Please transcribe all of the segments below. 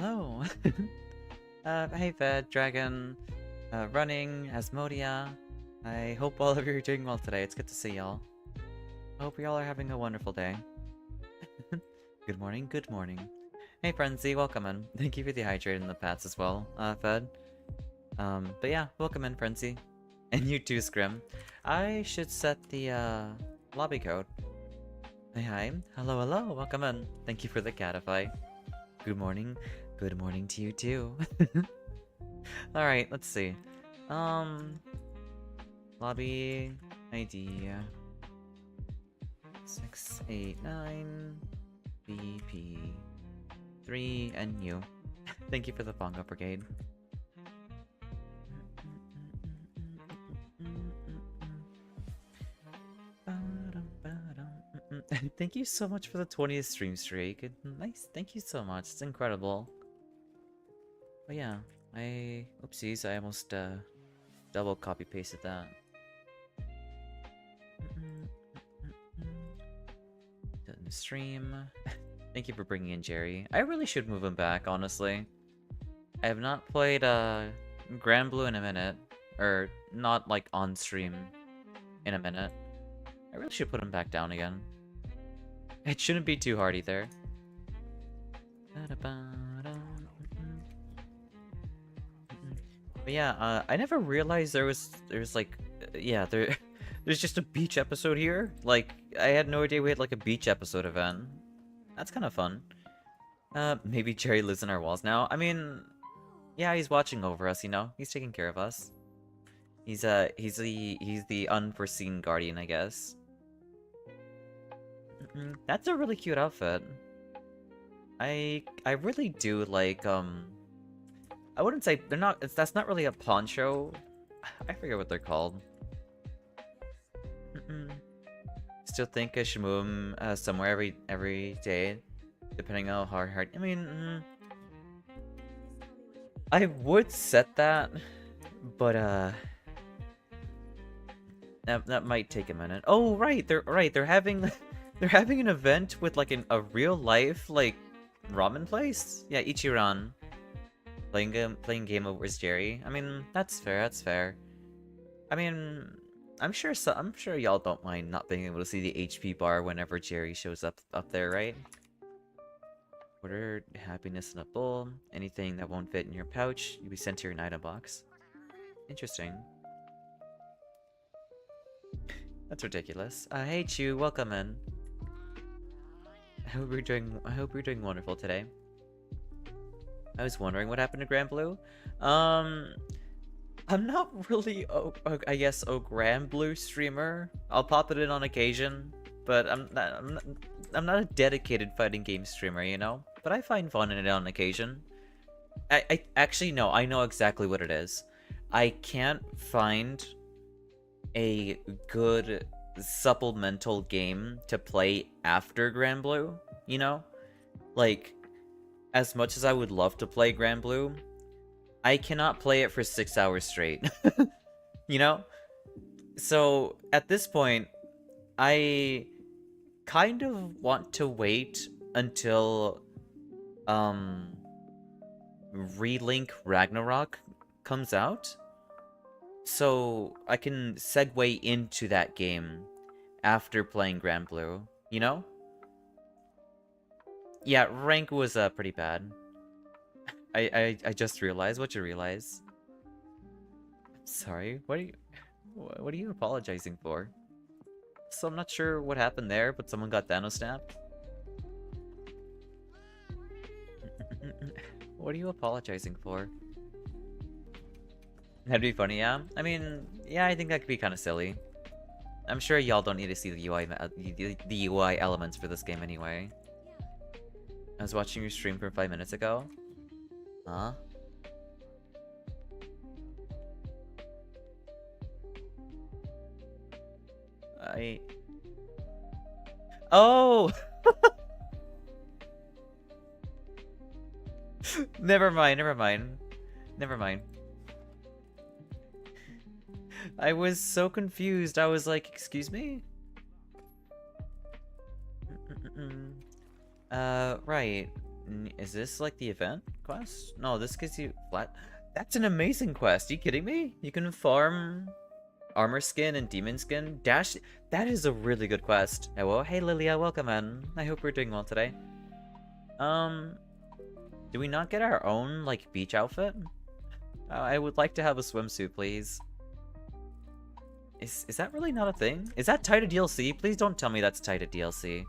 hello. Hey Fed, Dragon, Running, Asmodia. I hope all of you are doing well today. It's good to see y'all. I hope y'all are having a wonderful day. Good morning, good morning. Hey Frenzy, welcome in. Thank you for the hydrate and the pats as well, Fed. But yeah, welcome in, Frenzy. And you too, Scrim. I should set the, lobby code. Hey, hi. Hello, hello, welcome in. Thank you for the catify. Good morning. Good morning to you too. Alright, let's see. Lobby ID 689 BP3 and you. Thank you for the Bongo Brigade. Thank you so much for the 20th stream streak. Nice, thank you so much. It's incredible. But yeah, oopsies, I almost double copy pasted that. Done the stream. Thank you for bringing in Jerry. I really should move him back, honestly. I have not played Grand Blue in a minute, or not like on stream in a minute. I really should put him back down again. It shouldn't be too hard either. But yeah, I never realized there's like, yeah, there's just a beach episode here. Like, I had no idea we had like a beach episode event. That's kind of fun. Maybe Jerry lives in our walls now. I mean, yeah, he's watching over us, you know? He's taking care of us. He's the unforeseen guardian, I guess. That's a really cute outfit. I really do like, I wouldn't say they're not, that's not really a poncho. I forget what they're called. Still think I should move them somewhere every day, depending on how hard. I mean, I would set that, but that might take a minute. Oh right, they're having an event with like a real life like ramen place. Yeah, Ichiran. Playing game over with Jerry. I mean, that's fair. That's fair. I mean, I'm sure y'all don't mind not being able to see the HP bar whenever Jerry shows up there, right? Order happiness in a bowl. Anything that won't fit in your pouch, you'll be sent to your item box. Interesting. That's ridiculous. Hey Chu, welcome in. I hope you're doing wonderful today. I was wondering what happened to Grand Blue. I'm not really, I guess, a Grand Blue streamer. I'll pop it in on occasion, but I'm not a dedicated fighting game streamer, you know? But I find fun in it on occasion. I actually, no, I know exactly what it is. I can't find a good supplemental game to play after Grand Blue, you know? Like, as much as I would love to play Grand Blue, I cannot play it for 6 hours straight. You know? So, at this point, I kind of want to wait until Relink Ragnarok comes out, so I can segue into that game after playing Grand Blue, you know? Yeah, rank was pretty bad. I just realized. What you realize? Sorry. What are you apologizing for? So I'm not sure what happened there, but someone got Thanos snapped. What are you apologizing for? That'd be funny, yeah. I mean, yeah, I think that could be kind of silly. I'm sure y'all don't need to see the UI elements for this game anyway. I was watching your stream from 5 minutes ago. Huh? Oh! Never mind. I was so confused. I was like, excuse me? Right. Is this like the event? quest? No, this gives you flat. That's an amazing quest. Are you kidding me? You can farm armor skin and demon skin. Dash. That is a really good quest. Oh, well, hey Lilia, welcome in. I hope we're doing well today. Do we not get our own like beach outfit? I would like to have a swimsuit, please. Is that really not a thing? Is that tied to DLC? Please don't tell me that's tied to DLC.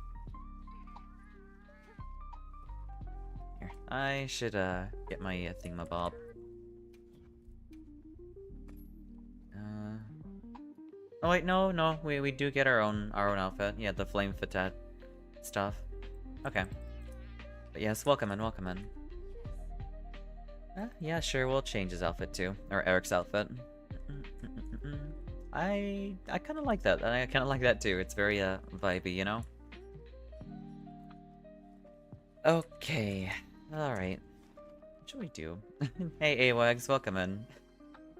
Here, I should get my thingamabob. Oh wait, no, we do get our own outfit. Yeah, the flame fatet stuff. Okay. But yes, welcome in. Yeah, sure, we'll change his outfit too. Or Eric's outfit. I kind of like that. I kind of like that too. It's very vibey, you know? Okay. Alright. What should we do? Hey, AWAGs, welcome in.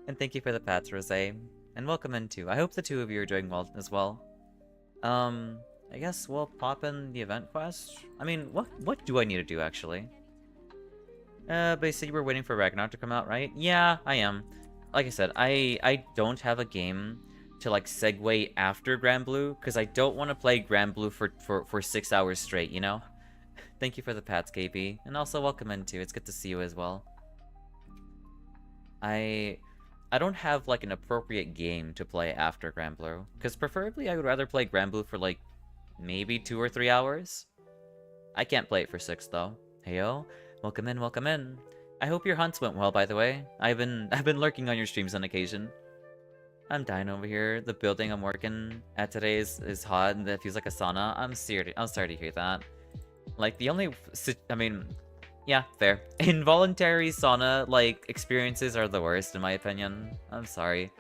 And thank you for the pats, Rosé. And welcome in too. I hope the two of you are doing well as well. I guess we'll pop in the event quest. I mean, what do I need to do actually? But you said you were waiting for Ragnarok to come out, right? Yeah, I am. Like I said, I don't have a game to like segue after Grand Blue because I don't want to play Grand Blue for 6 hours straight, you know? Thank you for the pats, KB. And also welcome in too. It's good to see you as well. I don't have like an appropriate game to play after Grand Blue because preferably I would rather play Grand Blue for like maybe 2 or 3 hours. I can't play it for 6 though. Heyo, welcome in. I hope your hunts went well, by the way. I've been lurking on your streams on occasion. I'm dying over here. The building I'm working at today is hot and it feels like a sauna. I'm sorry to hear that. Like the only, I mean, yeah, fair. Involuntary sauna like experiences are the worst in my opinion. I'm sorry.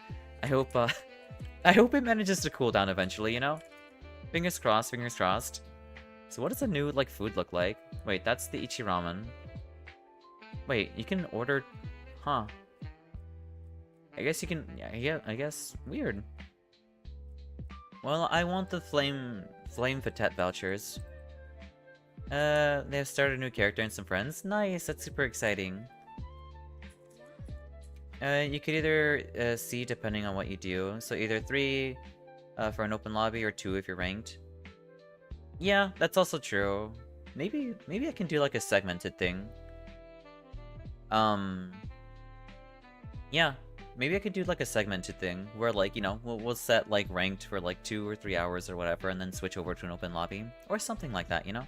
I hope it manages to cool down eventually, you know? Fingers crossed, fingers crossed. So what does a new like food look like? Wait, that's the Ichi ramen. Wait, you can order... Huh. I guess you can... Yeah, I guess... Weird. Well, I want the Flame Fatet vouchers. They have started a new character and some friends. Nice, that's super exciting. You could either see depending on what you do. So either 3 for an open lobby or 2 if you're ranked. Yeah, that's also true. Maybe I can do like a segmented thing. Yeah, maybe I could do like a segmented thing where like, you know, we'll set like ranked for like 2 or 3 hours or whatever and then switch over to an open lobby or something like that, you know?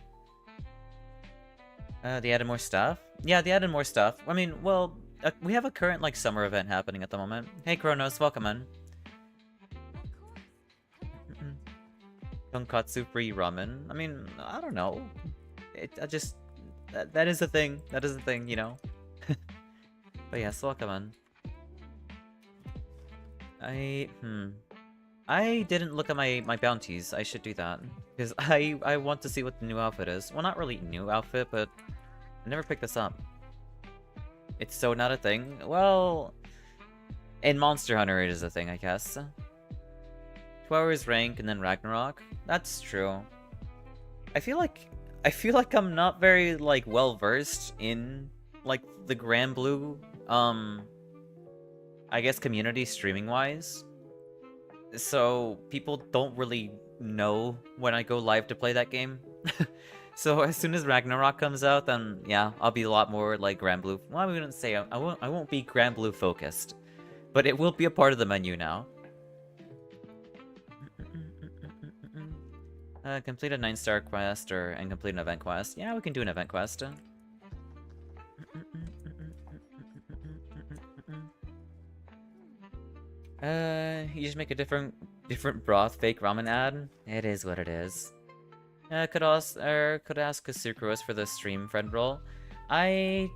They added more stuff? Yeah, they added more stuff. I mean, well, we have a current like summer event happening at the moment. Hey Kronos, welcome in. Tonkatsu free ramen. I mean, I don't know. That is a thing. That is a thing, you know? But yes, welcome in. I didn't look at my bounties. I should do that. Because I want to see what the new outfit is. Well, not really new outfit, but I never picked this up. It's so not a thing. Well, in Monster Hunter it is a thing, I guess. 2 hours rank and then Ragnarok. That's true. I feel like I'm not very like well versed in like the Grand Blue I guess community streaming wise. So people don't really know when I go live to play that game. So as soon as Ragnarok comes out, then yeah, I'll be a lot more like Grand Blue. Well, I wouldn't say I won't be Grand Blue focused, but it will be a part of the menu now. Complete a 9-star quest and complete an event quest. Yeah, we can do an event quest. You just make a different broth fake ramen ad. It is what it is. Could ask Kasukuros for the stream friend role. I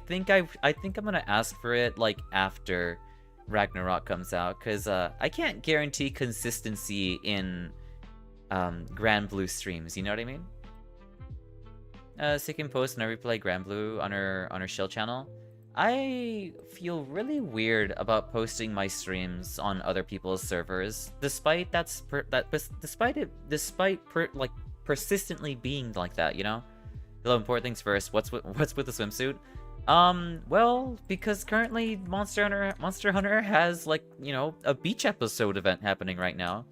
think I'm gonna ask for it like after Ragnarok comes out, cause I can't guarantee consistency in Grand Blue streams. You know what I mean? So you can post and replay Grand Blue on her shield channel. I feel really weird about posting my streams on other people's servers, despite persistently being like that, you know? Hello, important things first. What's with the swimsuit? Well, because currently Monster Hunter has, like, you know, a beach episode event happening right now.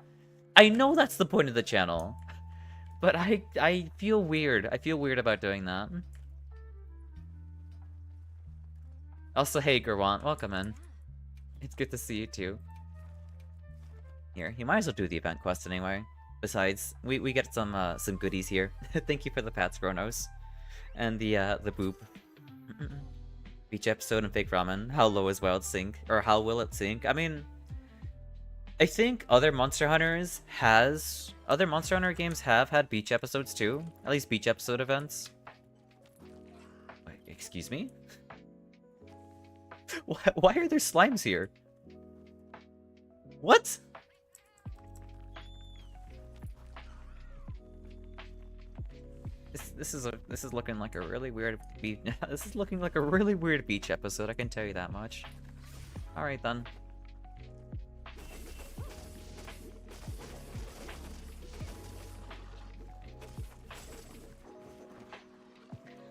I know that's the point of the channel, but I feel weird. I feel weird about doing that. Also, hey, Gerwant, welcome in. It's good to see you too. Here, you might as well do the event quest anyway. Besides, we get some goodies here. Thank you for the pats, Chronos, and the boop. Beach episode and fake ramen. How low is Wild Sync, or how will it sync? I mean, I think other Monster Hunter games have had beach episodes too. At least beach episode events. Wait, excuse me? Why are there slimes here? What? This is looking like a really weird beach. This is looking like a really weird beach episode. I can tell you that much. All right then.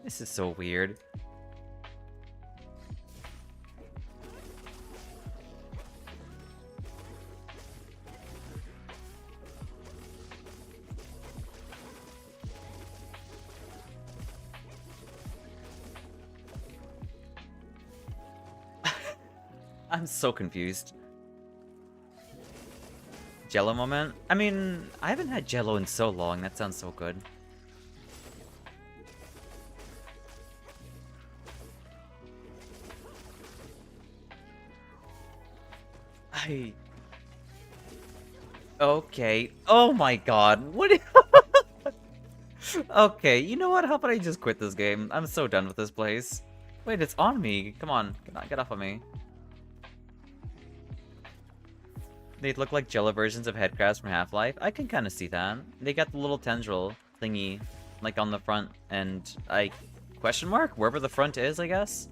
This is so weird. I'm so confused. Jello moment? I mean, I haven't had Jello in so long. That sounds so good. Okay. Oh my god. What? Okay, you know what? How about I just quit this game? I'm so done with this place. Wait, it's on me. Come on. Get off of me. They look like Jello versions of headcrabs from Half-Life. I can kind of see that. They got the little tendril thingy, like, on the front, and question mark? Wherever the front is, I guess?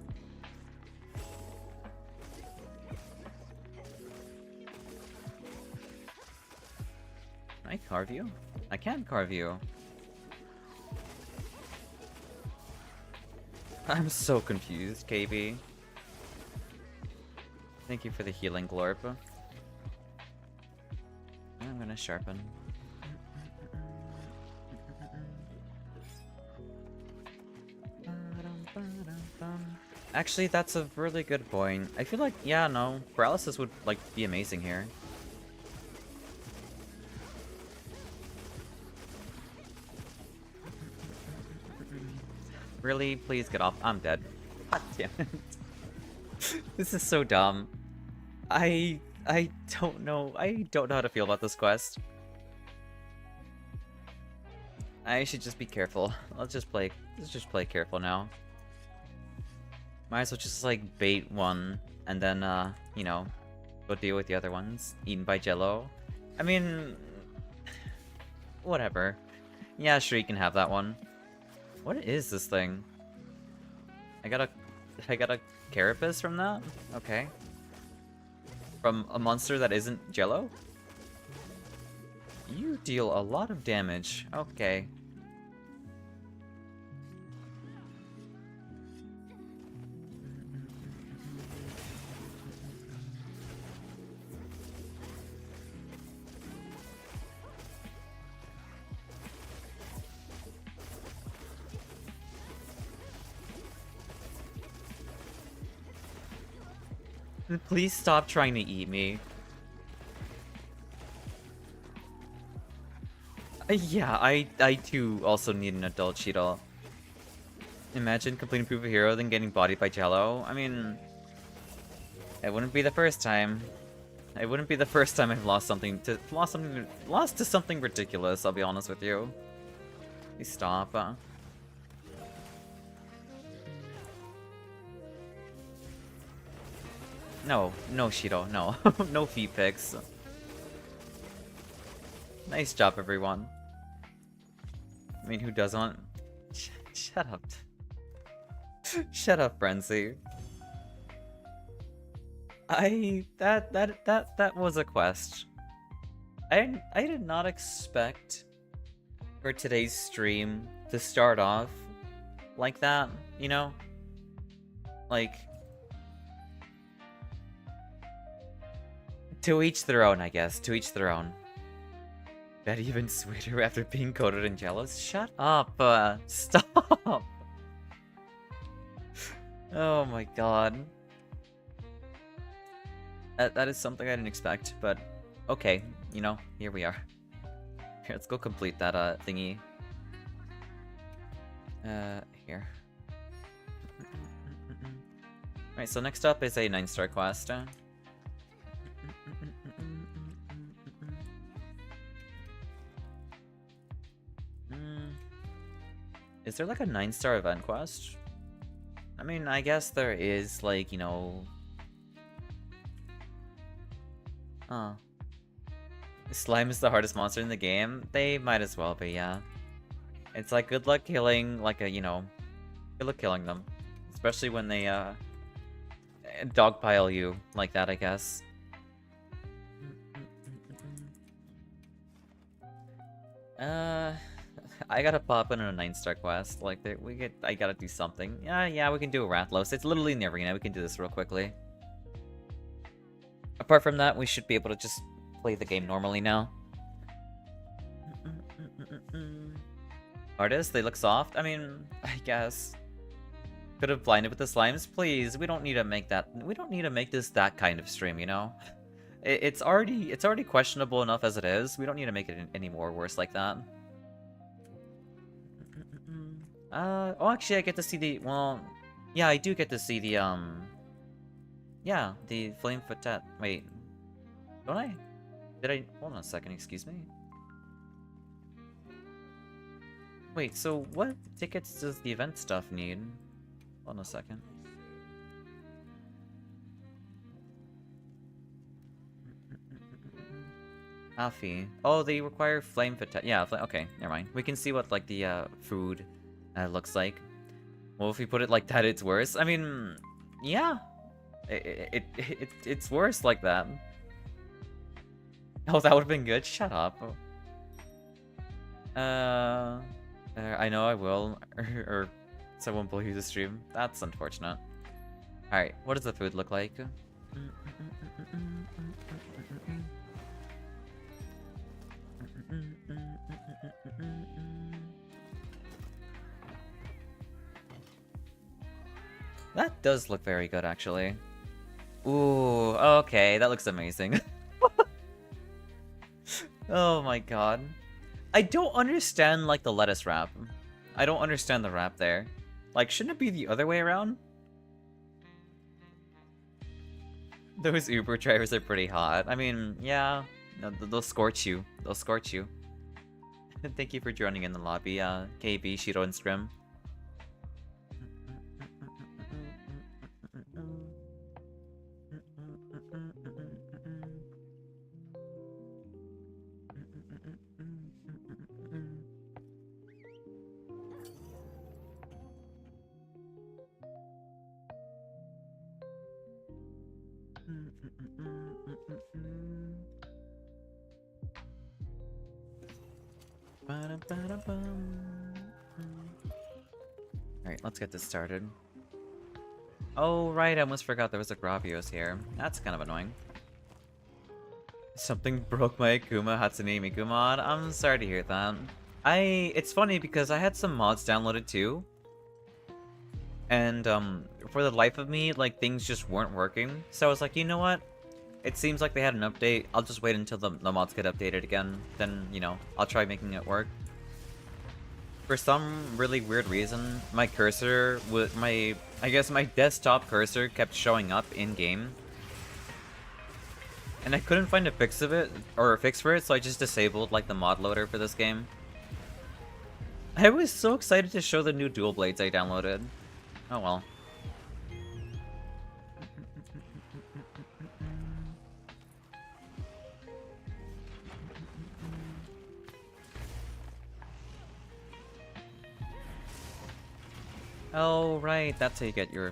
Can I carve you? I can carve you. I'm so confused, KB. Thank you for the healing glorp. I'm gonna sharpen. Actually, that's a really good point. I feel like, yeah, no, paralysis would, like, be amazing here. Really? Please get off. I'm dead. God damn it. This is so dumb. I don't know. I don't know how to feel about this quest. I should just be careful. Let's just play careful now. Might as well just, like, bait one and then you know, go deal with the other ones eaten by Jello. I mean, whatever. Yeah, sure, you can have that one. What is this thing? I got a carapace from that? Okay. From a monster that isn't Jello? You deal a lot of damage. Okay. Please stop trying to eat me. Yeah, I too also need an adult Cheetle. Imagine completing Proof of Hero, then getting bodied by Jello. I mean, it wouldn't be the first time. It wouldn't be the first time I've lost to something ridiculous, I'll be honest with you. Please stop. No, Shido, no. No feet pics. Nice job, everyone. I mean, who doesn't? Shut up. Shut up, Frenzy. That was a quest. I did not expect for today's stream to start off like that, you know? Like, to each their own, I guess. To each their own. Bet even sweeter after being coated in jealous? Shut up! Stop! Oh my god. That is something I didn't expect, but okay, you know, here we are. Here, let's go complete that thingy. Here. Alright, so next up is a 9-star quest. Is there like a 9-star event quest? I mean, I guess there is, like, you know... Huh. Slime is the hardest monster in the game? They might as well be, yeah. It's like, good luck killing, like, you know... Good luck killing them. Especially when they, dogpile you like that, I guess. I gotta pop in a 9-star quest. Like, I gotta do something. Yeah, we can do a Rathalos. It's literally in the arena. We can do this real quickly. Apart from that, we should be able to just play the game normally now. Artists, they look soft. I mean, I guess. Could have blinded with the slimes, please. We don't need to make that. We don't need to make this that kind of stream, you know. It's already questionable enough as it is. We don't need to make it any more worse like that. Oh, actually, I get to see the, well, yeah, I do get to see the, yeah, the flame fotet. Wait, don't I? Did I? Hold on a second, excuse me. Wait, so what tickets does the event stuff need? Hold on a second. Afi. Oh, they require flame fotet. Yeah, okay, never mind. We can see what, like, the, food looks like. Well, if we put it like that, it's worse. I mean, yeah. It's worse like that. Oh, that would have been good. Shut up. I know I will. Or someone will use the stream. That's unfortunate. Alright, what does the food look like? That does look very good, actually. Ooh, okay, that looks amazing. Oh my god. I don't understand, like, the lettuce wrap. I don't understand the wrap there. Like, shouldn't it be the other way around? Those Uber drivers are pretty hot. I mean, yeah, no, they'll scorch you. They'll scorch you. Thank you for joining in the lobby, KB, Shiro, and Scrim. Alright, let's get this started. Oh, right, I almost forgot there was a Gravios here. That's kind of annoying. Something broke my Akuma Hatsune Miku mod. I'm sorry to hear that. It's funny because I had some mods downloaded too. And, for the life of me, like, things just weren't working. So I was like, you know what? It seems like they had an update. I'll just wait until the mods get updated again. Then, you know, I'll try making it work. For some really weird reason, my cursor with I guess my desktop cursor kept showing up in-game. And I couldn't find a fix of it, or a fix for it, so I just disabled, like, the mod loader for this game. I was so excited to show the new dual blades I downloaded. Oh well. Oh, right, that's how you get your...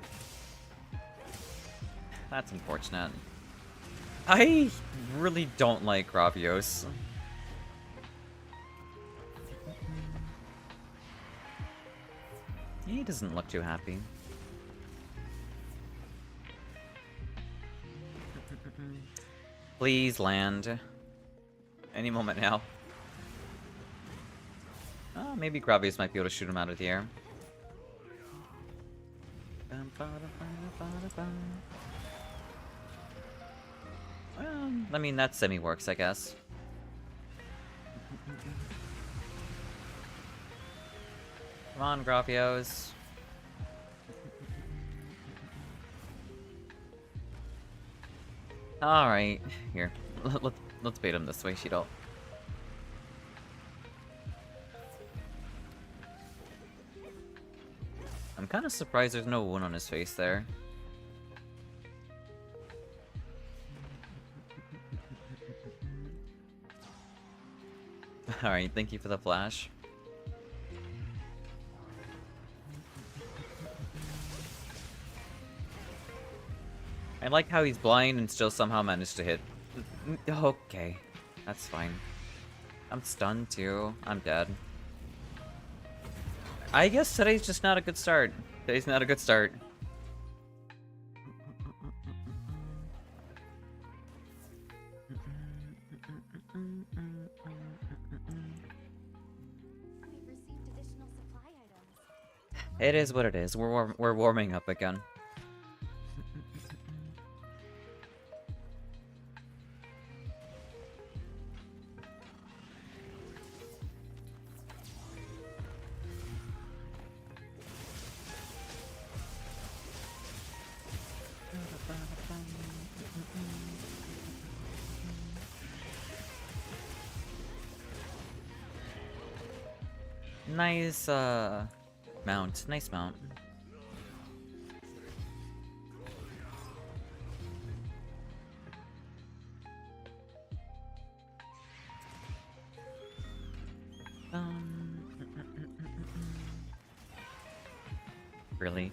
That's unfortunate. I really don't like Gravios. He doesn't look too happy. Please land. Any moment now. Maybe Gravius might be able to shoot him out of the air. Well, I mean, that semi-works, I guess. Come on, Gravios. Alright, here. Let's bait him this way, Shido. I'm kind of surprised there's no wound on his face there. Alright, thank you for the flash. I like how he's blind and still somehow managed to hit. Okay, that's fine. I'm stunned too. I'm dead. I guess today's just not a good start. Today's not a good start. It is what it is. We're warming up again. Nice, mount. Nice mount. Really?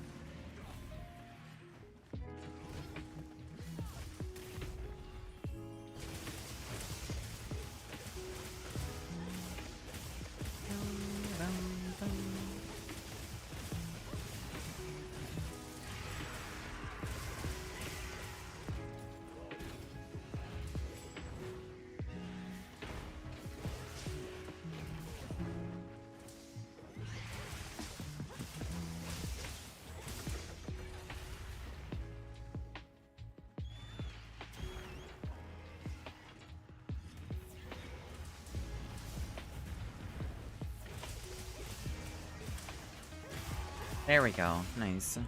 There we go. Nice.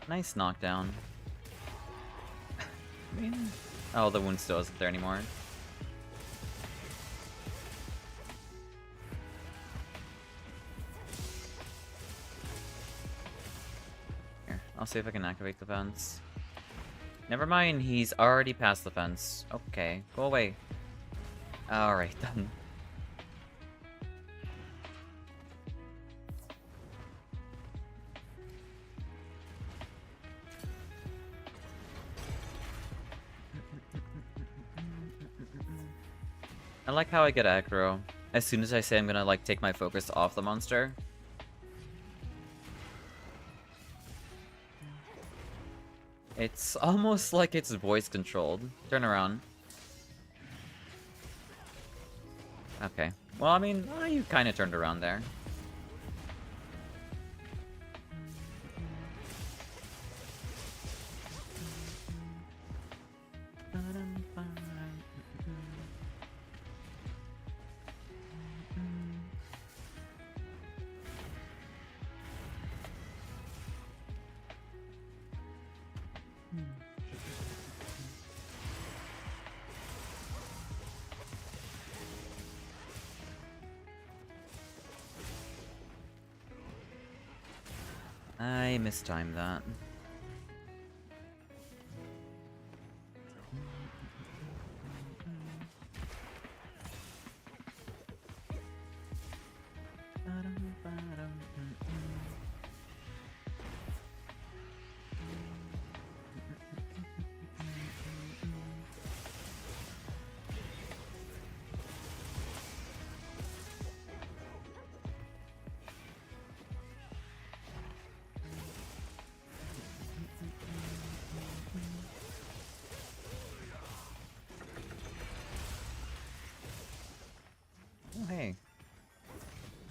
Nice knockdown. I mean, oh, the wound still isn't there anymore. I'll see if I can activate the fence. Never mind, he's already past the fence. Okay, go away. Alright then. I like how I get aggro as soon as I say I'm gonna like take my focus off the monster. It's almost like it's voice controlled. Turn around. Okay. Well, I mean, you kind of turned around there. I mistimed that.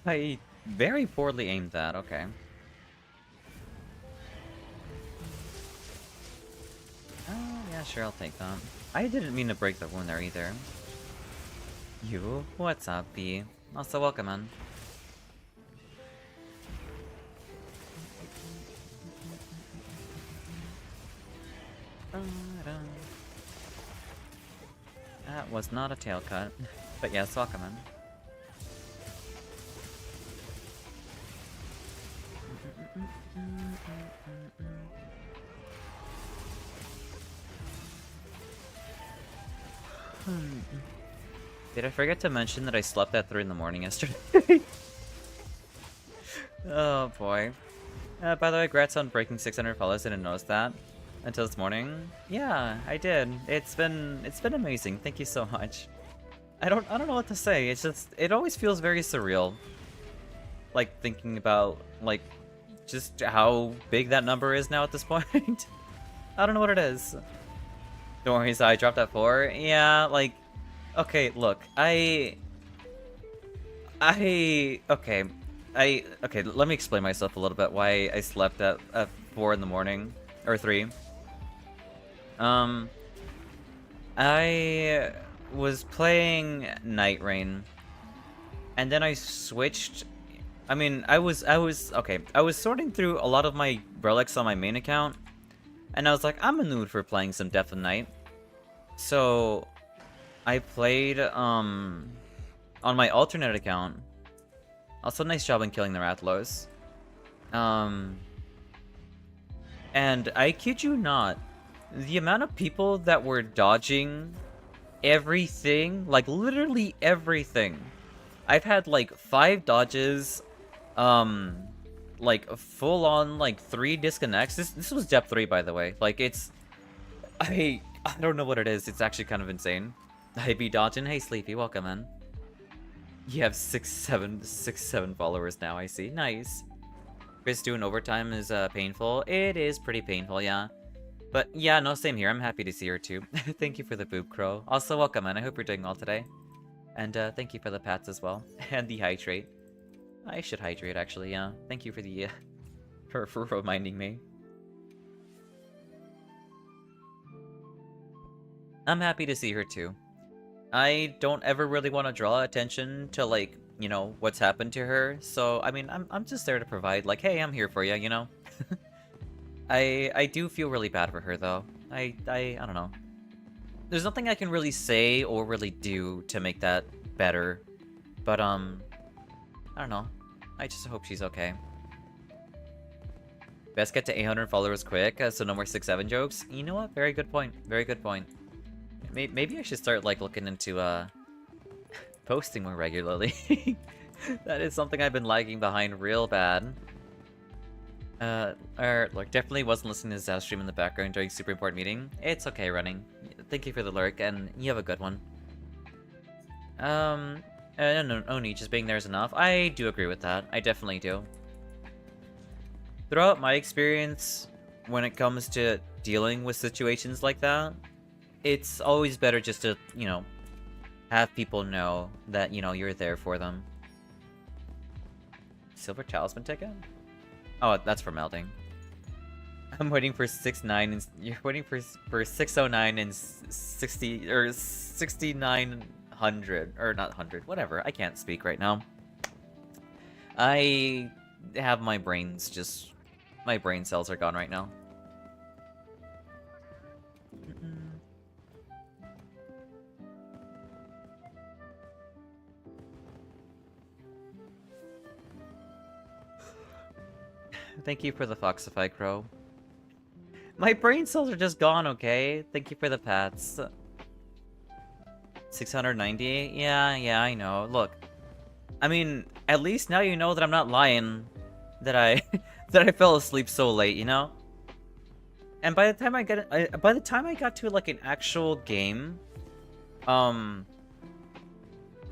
I very poorly aimed that, okay. Oh, yeah, sure, I'll take that. I didn't mean to break the wound there either. You? What's up, B? Also, welcome, man. That was not a tail cut. But yes, welcome, man. Did I forget to mention that I slept at 3 in the morning yesterday? Oh boy. By the way, congrats on breaking 600 follows. I didn't notice that until this morning. Yeah, I did. It's been amazing. Thank you so much. I don't know what to say. It's just it always feels very surreal. Like thinking about like just how big that number is now at this point. I don't know what it is. Don't worry, so I dropped at 4. Yeah, like okay, look, okay, let me explain myself a little bit why I slept at 4 in the morning, or 3. I was playing Night Rain, and then I switched. I mean, I was sorting through a lot of my relics on my main account, and I was like, I'm in the mood for playing some Death of Night. So I played on my alternate account. Also, nice job in killing the Rathalos. And I kid you not, the amount of people that were dodging everything, like literally everything. I've had like 5 dodges, like full on like 3 disconnects. This was depth 3, by the way. Like I don't know what it is. It's actually kind of insane. I be dodging. Hey Sleepy, welcome in. You have 7 followers now, I see. Nice. Chris doing overtime is painful. It is pretty painful, yeah. But yeah, no, same here. I'm happy to see her too. Thank you for the boob crow. Also, welcome in. I hope you're doing well today. And thank you for the pats as well. And the hydrate. I should hydrate, actually, yeah. Thank you for the for reminding me. I'm happy to see her too. I don't ever really want to draw attention to, like, you know, what's happened to her. So, I mean, I'm just there to provide, like, hey, I'm here for you, you know? I do feel really bad for her, though. I don't know. There's nothing I can really say or really do to make that better. But, I don't know. I just hope she's okay. Best get to 800 followers quick, so no more 6-7 jokes. You know what? Very good point. Very good point. Maybe I should start, like, looking into, posting more regularly. That is something I've been lagging behind real bad. Look, definitely wasn't listening to Zao stream in the background during super important meeting. It's okay, running. Thank you for the lurk, and you have a good one. No, Oni, just being there is enough. I do agree with that. I definitely do. Throughout my experience, when it comes to dealing with situations like that, it's always better just to, you know, have people know that, you know, you're there for them. Silver Talisman ticket? Oh, that's for melding. I'm waiting for 6-9 and you're waiting for 609 and 60 or 6900 or not 100, whatever. I can't speak right now. I have my brain cells are gone right now. Thank you for the Foxify Crow. My brain cells are just gone, okay? Thank you for the pats. 690? Yeah, I know. Look, I mean, at least now you know that I'm not lying. That I fell asleep so late, you know? And by the time I got to like an actual game,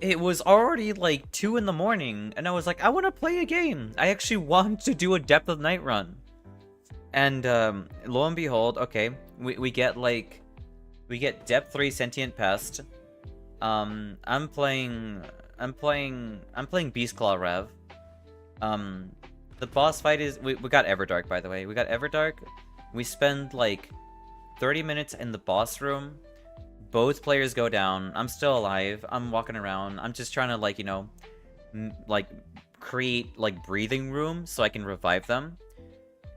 it was already like 2 in the morning, and I was like, I want to play a game. I actually want to do a Depth of Night run. And lo and behold, okay, we get Depth 3 Sentient Pest. I'm playing Beast Claw Rev. The boss fight is... We got Everdark, by the way. We got Everdark. We spend, like, 30 minutes in the boss room. Both players go down. I'm still alive. I'm walking around. I'm just trying to, like, you know... like, create, like, breathing room so I can revive them.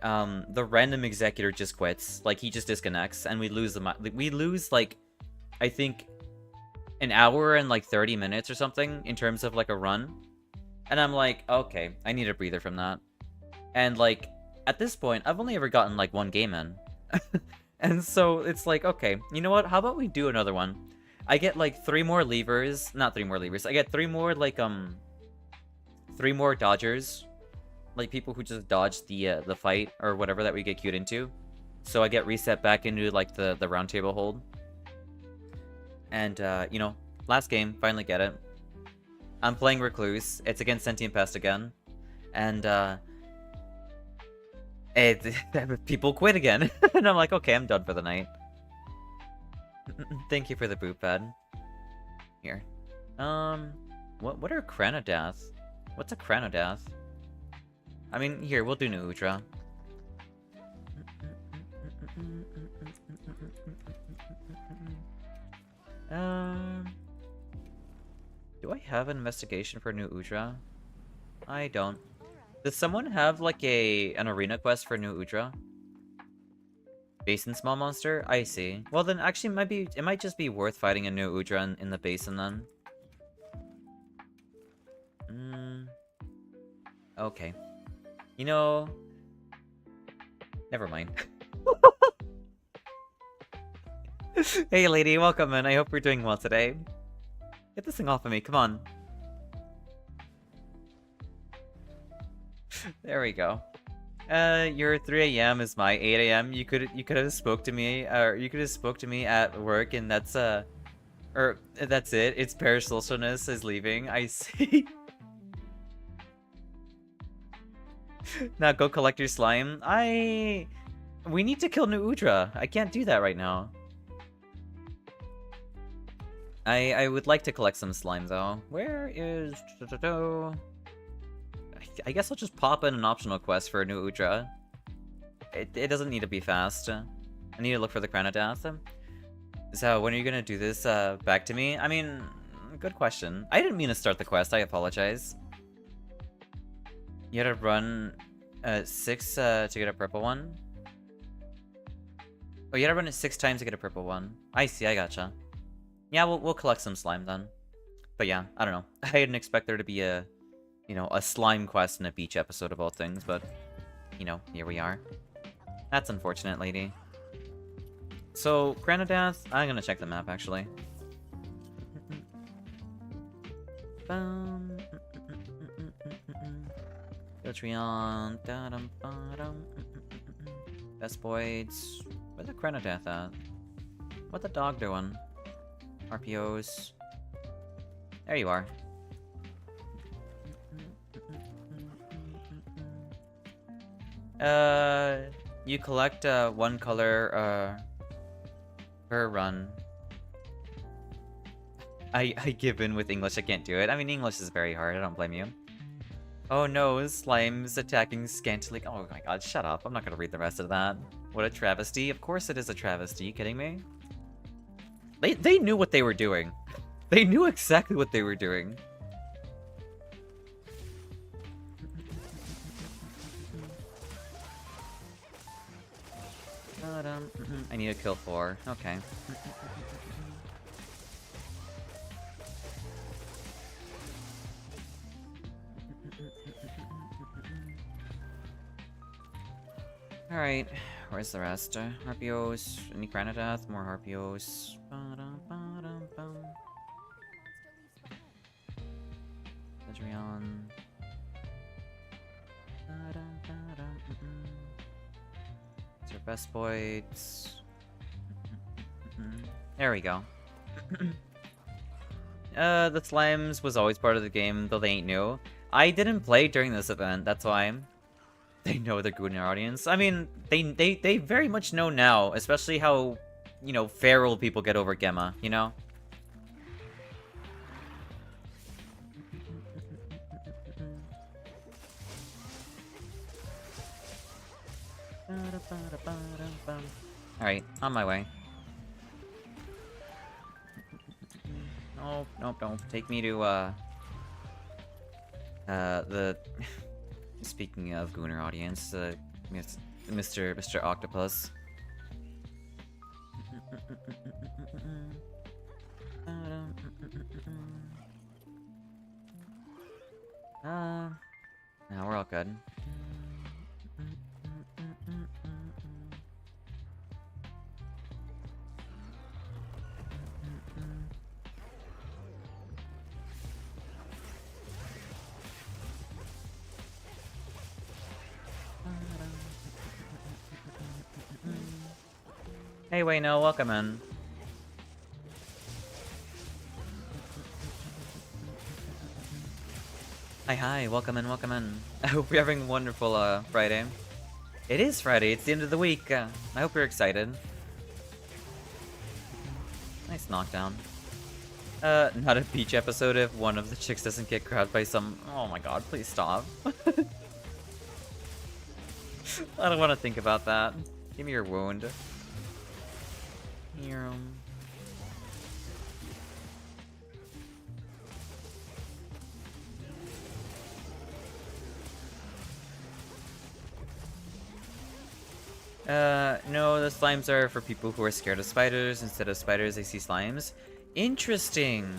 The random executor just quits. Like, he just disconnects, and we lose we lose, like, I think, an hour and, like, 30 minutes or something in terms of, like, a run. And I'm like, okay, I need a breather from that. And, like, at this point, I've only ever gotten, like, one game in. And so, it's like, okay, you know what? How about we do another one? I get, like, 3 more levers. Not 3 more levers. I get 3 more, like, 3 more dodgers. Like, people who just dodge the fight or whatever that we get queued into. So I get reset back into, like, the round table hold. And, you know, last game, finally get it. I'm playing Recluse. It's against Sentient Pest again. And, people quit again. And I'm like, okay, I'm done for the night. Thank you for the boot pad. Here. What are Cranodath? What's a Cranodath? I mean, here, we'll do New Udra. Do I have an investigation for New Udra? I don't. Does someone have, like, an arena quest for New Udra? Basin small monster? I see. Well, then, actually, it might just be worth fighting a New Udra in the basin, then. Okay. You know... Never mind. Hey, lady, welcome in. I hope you're doing well today. Get this thing off of me, come on. There we go. Your 3 AM is my 8 AM. You could have spoke to me, or you could have spoke to me at work, and that's or that's it. It's parasocialness is leaving. I see. Now go collect your slime. We need to kill New Udra. I can't do that right now. I would like to collect some slime though. Where is... I guess I'll just pop in an optional quest for New Udra. It doesn't need to be fast. I need to look for the Cranodath. So when are you gonna do this back to me? I mean, good question. I didn't mean to start the quest. I apologize. You had to run 6 to get a purple one? Oh, you had to run it 6 times to get a purple one. I see, I gotcha. Yeah, we'll collect some slime then. But yeah, I don't know. I didn't expect there to be a, you know, a slime quest in a beach episode of all things, but, you know, here we are. That's unfortunate, lady. So, Cranodath, I'm gonna check the map, actually. Patreon. Best Boys. Where's the Cranodath at? What the dog doing? RPOs. There you are. You collect 1 color per run. I give in with English. I can't do it. I mean, English is very hard. I don't blame you. Oh no, Slime's attacking scantily. Oh my god, shut up. I'm not gonna read the rest of that. What a travesty. Of course it is a travesty. You kidding me? They knew what they were doing. They knew exactly what they were doing. I need to kill 4. Okay. Alright, where's the rest? Harpios, any Cranodath, more Harpios. Adrian. These are best boys. There we go. The Slimes was always part of the game, though they ain't new. I didn't play during this event, that's why. They know they're good in our audience. I mean, they very much know now, especially how, you know, feral people get over Gemma, you know? Alright, on my way. Nope, nope, don't take me to, the... Speaking of Gooner audience, Mr. Octopus. Now we're all good. Hey, Wayno, welcome in. Hi, welcome in, welcome in. I hope you're having a wonderful, Friday. It is Friday, it's the end of the week. I hope you're excited. Nice knockdown. Not a beach episode if one of the chicks doesn't get grabbed by some... Oh my god, please stop. I don't want to think about that. Give me your wound. Here, no, the slimes are for people who are scared of spiders. Instead of spiders, they see slimes. Interesting.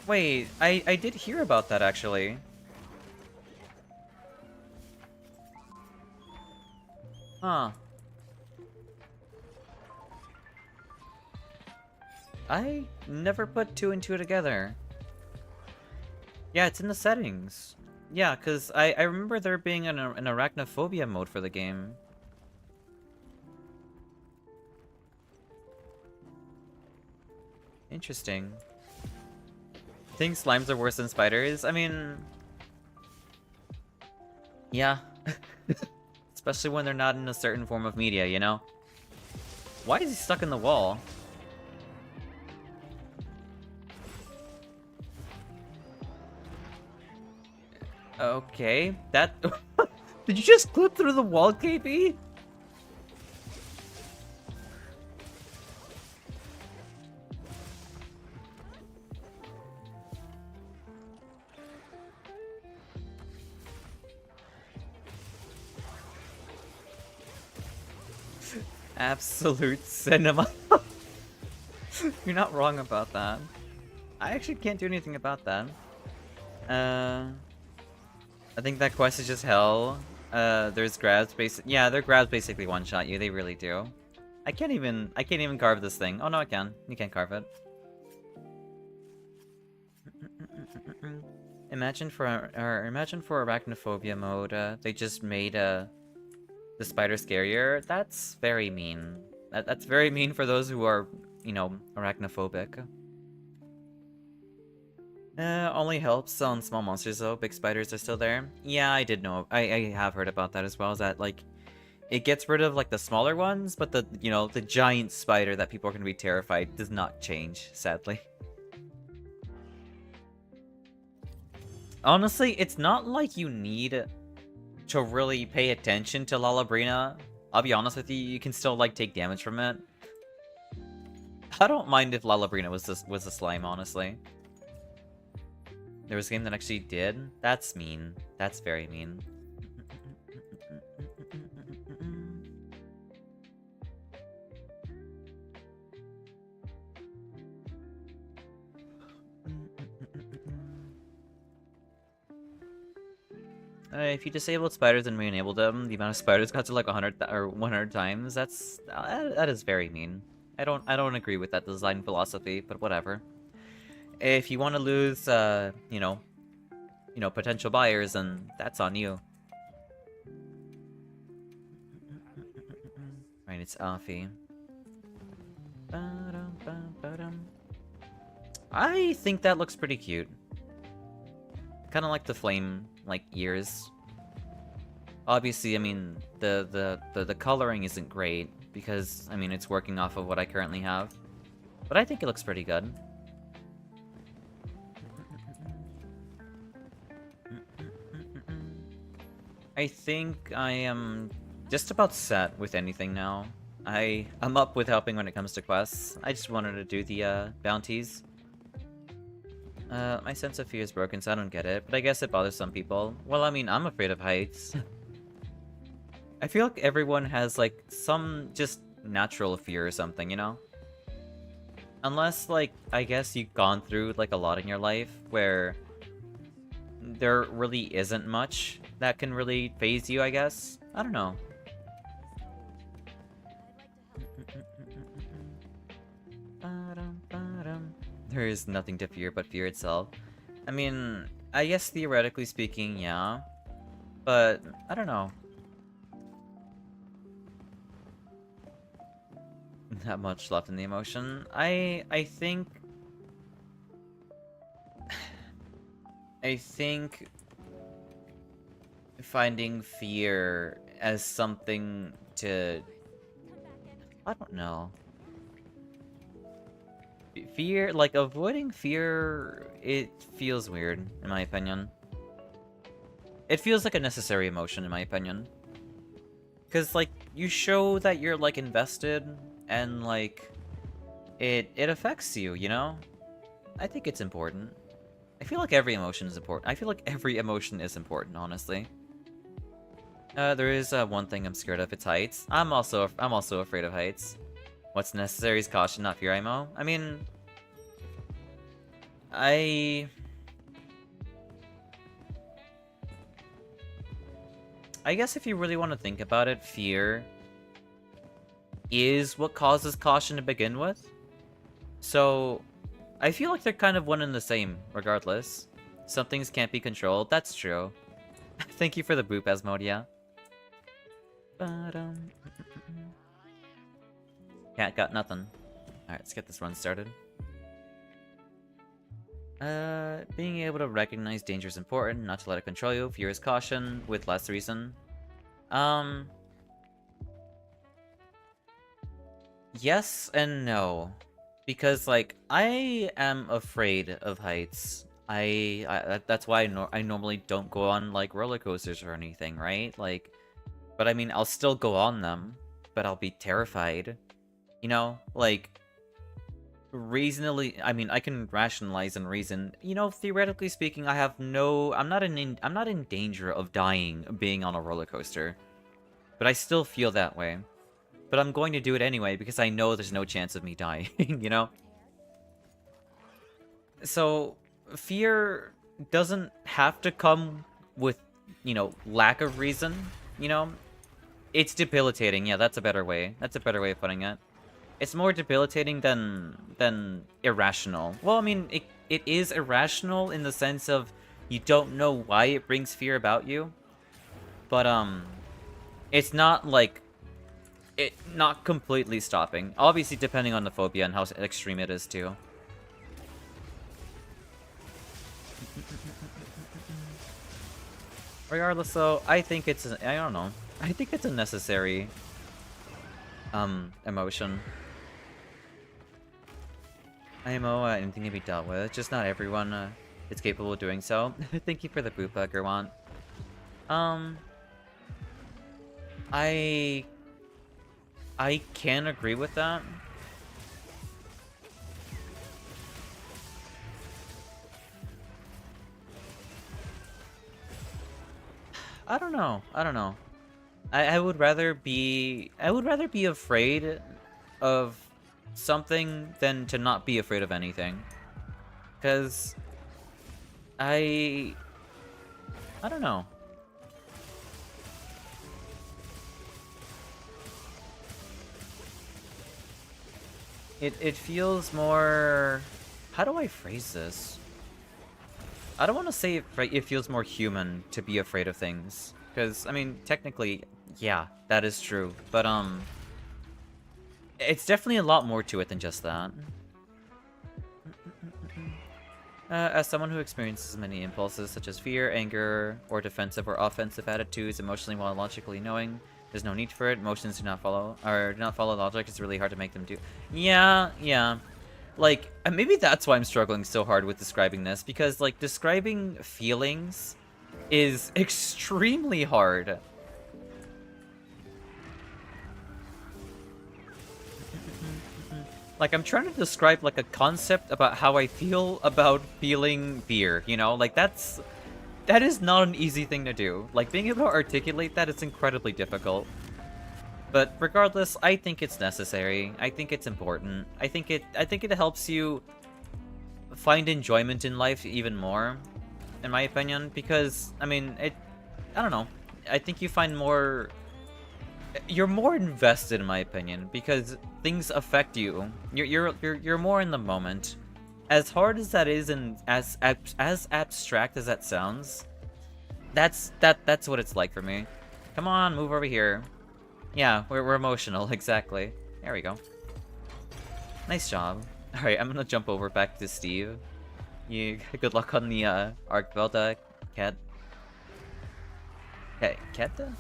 Wait, I did hear about that, actually. Huh. I never put two and two together. Yeah, it's in the settings. Yeah, because I remember there being an arachnophobia mode for the game. Interesting. Think slimes are worse than spiders? I mean... Yeah. Especially when they're not in a certain form of media, you know? Why is he stuck in the wall? Okay, that... Did you just clip through the wall, KP? Absolute cinema. You're not wrong about that. I actually can't do anything about that. I think that quest is just hell. There's grabs yeah, their grabs basically one-shot you, they really do. I can't even carve this thing. Oh no, I can. You can't carve it. Imagine for arachnophobia mode, they just made the spider scarier. That's very mean. That's very mean for those who are, you know, arachnophobic. Only helps on small monsters though. Big spiders are still there. Yeah, I did know. I have heard about that as well. Is that like, it gets rid of like the smaller ones, but the, you know, the giant spider that people are gonna be terrified does not change, sadly. Honestly, it's not like you need to really pay attention to Lalabrina. I'll be honest with you, you can still like take damage from it. I don't mind if Lalabrina was a slime, honestly. There was a game that actually did? That's mean. That's very mean. If you disabled spiders and re-enabled them, the amount of spiders got to like 100 times. That is very mean. I don't agree with that design philosophy, but whatever. If you want to lose, you know, potential buyers, then that's on you. Right, it's Afi. I think that looks pretty cute. Kind of like the flame, like, ears. Obviously, I mean, the coloring isn't great, because, I mean, it's working off of what I currently have. But I think it looks pretty good. I think I am just about set with anything now. I'm up with helping when it comes to quests. I just wanted to do the bounties. My sense of fear is broken, so I don't get it, but I guess it bothers some people. Well, I mean, I'm afraid of heights. I feel like everyone has, like, some just natural fear or something, you know? Unless, like, I guess you've gone through, like, a lot in your life where there really isn't much that can really phase you, I guess. I don't know. There is nothing to fear but fear itself. I mean, I guess theoretically speaking, yeah. But, I don't know. Not much left in the emotion. I think... I think... finding fear as something to... I don't know. Fear, like, avoiding fear, it feels weird, in my opinion. It feels like a necessary emotion, in my opinion. Because, like, you show that you're, like, invested, and, like, it affects you, you know? I think it's important. I feel like every emotion is important. I feel like every emotion is important, honestly. There is one thing I'm scared of, it's heights. I'm also afraid of heights. What's necessary is caution, not fear, IMO. I mean... I guess if you really want to think about it, fear is what causes caution to begin with. So, I feel like they're kind of one and the same, regardless. Some things can't be controlled, that's true. Thank you for the boop, Asmodia. Cat got nothing. Alright, let's get this run started. Being able to recognize danger is important, not to let it control you. Fear is caution, with less reason. Yes and no. Because, like, I am afraid of heights. That's why I normally don't go on, like, roller coasters or anything, right? Like, but I mean, I'll still go on them, but I'll be terrified. You know? Like, reasonably, I mean, I can rationalize and reason. You know, theoretically speaking, I'm not in danger of dying being on a roller coaster. But I still feel that way. But I'm going to do it anyway because I know there's no chance of me dying, you know? So, fear doesn't have to come with, you know, lack of reason, you know? It's debilitating, yeah, that's a better way. That's a better way of putting it. It's more debilitating than irrational. Well, I mean, it is irrational in the sense of you don't know why it brings fear about you. But, it's not, like, not completely stopping. Obviously, depending on the phobia and how extreme it is, too. Regardless, though, I think it's, I don't know. I think it's a necessary, emotion. IMO, anything can be dealt with. Just not everyone, is capable of doing so. Thank you for the boop, Gerwant. I can agree with that. I don't know. I don't know. I would rather be afraid of something than to not be afraid of anything. 'Cause I don't know. It feels more... How do I phrase this? I don't want to say it feels more human to be afraid of things. Because, I mean, technically, yeah, that is true. But, it's definitely a lot more to it than just that. As someone who experiences many impulses such as fear, anger, or defensive or offensive attitudes emotionally while logically knowing there's no need for it, emotions do not follow logic, it's really hard to make them do. Yeah. Like, maybe that's why I'm struggling so hard with describing this, because, like, describing feelings is extremely hard. Like, I'm trying to describe, like, a concept about how I feel about feeling fear, you know? Like, that is not an easy thing to do. Like, being able to articulate that is incredibly difficult. But regardless, I think it's necessary. I think it's important. I think it helps you find enjoyment in life even more, in my opinion, because, I mean, I don't know. I think you find you're more invested, in my opinion, because things affect you. You're more in the moment. As hard as that is, and as abstract as that sounds, that's what it's like for me. Come on, move over here. Yeah, we're emotional, exactly. There we go. Nice job. All right, I'm gonna jump over back to Steve. You good luck on the arc belt, Cat. Hey, Keta?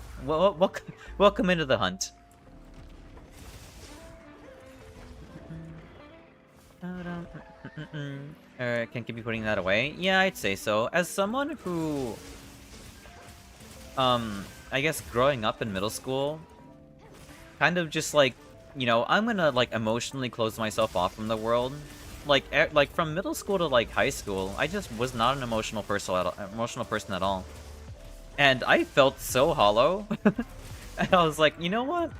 Welcome into the hunt. Can keep me putting that away? Yeah, I'd say so. As someone who, I guess growing up in middle school, kind of just like, you know, I'm gonna like emotionally close myself off from the world. Like from middle school to like high school, I just was not an emotional person at all. And I felt so hollow. And I was like, you know what?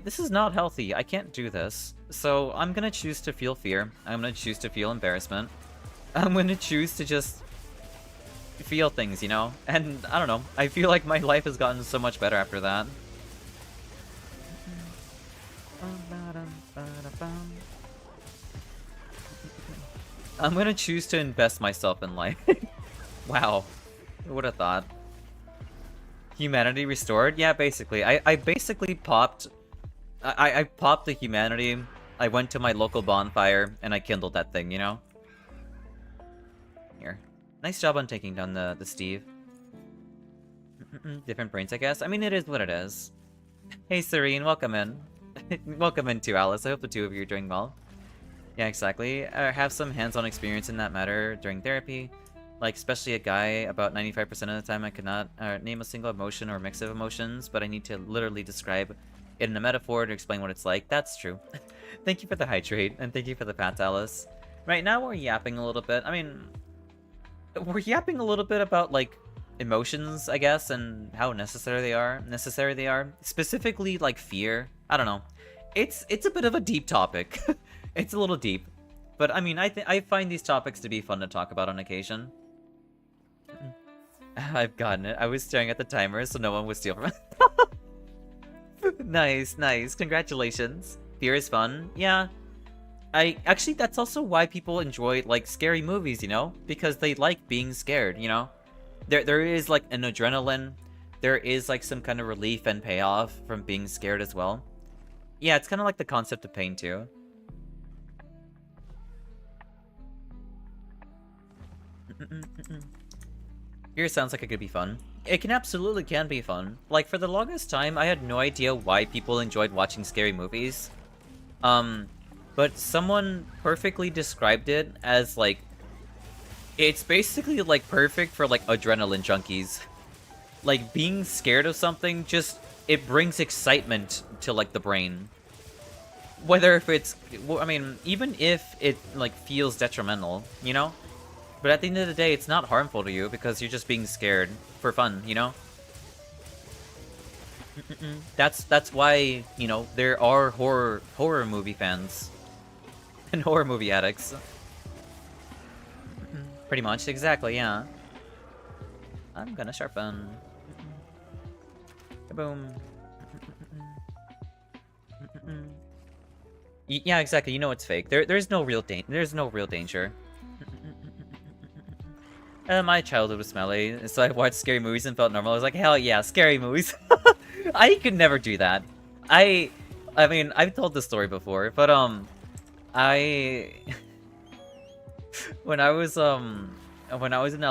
This is not healthy. I can't do this. So I'm gonna choose to feel fear. I'm gonna choose to feel embarrassment. I'm gonna choose to just feel things, you know? And I don't know. I feel like my life has gotten so much better after that. I'm gonna choose to invest myself in life. Wow. Who would have thought? Humanity restored? Yeah, basically. I basically popped... I popped the humanity, I went to my local bonfire, and I kindled that thing, you know? Here. Nice job on taking down the Steve. Different brains, I guess. I mean, it is what it is. Hey, Serene, welcome in. Welcome in too, Alice. I hope the two of you are doing well. Yeah, exactly. I have some hands-on experience in that matter during therapy. Like, especially a guy, about 95% of the time I could not name a single emotion or mix of emotions, but I need to literally describe it in a metaphor to explain what it's like. That's true. Thank you for the hydrate, and thank you for the pats, Alice. Right now we're yapping a little bit. I mean, we're yapping a little bit about, like, emotions, I guess, and how necessary they are. Specifically, like, fear. I don't know. It's a bit of a deep topic. It's a little deep. But, I mean, I find these topics to be fun to talk about on occasion. I've gotten it. I was staring at the timer so no one would steal from it. Nice, nice. Congratulations. Fear is fun. Yeah. Actually, that's also why people enjoy, like, scary movies, you know? Because they like being scared, you know? There is, like, an adrenaline. There is, like, some kind of relief and payoff from being scared as well. Yeah, it's kind of like the concept of pain, too. Fear sounds like it could be fun. It absolutely can be fun. Like, for the longest time, I had no idea why people enjoyed watching scary movies. But someone perfectly described it as, like, it's basically, like, perfect for, like, adrenaline junkies. Like, being scared of something just, it brings excitement to, like, the brain. Whether if it's, I mean, even if it, like, feels detrimental, you know? But at the end of the day, it's not harmful to you because you're just being scared for fun, you know? That's why, you know, there are horror movie fans and horror movie addicts. Pretty much, exactly, yeah. I'm gonna sharpen. Kaboom. Yeah, exactly. You know it's fake. There's no real danger. My childhood was smelly, so I watched scary movies and felt normal. I was like, hell yeah, scary movies. I could never do that. I mean, I've told this story before, but when I was in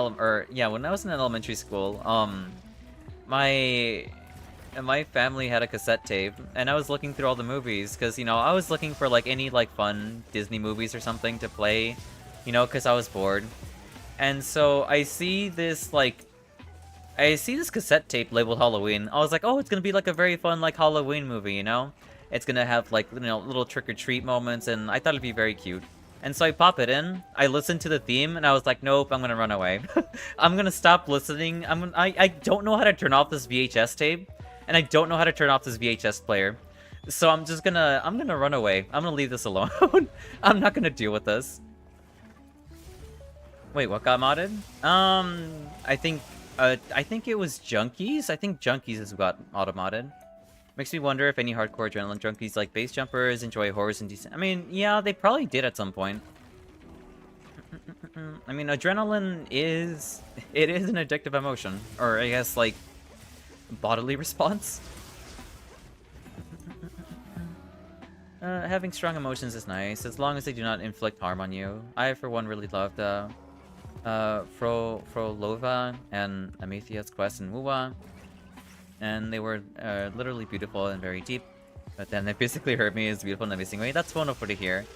elementary school, my family had a cassette tape, and I was looking through all the movies because, you know, I was looking for like any like fun Disney movies or something to play, you know, because I was bored. And so I see this, like, I see this cassette tape labeled Halloween. I was like, oh, it's gonna be like a very fun like Halloween movie, you know? It's gonna have like, you know, little trick-or-treat moments, and I thought it'd be very cute. And so I pop it in, I listened to the theme, and I was like, nope, I'm gonna run away. I'm gonna stop listening. I don't know how to turn off this VHS tape, and I don't know how to turn off this VHS player. So I'm gonna run away. I'm gonna leave this alone. I'm not gonna deal with this. Wait, what got modded? I think it was Junkies. I think Junkies has got auto-modded. Makes me wonder if any hardcore adrenaline junkies like base jumpers enjoy horrors and decent. I mean, yeah, they probably did at some point. I mean, adrenaline is an addictive emotion, or I guess like bodily response. Having strong emotions is nice, as long as they do not inflict harm on you. I, for one, really loved Frolova and Amethia's quest in Wuwa. And they were literally beautiful and very deep. But then they basically hurt me as beautiful in every single way. That's wonderful to hear.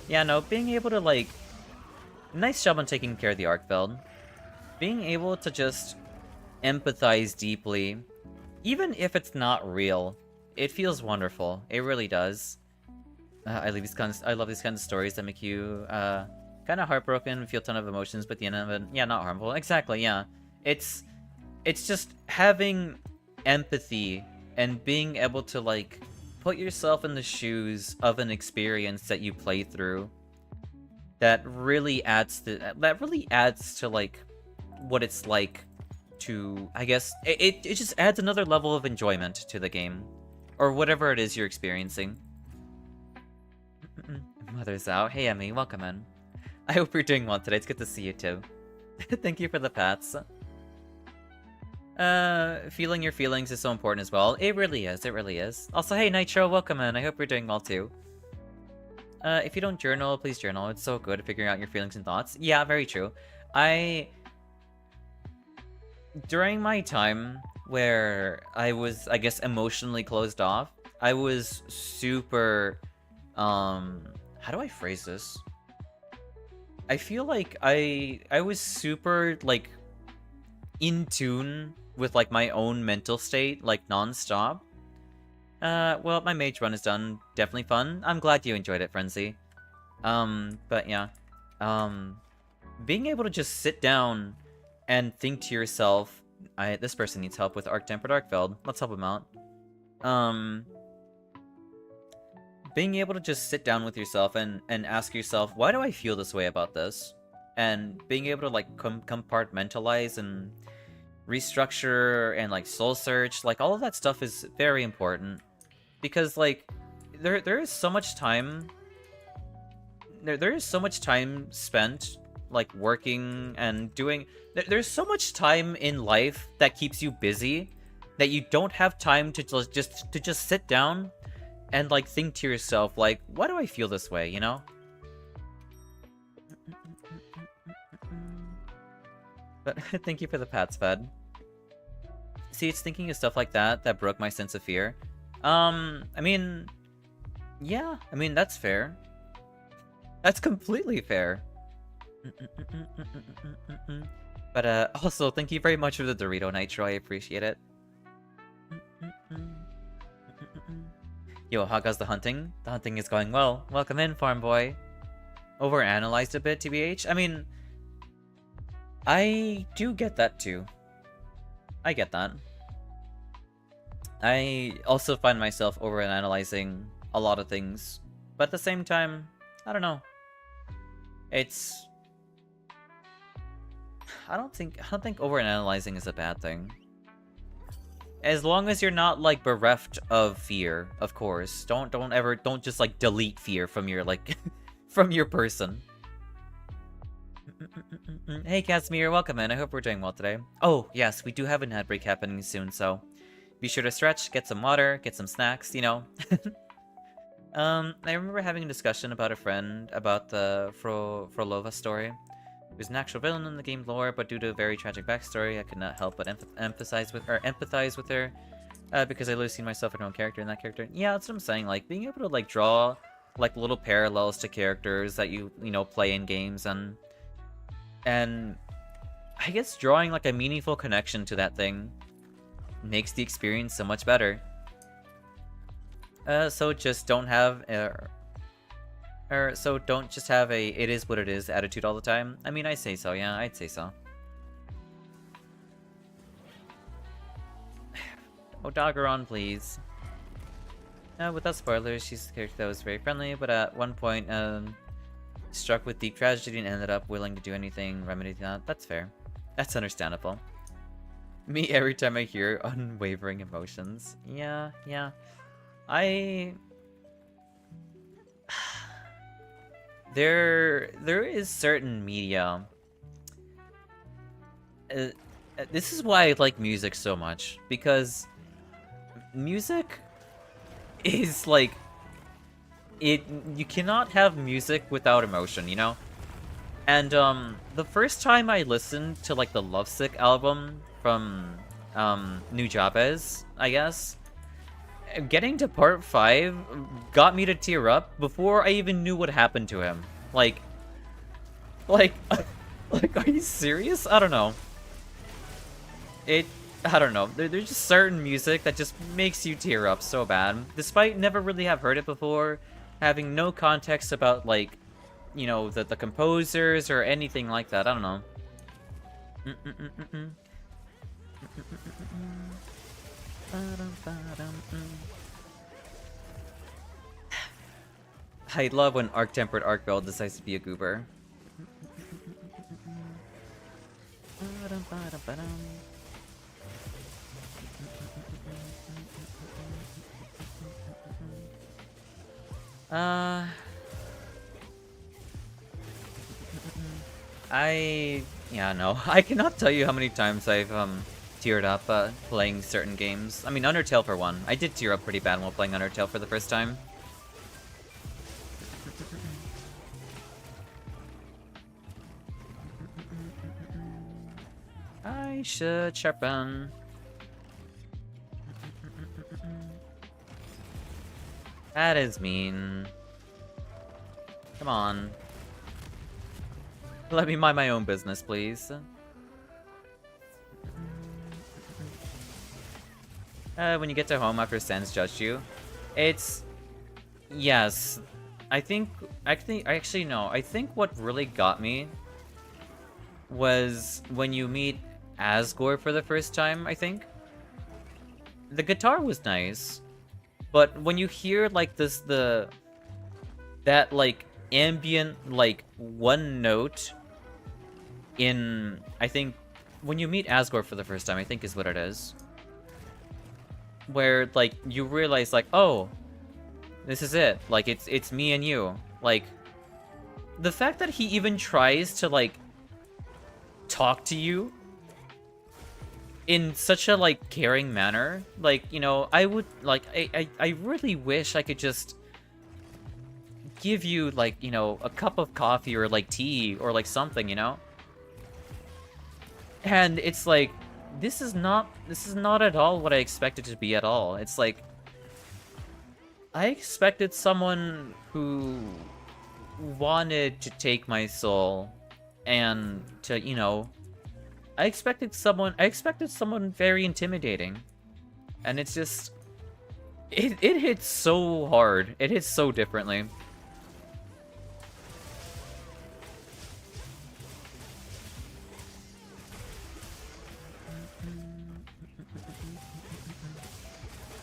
Yeah, no, being able to, like... Nice job on taking care of the Arkfeld. Being able to just empathize deeply, even if it's not real, it feels wonderful. It really does. I love these kinds of stories that make you kind of heartbroken, feel a ton of emotions, but at the end of it, yeah, not harmful. Exactly, yeah. It's just having empathy and being able to like put yourself in the shoes of an experience that you play through that really adds to like what it's like to, I guess it just adds another level of enjoyment to the game or whatever it is you're experiencing. Mother's out. Hey Emmy, welcome in. I hope you're doing well today. It's good to see you too. Thank you for the pats. Feeling your feelings is so important as well. It really is, it really is. Also, hey Nitro, welcome in. I hope you're doing well too. If you don't journal, please journal. It's so good at figuring out your feelings and thoughts. Yeah, very true. During my time where I was, I guess, emotionally closed off, I was super, how do I phrase this? I feel like I was super, like, in tune with, like, my own mental state, like, non-stop. Well, my mage run is done. Definitely fun. I'm glad you enjoyed it, Frenzy. But yeah. Being able to just sit down and think to yourself, this person needs help with Arc-Tempered Arkfeld. Let's help him out. Being able to just sit down with yourself and ask yourself, why do I feel this way about this? And being able to, like, compartmentalize and restructure and, like, soul search, like, all of that stuff is very important. Because, like, there is so much time... There is so much time spent, like, working and doing... There's so much time in life that keeps you busy that you don't have time to just sit down and, like, think to yourself, like, why do I feel this way, you know? But thank you for the pats, Fed. See, it's thinking of stuff like that that broke my sense of fear. I mean... Yeah, I mean, that's fair. That's completely fair. But, also, thank you very much for the Dorito Nitro. I appreciate it. Yo, how goes the hunting? The hunting is going well. Welcome in, farm boy. Overanalyzed a bit, TBH? I mean... I do get that, too. I get that. I also find myself overanalyzing a lot of things. But at the same time, I don't know. It's... I don't think overanalyzing is a bad thing. As long as you're not, like, bereft of fear, of course. Don't just, like, delete fear from your, like, from your person. Hey, Casimir, welcome in. I hope we're doing well today. Oh, yes, we do have an ad break happening soon, so be sure to stretch, get some water, get some snacks, you know. I remember having a discussion about a friend about the Frolova story. It was an actual villain in the game lore, but due to a very tragic backstory, I could not help but empathize with her, because I literally seen myself in my own character in that character. Yeah, that's what I'm saying. Like, being able to, like, draw, like, little parallels to characters that you know, play in games, and I guess drawing like a meaningful connection to that thing makes the experience so much better. So just don't have so don't just have a it is what it is attitude all the time. I mean, I say so, yeah, I'd say so. Oh, Doggeron, please. Without spoilers, she's a character that was very friendly, but at one point, struck with deep tragedy and ended up willing to do anything, remedy that. That's fair. That's understandable. Me every time I hear unwavering emotions. Yeah. There is certain media. This is why I like music so much, because music is like you cannot have music without emotion, you know? And the first time I listened to like the Lovesick album from Nujabes, I guess, getting to part 5 got me to tear up before I even knew what happened to him. Like are you serious? I don't know. I don't know. There's just certain music that just makes you tear up so bad. Despite never really have heard it before, having no context about, like, you know, the composers or anything like that. I don't know. I love when Arc-Tempered Arc-Bell decides to be a goober. Yeah, no. I cannot tell you how many times I've, teared up, playing certain games. I mean, Undertale for one. I did tear up pretty bad while playing Undertale for the first time. I should sharpen. That is mean. Come on. Let me mind my own business, please. When you get to home after Sans judged you, it's... Yes. Actually, no. I think what really got me was when you meet Asgore for the first time, I think. The guitar was nice, but when you hear, like, that, like, ambient, like, one note in, I think, when you meet Asgore for the first time, I think is what it is. Where, like, you realize, like, oh, this is it. Like, it's me and you. Like, the fact that he even tries to, like, talk to you in such a, like, caring manner. Like, you know, I would, like, I really wish I could just give you, like, you know, a cup of coffee or, like, tea or, like, something, you know? And it's like, this is not at all what I expected to be at all. It's like, I expected someone who wanted to take my soul and to, you know, I expected someone very intimidating. And it's just, it hits so hard. It hits so differently.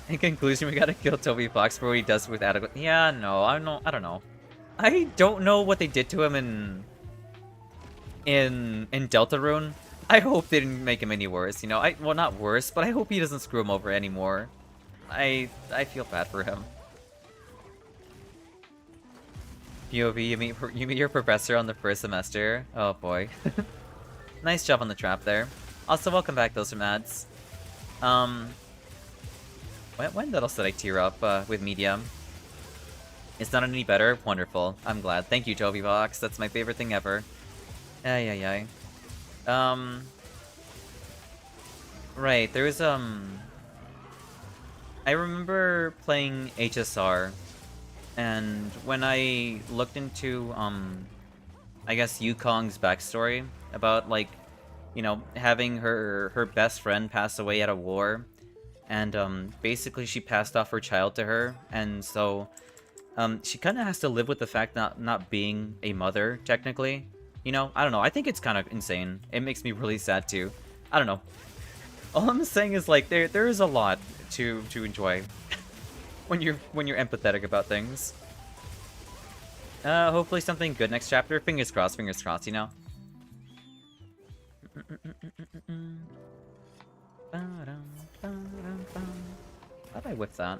In conclusion, we gotta kill Toby Fox for what he does with adequate. Yeah, no, I don't know. I don't know what they did to him in Deltarune. I hope they didn't make him any worse. You know, well, not worse, but I hope he doesn't screw him over anymore. I feel bad for him. POV, you meet your professor on the first semester. Oh boy. Nice job on the trap there. Also, welcome back, those from ads. When else did I tear up with Medium? It's not any better? Wonderful. I'm glad. Thank you, Toby Box. That's my favorite thing ever. Ay. Right, there was, I remember playing HSR, and when I looked into, I guess Yukong's backstory about, like, you know, having her best friend pass away at a war, and basically she passed off her child to her, and so she kind of has to live with the fact not being a mother technically. You know, I don't know. I think it's kind of insane. It makes me really sad too. I don't know. All I'm saying is like there is a lot to enjoy when you're empathetic about things. Hopefully something good next chapter. Fingers crossed, you know. How'd I whip that?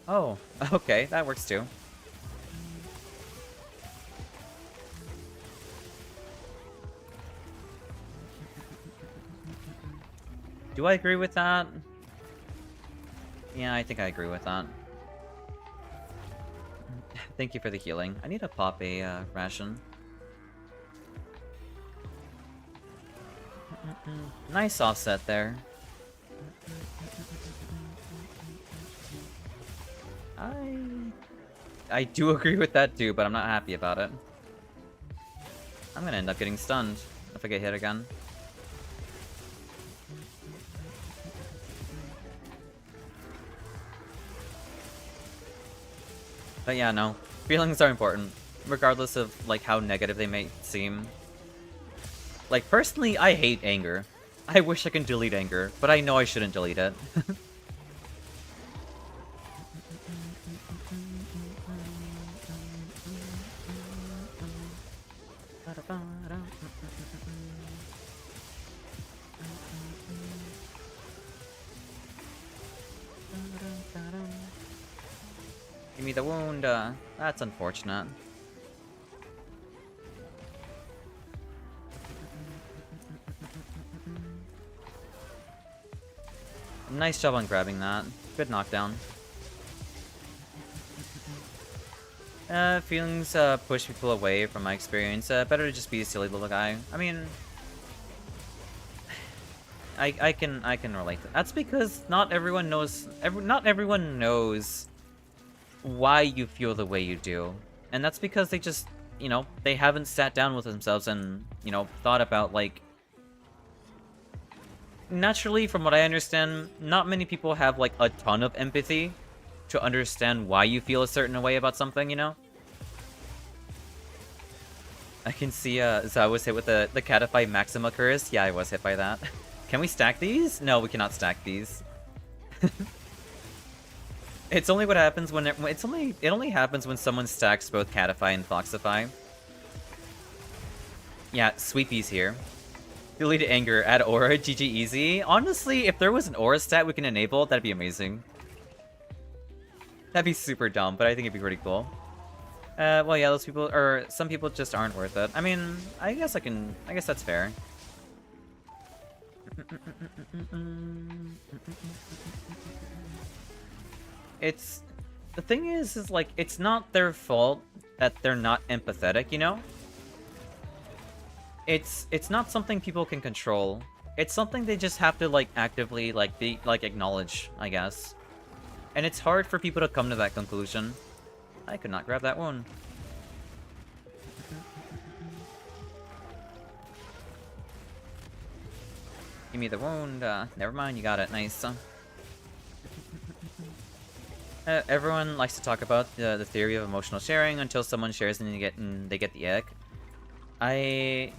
Oh, okay, that works too. Do I agree with that? Yeah, I think I agree with that. Thank you for the healing. I need to pop a ration. Nice offset there. I do agree with that too, but I'm not happy about it. I'm gonna end up getting stunned if I get hit again. But yeah, no. Feelings are important, regardless of like how negative they may seem. Like, personally, I hate anger. I wish I could delete anger, but I know I shouldn't delete it. Give me the wound. That's unfortunate. Nice job on grabbing that. Good knockdown. Feelings push people away from my experience. Better to just be a silly little guy. I mean, I can relate to that. That's because not everyone knows why you feel the way you do. And that's because they just, you know, they haven't sat down with themselves and, you know, thought about, like... Naturally, from what I understand, not many people have, like, a ton of empathy to understand why you feel a certain way about something, you know? I can see, Zao was hit with the Catify Maxima curse. Yeah, I was hit by that. Can we stack these? No, we cannot stack these. It's only what happens when it only happens when someone stacks both Catify and Foxify. Yeah, Sweepy's here. Delete anger, add aura, GG easy. Honestly, if there was an aura stat we can enable, that'd be amazing. That'd be super dumb, but I think it'd be pretty cool. Well, yeah, those people, or some people just aren't worth it. I mean, I guess that's fair. The thing is like, it's not their fault that they're not empathetic, you know? It's not something people can control. It's something they just have to, like, actively, like, acknowledge, I guess. And it's hard for people to come to that conclusion. I could not grab that one. Give me the wound. Never mind, you got it. Nice. Everyone likes to talk about the theory of emotional sharing until someone shares and they get the ick.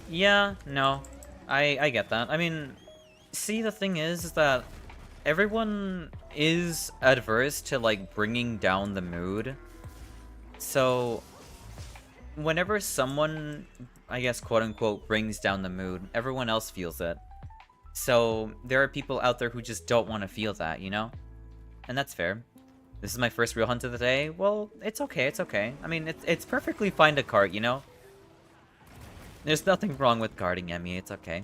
Yeah, no. I get that. I mean, see, the thing is that everyone is adverse to, like, bringing down the mood. So, whenever someone, I guess, quote-unquote, brings down the mood, everyone else feels it. So, there are people out there who just don't want to feel that, you know? And that's fair. This is my first real hunt of the day. Well, it's okay, it's okay. I mean, it's perfectly fine to cart, you know? There's nothing wrong with guarding, Emmy. It's okay.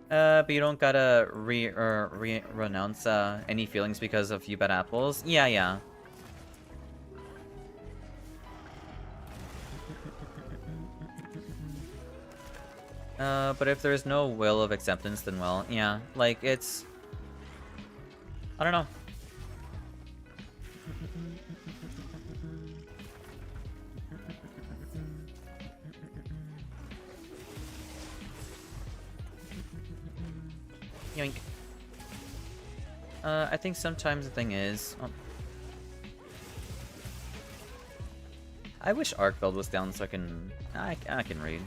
But you don't gotta renounce any feelings because of few bad apples. Yeah, yeah. But if there's no will of acceptance, then well, yeah. Like, it's... I don't know. Yoink. I think sometimes the thing is... Oh. I wish Arcveld was down so I can read.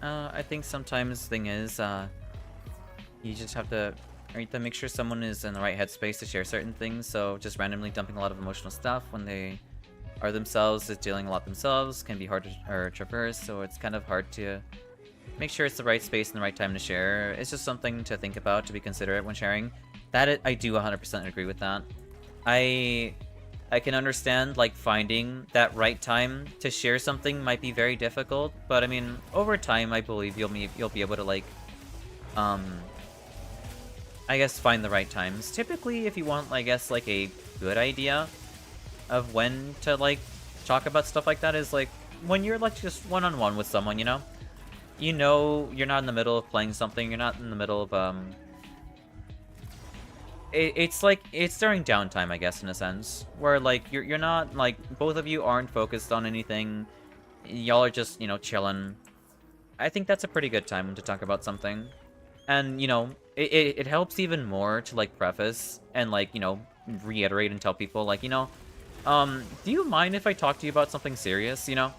I think sometimes the thing is, you just have to make sure someone is in the right headspace to share certain things, so just randomly dumping a lot of emotional stuff when they are themselves, is dealing a lot themselves, can be hard to traverse, so it's kind of hard to make sure it's the right space and the right time to share. It's just something to think about, to be considerate when sharing. I do 100% agree with that. I can understand, like, finding that right time to share something might be very difficult, but I mean, over time, I believe you'll be able to, like, I guess find the right times. Typically, if you want, I guess, like, a good idea of when to, like, talk about stuff like that is, like, when you're, like, just one-on-one with someone, you know? You know you're not in the middle of playing something, you're not in the middle of, It's like, it's during downtime, I guess, in a sense, where, like, you're not, like, both of you aren't focused on anything, y'all are just, you know, chilling. I think that's a pretty good time to talk about something. And, you know, it helps even more to, like, preface and, like, you know, reiterate and tell people, like, you know, do you mind if I talk to you about something serious, you know?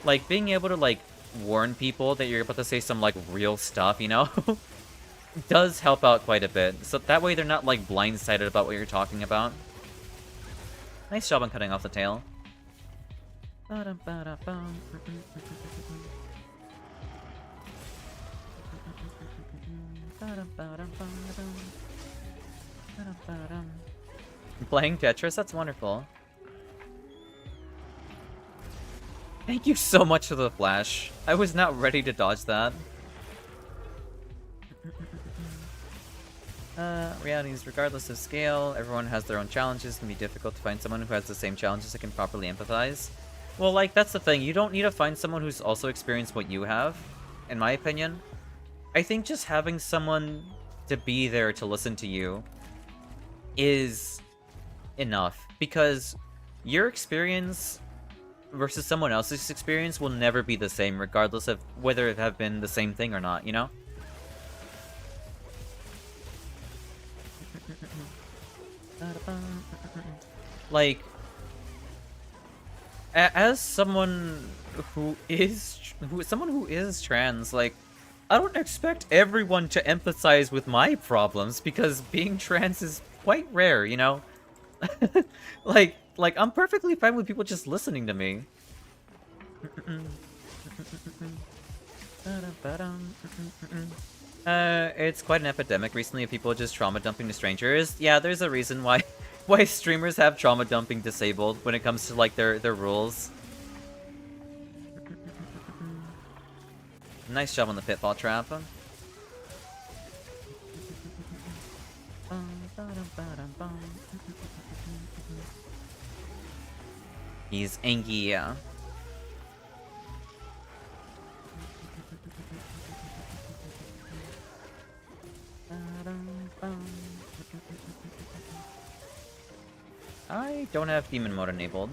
Like, being able to, like, warn people that you're about to say some, like, real stuff, you know? Does help out quite a bit. So that way they're not, like, blindsided about what you're talking about. Nice job on cutting off the tail. Playing Tetris? That's wonderful. Thank you so much for the flash. I was not ready to dodge that. Reality is regardless of scale, everyone has their own challenges. It can be difficult to find someone who has the same challenges that can properly empathize. Well, like, that's the thing. You don't need to find someone who's also experienced what you have, in my opinion. I think just having someone to be there to listen to you is enough. Because your experience versus someone else's experience will never be the same, regardless of whether it have been the same thing or not, you know? Like, as someone who is trans, like, I don't expect everyone to empathize with my problems because being trans is quite rare, you know? like I'm perfectly fine with people just listening to me. It's quite an epidemic recently of people just trauma dumping to strangers. Yeah, there's a reason why streamers have trauma dumping disabled when it comes to, like, their rules. Nice job on the pitfall trap. He's angry, yeah. I don't have demon mode enabled.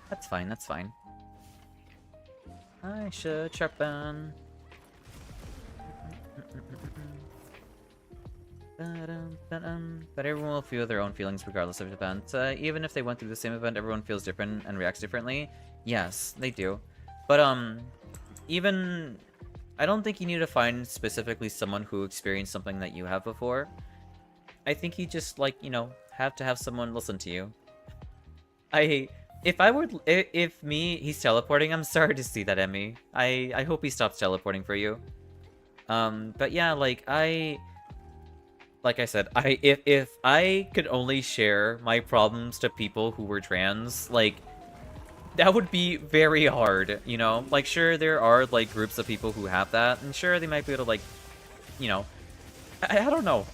That's fine, that's fine. I should sharpen. But everyone will feel their own feelings regardless of event. Even if they went through the same event, everyone feels different and reacts differently. Yes, they do. But, even... I don't think you need to find specifically someone who experienced something that you have before. I think you just, like, you know, have to have someone listen to you. If he's teleporting, I'm sorry to see that, Emmy. I hope he stops teleporting for you. But yeah, like I said, if I could only share my problems to people who were trans, like, that would be very hard, you know? Like, sure, there are, like, groups of people who have that, and sure, they might be able to, like, you know... I don't know.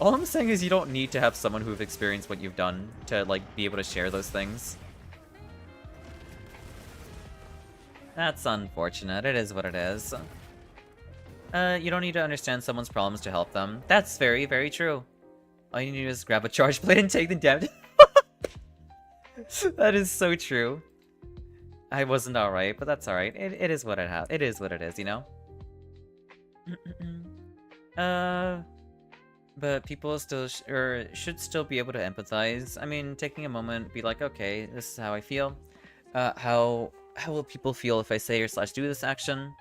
All I'm saying is you don't need to have someone who've experienced what you've done to, like, be able to share those things. That's unfortunate. It is what it is. You don't need to understand someone's problems to help them. That's very, very true. All you need to do is grab a charge blade and take the damage. That is so true. I wasn't alright, but that's alright. It is what it is what it is, you know? uh, but people still should still be able to empathize. I mean, taking a moment, be like, okay, this is how I feel. How will people feel if I say or slash do this action?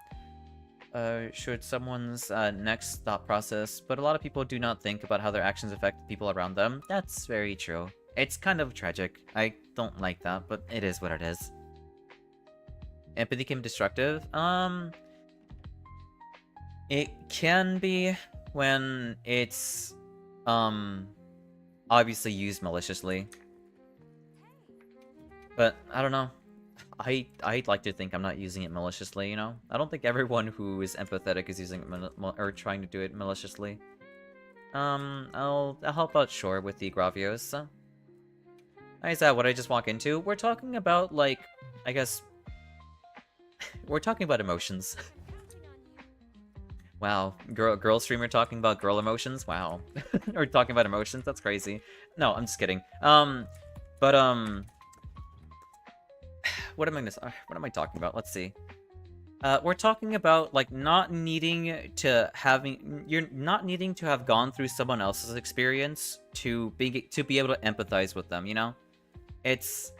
Should someone's next thought process, but a lot of people do not think about how their actions affect people around them. That's very true. It's kind of tragic. I don't like that, but it is what it is. Empathy can be destructive. It can be when it's, obviously used maliciously. But, I don't know. I'd like to think I'm not using it maliciously, you know? I don't think everyone who is empathetic is using it or trying to do it maliciously. I'll help out sure with the Gravios. Is that what I just walk into? We're talking about, like, I guess... we're talking about emotions. Wow, girl streamer talking about girl emotions? Wow. Or talking about emotions? That's crazy. No, I'm just kidding. What am I talking about? Let's see. We're talking about, like, not needing to have gone through someone else's experience to be able to empathize with them, you know? It's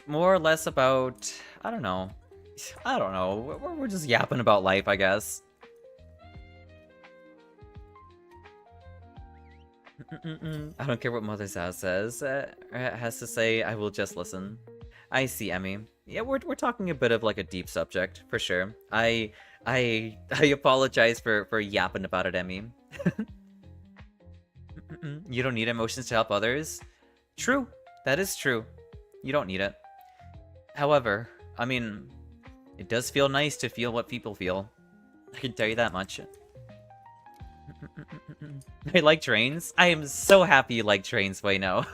more or less about, I don't know. We're just yapping about life, I guess. I don't care what Mother's House says. It has to say, I will just listen. I see, Emmy. Yeah, we're talking a bit of, like, a deep subject, for sure. I apologize for yapping about it, Emmy. You don't need emotions to help others? True. That is true. You don't need it. However, I mean, it does feel nice to feel what people feel. I can tell you that much. I like trains. I am so happy you like trains, Wayno.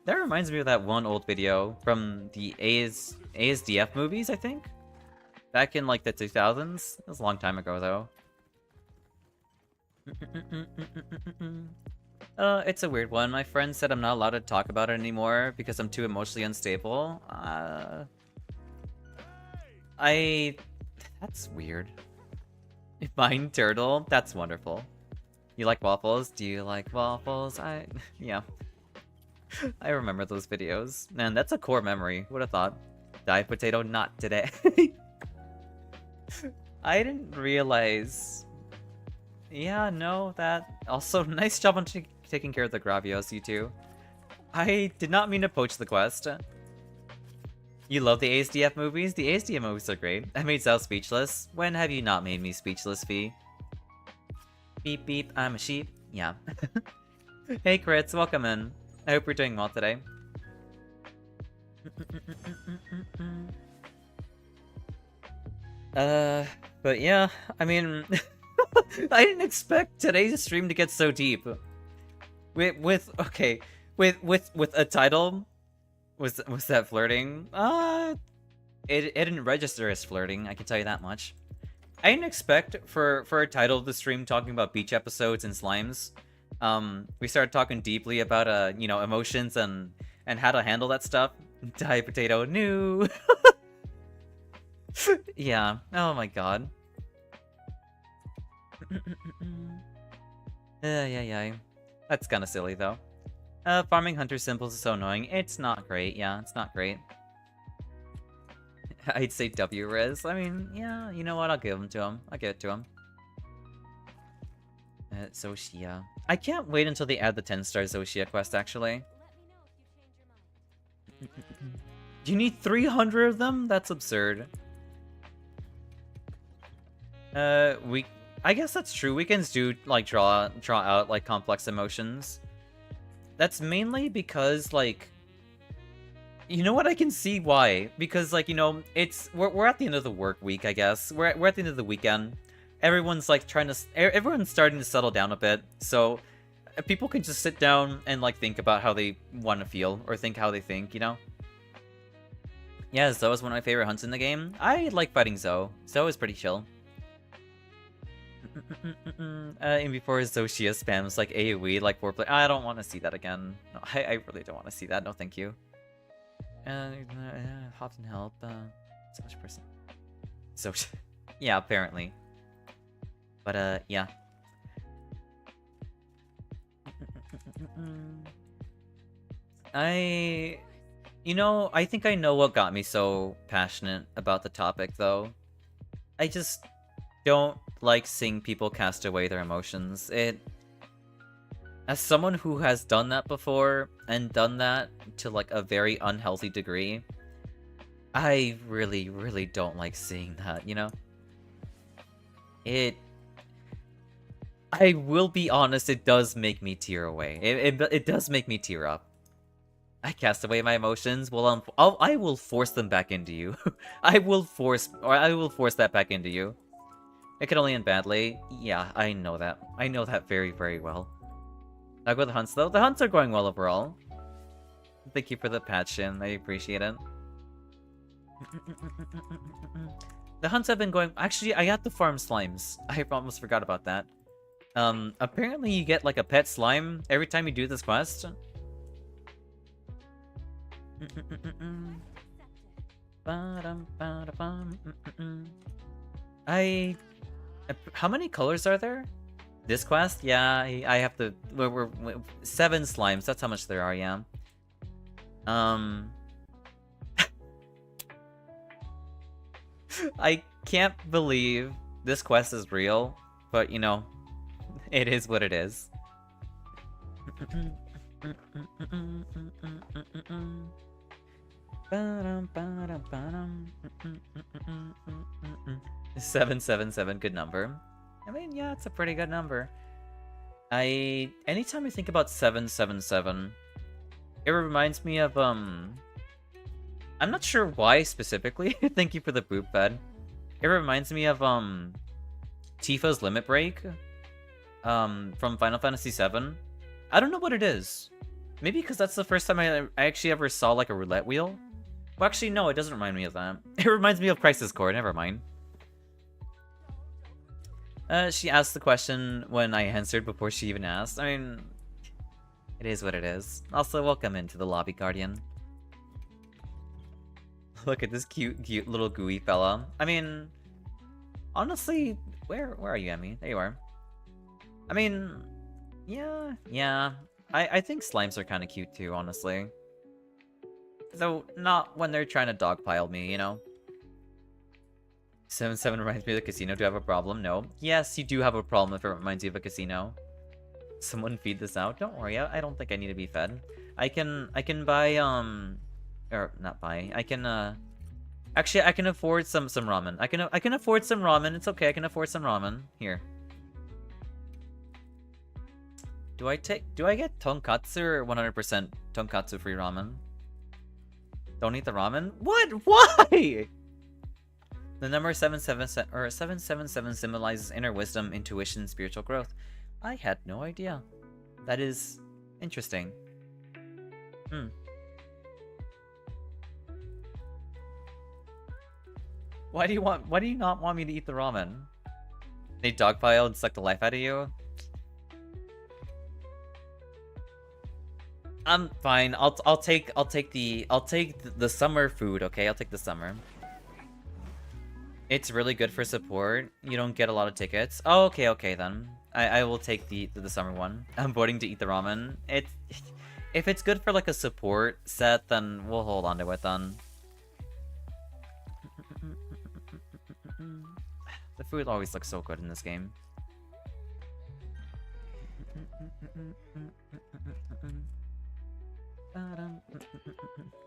That reminds me of that one old video from the ASDF movies, I think? Back in, like, the 2000s? That was a long time ago, though. It's a weird one. My friend said I'm not allowed to talk about it anymore because I'm too emotionally unstable. That's weird. Mind turtle? That's wonderful. You like waffles? Do you like waffles? Yeah. I remember those videos. Man, that's a core memory. Would have thought. Die potato, not today. I didn't realize. Yeah, no, that... Also, nice job on taking care of the Gravios, you two. I did not mean to poach the quest. You love the ASDF movies? The ASDF movies are great. I made Zao speechless. When have you not made me speechless, Fee? Beep beep, I'm a sheep. Yeah. Hey Crits, welcome in. I hope you're doing well today. But yeah, I mean... I didn't expect today's stream to get so deep. With a title... Was that flirting? It didn't register as flirting, I can tell you that much. I didn't expect for a title of the stream talking about beach episodes and slimes. We started talking deeply about you know, emotions and how to handle that stuff. Die potato, new. Yeah. Oh my god. Yeah. That's kind of silly though. Farming hunter symbols is so annoying. It's not great. Yeah, it's not great. I'd say W Riz. I mean, yeah, you know what? I'll give him to him. I'll give it to him. Zoshia. I can't wait until they add the 10-star Zoshia quest, actually. You need 300 of them? That's absurd. I guess that's true. Weekends do, like, draw out, like, complex emotions. That's mainly because, like... You know what? I can see why. Because, like, you know, we're at the end of the work week, I guess. We're at the end of the weekend. Everyone's, like, everyone's starting to settle down a bit. So, people can just sit down and, like, think about how they want to feel. Or think how they think, you know? Yeah, Zoe is one of my favorite hunts in the game. I like fighting Zoe. Zoe is pretty chill. And before Zoshia spams like AoE, like foreplay. I don't want to see that again. No, I really don't want to see that. No, thank you. Hop and help. So much person. So, yeah, apparently. But yeah. I think I know what got me so passionate about the topic, though. I just don't like seeing people cast away their emotions. As someone who has done that before, and done that to, like, a very unhealthy degree, I really, really don't like seeing that, you know? I will be honest, it does make me tear away. It does make me tear up. I cast away my emotions. Well, I will force them back into you. I will force that back into you. It can only end badly. Yeah, I know that. I know that very, very well. I'll go with the hunts, though. The hunts are going well overall. Thank you for the patch in. I appreciate it. The hunts have been going... Actually, I got the farm slimes. I almost forgot about that. Apparently you get, like, a pet slime every time you do this quest. How many colors are there? This quest? Yeah, I have to... We're 7 slimes. That's how much there are, yeah. I can't believe this quest is real, but, you know, it is what it is. 777, good number. I mean, yeah, it's a pretty good number. Anytime I think about 777, it reminds me of, I'm not sure why specifically. Thank you for the boop bed. It reminds me of, Tifa's Limit Break, from Final Fantasy VII. I don't know what it is. Maybe because that's the first time I actually ever saw, like, a roulette wheel. Well, actually, no, it doesn't remind me of that. It reminds me of Crisis Core, never mind. She asked the question when I answered before she even asked. I mean, it is what it is. Also, welcome into the lobby, Guardian. Look at this cute little gooey fella. I mean, honestly, where are you, Emmy? There you are. I mean, yeah. I think slimes are kind of cute too, honestly. Though, not when they're trying to dogpile me, you know? 7-7 reminds me of the casino. Do I have a problem? No. Yes, you do have a problem if it reminds you of a casino. Someone feed this out? Don't worry, I don't think I need to be fed. I can buy, or not buy. I can, actually, I can afford some ramen. I can afford some ramen. It's okay, I can afford some ramen. Here. Do I get tonkatsu or 100% tonkatsu free ramen? Don't eat the ramen? What? Why? The number 777 symbolizes inner wisdom, intuition, spiritual growth. I had no idea. That is interesting. Why do you not want me to eat the ramen? They dogpile and suck the life out of you? I'm fine. I'll take the summer food, okay? I'll take the summer. It's really good for support. You don't get a lot of tickets. Oh, okay then. I will take the summer one. I'm voting to eat the ramen. If it's good for like a support set, then we'll hold on to it then. The food always looks so good in this game.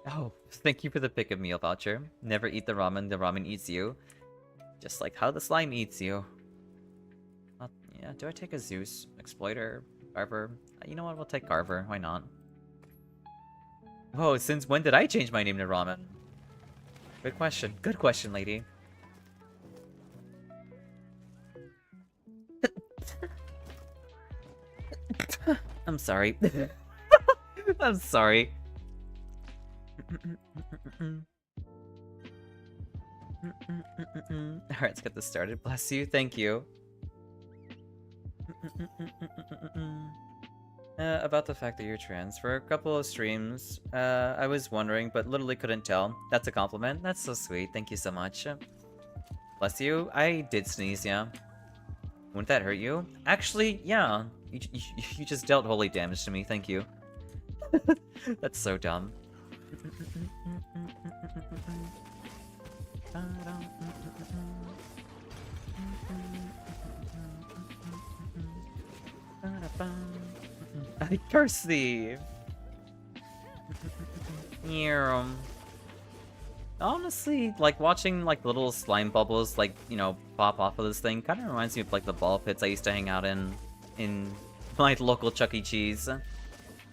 Oh, thank you for the pick of meal voucher. Never eat the ramen eats you. Just like how the slime eats you. Yeah, do I take a Zeus? Exploiter? Carver? You know what, we'll take Carver. Why not? Whoa, since when did I change my name to ramen? Good question. Good question, lady. I'm sorry. I'm sorry. Alright, let's get this started. Bless you. Thank you. About the fact that you're trans. For a couple of streams, I was wondering, but literally couldn't tell. That's a compliment. That's so sweet. Thank you so much. Bless you. I did sneeze, yeah. Wouldn't that hurt you? Actually, yeah. You just dealt holy damage to me. Thank you. That's so dumb. I curse thee! Yeah. Honestly, like, watching, like, little slime bubbles, like, you know, pop off of this thing kind of reminds me of, like, the ball pits I used to hang out in my local Chuck E. Cheese.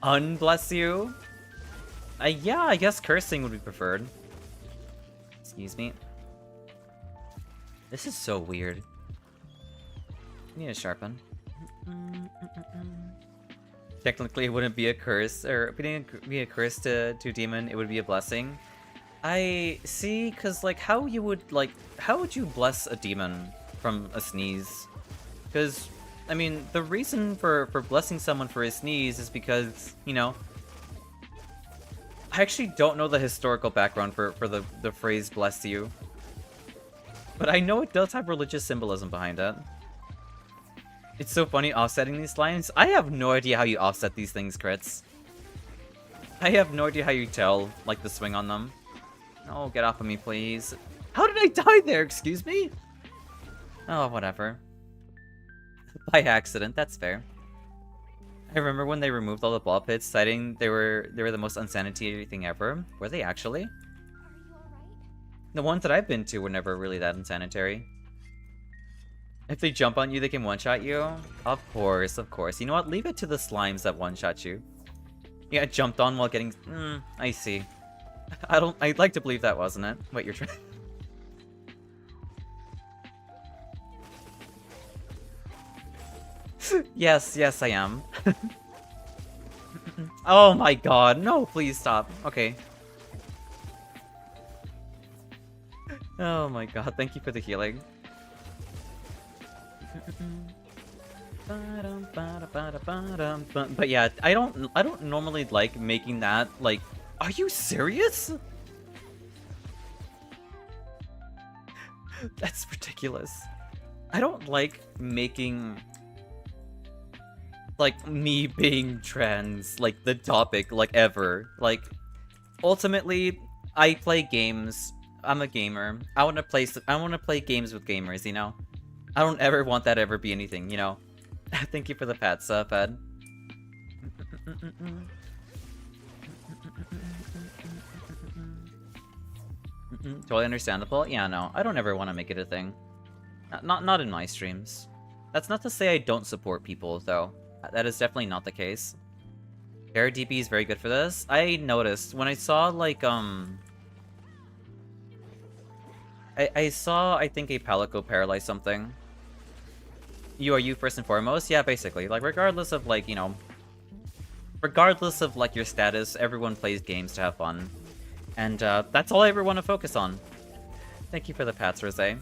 Unbless you? Yeah, I guess cursing would be preferred. Excuse me. This is so weird. I need to sharpen. Technically, it wouldn't be a curse, or if it didn't be a curse to demon, it would be a blessing. I see, cause like how would you bless a demon from a sneeze? Cause I mean, the reason for blessing someone for a sneeze is because, you know, I actually don't know the historical background for the phrase bless you. But I know it does have religious symbolism behind it. It's so funny offsetting these lines. I have no idea how you offset these things, crits. I have no idea how you tell, like, the swing on them. Oh, get off of me, please. How did I die there? Excuse me? Oh, whatever. By accident, that's fair. I remember when they removed all the ball pits, citing they were the most unsanitary thing ever. Were they actually? The ones that I've been to were never really that unsanitary. If they jump on you, they can one-shot you? Of course, of course. You know what? Leave it to the slimes that one-shot you. Yeah, jumped on while getting... I see. I'd like to believe that wasn't it. What you're trying... Yes, I am. Oh my god, no, please stop. Okay. Oh my god, thank you for the healing. But yeah, I don't normally like making that, like, are you serious? That's ridiculous. I don't like making, like, me being trans, like, the topic, like, ever. Like, ultimately, I play games. I'm a gamer. I want to play games with gamers, you know? I don't ever want that to ever be anything, you know? Thank you for the pats, Fed. Totally understandable. Yeah, no, I don't ever want to make it a thing. Not in my streams. That's not to say I don't support people, though. That is definitely not the case. AirDB is very good for this. I noticed when I saw, like, I saw, I think, a Palico paralyze something. Are you first and foremost? Yeah, basically. Like, regardless of, like, you know... Regardless of, like, your status, everyone plays games to have fun. And, that's all I ever want to focus on. Thank you for the pats, Rosé.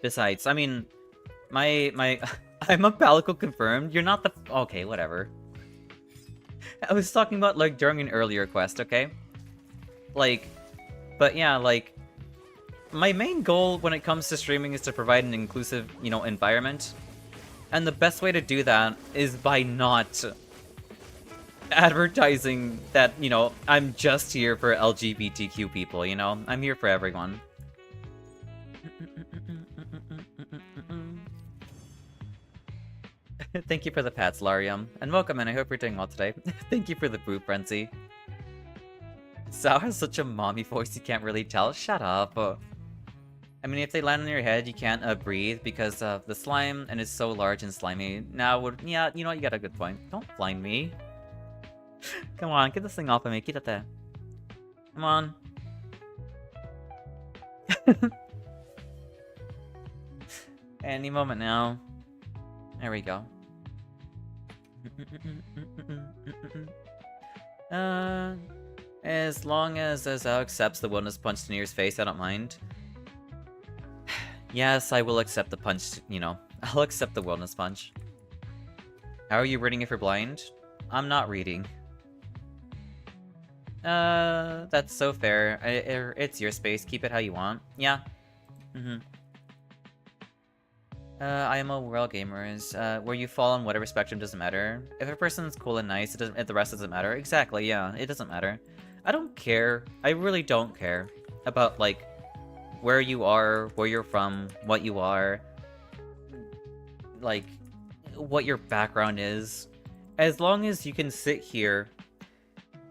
Besides, I mean... My I'm a Palico confirmed. You're not the... Okay, whatever. I was talking about, like, during an earlier quest, okay? Like, but yeah, like, my main goal when it comes to streaming is to provide an inclusive, you know, environment. And the best way to do that is by not advertising that, you know, I'm just here for LGBTQ people, you know? I'm here for everyone. Thank you for the pats, Larium. And welcome, and I hope you're doing well today. Thank you for the boo frenzy. Xao has such a mommy voice you can't really tell. Shut up. I mean, if they land on your head, you can't breathe because of the slime, and it's so large and slimy. Now, yeah, you know what? You got a good point. Don't blind me. Come on, get this thing off of me. Quítate. Come on. Any moment now. There we go. As long as Xao accepts the wellness punch to Nier's face, I don't mind. Yes, I will accept the punch, you know. I'll accept the wellness punch. How are you reading if you're blind? I'm not reading. That's so fair. It's your space. Keep it how you want. Yeah. I am a world gamers. Where you fall on whatever spectrum doesn't matter. If a person's cool and nice, the rest doesn't matter. Exactly, yeah. It doesn't matter. I don't care. I really don't care about, like, where you are, where you're from, what you are, like, what your background is. As long as you can sit here,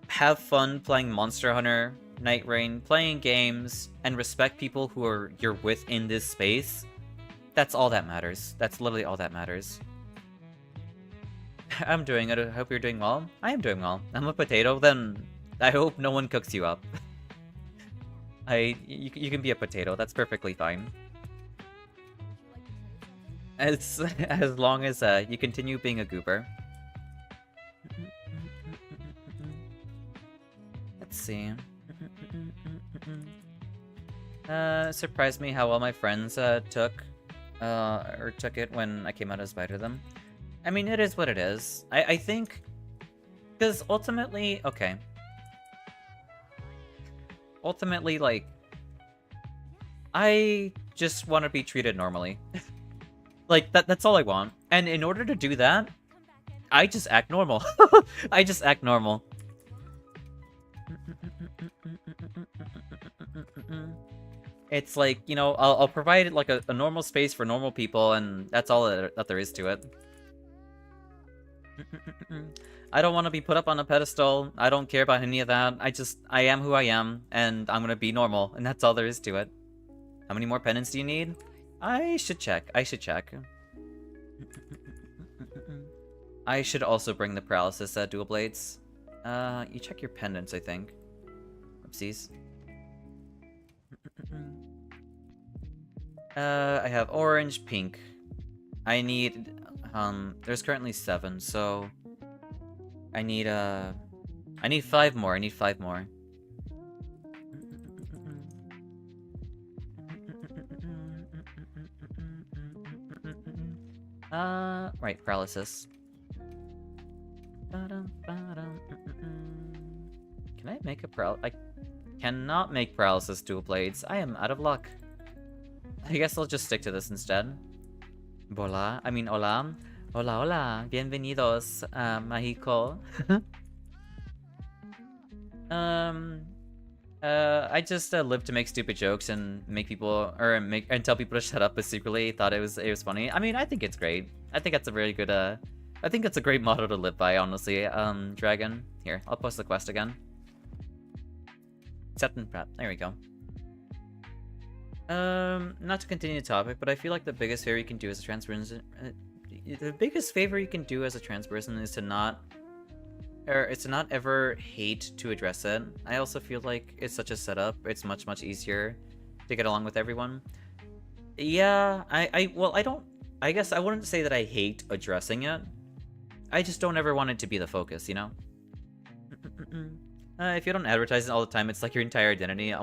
have fun playing Monster Hunter, Night Rain, playing games, and respect people who you're with in this space, that's all that matters. That's literally all that matters. I'm doing it. I hope you're doing well. I am doing well. I'm a potato, then I hope no one cooks you up. You can be a potato. That's perfectly fine. As long as you continue being a goober. Let's see. Surprised me how well my friends took it when I came out as Spider them. I mean, it is what it is. I think, because ultimately, okay. Ultimately, like, I just want to be treated normally. Like, that's all I want. And in order to do that, I just act normal. I just act normal. It's like, you know, I'll provide like a normal space for normal people, and that's all that there is to it. I don't want to be put up on a pedestal. I don't care about any of that. I am who I am, and I'm gonna be normal, and that's all there is to it. How many more pendants do you need? I should check. I should also bring the paralysis dual blades. You check your pendants, I think. Oopsies. I have orange, pink. I need, there's currently 7, so I need 5 more. I need 5 more. Right, paralysis. Can I make a I cannot make paralysis dual blades. I am out of luck. I guess I'll just stick to this instead. Hola. Hola. Hola. Bienvenidos, Mexico. I just live to make stupid jokes and make people, and tell people to shut up, but secretly thought it was funny. I mean, I think it's great. I think that's a really good, I think it's a great motto to live by, honestly. Dragon. Here, I'll post the quest again. Accept and prep. There we go. Not to continue the topic, but I feel like the biggest favor you can do as a trans person, is to not ever hate to address it. I also feel like it's such a setup. It's much easier to get along with everyone. Yeah, I guess I wouldn't say that I hate addressing it. I just don't ever want it to be the focus, you know? If you don't advertise it all the time, it's like your entire identity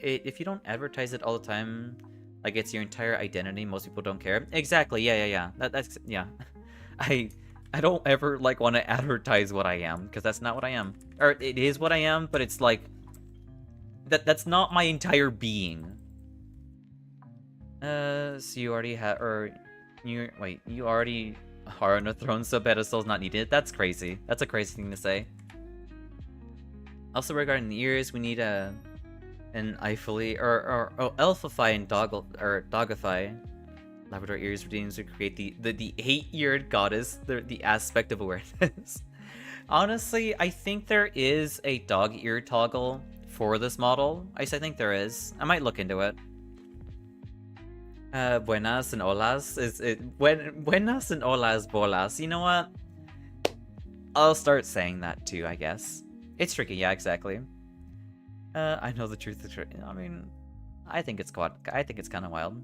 if you don't advertise it all the time, like it's your entire identity, most people don't care. Exactly, yeah. That's, yeah. I don't ever, like, want to advertise what I am, because that's not what I am. Or, it is what I am, but it's like, that's not my entire being. So you already have, you already are on a throne, so pedestal's not needed. That's crazy. That's a crazy thing to say. Also, regarding the ears, we need an Eifely, Elfify and Dogify Labrador ears routines to create the 8-eared goddess, the aspect of awareness. Honestly, I think there is a dog ear toggle for this model. I think there is. I might look into it. Buenas and olas buenas and olas bolas. You know what? I'll start saying that too, I guess. It's tricky, yeah, exactly. I know the truth is, I mean, I think it's kind of wild.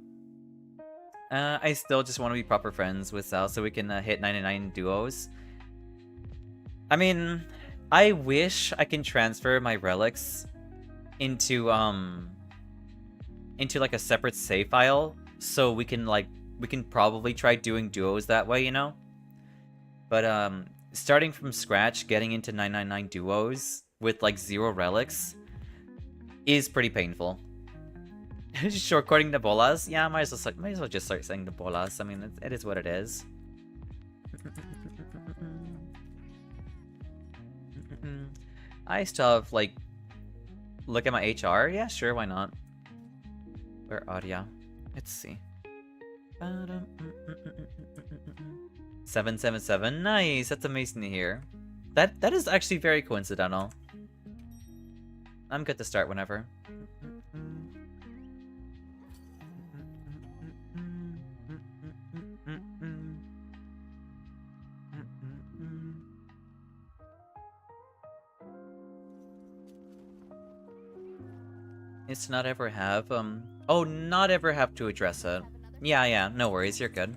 I still just want to be proper friends with Sal so we can hit 99 duos. I mean, I wish I can transfer my relics into like a separate save file, so we can probably try doing duos that way, you know? But starting from scratch, getting into 999 duos with like 0 relics is pretty painful. Shortcutting the bolas? Yeah, might as well just start saying the bolas. I mean, it is what it is. I still have, like, look at my HR? Yeah, sure, why not? Where audio? Let's see. 777, nice, that's amazing to hear. That is actually very coincidental. I'm good to start whenever. It's not ever have, oh, not ever have to address it. Yeah, no worries, you're good.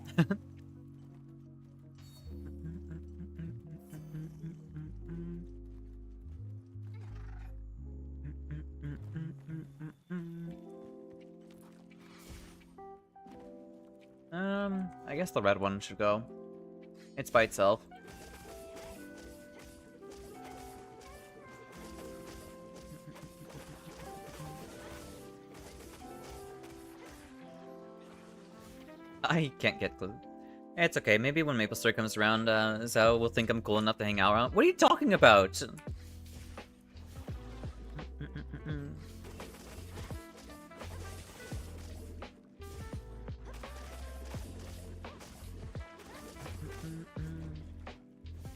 I guess the red one should go. It's by itself. I can't get clue. It's okay, maybe when Maple Story comes around, Xao will think I'm cool enough to hang out around. What are you talking about?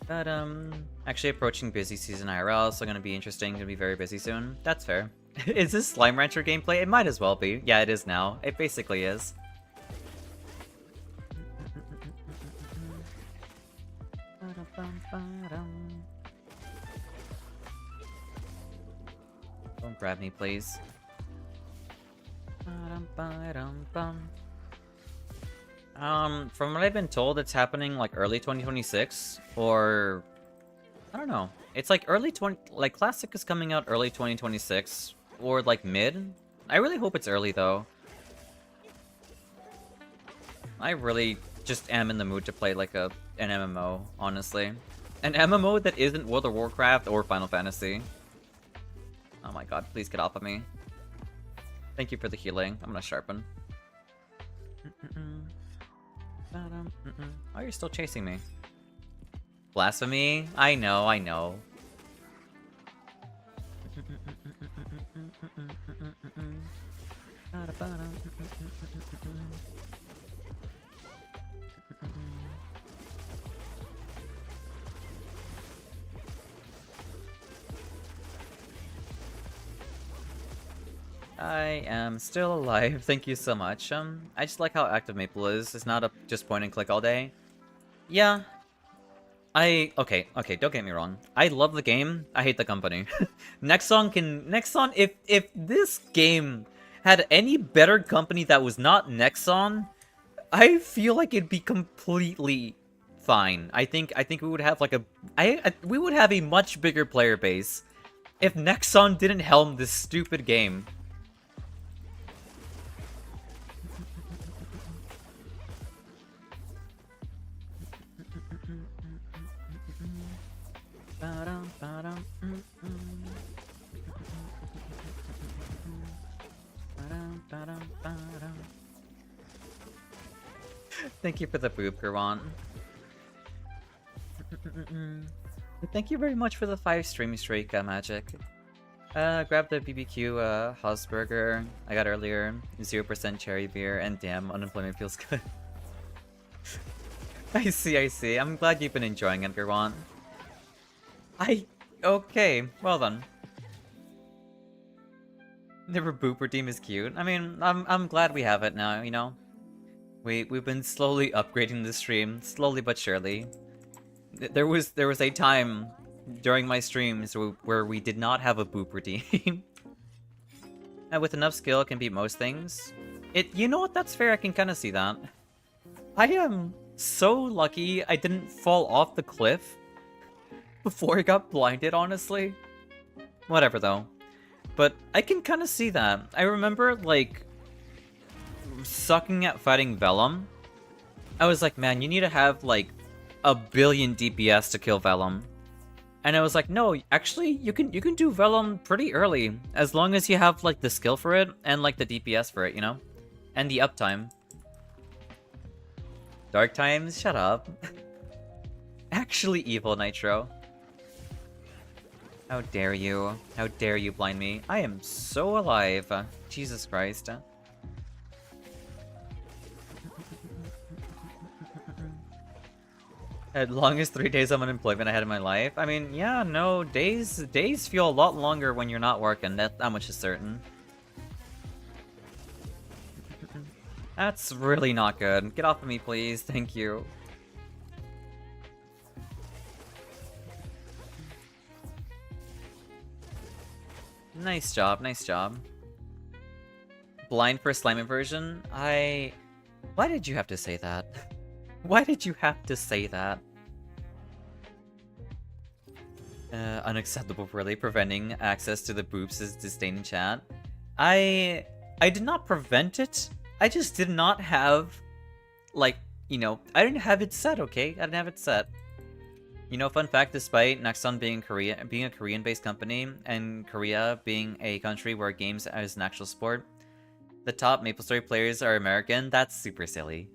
But, actually approaching busy season IRL, so gonna be interesting, gonna be very busy soon. That's fair. Is this Slime Rancher gameplay? It might as well be. Yeah, it is now. It basically is. Don't grab me, please. From what I've been told, it's happening like early 2026, or I don't know. It's like like Classic is coming out early 2026, or like mid. I really hope it's early though. I really just am in the mood to play like an MMO, honestly. An MMO that isn't World of Warcraft or Final Fantasy. Oh my god, please get off of me. Thank you for the healing. I'm gonna sharpen. Oh, you're still chasing me. Blasphemy? I know, I know. I am still alive, thank you so much. I just like how active Maple is. It's not a just point and click all day. Yeah. Okay, don't get me wrong. I love the game, I hate the company. Nexon, if this game had any better company that was not Nexon, I feel like it'd be completely fine. I think we would have like we would have a much bigger player base if Nexon didn't helm this stupid game. Thank you for the boob, Gurwan. Thank you very much for the 5 stream streak, Magic. Grab the BBQ Hausburger I got earlier, 0% cherry beer, and damn, unemployment feels good. I see. I'm glad you've been enjoying it, Gurwan. Okay, well then. The Rebooper team is cute. I mean, I'm glad we have it now, you know? We've been slowly upgrading the stream, slowly but surely. There was a time during my streams where we did not have a booper team. And with enough skill, it can beat most things. You know what? That's fair. I can kind of see that. I am so lucky I didn't fall off the cliff before he got blinded, honestly. Whatever, though. But I can kind of see that. I remember, like, sucking at fighting Vellum. I was like, man, you need to have, like, a billion DPS to kill Vellum. And I was like, no, actually, you can do Vellum pretty early, as long as you have, like, the skill for it, and, like, the DPS for it, you know? And the uptime. Dark Times? Shut up. Actually evil, Nitro. How dare you? How dare you blind me? I am so alive. Jesus Christ. As long as 3 days of unemployment I had in my life. I mean, yeah, no, days feel a lot longer when you're not working. That much is certain. That's really not good. Get off of me, please. Thank you. Nice job, nice job. Blind for slime inversion? Why did you have to say that? Why did you have to say that? Unacceptable, really. Preventing access to the boobs is disdain in chat. I did not prevent it. I just did not have, like, you know, I didn't have it set, okay? I didn't have it set. You know, fun fact, despite Nexon being a Korean-based company, and Korea being a country where games is an actual sport, the top MapleStory players are American. That's super silly.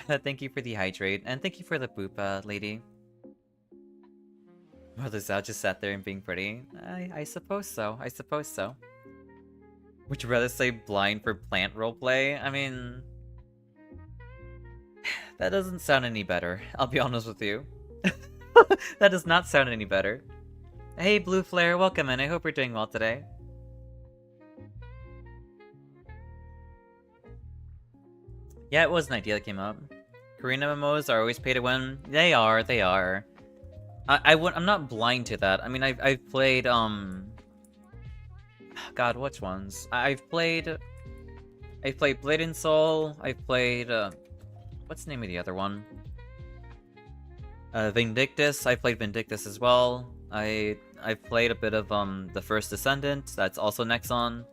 Thank you for the hydrate, and thank you for the boop, lady. Mother Zhao just sat there and being pretty. I suppose so. I suppose so. Would you rather say blind for plant roleplay? I mean... that doesn't sound any better. I'll be honest with you. That does not sound any better. Hey, Blue Flare, welcome in. I hope you're doing well today. Yeah, it was an idea that came up. Korean MMOs are always pay to win. They are, they are. I'm not blind to that. I mean, I've played, God, which ones? I've played Blade and Soul. I've played, what's the name of the other one? Vindictus. I played Vindictus as well. I've played a bit of, the First Descendant. That's also Nexon.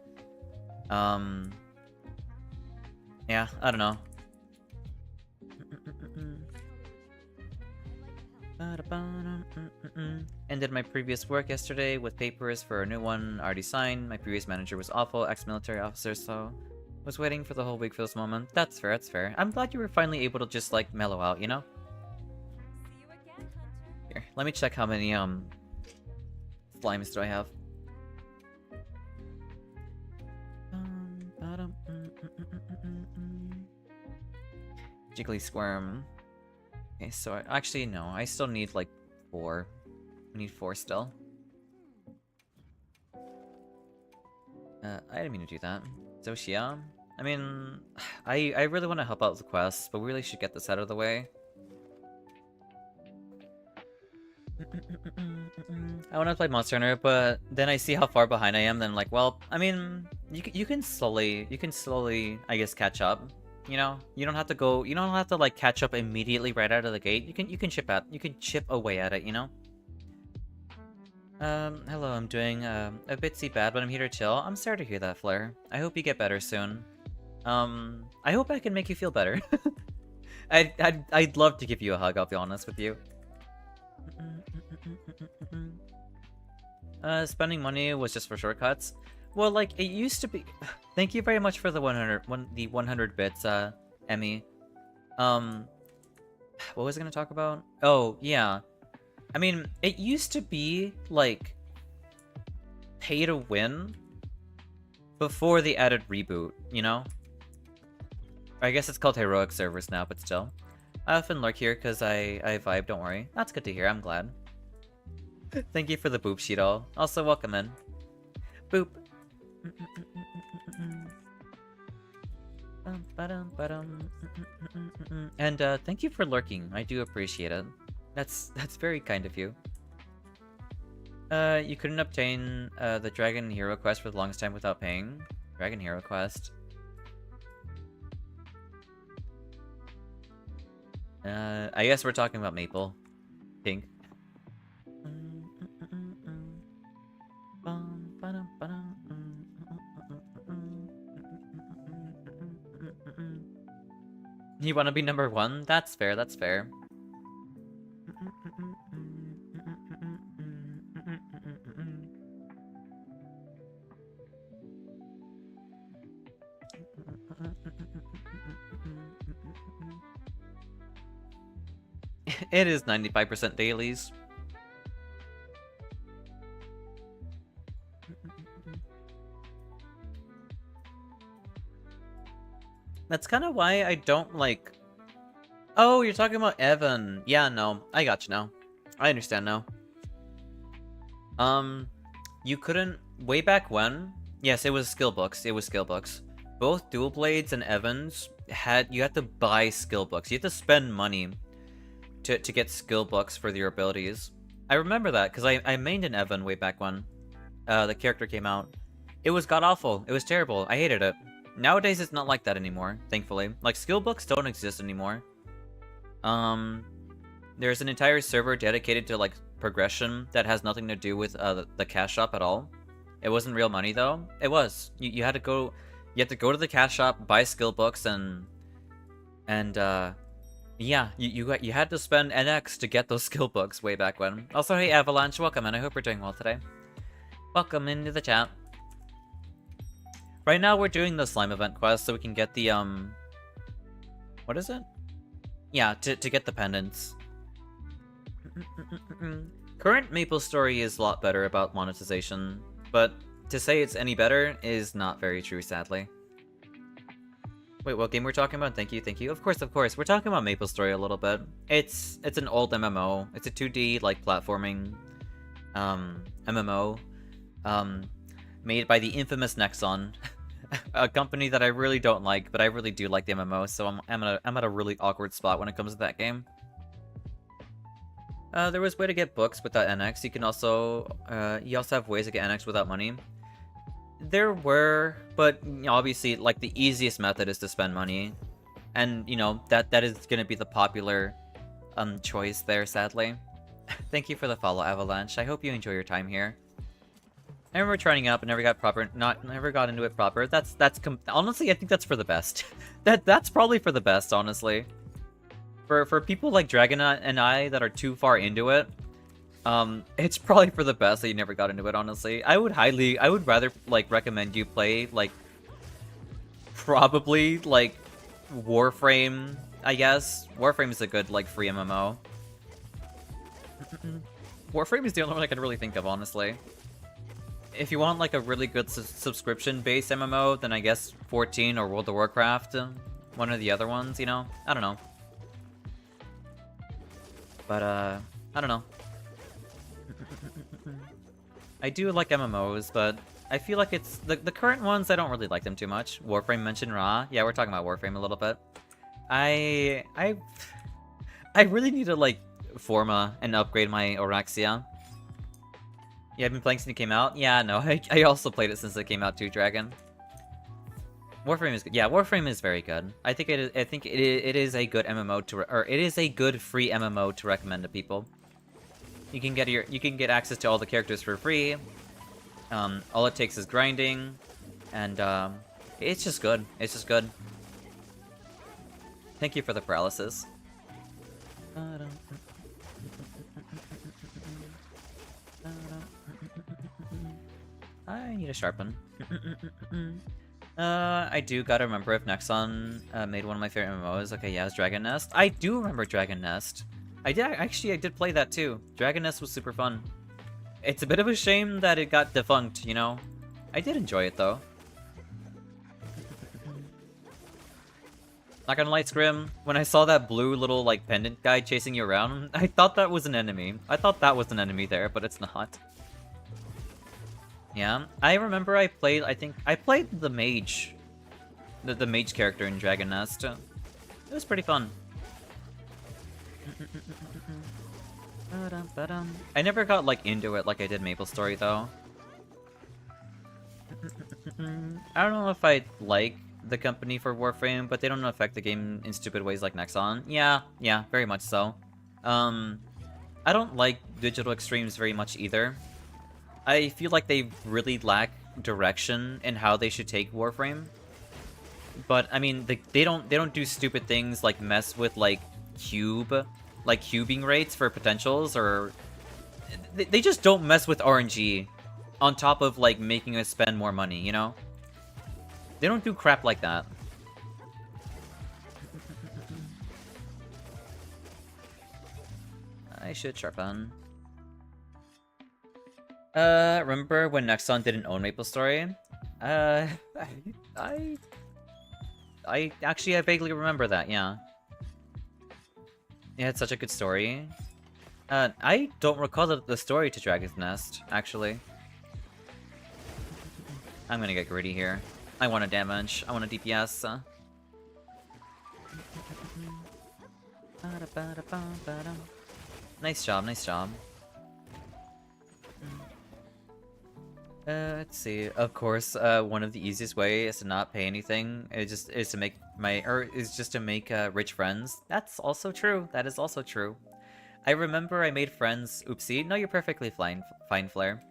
Yeah, I don't know. Ended my previous work yesterday with papers for a new one already signed. My previous manager was awful, ex-military officer, so was waiting for the whole week for this moment. That's fair, that's fair. I'm glad you were finally able to just, like, mellow out, you know? Here, let me check how many, slimes do I have. Jiggly Squirm. Okay, so actually, no. I still need, like, 4. We need 4 still. I didn't mean to do that. Zoshia? I mean, I really want to help out with the quest, but we really should get this out of the way. I want to play Monster Hunter, but then I see how far behind I am, then I'm like, well, I mean, you can slowly, I guess, catch up. You know, you don't have to like catch up immediately right out of the gate. You can chip away at it, you know? Hello, I'm doing a bitsy bad, but I'm here to chill. I'm sorry to hear that, Flare. I hope you get better soon. I hope I can make you feel better. I'd love to give you a hug, I'll be honest with you. Spending money was just for shortcuts. Well, like, it used to be... Thank you very much for the 100 bits, Emmy. What was I gonna talk about? Oh, yeah. I mean, it used to be, like, pay to win before the added reboot, you know? I guess it's called Heroic Servers now, but still. I often lurk here because I vibe, don't worry. That's good to hear, I'm glad. Thank you for the boop sheet all. Also, welcome in. Boop. And thank you for lurking. I do appreciate it. That's very kind of you. You couldn't obtain the Dragon Hero quest for the longest time without paying. Dragon Hero quest. I guess we're talking about Maple. Pink. You want to be number one? That's fair, that's fair. It is 95% dailies. That's kind of why I don't like... Oh, you're talking about Evan. Yeah, no. I got you now. I understand now. You couldn't... Way back when? Yes, it was skill books. It was skill books. Both Dual Blades and Evans you had to buy skill books. You had to spend money to get skill books for your abilities. I remember that, because I mained an Evan way back when the character came out. It was god-awful. It was terrible. I hated it. Nowadays, it's not like that anymore, thankfully. Like, skill books don't exist anymore. There's an entire server dedicated to, like, progression that has nothing to do with the cash shop at all. It wasn't real money, though. It was. You had to go... You had to go to the cash shop, buy skill books, and yeah, you had to spend NX to get those skill books way back when. Also, hey Avalanche, welcome, and I hope you're doing well today. Welcome into the chat. Right now, we're doing the slime event quest so we can get the, what is it? Yeah, to get the pendants. Current MapleStory is a lot better about monetization, but to say it's any better is not very true, sadly. Wait, what game we're talking about? Thank you, thank you. Of course, of course. We're talking about MapleStory a little bit. It's an old MMO. It's a 2D, like, platforming, MMO, made by the infamous Nexon, a company that I really don't like, but I really do like the MMO, so I'm at a really awkward spot when it comes to that game. There was a way to get books without NX. You also have ways to get NX without money. There were, but you know, obviously, like, the easiest method is to spend money, and you know that is gonna be the popular choice there, sadly. Thank you for the follow, Avalanche. I hope you enjoy your time here. I remember trying it out, but never got into it proper. Honestly, I think that's for the best. That's probably for the best, honestly. For people like Dragonite and I that are too far into it, it's probably for the best that you never got into it, honestly. I would rather, like, recommend you play, like, probably, like, Warframe, I guess. Warframe is a good, like, free MMO. Warframe is the only one I can really think of, honestly. If you want, like, a really good subscription-based MMO, then I guess 14 or World of Warcraft, one of the other ones, you know? I don't know. But, I don't know. I do like MMOs, but I feel like it's... The current ones, I don't really like them too much. Warframe mentioned Ra. Yeah, we're talking about Warframe a little bit. I really need to, like, Forma and upgrade my Orexia. Yeah, I've been playing since it came out? Yeah, no, I also played it since it came out too, Dragon. Warframe is good. Yeah, Warframe is very good. I think it is a good MMO or it is a good free MMO to recommend to people. You can get access to all the characters for free. All it takes is grinding, and it's just good. It's just good. Thank you for the paralysis. I need a sharpen. I do gotta remember if Nexon made one of my favorite MMOs. Okay, yeah, it's Dragon Nest. I do remember Dragon Nest. I did play that too. Dragon Nest was super fun. It's a bit of a shame that it got defunct, you know? I did enjoy it though. Not gonna lie, Scrim, when I saw that blue little, like, pendant guy chasing you around, I thought that was an enemy. I thought that was an enemy there, but it's not. Yeah, I remember I played the mage. The mage character in Dragon Nest. It was pretty fun. I never got, like, into it like I did MapleStory, though. I don't know if I like the company for Warframe, but they don't affect the game in stupid ways like Nexon. Yeah, very much so. I don't like Digital Extremes very much either. I feel like they really lack direction in how they should take Warframe. But I mean, they don't do stupid things like mess with like cubing rates for potentials, or they just don't mess with RNG on top of like making us spend more money, you know? They don't do crap like that. I should sharpen. Remember when Nexon didn't own MapleStory? I actually, I vaguely remember that, yeah. It had such a good story. I don't recall the story to Dragon's Nest, actually. I'm gonna get greedy here. I want a damage. I want a DPS. Nice job, nice job. Let's see. Of course, one of the easiest ways to not pay anything is to make rich friends. That's also true. That is also true. I remember I made friends. Oopsie. No, you're perfectly fine, Flare.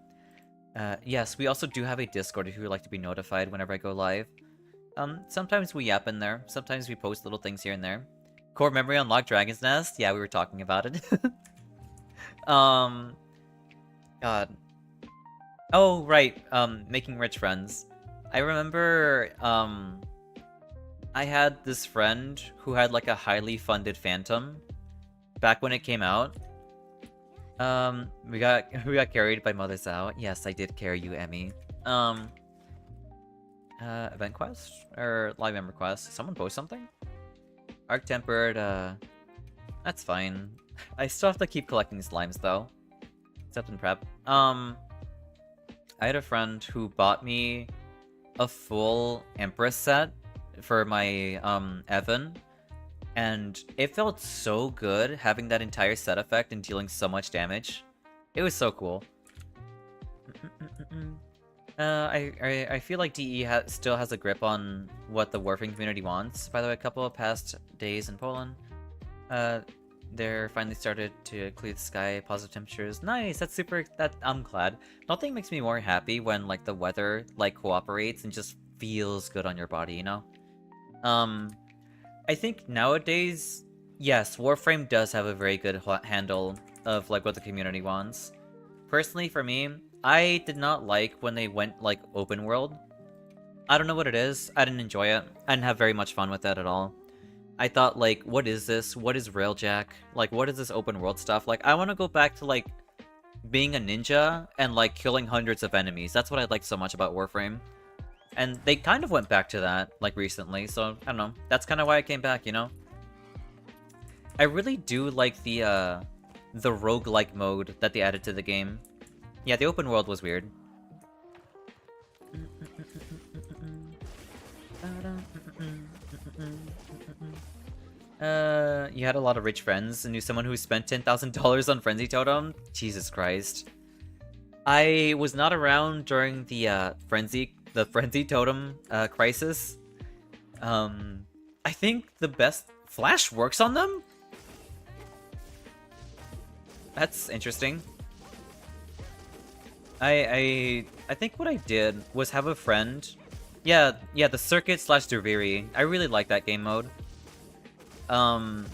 Yes, we also do have a Discord if you would like to be notified whenever I go live. Sometimes we yap in there. Sometimes we post little things here and there. Core memory unlocked Dragon's Nest. Yeah, we were talking about it. God. Oh, right. Making rich friends. I remember, I had this friend who had like a highly funded Phantom back when it came out. We got carried by Mother Zhao. Yes, I did carry you, Emmy. Event quest? Or live member quest? Someone post something? Arc tempered, that's fine. I still have to keep collecting slimes though. Except in prep. I had a friend who bought me a full Empress set for my, Evan. And it felt so good having that entire set effect and dealing so much damage. It was so cool. I feel like DE still has a grip on what the Warframe community wants. By the way, a couple of past days in Poland, they're finally started to clear the sky, positive temperatures. Nice, that's super, I'm glad. Nothing makes me more happy when like the weather like cooperates and just feels good on your body, you know? I think nowadays, yes, Warframe does have a very good handle of like what the community wants. Personally, for me, I did not like when they went like open world. I don't know what it is. I didn't enjoy it. I didn't have very much fun with that at all. I thought like, what is this? What is Railjack? Like, what is this open world stuff? Like, I want to go back to like being a ninja and like killing hundreds of enemies. That's what I like so much about Warframe. And they kind of went back to that, like, recently, so, I don't know. That's kind of why I came back, you know? I really do like the roguelike mode that they added to the game. Yeah, the open world was weird. You had a lot of rich friends and knew someone who spent $10,000 on Frenzy Totem? Jesus Christ. I was not around during the Frenzy Totem crisis. I think the best Flash works on them? That's interesting. I think what I did was have a friend. Yeah, the Circuit / Derviri. I really like that game mode. What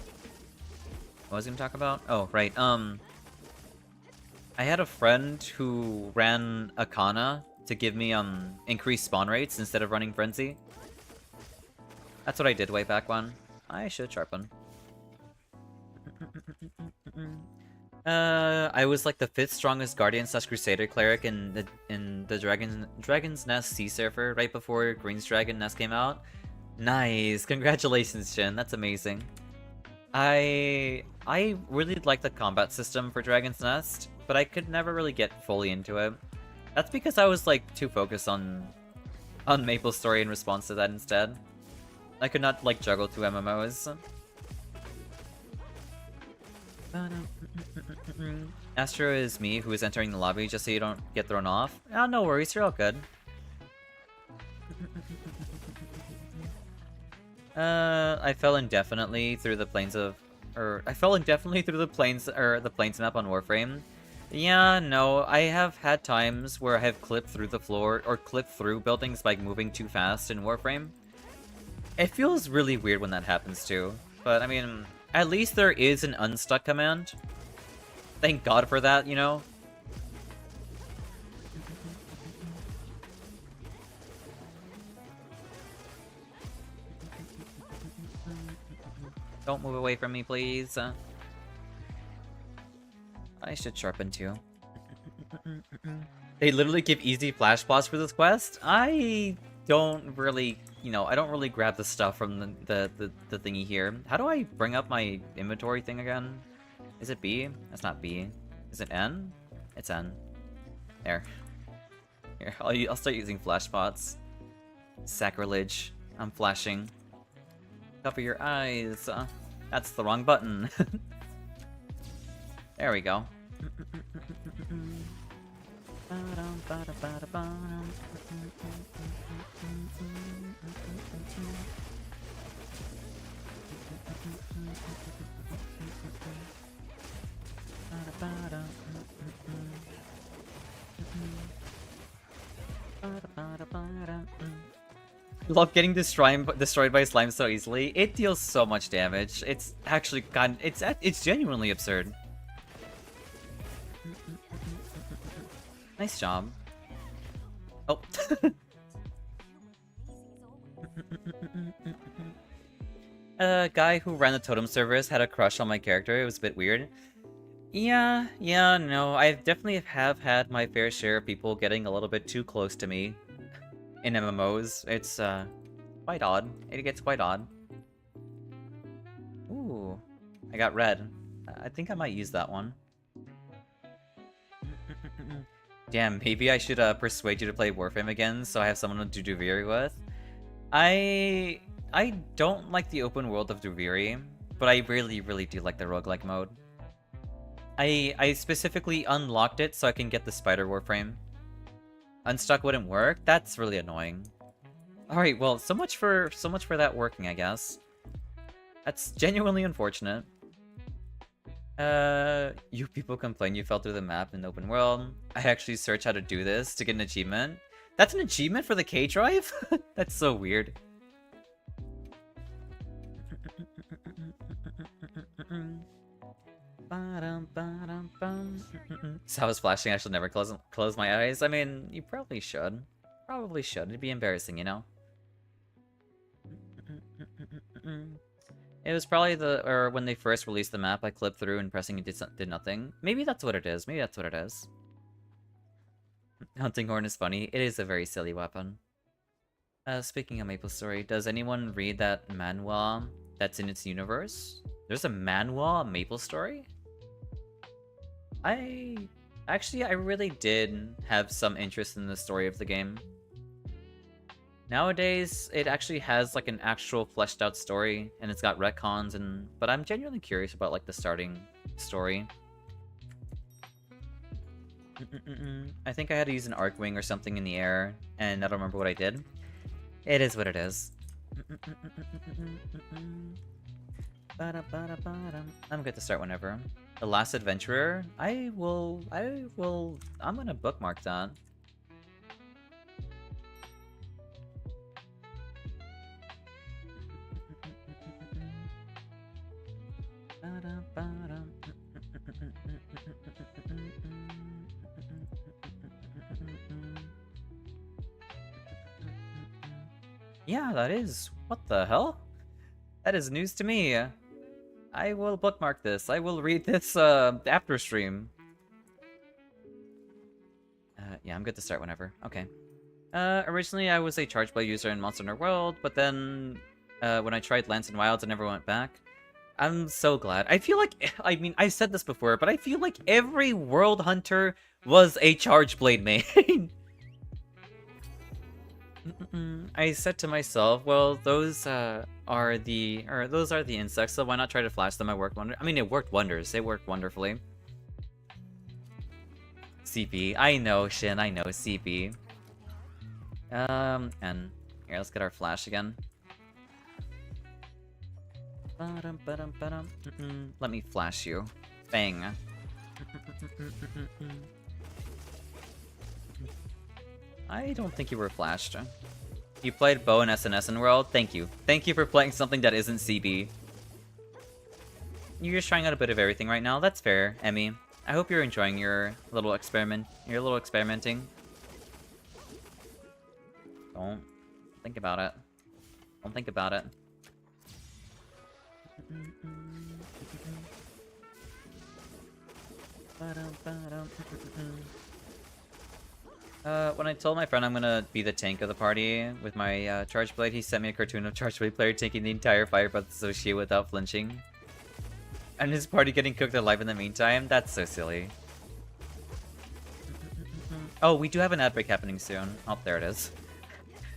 was I gonna talk about? Oh, right. I had a friend who ran Akana to give me increased spawn rates instead of running Frenzy. That's what I did way back when. I should sharpen. I was like the 5th strongest Guardian / Crusader cleric in the Dragon's Nest Sea Surfer right before Green's Dragon Nest came out. Nice, congratulations, Jin. That's amazing. I really like the combat system for Dragon's Nest, but I could never really get fully into it. That's because I was like too focused on MapleStory in response to that instead. I could not like juggle 2 MMOs. Astro is me who is entering the lobby just so you don't get thrown off. Oh, no worries, you're all good. I fell indefinitely through the plains of... I fell indefinitely through the plains map on Warframe. Yeah, no, I have had times where I have clipped through the floor, or clipped through buildings by moving too fast in Warframe. It feels really weird when that happens too. But I mean, at least there is an unstuck command. Thank God for that, you know? Don't move away from me, please. I should sharpen too. They literally give easy flash bots for this quest? I don't really, you know, I don't really grab the stuff from the thingy here. How do I bring up my inventory thing again? Is it B? That's not B. Is it N? It's N. There. Here, I'll start using flash bots. Sacrilege. I'm flashing. Cover your eyes. That's the wrong button. There we go. Love getting destroyed by slime so easily. It deals so much damage. It's actually it's genuinely absurd. Nice job. Oh. A guy who ran the totem servers had a crush on my character. It was a bit weird. Yeah, no. I definitely have had my fair share of people getting a little bit too close to me in MMOs. It's quite odd. It gets quite odd. Ooh, I got red. I think I might use that one. Damn, maybe I should persuade you to play Warframe again so I have someone to do Duviri with. I don't like the open world of Duviri, but I really do like the roguelike mode. I specifically unlocked it so I can get the spider Warframe. Unstuck wouldn't work? That's really annoying. Alright, well, so much for that working, I guess. That's genuinely unfortunate. You people complain you fell through the map in the open world. I actually searched how to do this to get an achievement. That's an achievement for the K drive? That's so weird. So I was flashing, I should never close my eyes. I mean, you probably should. Probably should. It'd be embarrassing, you know? It was probably when they first released the map, I clipped through and pressing it did nothing. Maybe that's what it is. Maybe that's what it is. Hunting Horn is funny. It is a very silly weapon. Speaking of Maple Story, does anyone read that manhwa that's in its universe? There's a manhwa, a Maple Story? I really did have some interest in the story of the game. Nowadays, it actually has like an actual fleshed out story, and it's got retcons, but I'm genuinely curious about like the starting story. I think I had to use an arc wing or something in the air, and I don't remember what I did. It is what it is. I'm good to start whenever. The Last Adventurer? I'm gonna bookmark that. Yeah, that is. What the hell? That is news to me. I will bookmark this. I will read this after stream. Yeah, I'm good to start whenever. Okay. Originally I was a Charge Blade user in Monster Hunter World, but then when I tried Lance and Wilds, I never went back. I'm so glad. I feel like, I mean, I've said this before, but I feel like every World Hunter was a Charge Blade main. I said to myself, well, those are the insects, so why not try to flash them? It worked it worked wonders. It worked wonderfully. CP. I know, Shin. I know, CP. And here, let's get our flash again. Let me flash you. Bang. I don't think you were flashed. You played Bo and SNS in World? Thank you. Thank you for playing something that isn't CB. You're just trying out a bit of everything right now. That's fair, Emmy. I hope you're enjoying your little experimenting. Don't think about it. Don't think about it. When I told my friend I'm gonna be the tank of the party with my Charge Blade, he sent me a cartoon of Charge Blade player taking the entire Fire Breath Associate without flinching. And his party getting cooked alive in the meantime? That's so silly. Oh, we do have an ad break happening soon. Oh, there it is.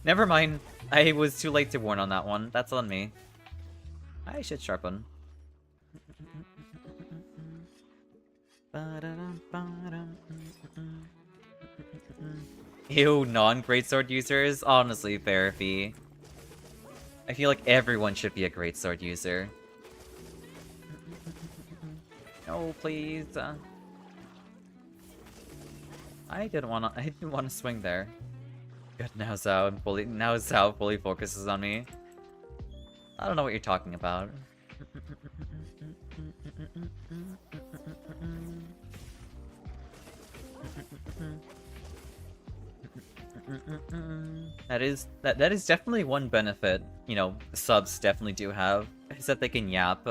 Never mind. I was too late to warn on that one. That's on me. I should sharpen. Ew, non-greatsword users? Honestly, therapy. I feel like everyone should be a greatsword user. No, please. I didn't wanna swing there. Good, now Xao fully focuses on me. I don't know what you're talking about. That is definitely one benefit, you know, subs definitely do have, is that they can yap,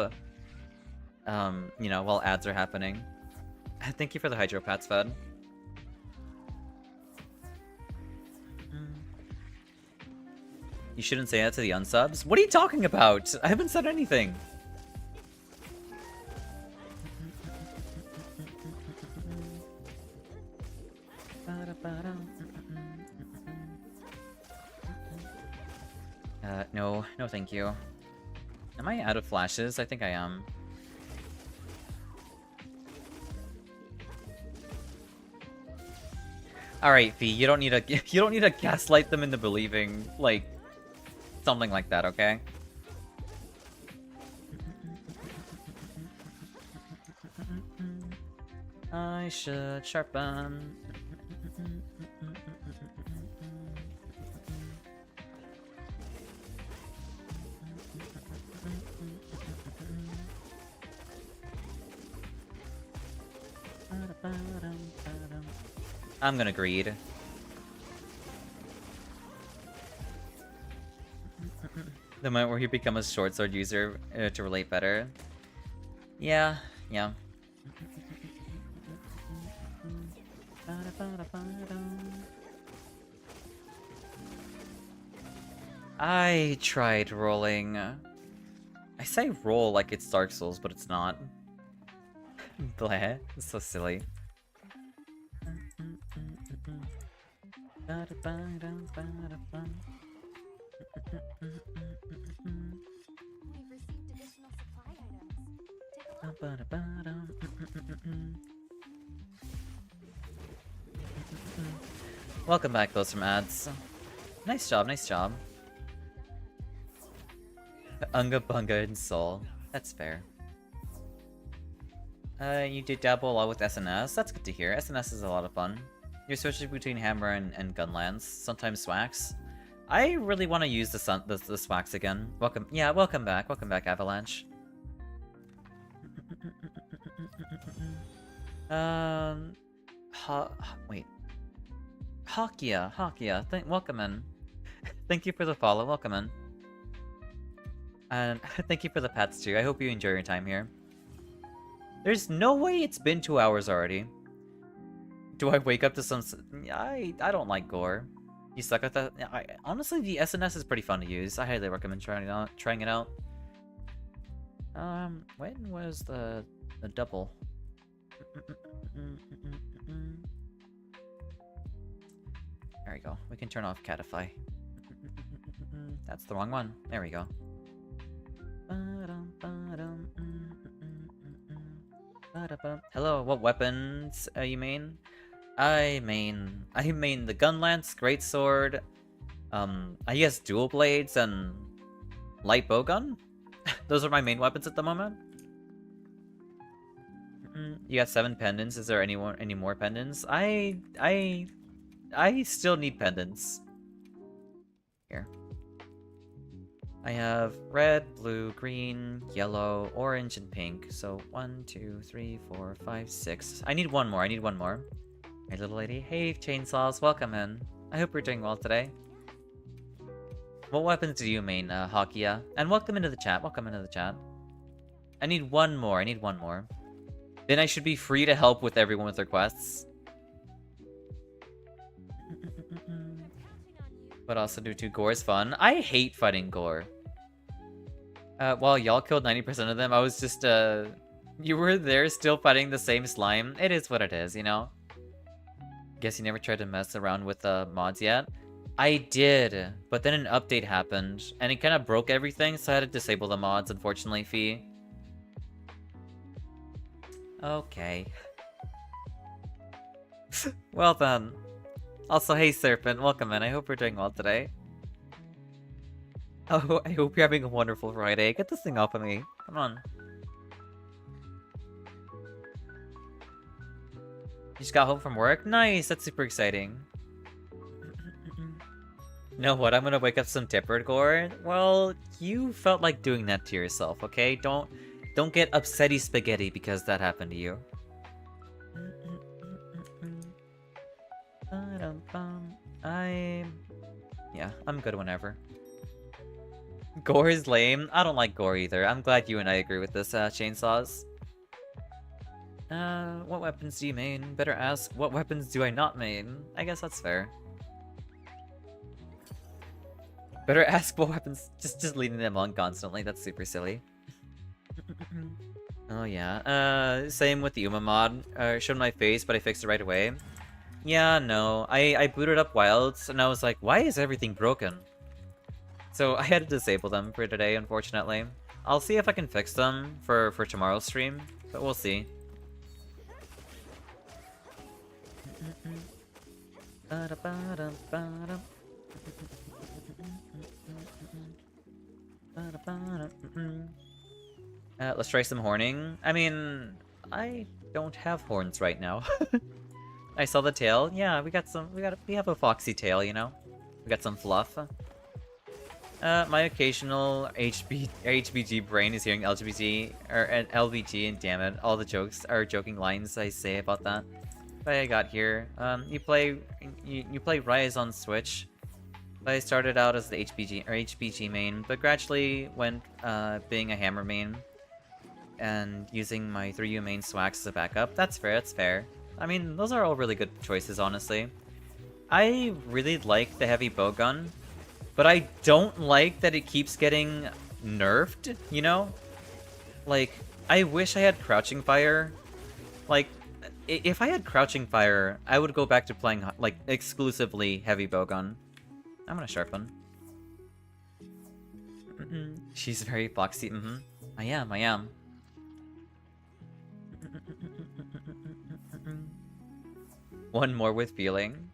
you know, while ads are happening. Thank you for the Hydro Pats, Fed. You shouldn't say that to the unsubs? What are you talking about? I haven't said anything. No thank you. Am I out of flashes? I think I am. Alright, V, you don't need to gaslight them into believing, like, something like that, okay? I should sharpen. I'm gonna greed. The moment where you become a short sword user to relate better. Yeah. I tried rolling. I say roll like it's Dark Souls, but it's not. Bleh, it's so silly. Welcome back, those from ads. Nice job, nice job. Unga Bunga and Soul. That's fair. You did dabble a lot with SNS. That's good to hear. SNS is a lot of fun. You're switching between hammer and gunlands. Sometimes swax. I really want to use the swax again. Welcome back. Welcome back, Avalanche. Wait. Hakia. Welcome in. Thank you for the follow. Welcome in. And thank you for the pats too. I hope you enjoy your time here. There's no way it's been 2 hours already. Do I wake up to some... I don't like gore. You suck at that? Honestly, the SNS is pretty fun to use. I highly recommend trying it out. When was the double? There we go. We can turn off Catify. That's the wrong one. There we go. Hello, what weapons you main? I main the Gunlance, Greatsword, I guess Dual Blades and Light Bowgun? Those are my main weapons at the moment. You got 7 pendants. Is there any more pendants? I still need pendants. Here. I have red, blue, green, yellow, orange, and pink. So 1, 2, 3, 4, 5, 6. I need one more. I need one more. Hey, little lady. Hey, chainsaws. Welcome in. I hope you're doing well today. What weapons do you main, Hakia? And welcome into the chat. Welcome into the chat. I need one more. I need one more. Then I should be free to help with everyone with their quests. But also do 2 gore is fun. I hate fighting gore. While y'all killed 90% of them, I was just, you were there still fighting the same slime. It is what it is, you know? Guess you never tried to mess around with mods yet? I did, but then an update happened, and it kind of broke everything, so I had to disable the mods, unfortunately, Fee. Okay. Well then. Also, hey Serpent, welcome in. I hope you're doing well today. Oh, I hope you're having a wonderful Friday. Get this thing off of me. Come on. You just got home from work? Nice, that's super exciting. You know what, I'm gonna wake up some Tipper gore. Well, you felt like doing that to yourself, okay? Don't get upsetty spaghetti because that happened to you. Yeah, I'm good whenever. Gore is lame. I don't like gore either. I'm glad you and I agree with this, Chainsaws. What weapons do you main? Better ask, what weapons do I not main? I guess that's fair. Better ask what weapons, just leaving them on constantly, that's super silly. Oh yeah, same with the Uma mod. Showed my face, but I fixed it right away. Yeah, no, I booted up Wilds, and I was like, why is everything broken? So I had to disable them for today, unfortunately. I'll see if I can fix them for tomorrow's stream, but we'll see. Let's try some horning. I mean, I don't have horns right now. I saw the tail. Yeah, we have a foxy tail, you know? We got some fluff. My occasional HBG brain is hearing LGBT or LBG, and damn it, all the jokes are joking lines I say about that. But I got here. You play Rise on Switch. I started out as the HBG main, but gradually went being a hammer main and using my 3U main swags as a backup. That's fair. That's fair. I mean, those are all really good choices, honestly. I really like the heavy bowgun, but I don't like that it keeps getting nerfed, you know? Like, I wish I had crouching fire. Like, if I had crouching fire, I would go back to playing, like, exclusively heavy bowgun. I'm gonna sharpen. She's very foxy. I am. One more with feeling.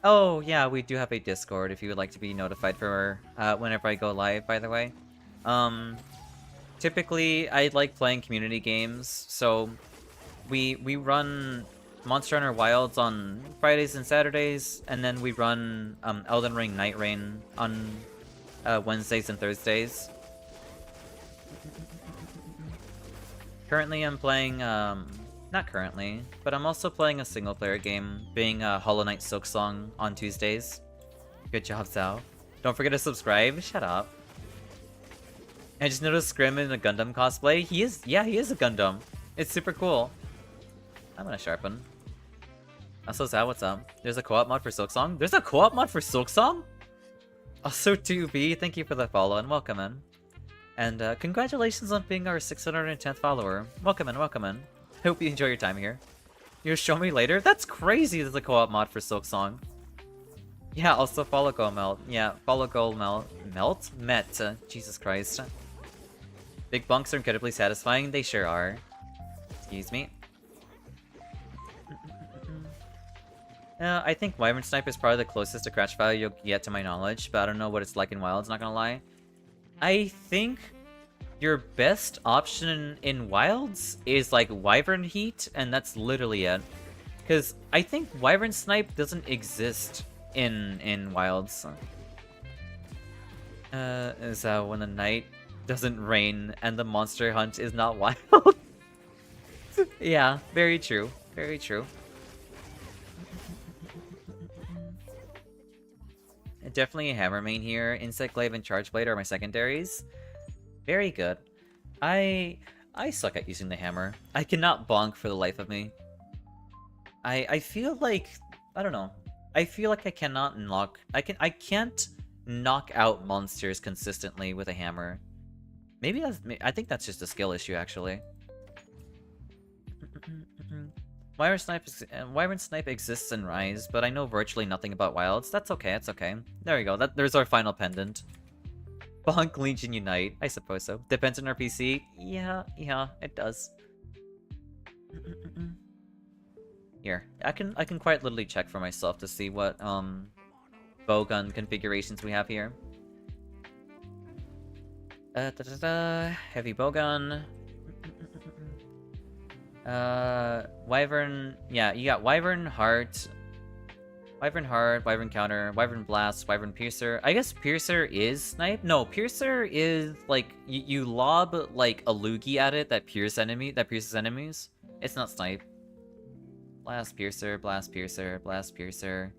Oh, yeah, we do have a Discord if you would like to be notified for whenever I go live, by the way. Typically, I like playing community games, so we run Monster Hunter Wilds on Fridays and Saturdays, and then we run Elden Ring Night Rain on Wednesdays and Thursdays. Currently, I'm playing, not currently, but I'm also playing a single-player game, being Hollow Knight Silksong on Tuesdays. Good job, Xao. Don't forget to subscribe. Shut up. I just noticed Scrim in a Gundam cosplay. He is a Gundam. It's super cool. I'm gonna sharpen. Also, Xao, what's up? There's a co-op mod for Silksong? There's a co-op mod for Silksong? Also, 2B, thank you for the follow and welcome in. And congratulations on being our 610th follower. Welcome in, welcome in. Hope you enjoy your time here. You'll show me later? That's crazy there's a co-op mod for Silksong. Yeah, also follow Go Melt. Yeah, follow Go Melt? Met. Jesus Christ. Big bunks are incredibly satisfying. They sure are. Excuse me. I think Wyvern Snipe is probably the closest to crash value you'll get to my knowledge, but I don't know what it's like in Wilds, not gonna lie. I think your best option in Wilds is like Wyvern Heat, and that's literally it. Because I think Wyvern Snipe doesn't exist in Wilds. Is when the night doesn't rain and the monster hunt is not wild. Yeah, very true. Very true. Definitely a hammer main here. Insect Glaive and Charge Blade are my secondaries. Very good. I suck at using the hammer. I cannot bonk for the life of me. I feel like, I don't know. I feel like I cannot I can't knock out monsters consistently with a hammer. Maybe I think that's just a skill issue actually. Wyvern Snipe exists in Rise, but I know virtually nothing about Wilds. That's okay, that's okay. There we go, there's our final pendant. Bonk Legion Unite, I suppose so. Depends on our PC. Yeah, it does. Here, I can quite literally check for myself to see what bowgun configurations we have here. Heavy bowgun. Wyvern, yeah, you got Wyvern Heart, Wyvern Counter, Wyvern Blast, Wyvern Piercer. I guess Piercer is Snipe? No, Piercer is, like, you lob, like, a loogie at it that pierces enemies. It's not Snipe. Blast Piercer, Blast Piercer, Blast Piercer.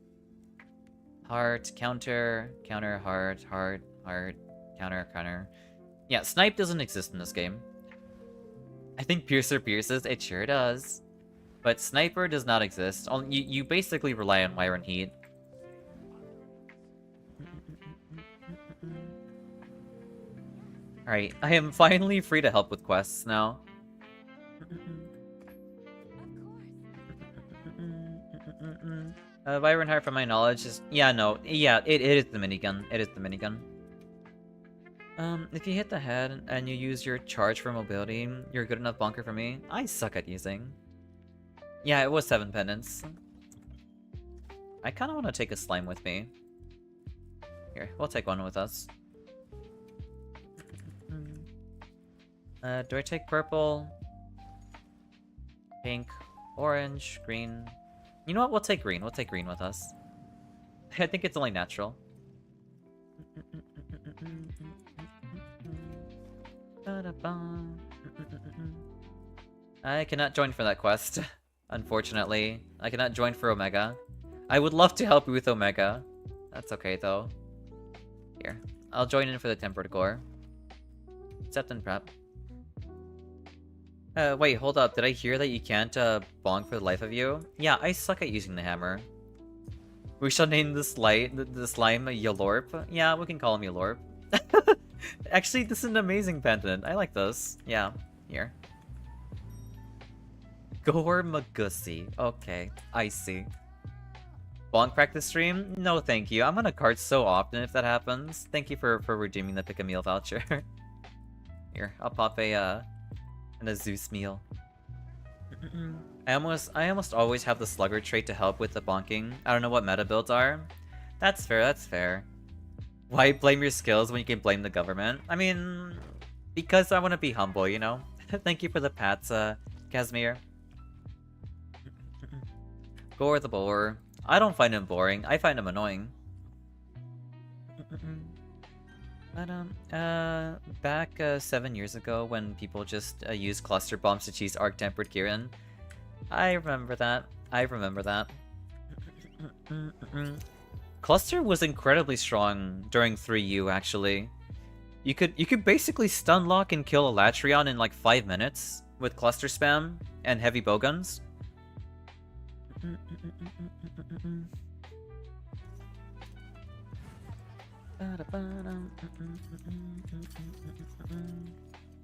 Heart, Counter, Counter, Heart, Heart, Heart, Counter, Counter. Yeah, Snipe doesn't exist in this game. I think Piercer pierces, it sure does. But Sniper does not exist. You basically rely on Wyvern Heat. Alright, I am finally free to help with quests now. Wyvern Heart, from my knowledge, is... Yeah, no. Yeah, it is the minigun. It is the minigun. If you hit the head and you use your charge for mobility, you're a good enough bonker for me. I suck at using. Yeah, it was 7 pendants. I kind of want to take a slime with me. Here, we'll take one with us. Do I take purple? Pink? Orange? Green? You know what? We'll take green. We'll take green with us. I think it's only natural. I cannot join for that quest. Unfortunately, I cannot join for Omega. I would love to help you with Omega. That's okay, though. Here, I'll join in for the Tempered Core. Accept and prep. Wait, hold up. Did I hear that you can't, bonk for the life of you? Yeah, I suck at using the hammer. We shall name the slime Yalorp. Yeah, we can call him Yalorp. Actually, this is an amazing pendant. I like this. Yeah, here. Gore Magussi. Okay, I see. Bonk practice stream? No, thank you. I'm gonna cart so often if that happens. Thank you for redeeming the pick-a-meal voucher. Here, I'll pop a Zeus meal. I almost always have the slugger trait to help with the bonking. I don't know what meta builds are. That's fair, that's fair. Why blame your skills when you can blame the government? I mean, because I want to be humble, you know? Thank you for the pats, Casimir. Gore the boar. I don't find him boring. I find him annoying. Back 7 years ago when people just used cluster bombs to cheese arc-tempered Kieran. I remember that. I remember that. Cluster was incredibly strong during 3U, actually. You could basically stun lock and kill a Latrion in like 5 minutes with cluster spam and heavy bowguns.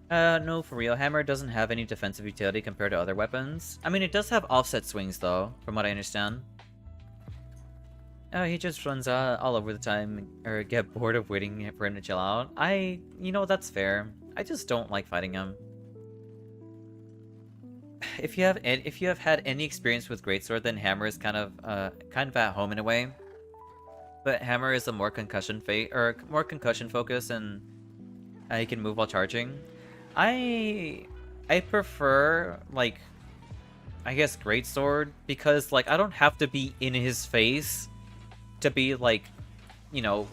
No, for real. Hammer doesn't have any defensive utility compared to other weapons. I mean, it does have offset swings, though, from what I understand. He just runs all over the time, or get bored of waiting for him to chill out. You know, that's fair. I just don't like fighting him. If you have had any experience with Greatsword, then Hammer is kind of at home in a way. But Hammer is a more concussion focus, and he can move while charging. I prefer, like, I guess Greatsword, because, like, I don't have to be in his face to be, like, you know,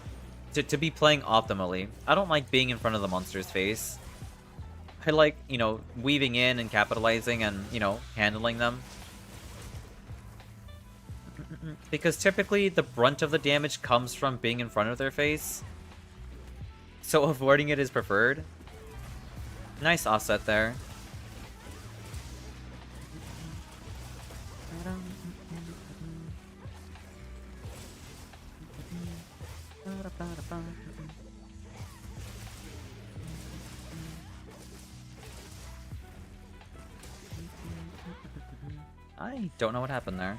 to be playing optimally. I don't like being in front of the monster's face. I like, you know, weaving in and capitalizing and, you know, handling them. Because typically the brunt of the damage comes from being in front of their face. So avoiding it is preferred. Nice offset there. I don't know what happened there.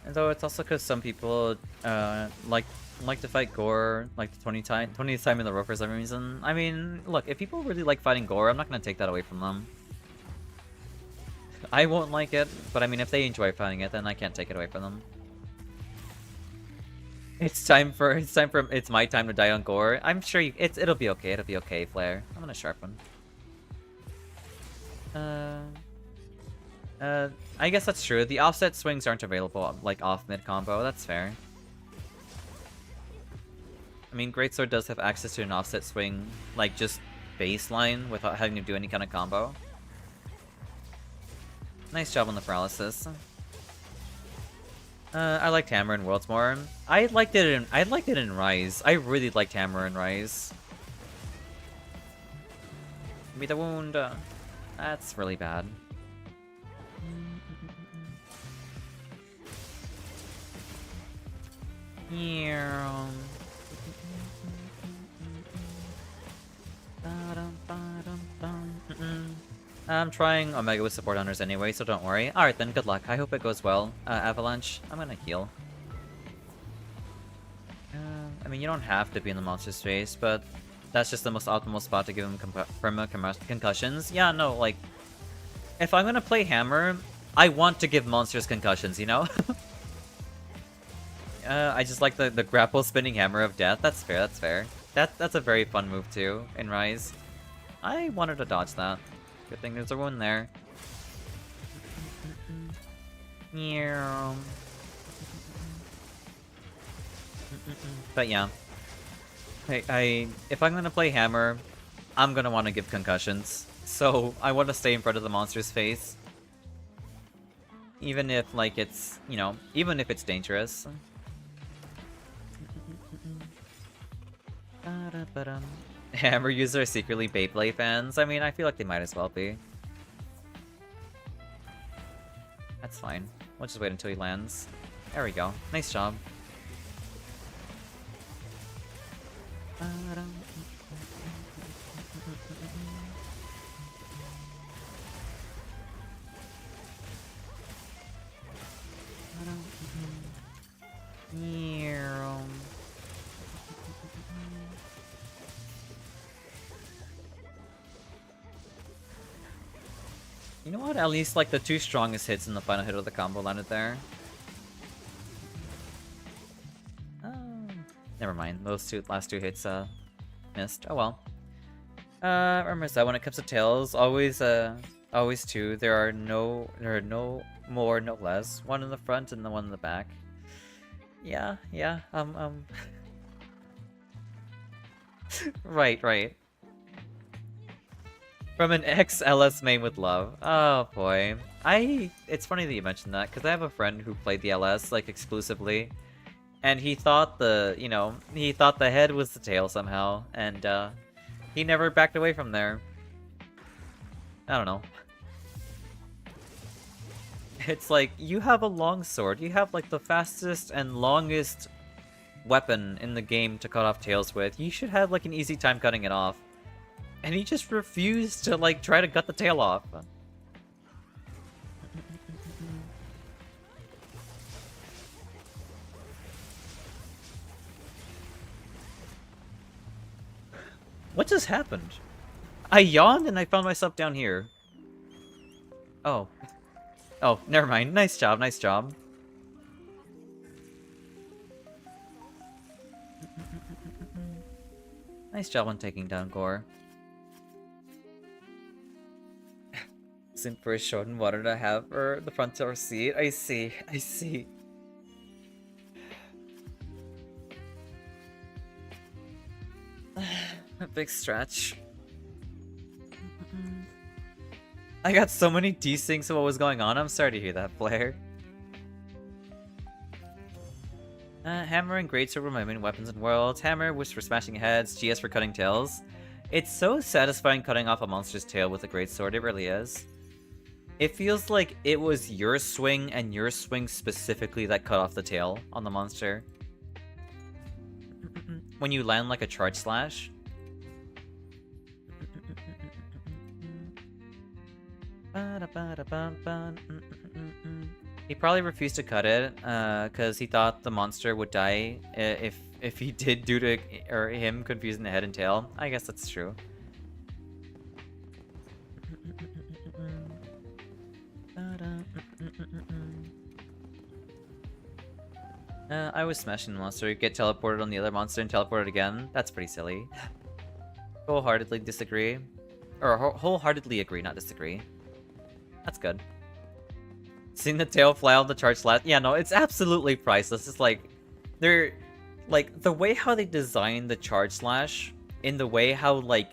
Though it's also because some people like to fight gore like the 20th time in the row for some reason. I mean, look, if people really like fighting gore, I'm not gonna take that away from them. I won't like it, but I mean, if they enjoy fighting it, then I can't take it away from them. It's my time to die on gore. I'm sure it'll be okay. It'll be okay, Flare. I'm gonna sharpen. I guess that's true. The offset swings aren't available, like, off mid-combo. That's fair. I mean, Greatsword does have access to an offset swing, like, just baseline, without having to do any kind of combo. Nice job on the paralysis. I liked Hammer in Worlds more. I liked it in Rise. I really liked Hammer in Rise. Give me the wound. That's really bad. I'm trying Omega with support hunters anyway, so don't worry. Alright then, good luck. I hope it goes well. Avalanche, I'm gonna heal. I mean, you don't have to be in the monster's face, but that's just the most optimal spot to give him concussions. Yeah, no, like, if I'm gonna play Hammer, I want to give monsters concussions, you know? I just like the grapple spinning Hammer of Death. That's fair, that's fair. That's a very fun move too, in Rise. I wanted to dodge that. Good thing there's a wound there. But yeah. If I'm gonna play Hammer, I'm gonna want to give concussions. So I want to stay in front of the monster's face. Even if, like, it's, you know, even if it's dangerous. Hammer users are secretly Beyblade fans. I mean, I feel like they might as well be. That's fine. We'll just wait until he lands. There we go. Nice job. You know what? At least, like, the two strongest hits in the final hit of the combo landed there. Never mind. Those last two hits, missed. Oh well. Remember that when it comes to tails, always two. There are no more, no less. One in the front and the one in the back. Yeah. Right. From an ex-LS main with love. Oh boy. It's funny that you mentioned that, because I have a friend who played the LS, like, exclusively. And he thought he thought the head was the tail somehow, and he never backed away from there. I don't know. It's like, you have a long sword, you have, like, the fastest and longest weapon in the game to cut off tails with. You should have, like, an easy time cutting it off. And he just refused to, like, try to cut the tail off. What just happened? I yawned and I found myself down here. Oh. Oh, never mind. Nice job, nice job. Nice job on taking down Gore. Simp for a short and wanted to have her the front row seat. I see. I see. A big stretch. I got so many desyncs of what was going on. I'm sorry to hear that, Blair. Hammer and greatsword were my main weapons in Worlds. Hammer was for smashing heads, GS for cutting tails. It's so satisfying cutting off a monster's tail with a greatsword, it really is. It feels like it was your swing and your swing specifically that cut off the tail on the monster. When you land like a charge slash. He probably refused to cut it, because he thought the monster would die if he did due to him confusing the head and tail. I guess that's true. I was smashing the monster, get teleported on the other monster and teleported again. That's pretty silly. Wholeheartedly disagree. Or wholeheartedly agree, not disagree. That's good. Seeing the tail fly on the charge slash. Yeah, no, it's absolutely priceless. It's like, they're, like, the way how they design the charge slash, in the way how, like,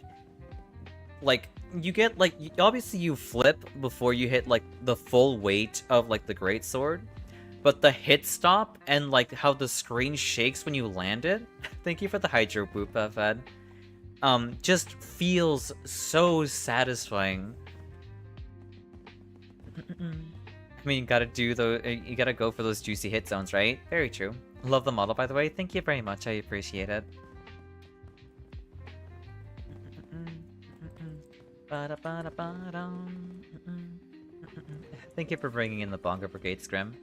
you get, like, obviously you flip before you hit, like, the full weight of, like, the greatsword. But the hit stop and, like, how the screen shakes when you land it. Thank you for the hydro boop, Fed. Just feels so satisfying. I mean, you gotta go for those juicy hit zones, right? Very true. Love the model, by the way. Thank you very much. I appreciate it. Thank you for bringing in the Bonga Brigade, Scrim.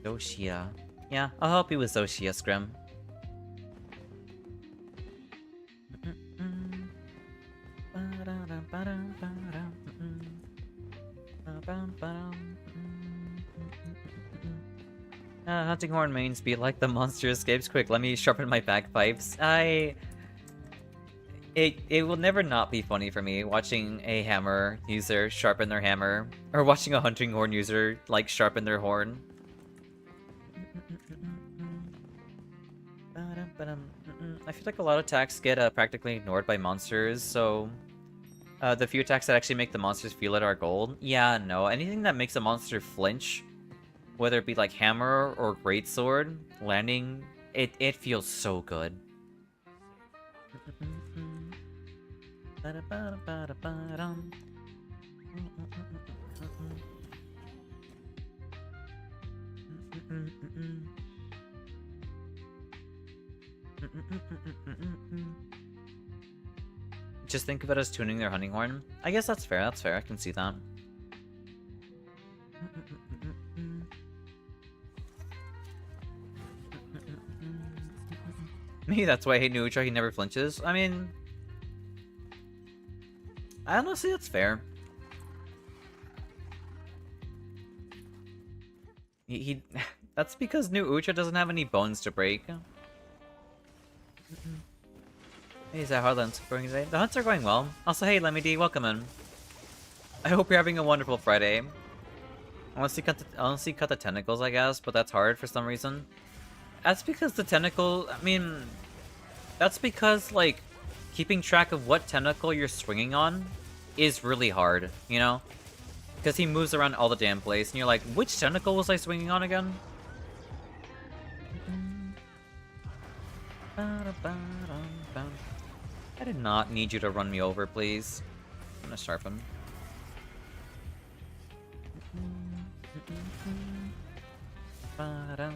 Zoshia. Yeah, I'll help you with Zoshia, Scrim. Hunting horn mains be like the monster escapes quick. Let me sharpen my bagpipes. It will never not be funny for me watching a hammer user sharpen their hammer, or watching a hunting horn user like sharpen their horn. I feel like a lot of attacks get practically ignored by monsters, so the few attacks that actually make the monsters feel it are gold. Yeah, no, anything that makes a monster flinch, whether it be like hammer or greatsword, landing, it feels so good. Just think of it as tuning their hunting horn. I guess that's fair, that's fair, I can see that. Maybe that's why I hate Nuutra, he never flinches. I mean, honestly, that's fair. That's because Nuutra doesn't have any bones to break. Hey, is that how the hunts are going today? The hunts are going well. Also, hey, Lemmy D, welcome in. I hope you're having a wonderful Friday. Honestly, cut the tentacles, I guess, but that's hard for some reason. That's because the tentacle, I mean, that's because, like, keeping track of what tentacle you're swinging on is really hard, you know? Because he moves around all the damn place, and you're like, which tentacle was I swinging on again? I did not need you to run me over, please. I'm gonna sharpen. But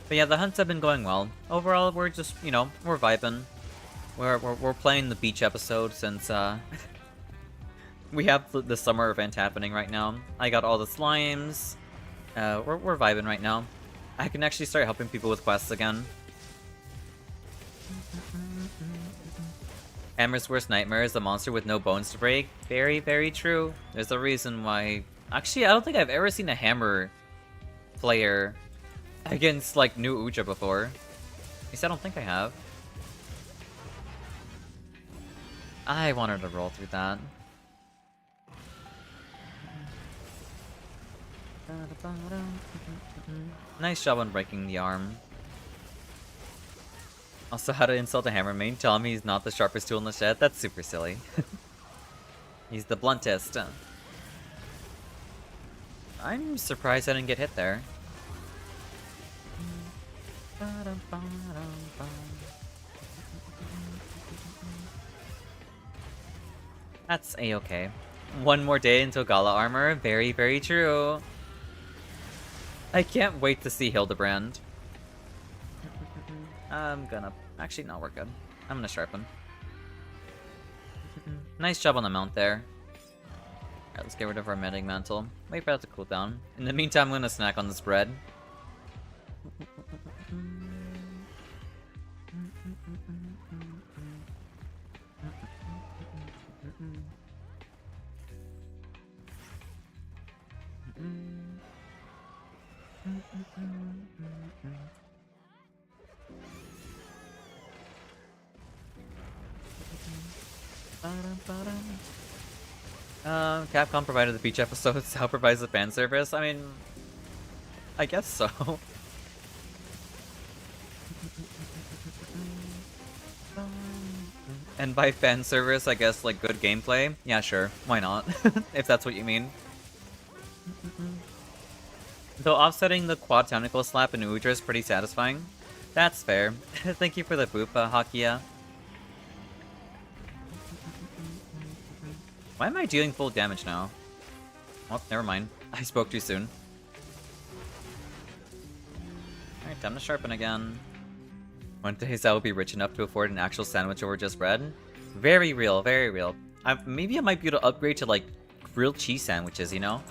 yeah, the hunts have been going well. Overall, we're just, you know, we're vibing. We're playing the beach episode since we have the summer event happening right now. I got all the slimes. We're vibing right now. I can actually start helping people with quests again. Hammer's worst nightmare is a monster with no bones to break. Very, very true. There's a reason why Actually, I don't think I've ever seen a hammer player against, like, new Uja before. At least I don't think I have. I wanted to roll through that. Nice job on breaking the arm. Also, how to insult a hammer main? Tell me he's not the sharpest tool in the shed? That's super silly. He's the bluntest. I'm surprised I didn't get hit there. That's a-okay. One more day until Gala armor. Very, very true. I can't wait to see Hildebrand. I'm gonna... Actually, no, we're good. I'm gonna sharpen. Nice job on the mount there. Alright, let's get rid of our medic mantle. Wait for that to cool down. In the meantime, I'm gonna snack on this bread. Capcom provided the beach episodes, how provides the fan service? I mean, I guess so. And by fan service, I guess, like, good gameplay? Yeah, sure. Why not? If that's what you mean. Though offsetting the quad tentacle slap in Udra is pretty satisfying. That's fair. Thank you for the boop, Hakia. Why am I dealing full damage now? Oh, never mind. I spoke too soon. Alright, time to sharpen again. One day I will be rich enough to afford an actual sandwich over just bread. Very real, very real. Maybe I might be able to upgrade to, like, grilled cheese sandwiches, you know?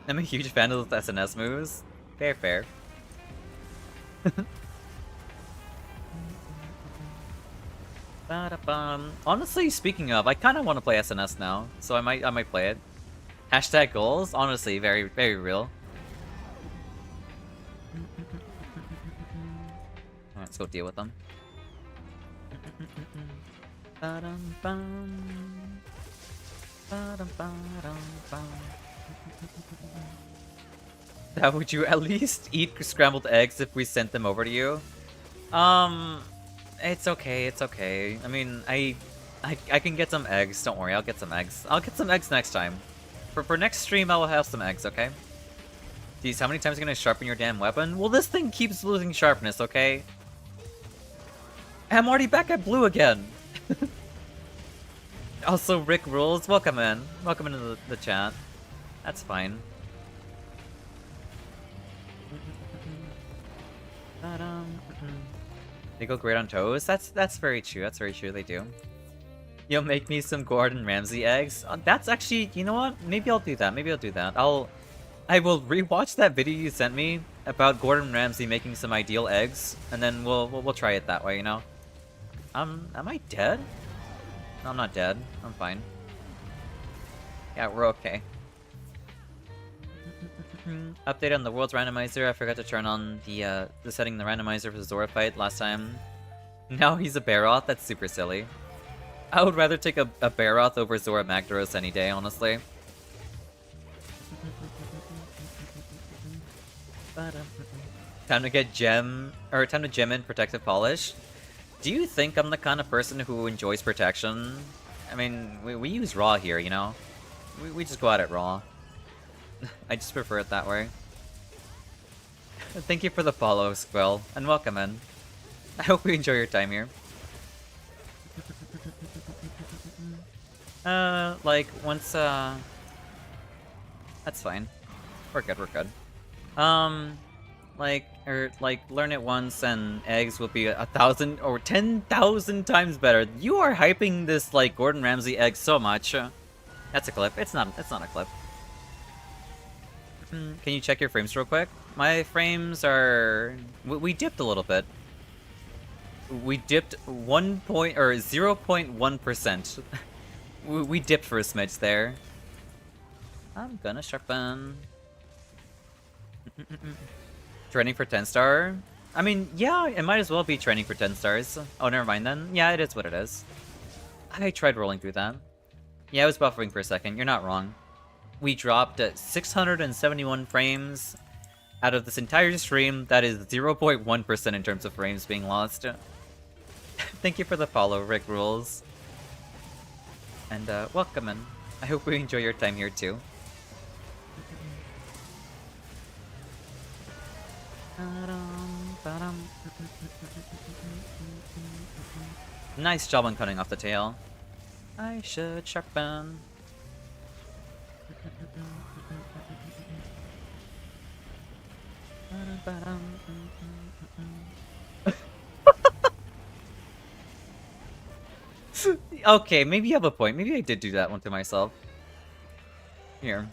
I'm a huge fan of those SNS moves. Fair, fair. Honestly, speaking of, I kind of want to play SNS now, so I might play it. Hashtag goals? Honestly, very, very real. Alright, let's go deal with them. How would you at least eat scrambled eggs if we sent them over to you? It's okay, it's okay. I mean, I can get some eggs. Don't worry, I'll get some eggs. I'll get some eggs next time. For next stream, I will have some eggs, okay? Geez, how many times are you gonna sharpen your damn weapon? Well, this thing keeps losing sharpness, okay? I'm already back at blue again! Also, Rick Rules, welcome in. Welcome into the chat. That's fine. They go great on toast? That's very true, that's very true, they do. You'll make me some Gordon Ramsay eggs? That's actually, you know what? Maybe I'll do that, maybe I'll do that. I will rewatch that video you sent me about Gordon Ramsay making some ideal eggs, and then we'll try it that way, you know? Am I dead? No, I'm not dead. I'm fine. Yeah, we're okay. Update on the world's randomizer. I forgot to turn on the setting the randomizer for the Zora fight last time. Now he's a Baroth? That's super silly. I would rather take a Baroth over Zora Magdaros any day, honestly. Time to get time to gem in protective polish. Do you think I'm the kind of person who enjoys protection? I mean, we use raw here, you know? We just go at it raw. I just prefer it that way. Thank you for the follow, Squill, and welcome in. I hope you enjoy your time here. Like, once, that's fine. We're good, we're good. Learn it once and eggs will be 1,000 or 10,000 times better. You are hyping this, like, Gordon Ramsay egg so much. That's a clip. It's not a clip. Can you check your frames real quick? My frames are... We dipped a little bit. We dipped 0.1%. We dipped for a smidge there. I'm gonna sharpen. Training for 10 star? I mean, yeah, it might as well be training for 10 stars. Oh, never mind then. Yeah, it is what it is. I tried rolling through that. Yeah, I was buffering for a second. You're not wrong. We dropped at 671 frames out of this entire stream. That is 0.1% in terms of frames being lost. Thank you for the follow, Rick Rules. And welcome in. I hope we enjoy your time here too. Nice job on cutting off the tail. I should sharpen. Okay, maybe you have a point. Maybe I did do that one to myself. Here.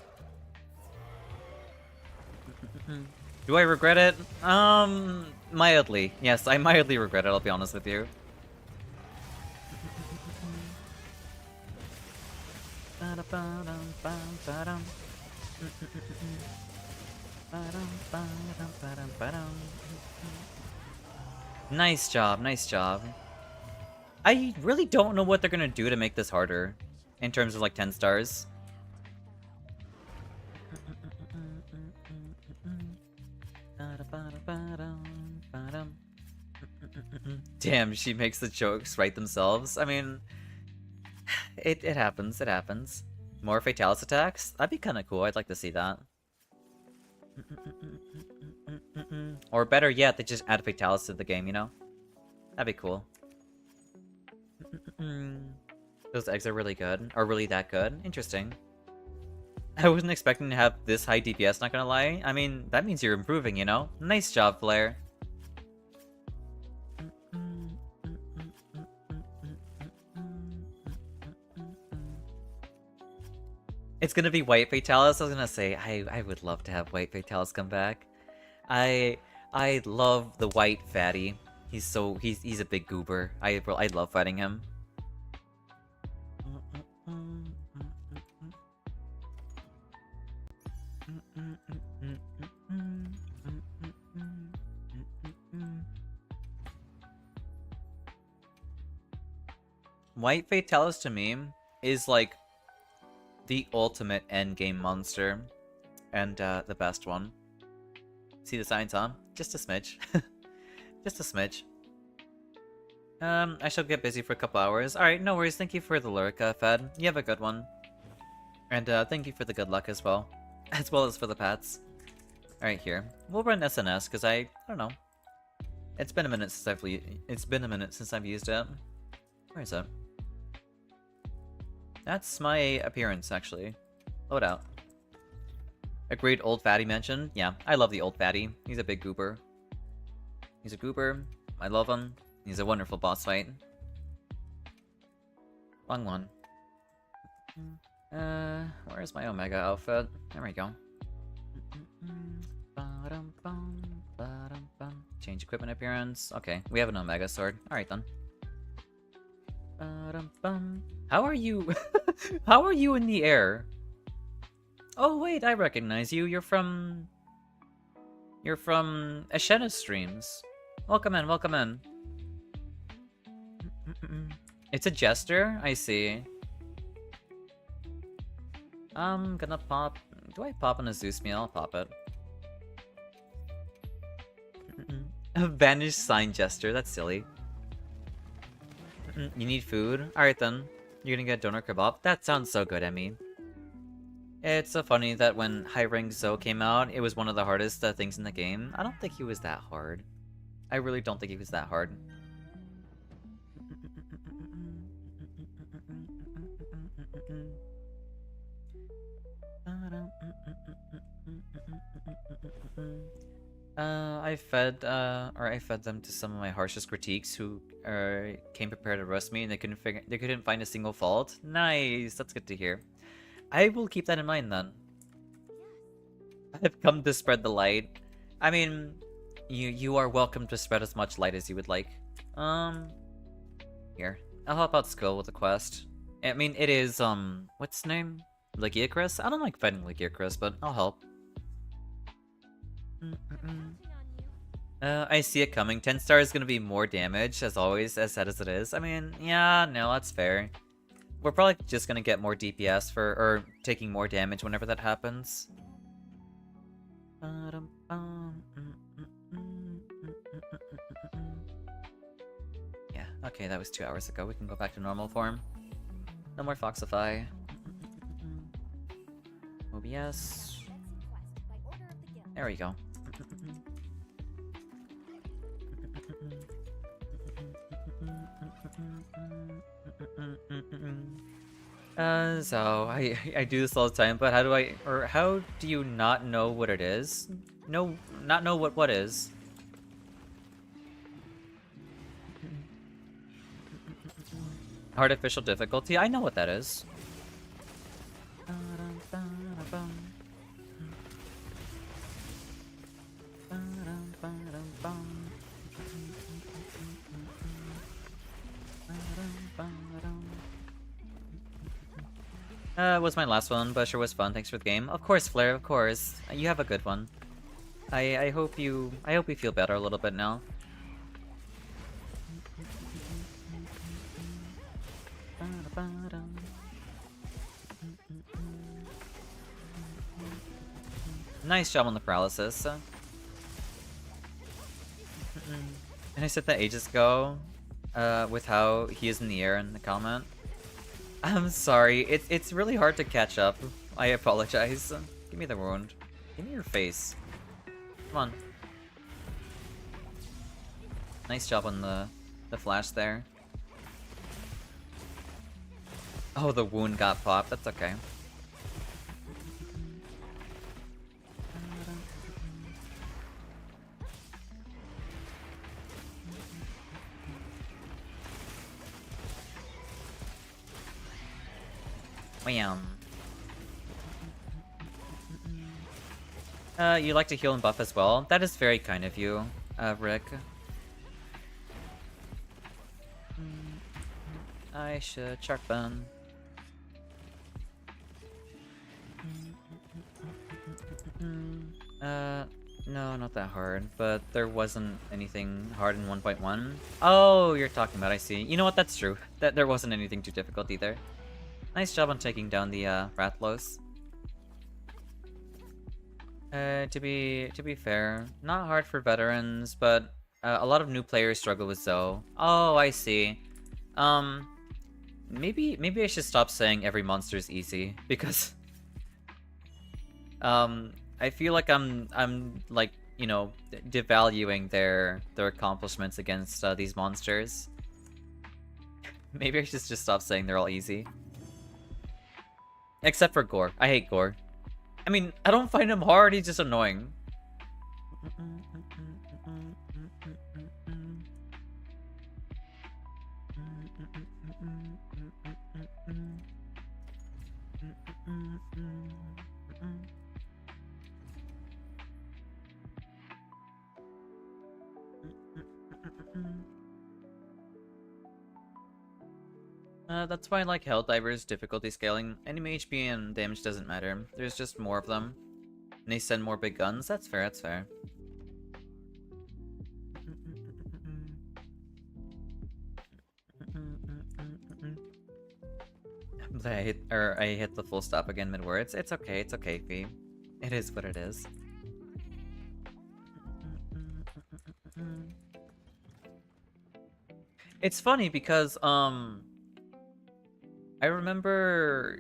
Do I regret it? Mildly. Yes, I mildly regret it, I'll be honest with you. Nice job, nice job. I really don't know what they're gonna do to make this harder, in terms of like 10 stars. Damn, she makes the jokes write themselves. I mean, it happens, it happens. More Fatalis attacks? That'd be kind of cool, I'd like to see that. Or better yet, they just add Fatalis to the game, you know? That'd be cool. Those eggs are really good. Are really that good? Interesting. I wasn't expecting to have this high DPS, not gonna lie. I mean, that means you're improving, you know? Nice job, Flare. It's gonna be White Fatalis. I was gonna say, I would love to have White Fatalis come back. I love the white fatty. He's a big goober. I love fighting him. White Fatalis to me is like the ultimate endgame monster, and the best one. See the signs, huh? Just a smidge. Just a smidge. I shall get busy for a couple hours. Alright, no worries. Thank you for the lyric, Fed. You have a good one. And thank you for the good luck as well. As well as for the pats. Alright, here. We'll run SNS, because I don't know. It's been a minute since I've used it. Where is it? That's my appearance, actually. Load out. A great old fatty mentioned. Yeah, I love the old fatty. He's a big goober. He's a goober. I love him. He's a wonderful boss fight. Long one. Where's my Omega outfit? There we go. Change equipment appearance. Okay, we have an Omega sword. Alright then. How are you? How are you in the air? Oh wait, I recognize you. You're from Ashena streams. Welcome in, welcome in. It's a jester? I see. I'm gonna pop... Do I pop on a Zeus meal? I'll pop it. A vanished sign jester, that's silly. You need food? Alright then. You're gonna get doner kebab? That sounds so good, Emmy. It's so funny that when Hiya I'm Xao came out, it was one of the hardest things in the game. I don't think he was that hard. I really don't think he was that hard. I fed them to some of my harshest critiques who came prepared to roast me, and they couldn't find a single fault. Nice, that's good to hear. I will keep that in mind then. I've come to spread the light. I mean, you are welcome to spread as much light as you would like. Here, I'll help out Skull with a quest. I mean, it is what's his name? Legiacris? I don't like fighting Legiacris, but I'll help. I see it coming. 10 star is gonna be more damage, as always, as sad as it is. I mean, yeah, no, that's fair. We're probably just gonna get more DPS or taking more damage whenever that happens. Yeah, okay, that was 2 hours ago. We can go back to normal form. No more Foxify. OBS. There we go. So I do this all the time, but how do you not know what it is? Not know what is? Artificial difficulty? I know what that is. Was my last one, but sure was fun. Thanks for the game. Of course, Flare, of course. You have a good one. I hope you feel better a little bit now. Nice job on the paralysis. And I said that ages ago, with how he is in the air in the comment. I'm sorry, it's really hard to catch up. I apologize. Give me the wound. Give me your face. Come on. Nice job on the flash there. Oh, the wound got popped. That's okay. You like to heal and buff as well? That is very kind of you, Rick. I should sharpen. No, not that hard, but there wasn't anything hard in 1.1. Oh, you're talking about, I see. You know what, that's true. That there wasn't anything too difficult either. Nice job on taking down the Rathalos. To be fair, not hard for veterans, but a lot of new players struggle with Xao. Oh, I see. Maybe I should stop saying every monster is easy, because I feel like I'm like, you know, devaluing their accomplishments against these monsters. Maybe I should just stop saying they're all easy. Except for Gore. I hate Gore. I mean, I don't find him hard, he's just annoying. That's why I like Helldivers difficulty scaling. Enemy HP and damage doesn't matter. There's just more of them. And they send more big guns. That's fair, that's fair. I hit the full stop again mid-words. It's okay, Fee. It is what it is. It's funny because, I remember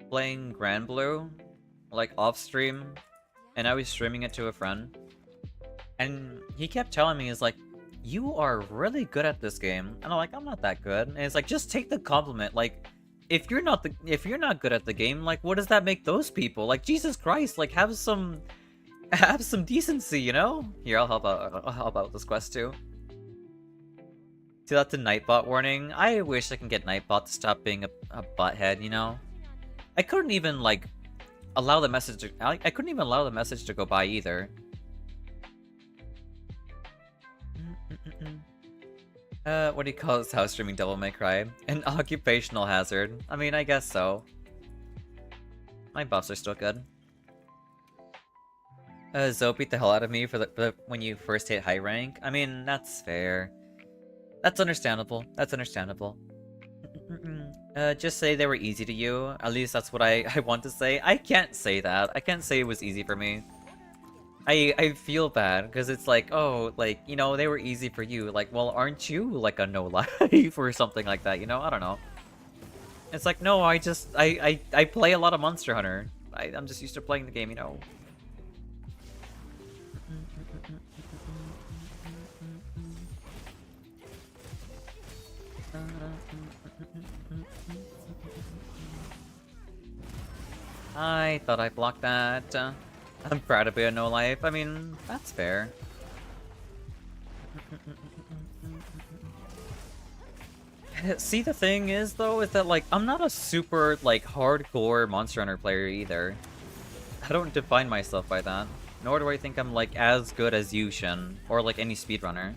playing Grand Blue, like, off-stream, and I was streaming it to a friend. And he kept telling me, he's like, you are really good at this game. And I'm like, I'm not that good. And it's like, just take the compliment. Like, if you're not good at the game, like, what does that make those people? Like, Jesus Christ, like, have some decency, you know? Here, I'll help out with this quest too. See, that's a Nightbot warning. I wish I can get Nightbot to stop being a butthead, you know? I couldn't even, like, allow the message to... I couldn't even allow the message to go by either. What do you call this house streaming Devil May Cry? An occupational hazard. I mean, I guess so. My buffs are still good. Zoe beat the hell out of me for when you first hit high rank. I mean, that's fair. That's understandable. That's understandable. Just say they were easy to you. At least that's what I want to say. I can't say that. I can't say it was easy for me. I feel bad, because it's like, oh, like, you know, they were easy for you. Like, well, aren't you, like, a no-life or something like that, you know? I don't know. It's like, no, I play a lot of Monster Hunter. I'm just used to playing the game, you know? I thought I blocked that. I'm proud to be a no-life. I mean, that's fair. See, the thing is, though, is that, like, I'm not a super, like, hardcore Monster Hunter player either. I don't define myself by that. Nor do I think I'm, like, as good as you, Shin. Or, like, any speedrunner.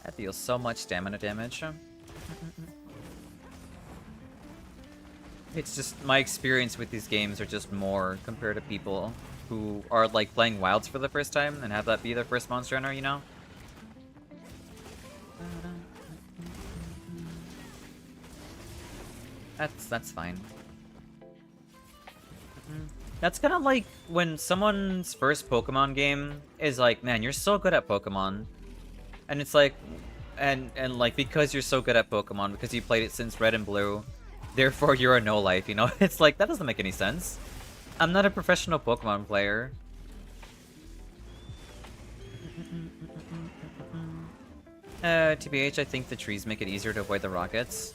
That deals so much stamina damage. It's just, my experience with these games are just more compared to people who are, like, playing Wilds for the first time and have that be their first Monster Hunter, you know? That's fine. That's kind of like when someone's first Pokemon game is like, man, you're so good at Pokemon. And it's like, and like, because you're so good at Pokemon, because you played it since Red and Blue, therefore you're a no-life, you know? It's like, that doesn't make any sense. I'm not a professional Pokemon player. TBH, I think the trees make it easier to avoid the rockets.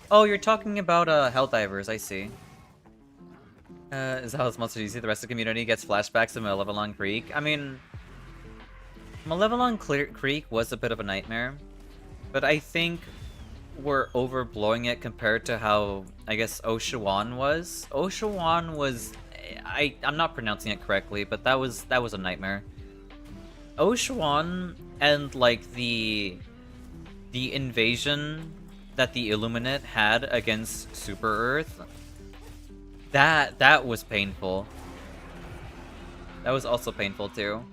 Oh, you're talking about Helldivers, I see. Is how it's monster easy. The rest of the community gets flashbacks of Malevelon Creek. I mean, Malevelon Creek was a bit of a nightmare, but I think we're overblowing it compared to how, I guess, Oshawan was. Oshawan was... I'm not pronouncing it correctly, but that was a nightmare. Oshawan and, like, the invasion that the Illuminate had against Super Earth, that was painful. That was also painful too.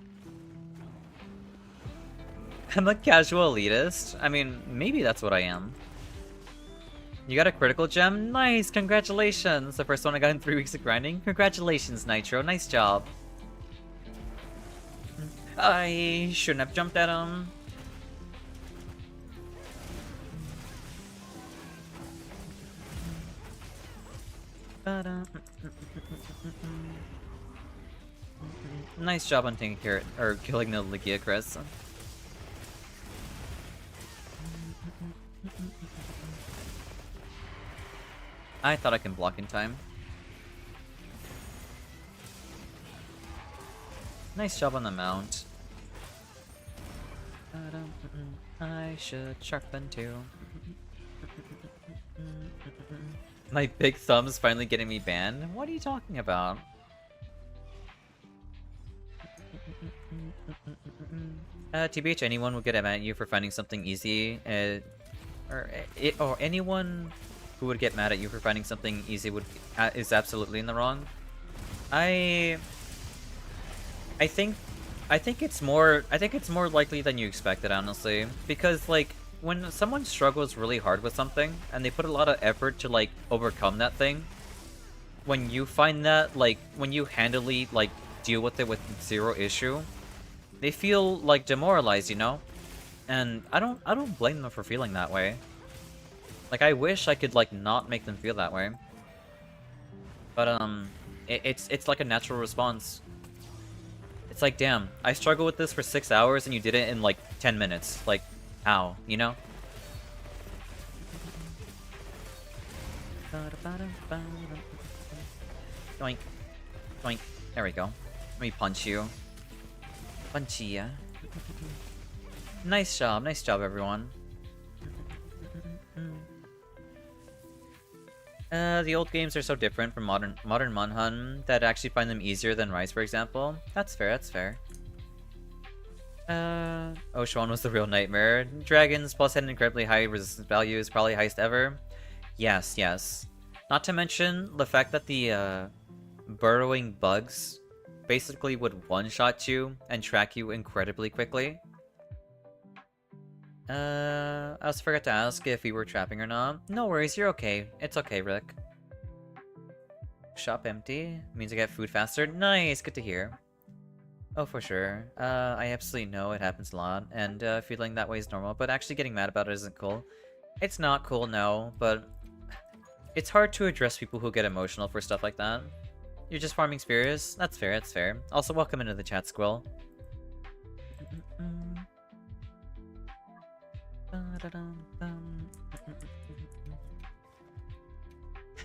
I'm a casual elitist. I mean, maybe that's what I am. You got a critical gem? Nice, congratulations! The first one I got in 3 weeks of grinding? Congratulations, Nitro, nice job. I shouldn't have jumped at him. Nice job on taking care or killing the Ligia, Chris. I thought I can block in time. Nice job on the mount. I should sharpen too. My big thumb's finally getting me banned? What are you talking about? TBH, anyone will get mad at you for finding something easy, or anyone who would get mad at you for finding something easy is absolutely in the wrong. I think it's more likely than you expected, honestly, because like when someone struggles really hard with something and they put a lot of effort to like overcome that thing, when you find that, like, when you handily like deal with it with zero issue, they feel like demoralized, you know? And I don't blame them for feeling that way. Like, I wish I could like not make them feel that way. But it's like a natural response. It's like, damn, I struggled with this for 6 hours and you did it in like 10 minutes. Like, how, you know? Doink. Doink. There we go. Let me punch you. Punchy ya. Nice job, everyone. The old games are so different from modern Monhun that I actually find them easier than Rise, for example. That's fair, that's fair. Oshwan was the real nightmare. Dragons plus an incredibly high resistance value is probably highest ever. Yes, yes. Not to mention the fact that the burrowing bugs basically would one-shot you and track you incredibly quickly. I also forgot to ask if we were trapping or not. No worries, you're okay. It's okay, Rick. Shop empty. Means I get food faster. Nice, good to hear. Oh, for sure. I absolutely know it happens a lot, and feeling that way is normal, but actually getting mad about it isn't cool. It's not cool, no, but it's hard to address people who get emotional for stuff like that. You're just farming spirits? That's fair, that's fair. Also, welcome into the chat, Squill.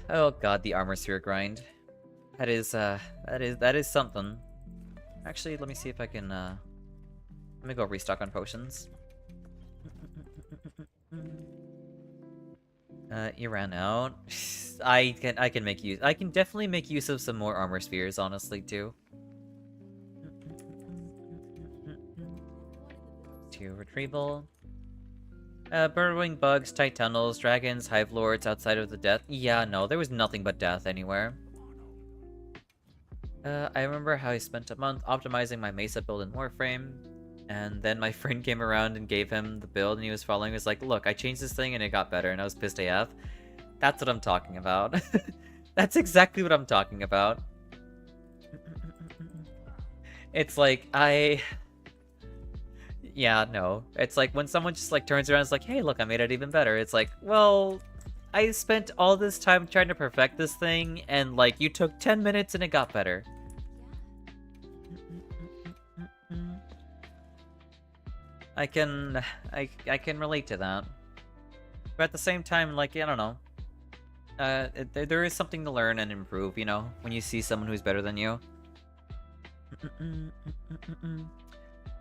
Oh god, the armor sphere grind. That is something. Actually, let me see if I can, let me go restock on potions. You ran out. I can make use. I can definitely make use of some more armor spheres, honestly, too. To retrieval. Burrowing bugs, tight tunnels, dragons, hive lords outside of the death. Yeah, no, there was nothing but death anywhere. I remember how I spent a month optimizing my Mesa build in Warframe, and then my friend came around and gave him the build, and he was following. He was like, look, I changed this thing and it got better, and I was pissed AF. That's what I'm talking about. That's exactly what I'm talking about. It's like, yeah, no. It's like when someone just like turns around and is like, hey, look, I made it even better. It's like, well, I spent all this time trying to perfect this thing, and like you took 10 minutes and it got better. I can relate to that. But at the same time, like, I don't know. There is something to learn and improve, you know, when you see someone who's better than you.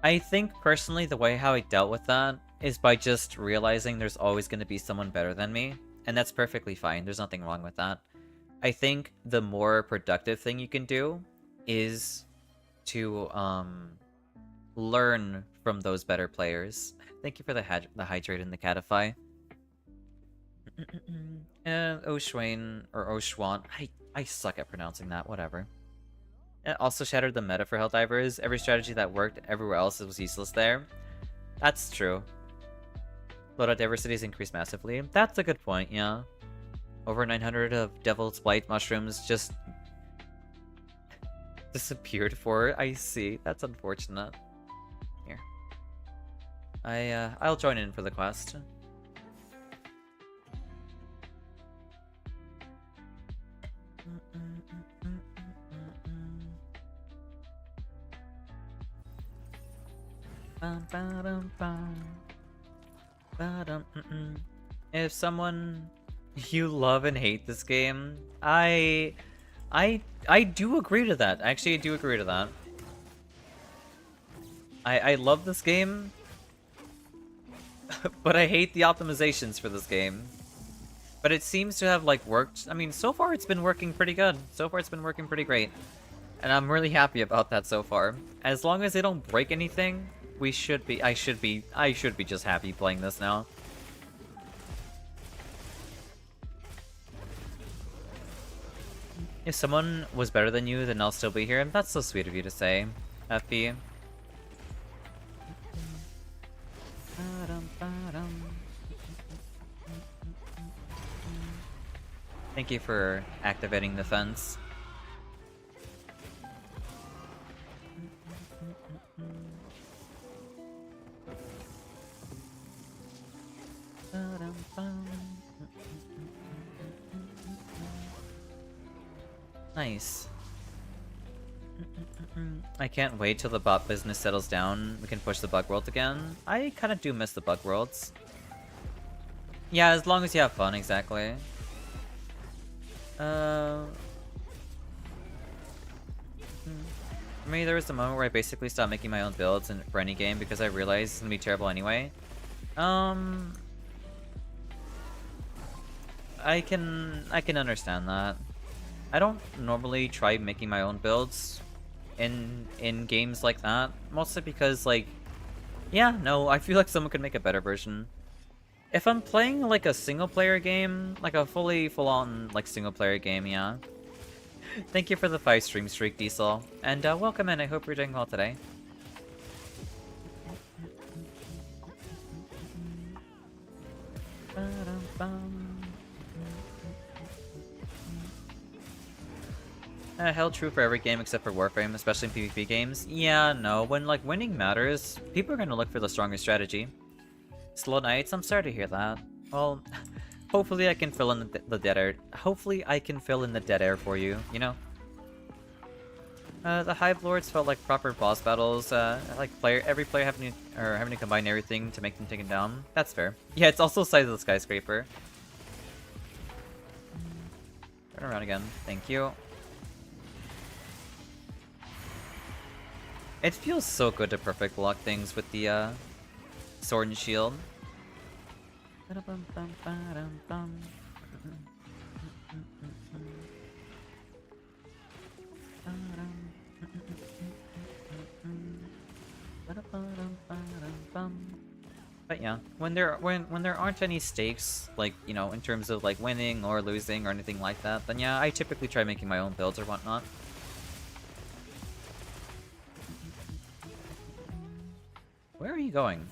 I think, personally, the way how I dealt with that is by just realizing there's always going to be someone better than me. And that's perfectly fine. There's nothing wrong with that. I think the more productive thing you can do is to learn from those better players. Thank you for the hydrate and the catify. Oshwain, or Oshwan. I suck at pronouncing that, whatever. It also shattered the meta for Helldivers. Every strategy that worked everywhere else was useless there. That's true. Loadout diversity has increased massively. That's a good point, yeah. Over 900 of Devil's Blight mushrooms just disappeared for it. I see. That's unfortunate. Here. I'll join in for the quest. If someone you love and hate this game, I do agree to that. Actually, I do agree to that. I love this game, but I hate the optimizations for this game. But it seems to have like worked. I mean, so far it's been working pretty good. So far it's been working pretty great. And I'm really happy about that so far. As long as they don't break anything, we should be I should be just happy playing this now. If someone was better than you, then I'll still be here. That's so sweet of you to say, FB. Thank you for activating the fence. Nice. I can't wait till the bot business settles down. We can push the bug world again. I kind of do miss the bug worlds. Yeah, as long as you have fun, exactly. For me, there was a moment where I basically stopped making my own builds for any game because I realized it's gonna be terrible anyway. I can understand that. I don't normally try making my own builds in games like that, mostly because like Yeah, no, I feel like someone could make a better version. If I'm playing like a single player game, like a full on like single player game, yeah. Thank you for the 5 stream streak, Diesel. And welcome in, I hope you're doing well today. Held true for every game except for Warframe, especially in PvP games. Yeah, no, when like winning matters, people are gonna look for the strongest strategy. Slow nights, I'm sorry to hear that. Well, hopefully I can fill in the dead air. Hopefully I can fill in the dead air for you, you know? The Hive Lords felt like proper boss battles, like every player having to combine everything to make them taken down. That's fair. Yeah, it's also the size of the skyscraper. Turn around again. Thank you. It feels so good to perfect block things with the sword and shield. But yeah, when there aren't any stakes, like, you know, in terms of like winning or losing or anything like that, then yeah, I typically try making my own builds or whatnot. Where are you going?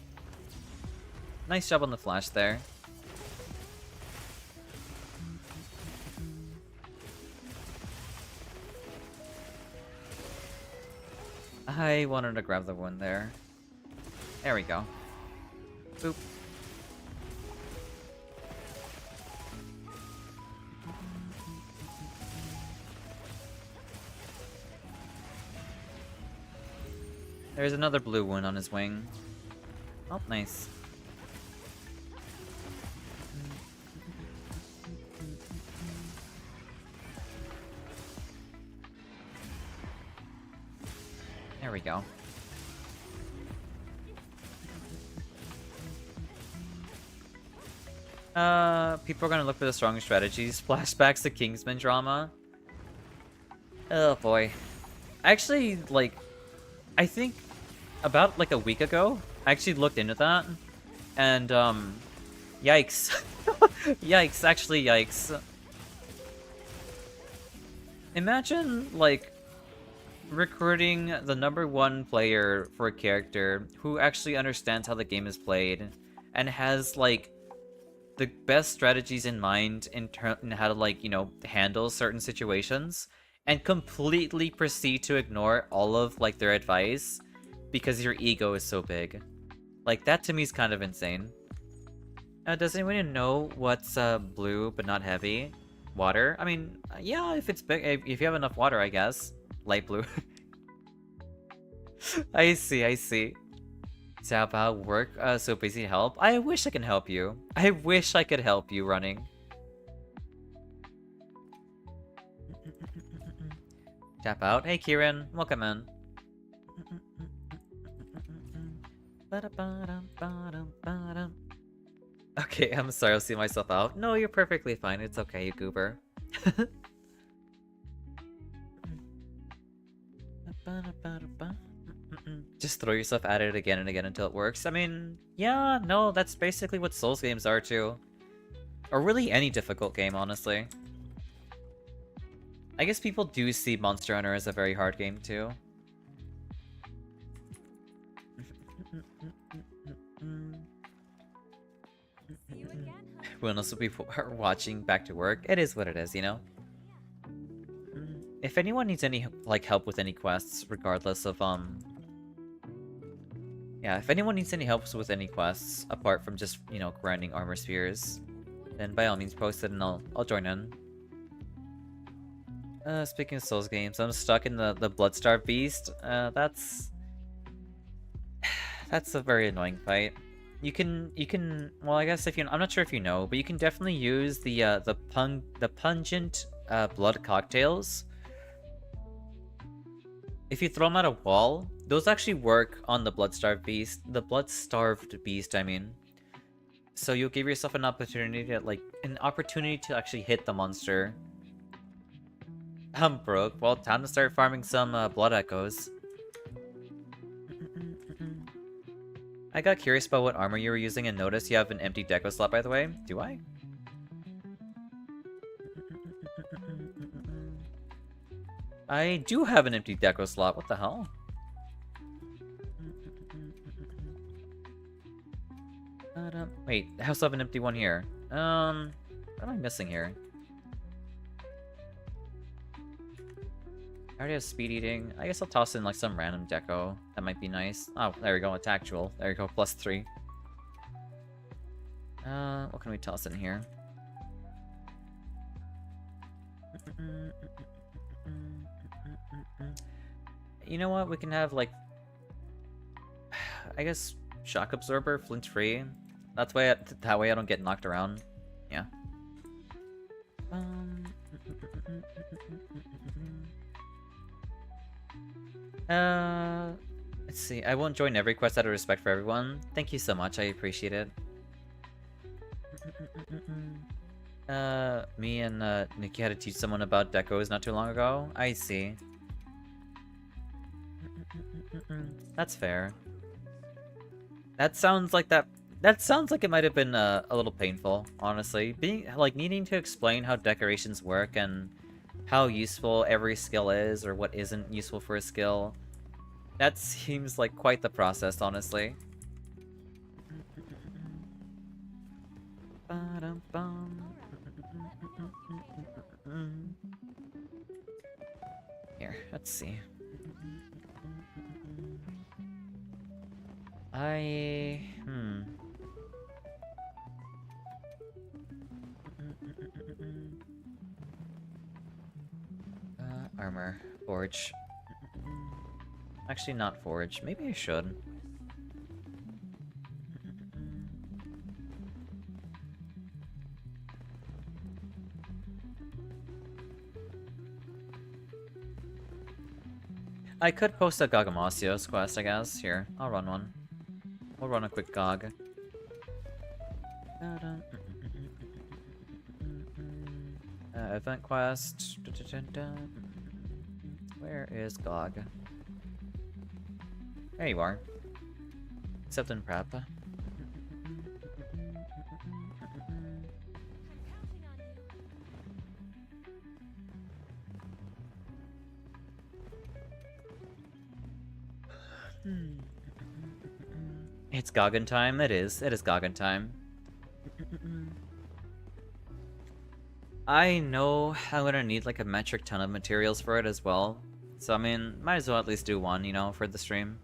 Nice job on the flash there. I wanted to grab the one there. There we go. Boop. There's another blue one on his wing. Oh, nice. There we go. People are gonna look for the strongest strategies. Flashbacks to Kingsman drama. Oh boy. Actually, like, I think about like a week ago, I actually looked into that, and yikes. Yikes, actually yikes. Imagine, like, recruiting the #1 player for a character who actually understands how the game is played and has, like, the best strategies in mind in how to, like, you know, handle certain situations, and completely proceed to ignore all of, like, their advice because your ego is so big. Like, that to me is kind of insane. Does anyone know what's blue but not heavy? Water? I mean, yeah, if it's big, if you have enough water, I guess. Light blue. I see, I see. Tap out work, so busy to help. I wish I can help you. I wish I could help you running. Tap out. Hey, Kieran. Welcome in. Okay, I'm sorry, I'll see myself out. No, you're perfectly fine. It's okay, you goober. Just throw yourself at it again and again until it works. I mean, yeah, no, that's basically what Souls games are too. Or really any difficult game, honestly. I guess people do see Monster Hunter as a very hard game too. When also people are watching back to work, it is what it is, you know? If anyone needs any, like, help with any quests, regardless of, yeah, if anyone needs any help with any quests, apart from just, you know, grinding armor spheres, then by all means post it and I'll join in. Speaking of Souls games, I'm stuck in the Bloodstarved Beast. That's a very annoying fight. You can, well, I guess if you, I'm not sure if you know, but you can definitely use the pungent blood cocktails. If you throw them at a wall, those actually work on the Bloodstarved Beast. The Bloodstarved Beast, I mean. So you'll give yourself an opportunity to actually hit the monster. I'm broke. Well, time to start farming some blood echoes. I got curious about what armor you were using and noticed you have an empty deco slot, by the way. Do I? I do have an empty deco slot. What the hell? Wait, I also have an empty one here. What am I missing here? I already have speed eating. I guess I'll toss in like some random deco. That might be nice. Oh, there we go. It's actual. There we go. +3. What can we toss in here? You know what? We can have like, I guess shock absorber, flint free. That way I don't get knocked around. Yeah. Let's see. I won't join every quest out of respect for everyone. Thank you so much. I appreciate it. Me and Nikki had to teach someone about decos not too long ago. I see. That's fair. That sounds like it might have been a little painful, honestly. Being like needing to explain how decorations work and how useful every skill is or what isn't useful for a skill. That seems like quite the process, honestly. Here, let's see. Armor. Forge. Actually, not forge. Maybe I should. I could post a Gogamacios quest, I guess. Here, I'll run one. We'll run a quick Gog. Event quest. Where is Gog? There you are. Except in prep. It's Goggin time. It is. It is Goggin time. I know I'm gonna need like a metric ton of materials for it as well. So I mean, might as well at least do one, you know, for the stream.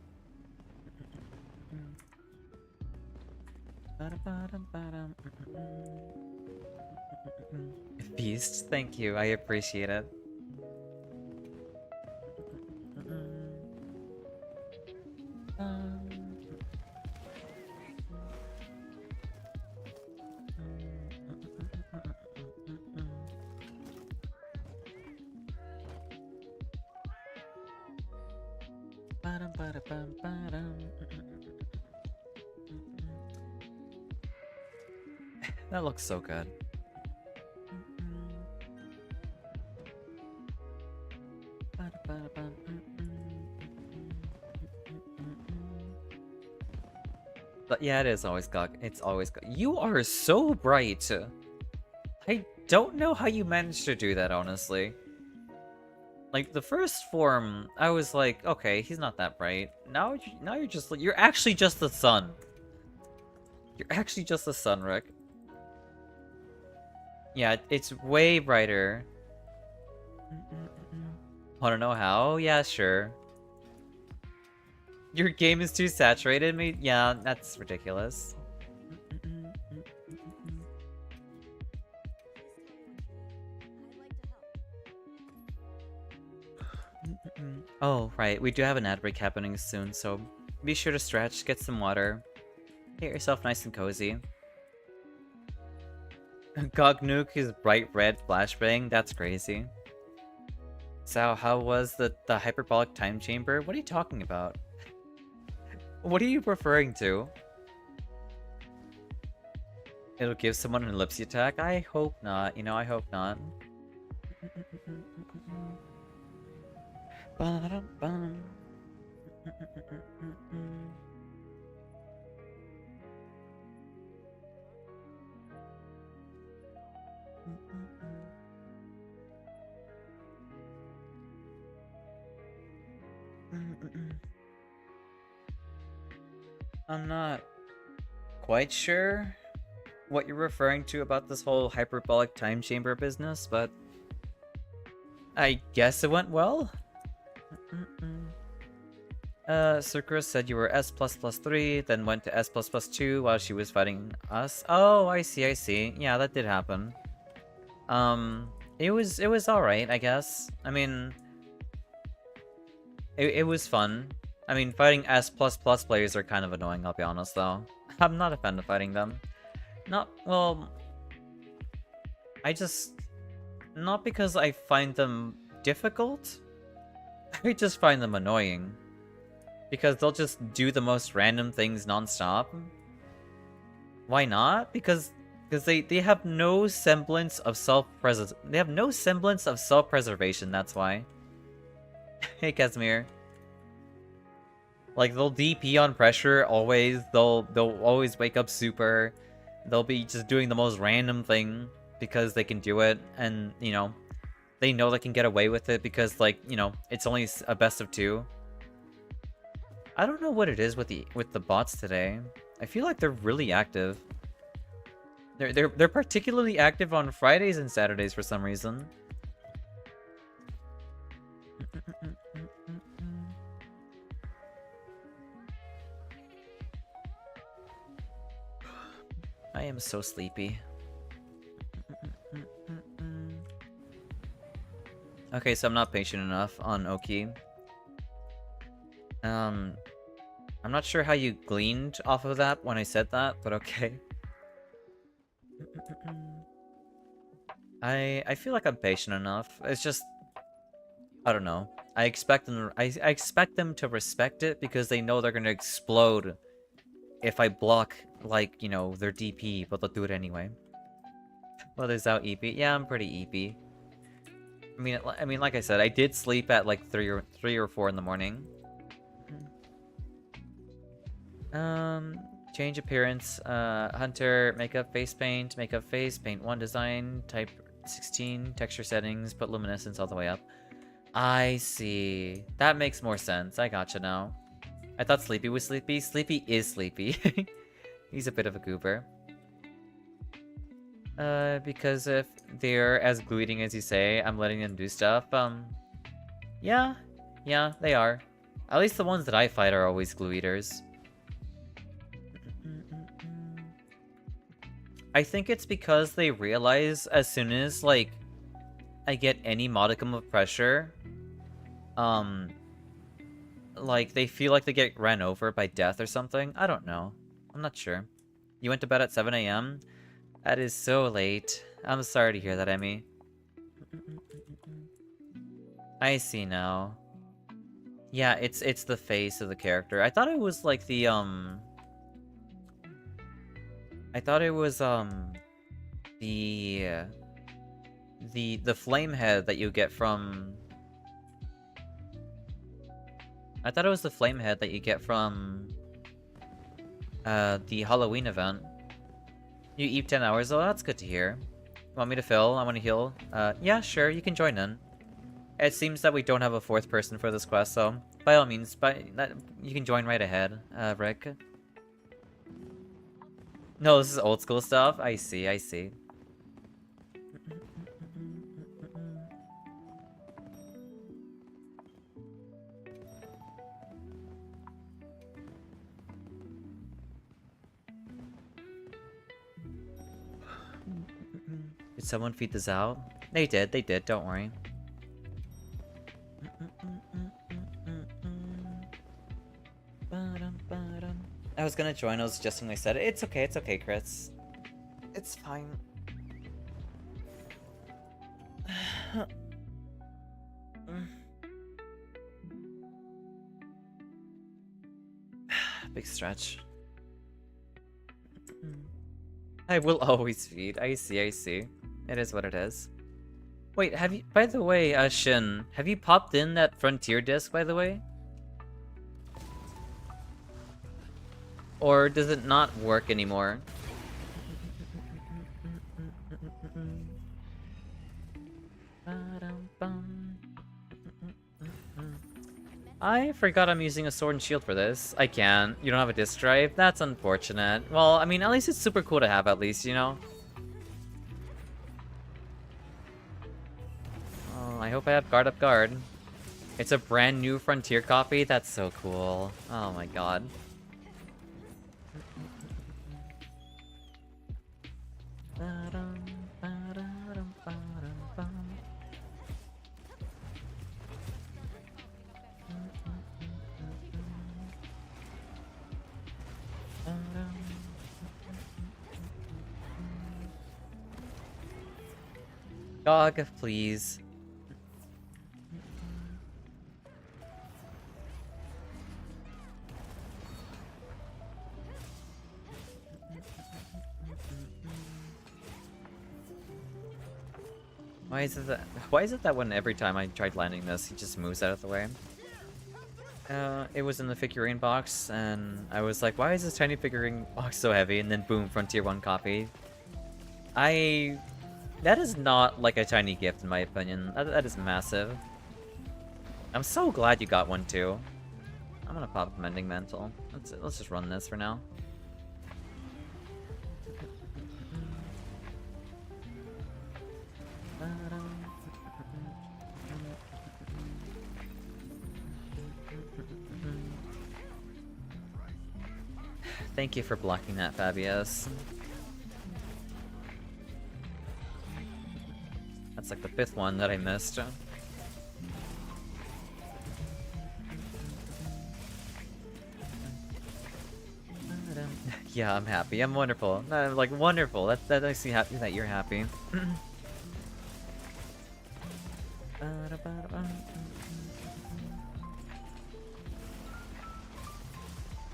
Beast, thank you. I appreciate it. That looks so good. But yeah, it is always Gog. It's always Gog. You are so bright. I don't know how you managed to do that, honestly. Like, the first form, I was like, okay, he's not that bright. Now you're just like, you're actually just the sun. You're actually just the sun, Rick. Yeah, it's way brighter. Wanna know how? Yeah, sure. Your game is too saturated? Yeah, that's ridiculous. Oh, right. We do have an ad break happening soon, so be sure to stretch, get some water. Get yourself nice and cozy. Gognuke is bright red flashbang? That's crazy. So, how was the hyperbolic time chamber? What are you talking about? What are you referring to? It'll give someone an ellipse attack? I hope not. You know, I hope not. I'm not quite sure what you're referring to about this whole hyperbolic time chamber business, but I guess it went well. Sakura said you were S++3, then went to S++2 while she was fighting us. Oh, I see, I see. Yeah, that did happen. It was alright, I guess. I mean, it was fun. I mean, fighting S++ players are kind of annoying, I'll be honest, though. I'm not a fan of fighting them. Well, not because I find them difficult. I just find them annoying. Because they'll just do the most random things non-stop. Why not? Because they have no semblance of self-preservation, that's why. Hey, Casimir. Like, they'll DP on pressure, always. They'll always wake up super. They'll be just doing the most random thing because they can do it, and, you know, they know they can get away with it because, like, you know, it's only a best of 2. I don't know what it is with the bots today. I feel like they're really active. They're particularly active on Fridays and Saturdays for some reason. I am so sleepy. Okay, so I'm not patient enough on Oki. I'm not sure how you gleaned off of that when I said that, but okay. I feel like I'm patient enough. It's just, I don't know. I expect them to respect it because they know they're gonna explode if I block, like, you know, their DP, but they'll do it anyway. Well, there's out EP. Yeah, I'm pretty EP. I mean, like I said, I did sleep at like 3 or 4 in the morning. Change appearance, hunter, makeup, face paint, makeup, face, paint 1 design, type 16, texture settings, put luminescence all the way up. I see. That makes more sense. I gotcha now. I thought Sleepy was sleepy. Sleepy is sleepy. He's a bit of a goober. Because if they're as glue-eating as you say, I'm letting them do stuff, yeah, they are. At least the ones that I fight are always glue-eaters. I think it's because they realize as soon as, like, I get any modicum of pressure, like, they feel like they get ran over by death or something. I don't know. I'm not sure. You went to bed at 7 AM? That is so late. I'm sorry to hear that, Emmy. I see now. Yeah, it's the face of the character. I thought it was like the I thought it was the flame head that you get from I thought it was the flame head that you get from the Halloween event. You eat 10 hours though? That's good to hear. Want me to fill? I want to heal. Yeah, sure, you can join in. It seems that we don't have a 4th person for this quest, so by all means, you can join right ahead, Rick. No, this is old school stuff? I see, I see. Did someone feed this out? They did, don't worry. I was gonna join, I was just when I said it. It's okay, Chris. It's fine. Big stretch. I will always feed. I see. It is what it is. Wait, have you... By the way, Shin, have you popped in that Frontier disc, by the way? Or does it not work anymore? I forgot I'm using a sword and shield for this. I can't. You don't have a disc drive? That's unfortunate. Well, I mean, at least it's super cool to have, at least, you know? Oh, I hope I have guard up guard. It's a brand new Frontier copy? That's so cool. Oh my god. Dog, please. Why is it that when every time I tried landing this, he just moves out of the way? It was in the figurine box, and I was like, why is this tiny figurine box so heavy? And then boom, Frontier 1 copy. That is not like a tiny gift in my opinion. That is massive. I'm so glad you got one too. I'm gonna pop a Mending Mantle. Let's just run this for now. Thank you for blocking that, Fabius. That's like the 5th one that I missed. Yeah, I'm happy. I'm wonderful. I'm like wonderful. That makes me happy that you're happy.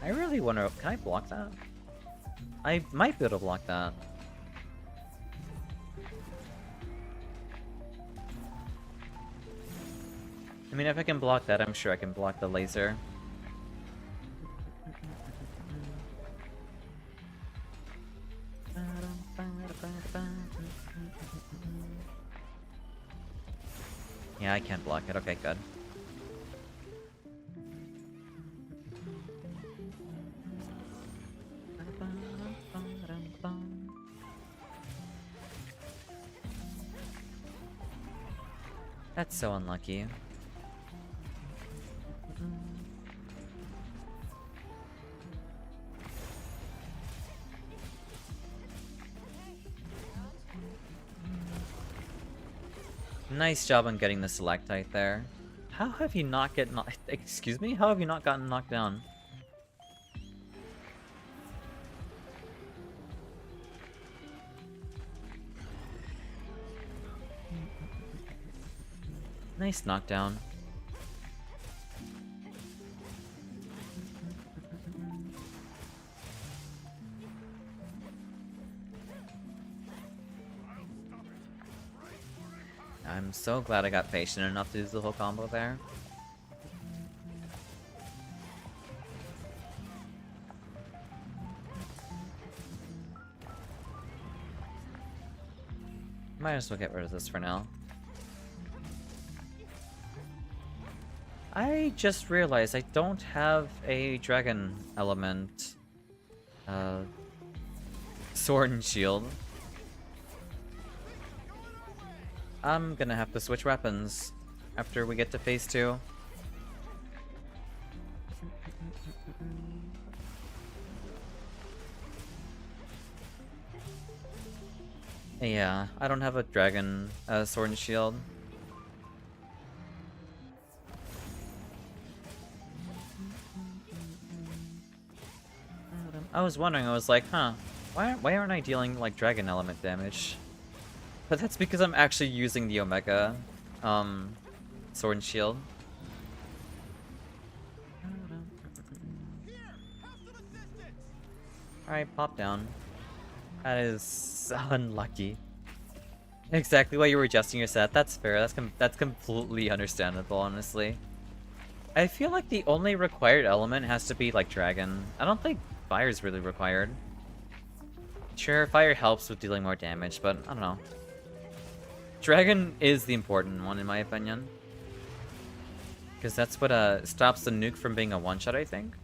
I really wonder, can I block that? I might be able to block that. I mean, if I can block that, I'm sure I can block the laser. Yeah, I can't block it. Okay, good. That's so unlucky. Nice job on getting the Selectite there. How have you not get excuse me? How have you not gotten knocked down? Nice knockdown. I'm so glad I got patient enough to do the whole combo there. Might as well get rid of this for now. I just realized I don't have a dragon element sword and shield. I'm gonna have to switch weapons after we get to phase 2. Yeah, I don't have a dragon sword and shield. I was wondering, I was like, huh, why aren't I dealing like dragon element damage? But that's because I'm actually using the Omega sword and shield. Alright, pop down. That is unlucky. Exactly why you were adjusting your set. That's fair. That's completely understandable, honestly. I feel like the only required element has to be like dragon. I don't think fire is really required. Sure, fire helps with dealing more damage, but I don't know. Dragon is the important one in my opinion. Because that's what stops the nuke from being a one-shot, I think.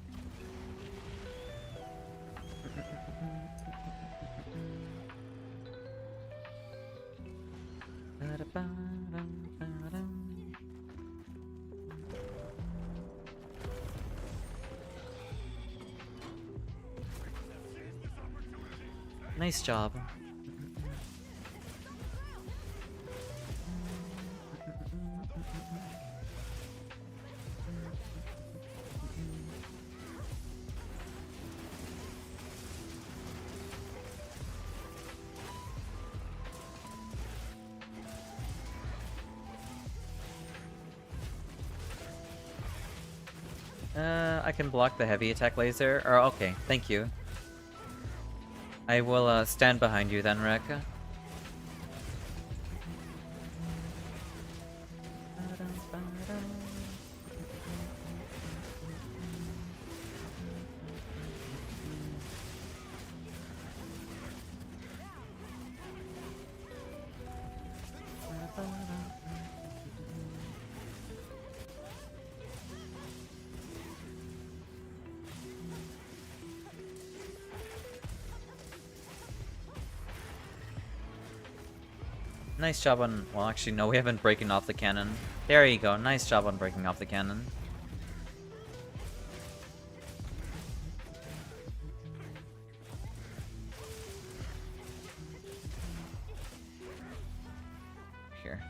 Nice job. I can block the heavy attack laser. Or okay, thank you. I will stand behind you then, Rick. Nice job on... Well, actually, no, we haven't breaking off the cannon. There you go. Nice job on breaking off the cannon. Here.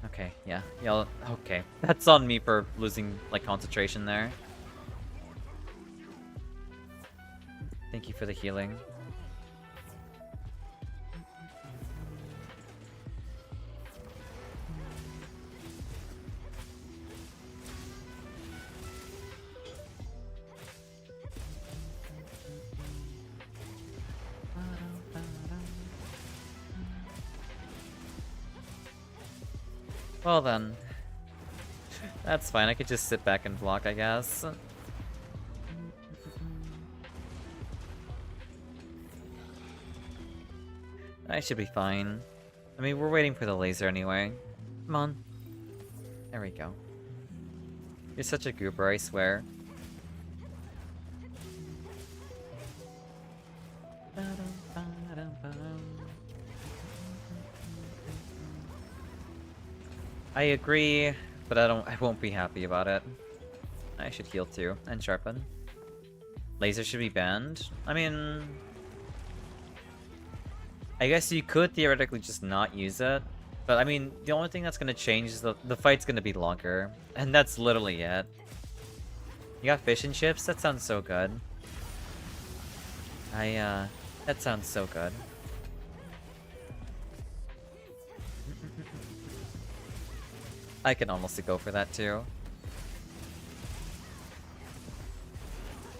Okay, yeah. Yeah, okay. That's on me for losing, like, concentration there. Thank you for the healing. Well then. That's fine, I could just sit back and block, I guess. I should be fine. I mean, we're waiting for the laser anyway. Come on. There we go. You're such a goober, I swear. I agree, but I won't be happy about it. I should heal too, and sharpen. Laser should be banned. I mean... I guess you could theoretically just not use it. But I mean, the only thing that's gonna change is the fight's gonna be longer. And that's literally it. You got fish and chips? That sounds so good. That sounds so good. I can honestly go for that too.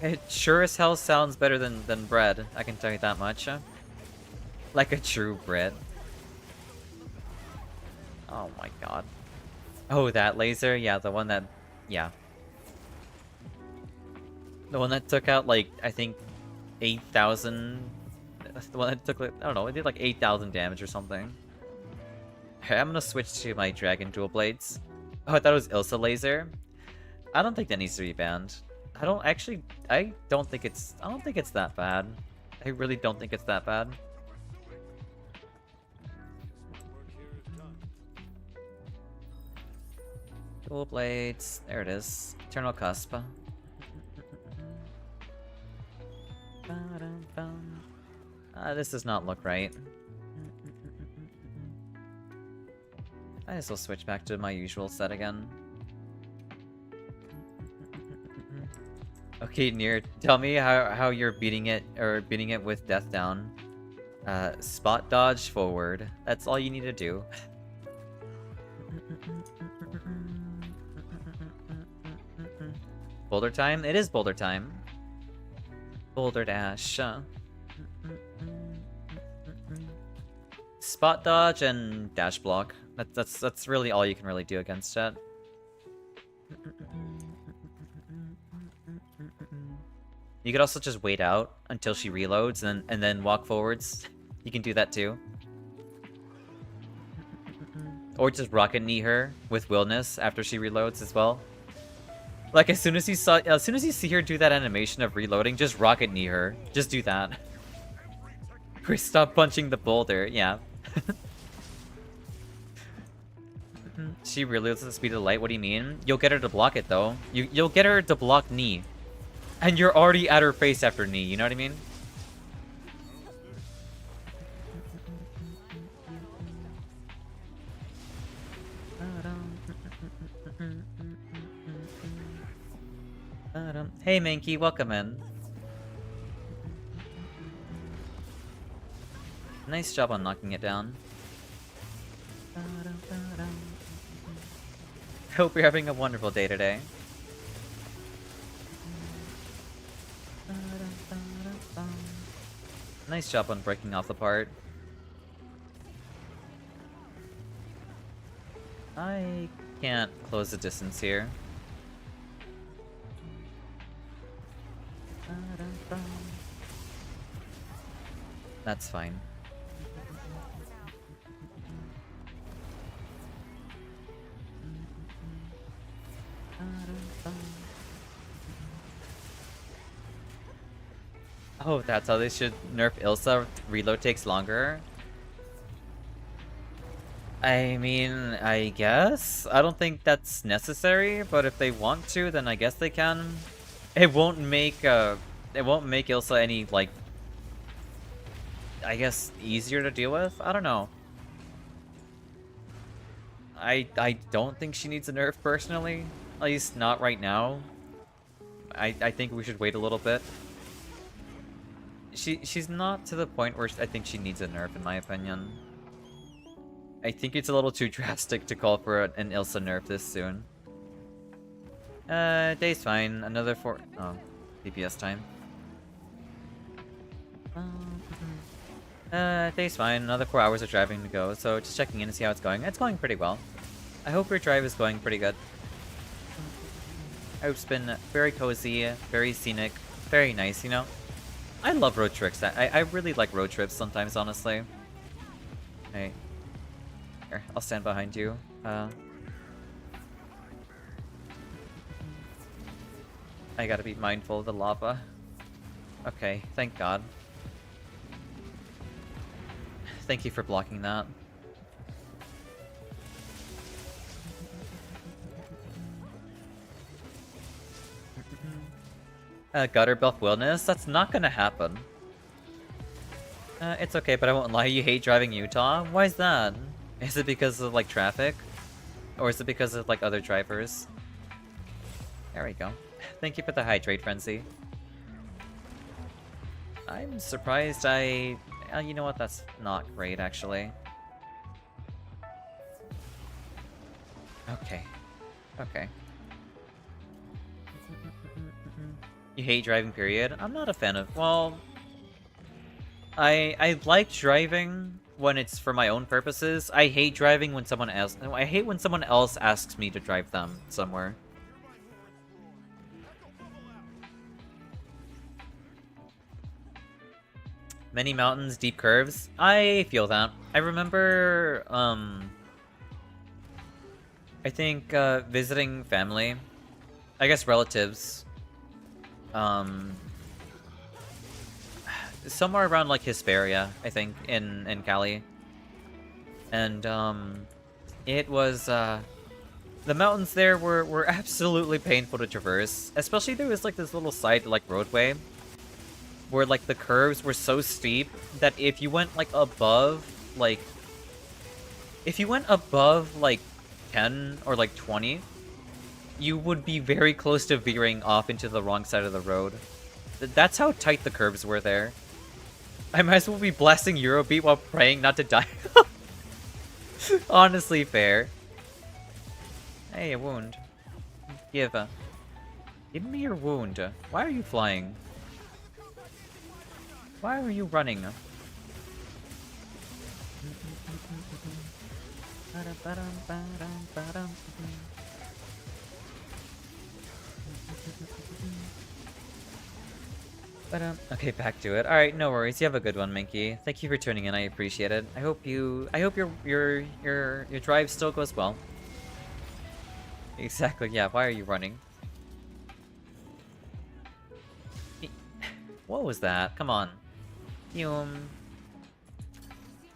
It sure as hell sounds better than bread, I can tell you that much. Like a true Brit. Oh my god. Oh, that laser? Yeah, the one that... Yeah. The one that took out, like, I think 8,000... The one that took, like, I don't know, it did like 8,000 damage or something. Okay, I'm gonna switch to my Dragon Dual Blades. Oh, I thought it was Ilsa Laser. I don't think that needs to be banned. I don't think it's that bad. I really don't think it's that bad. Dual Blades, there it is. Eternal Cusp. This does not look right. I guess I'll switch back to my usual set again. Okay, Nier, tell me how you're beating it with Death Down. Spot dodge forward. That's all you need to do. Boulder time? It is boulder time. Boulder dash. Spot dodge and dash block. That's really all you can really do against it. You could also just wait out until she reloads and then walk forwards. You can do that too. Or just rocket knee her with Willness after she reloads as well. Like as soon as you see her do that animation of reloading, just rocket knee her. Just do that. Or stop punching the boulder, yeah. She reloads at the speed of light, what do you mean? You'll get her to block it though. You'll get her to block knee. And you're already at her face after knee, you know what I mean? Hey Mankey, welcome in. Nice job on knocking it down. Hope you're having a wonderful day today. Nice job on breaking off the part. I can't close the distance here. That's fine. Oh, that's how they should nerf Ilsa. Reload takes longer. I mean, I guess? I don't think that's necessary, but if they want to, then I guess they can. It won't make Ilsa any, like, I guess, easier to deal with? I don't know. I don't think she needs a nerf, personally. At least not right now. I think we should wait a little bit. She's not to the point where I think she needs a nerf, in my opinion. I think it's a little too drastic to call for an Ilsa nerf this soon. Day's fine. Another 4... Oh, DPS time. Day's fine. Another 4 hours of driving to go, so just checking in to see how it's going. It's going pretty well. I hope your drive is going pretty good. I hope it's been very cozy, very scenic, very nice, you know? I love road trips. I really like road trips sometimes, honestly. Hey. Here, I'll stand behind you. I gotta be mindful of the lava. Okay, thank God. Thank you for blocking that. Gutter buff Wilderness? That's not gonna happen. It's okay, but I won't lie, you hate driving Utah? Why is that? Is it because of, like, traffic? Or is it because of, like, other drivers? There we go. Thank you for the hydrate frenzy. I'm surprised you know what, that's not great, actually. Okay. Okay. You hate driving, period? I'm not a fan of... Well... I like driving when it's for my own purposes. I hate driving when someone else... I hate when someone else asks me to drive them somewhere. Many mountains, deep curves. I feel that. I remember, I think, visiting family. I guess relatives. Somewhere around, like, Hesperia, I think, in Cali. And, it was, the mountains there were absolutely painful to traverse. Especially there was, like, this little side, like, roadway. Where, like, the curves were so steep that if you went, like, above, like... If you went above, like, 10 or, like, 20, you would be very close to veering off into the wrong side of the road. That's how tight the curves were there. I might as well be blasting Eurobeat while praying not to die. Honestly fair. Hey, a wound. Give me your wound. Why are you flying? Why are you running? Okay, back to it. All right, no worries. You have a good one, Minky. Thank you for tuning in. I appreciate it. I hope your drive still goes well. Exactly. Yeah. Why are you running? What was that? Come on. You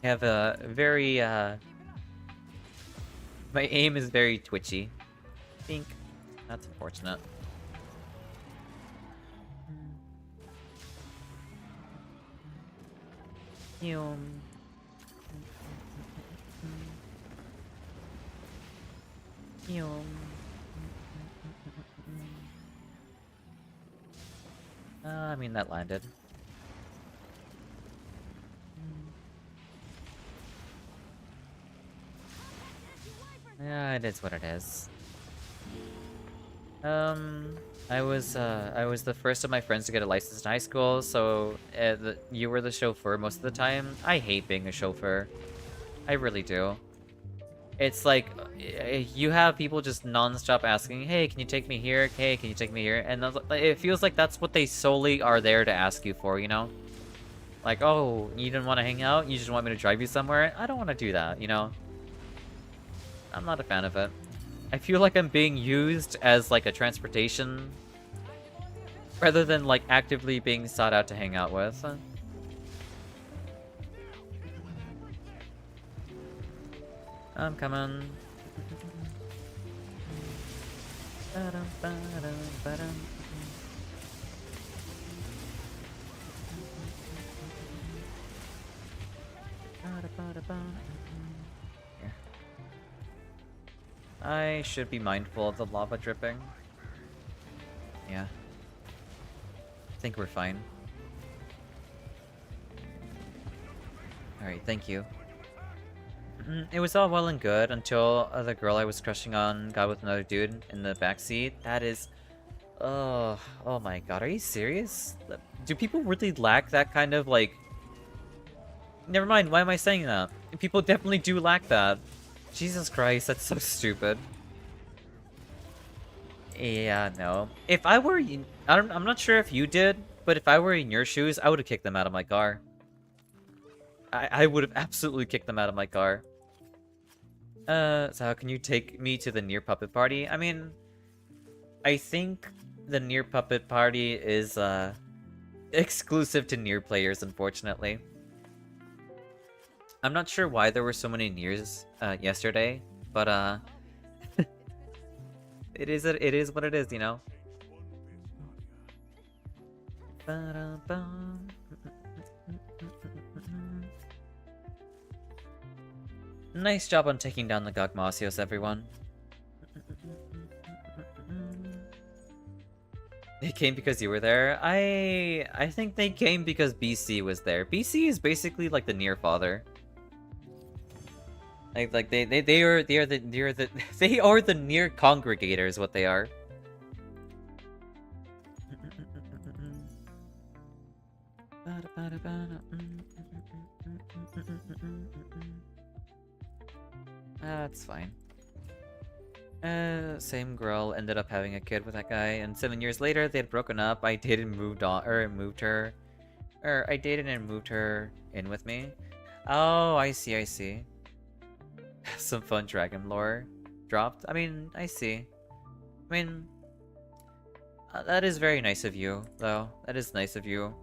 have a very my aim is very twitchy. Think that's unfortunate. You I mean, that landed. Yeah, it is what it is. I was the first of my friends to get a license in high school, so you were the chauffeur most of the time. I hate being a chauffeur. I really do. It's like, you have people just non-stop asking, hey, can you take me here? Hey, can you take me here? And it feels like that's what they solely are there to ask you for, you know? Like, oh, you didn't want to hang out? You just want me to drive you somewhere? I don't want to do that, you know? I'm not a fan of it. I feel like I'm being used as, like, a transportation, rather than, like, actively being sought out to hang out with. I'm coming. I should be mindful of the lava dripping. Yeah. I think we're fine. Alright, thank you. It was all well and good until the girl I was crushing on got with another dude in the backseat. That is... Oh my god, are you serious? Do people really lack that kind of, like... Never mind, why am I saying that? People definitely do lack that. Jesus Christ, that's so stupid. Yeah, no. If I were... I'm not sure if you did, but if I were in your shoes, I would have kicked them out of my car. I would have absolutely kicked them out of my car. So how can you take me to the near puppet party? I mean, I think the near puppet party is, exclusive to near players, unfortunately. I'm not sure why there were so many nears, yesterday, but, it is what it is, you know? Nice job on taking down the Gogmasios, everyone. They came because you were there? I think they came because BC was there. BC is basically like the near father. Like they are the they are the near congregators, what they are. That's fine. Same girl ended up having a kid with that guy, and 7 years later they had broken up. I dated and moved on, or moved her, or I dated and moved her in with me. Oh, I see, I see. Some fun dragon lore dropped. I mean, I see. I mean, that is very nice of you, though. That is nice of you.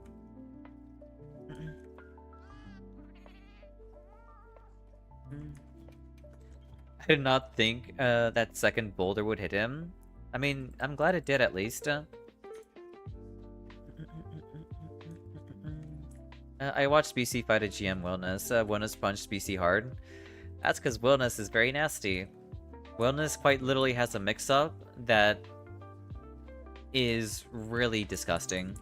I did not think that second boulder would hit him. I mean, I'm glad it did at least. I watched BC fight a GM Wellness. Wellness punched BC hard. That's because Wellness is very nasty. Wellness quite literally has a mix-up that is really disgusting.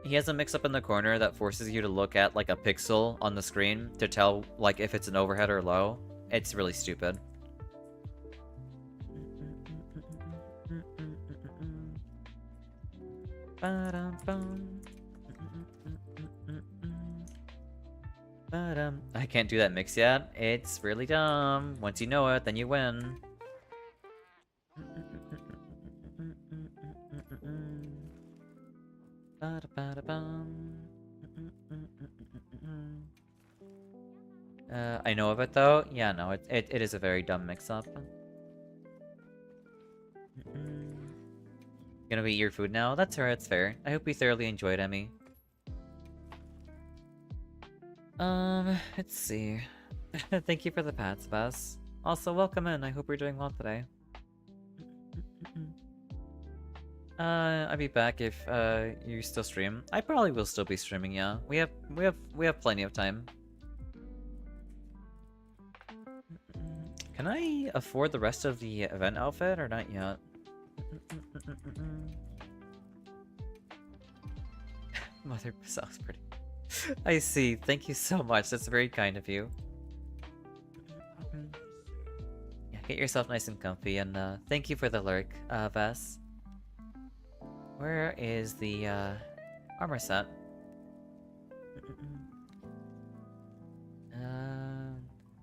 He has a mix-up in the corner that forces you to look at like a pixel on the screen to tell like if it's an overhead or low. It's really stupid. I can't do that mix yet. It's really dumb. Once you know it, then you win. I know of it though. Yeah, no, it is a very dumb mix-up. Gonna eat your food now? That's alright, it's fair. I hope you thoroughly enjoyed, Emmy. Let's see. Thank you for the pats, Bess. Also, welcome in. I hope you're doing well today. I'll be back if you still stream. I probably will still be streaming, yeah. We have plenty of time. Can I afford the rest of the event outfit or not yet? Mother sounds pretty. I see. Thank you so much. That's very kind of you. Yeah, get yourself nice and comfy, and thank you for the lurk, Vess. Where is the armor set?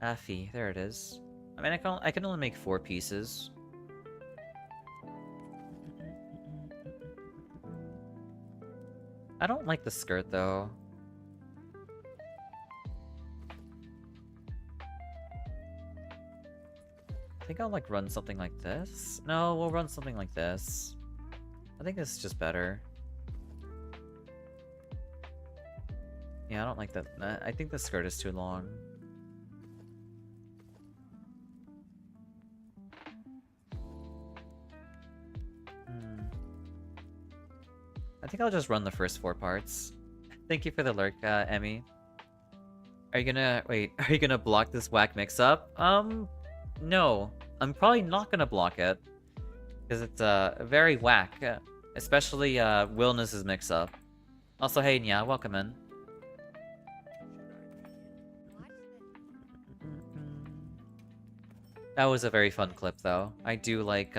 Affy, there it is. I mean, I can only make 4 pieces. I don't like the skirt though. I think I'll like run something like this. No, we'll run something like this. I think this is just better. Yeah, I don't like that. I think the skirt is too long. I think I'll just run the first 4 parts. Thank you for the lurk, Emmy. Are you gonna... Wait, are you gonna block this whack mix-up? No. I'm probably not gonna block it. Because it's, very whack. Especially, Willness's mix-up. Also, hey, Nya, welcome in. That was a very fun clip, though. I do like,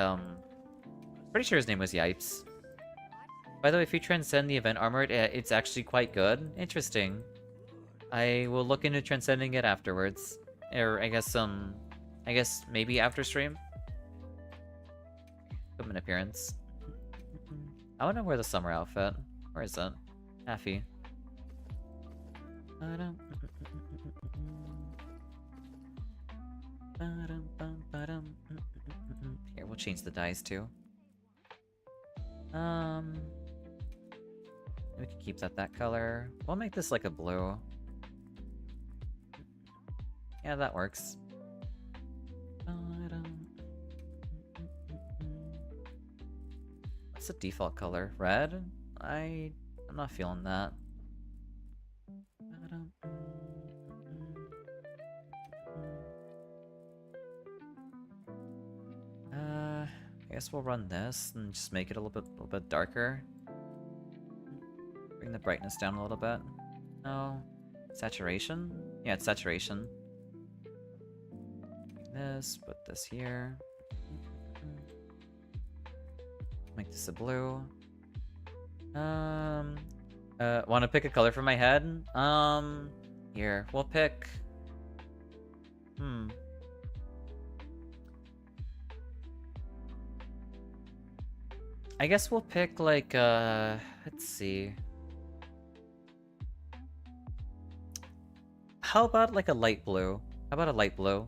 pretty sure his name was Yipes. By the way, if you transcend the event armor, it's actually quite good. Interesting. I will look into transcending it afterwards. Or, I guess maybe after stream? Equipment appearance. I wanna wear the summer outfit. Where is it? Affy. Here, we'll change the dyes too. We can keep that color. We'll make this like a blue. Yeah, that works. What's the default color? Red? I'm not feeling that. I guess we'll run this and just make it a little bit darker. Bring the brightness down a little bit. No. Saturation? Yeah, it's saturation. This, put this here. Make this a blue. Want to pick a color from my head? Here, we'll pick... I guess we'll pick, like, let's see. How about, like, a light blue? How about a light blue?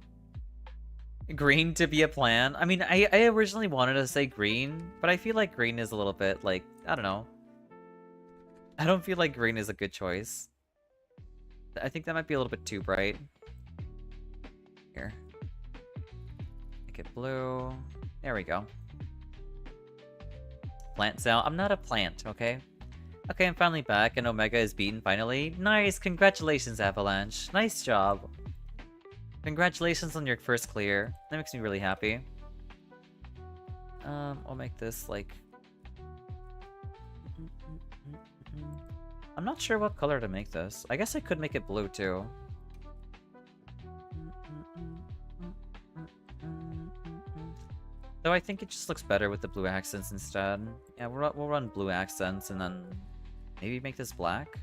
Green to be a plan? I mean, I originally wanted to say green, but I feel like green is a little bit, like, I don't know. I don't feel like green is a good choice. I think that might be a little bit too bright. Here. Make it blue. There we go. Plant sound. I'm not a plant, okay? Okay, I'm finally back, and Omega is beaten finally. Nice! Congratulations, Avalanche. Nice job. Congratulations on your first clear. That makes me really happy. I'll make this, like... I'm not sure what color to make this. I guess I could make it blue, too. Though I think it just looks better with the blue accents instead. Yeah, we'll run blue accents and then maybe make this black.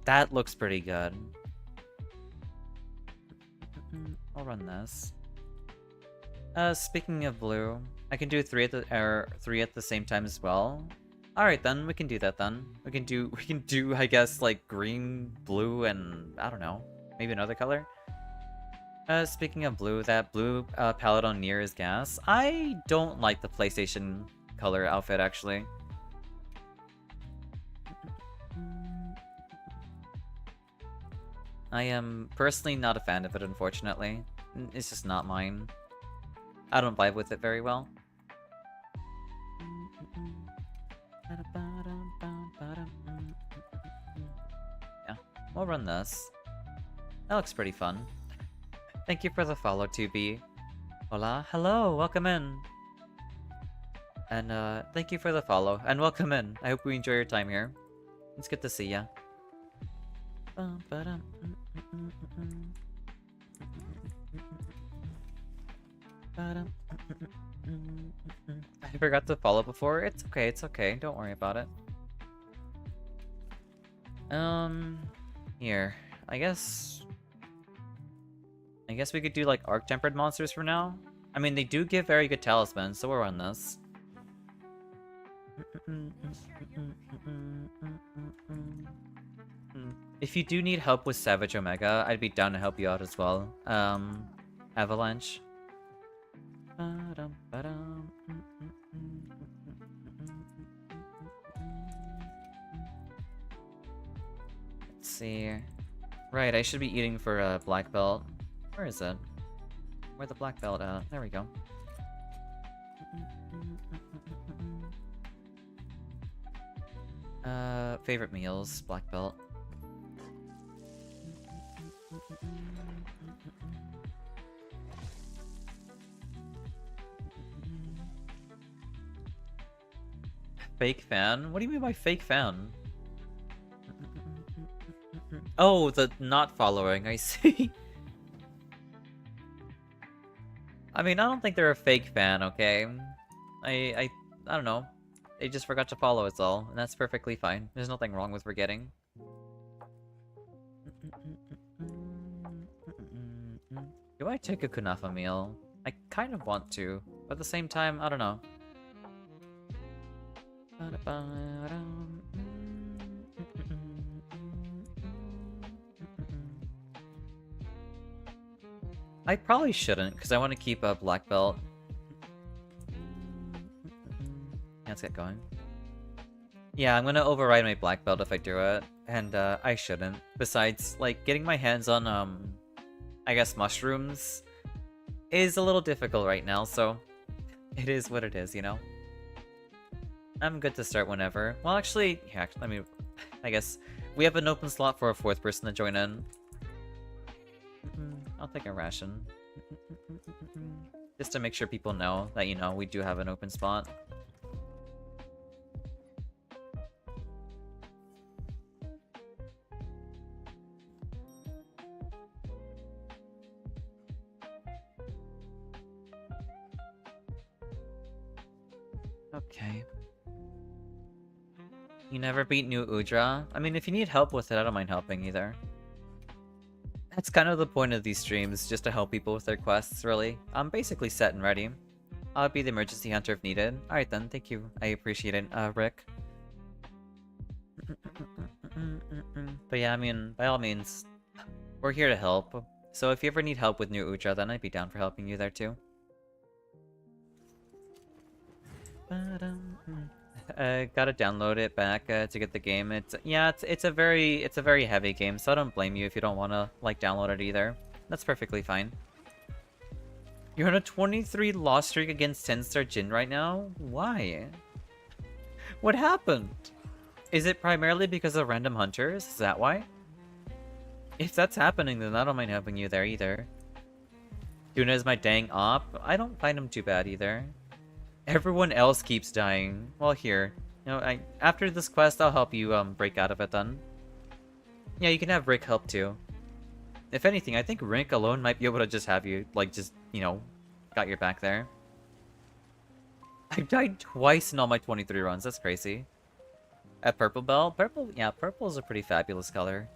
That looks pretty good. I'll run this. Speaking of blue, I can do three at the same time as well. Alright then, we can do that then. We can do, I guess, like, green, blue, and, I don't know, maybe another color? Speaking of blue, that blue palette on Nier is gas. I don't like the PlayStation color outfit, actually. I am personally not a fan of it, unfortunately. It's just not mine. I don't vibe with it very well. Yeah, we'll run this. That looks pretty fun. Thank you for the follow, 2B. Hola, hello, welcome in. And thank you for the follow, and welcome in. I hope you enjoy your time here. It's good to see ya. I forgot to follow before. It's okay, it's okay. Don't worry about it. Here. I guess we could do like arc-tempered monsters for now. I mean, they do give very good talismans, so we'll run this. If you do need help with Savage Omega, I'd be down to help you out as well. Avalanche. Let's see. Right, I should be eating for a black belt. Where is it? Where the black belt at? There we go. Favorite meals, black belt. Fake fan? What do you mean by fake fan? Oh, the not following, I see. I mean, I don't think they're a fake fan, okay? I don't know. They just forgot to follow us all, and that's perfectly fine. There's nothing wrong with forgetting. Do I take a kunafa meal? I kind of want to, but at the same time, I don't know. I probably shouldn't, because I want to keep a black belt. Let's get going. Yeah, I'm gonna override my black belt if I do it, and I shouldn't. Besides, like, getting my hands on, I guess mushrooms is a little difficult right now, so it is what it is, you know? I'm good to start whenever. Well, actually, yeah, I guess we have an open slot for a fourth person to join in. I'll take a ration. Just to make sure people know that, you know, we do have an open spot. Okay. You never beat New Udra? I mean, if you need help with it, I don't mind helping either. That's kind of the point of these streams, just to help people with their quests, really. I'm basically set and ready. I'll be the emergency hunter if needed. Alright then, thank you. I appreciate it, Rick. But yeah, I mean, by all means, we're here to help. So if you ever need help with New Udra, then I'd be down for helping you there too. Gotta download it back to get the game. It's a very heavy game, so I don't blame you if you don't want to like download it either. That's perfectly fine. You're on a 23 loss streak against 10-star Jin right now? Why? What happened? Is it primarily because of random hunters? Is that why? If that's happening, then I don't mind helping you there either. Tuna is my dang op. I don't find him too bad either. Everyone else keeps dying. Well, here. You know, after this quest, I'll help you break out of it then. Yeah, you can have Rick help too. If anything, I think Rick alone might be able to just have you, like, just, you know, got your back there. I've died twice in all my 23 runs. That's crazy. At Purple Bell? Purple, yeah, purple is a pretty fabulous color.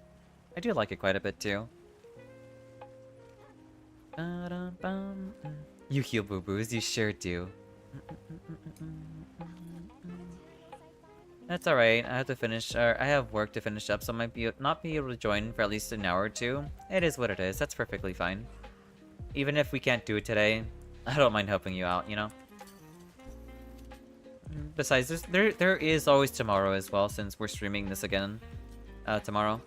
I do like it quite a bit too. You heal boo-boos, you sure do. That's alright. I have to finish, or I have work to finish up, so I might not be able to join for at least an hour or two. It is what it is. That's perfectly fine. Even if we can't do it today, I don't mind helping you out, you know? Besides, there is always tomorrow as well, since we're streaming this again tomorrow.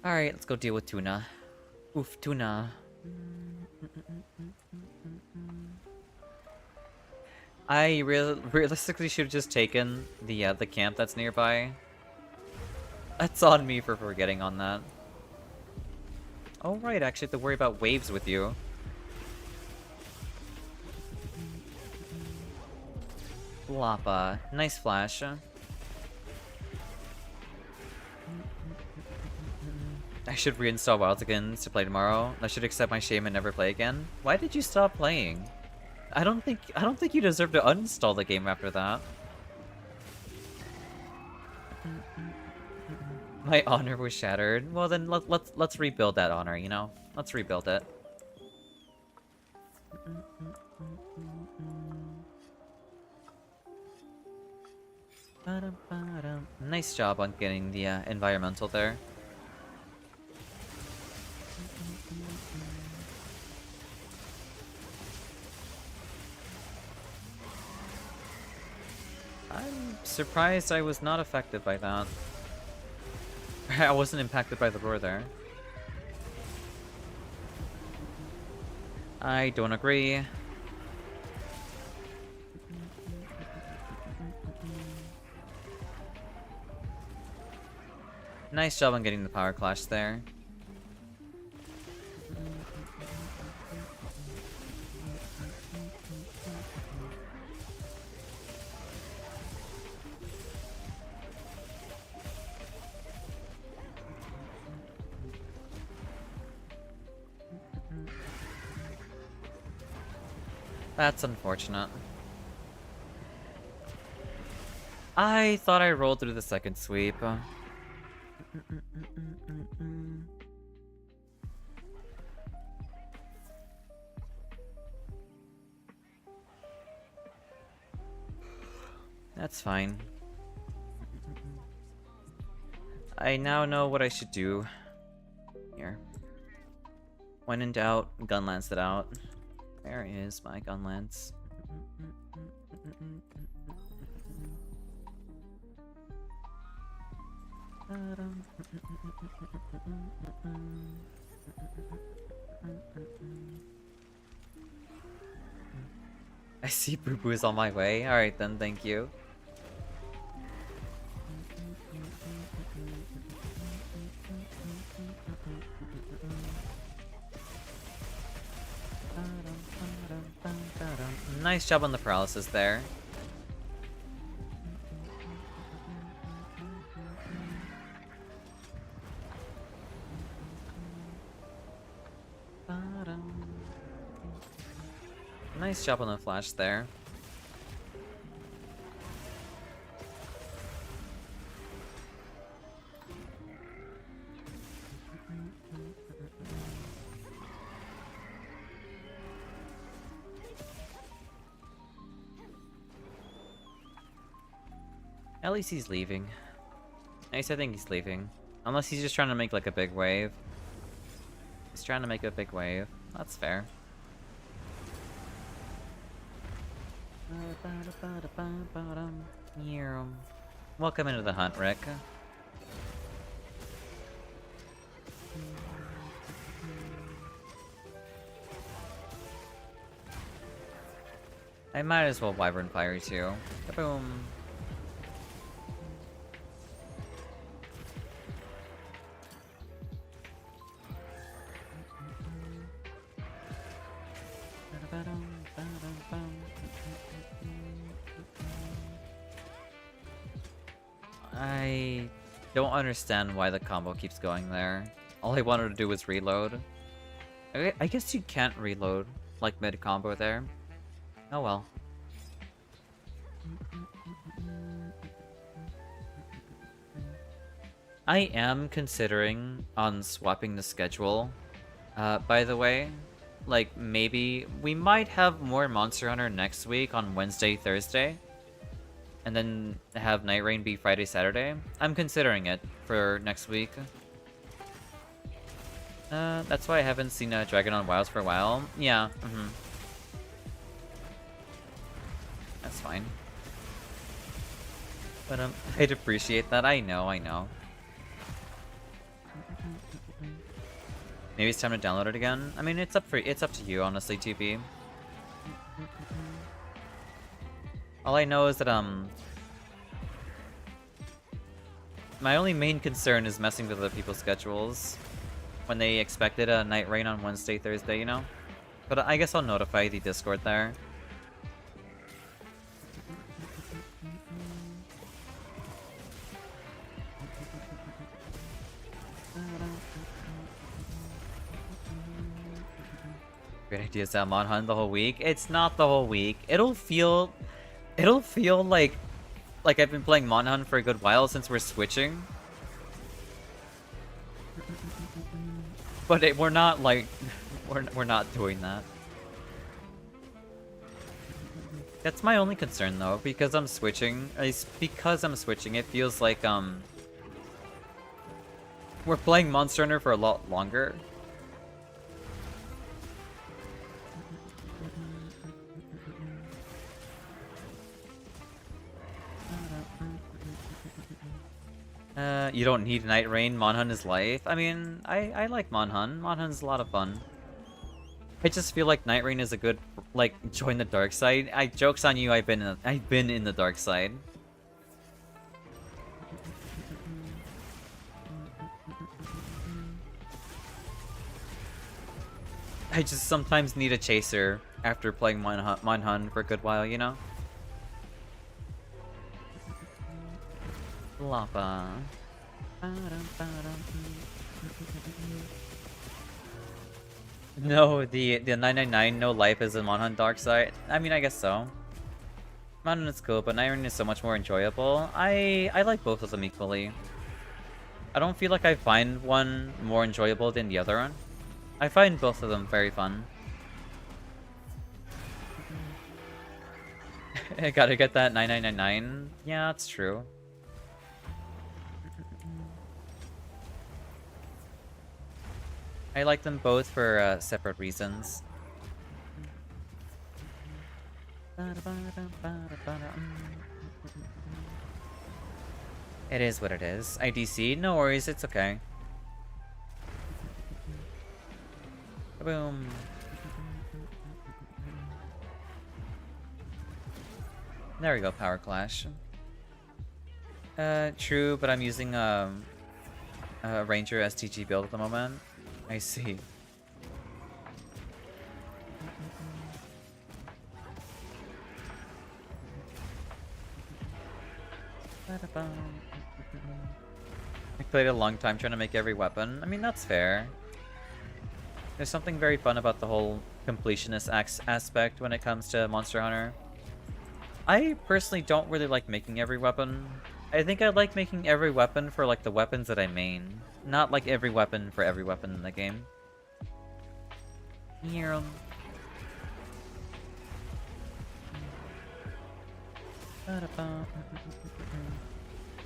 Alright, let's go deal with Tuna. Oof, Tuna. I realistically should have just taken the camp that's nearby. That's on me for forgetting on that. Oh right, I actually have to worry about waves with you. Lapa. Nice flash. I should reinstall Wilds again to play tomorrow. I should accept my shame and never play again. Why did you stop playing? I don't think you deserve to uninstall the game after that. My honor was shattered. Well then let's rebuild that honor, you know? Let's rebuild it. Nice job on getting the environmental there. I'm surprised I was not affected by that. I wasn't impacted by the roar there. I don't agree. Nice job on getting the power clash there. That's unfortunate. I thought I rolled through the second sweep. That's fine. I now know what I should do. Here. When in doubt, gun lance it out. Where is my gun lance? I see Boo Boo is on my way. Alright then, thank you. Nice job on the paralysis there. Nice job on the flash there. At least he's leaving. At least I think he's leaving. Unless he's just trying to make like a big wave. He's trying to make a big wave. That's fair. Welcome into the hunt, Rick. I might as well Wyvern Fire too. Boom. I don't understand why the combo keeps going there. All I wanted to do was reload. I guess you can't reload, like mid-combo there. Oh well. I am considering on swapping the schedule. By the way, like maybe we might have more Monster Hunter next week on Wednesday, Thursday, and then have Night Rain be Friday, Saturday. I'm considering it for next week. That's why I haven't seen Dragon on Wilds for a while. Yeah, That's fine. But I'd appreciate that. I know. Maybe it's time to download it again. I mean, it's up to you, honestly, TP. All I know is that my only main concern is messing with other people's schedules when they expected a Night Rain on Wednesday, Thursday, you know? But I guess I'll notify the Discord there. Great idea, is that Mon Hunt the whole week? It's not the whole week. It'll feel like I've been playing Mon Hunt for a good while since we're switching. But we're not like we're not doing that. That's my only concern though, because I'm switching. It feels like we're playing Monster Hunter for a lot longer. You don't need Night Rain. Mon Hunt is life. I mean, I like Mon Hunt. Mon Hunt's a lot of fun. I just feel like Night Rain is a good, like, join the dark side. Joke's on you, I've been in the dark side. I just sometimes need a chaser after playing Mon Hunt for a good while, you know? Lapa. No, the 999 no life is in Mon Hunt dark side. I mean, I guess so. Mon Hunt is cool, but Night Rain is so much more enjoyable. I like both of them equally. I don't feel like I find one more enjoyable than the other one. I find both of them very fun. I gotta get that 9999. Yeah, that's true. I like them both for separate reasons. It is what it is. IDC, no worries, it's okay. Boom. There we go, Power Clash. True, but I'm using a Ranger STG build at the moment. I see. I played a long time trying to make every weapon. I mean, that's fair. There's something very fun about the whole completionist aspect when it comes to Monster Hunter. I personally don't really like making every weapon. I think I like making every weapon for like the weapons that I main. Not like every weapon for every weapon in the game. Here.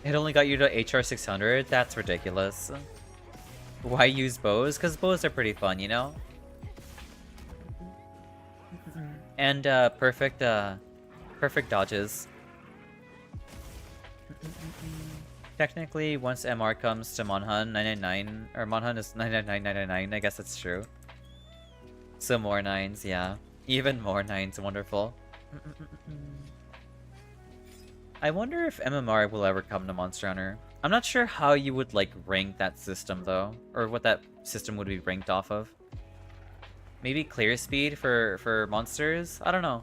It only got you to HR 600? That's ridiculous. Why use bows? Because bows are pretty fun, you know? And perfect dodges. Technically, once MR comes to Mon Hunt 999, or Mon Hunt is 99999, I guess that's true. So more 9s, yeah. Even more 9s, wonderful. I wonder if MMR will ever come to Monster Hunter. I'm not sure how you would, like, rank that system, though. Or what that system would be ranked off of. Maybe clear speed for monsters? I don't know.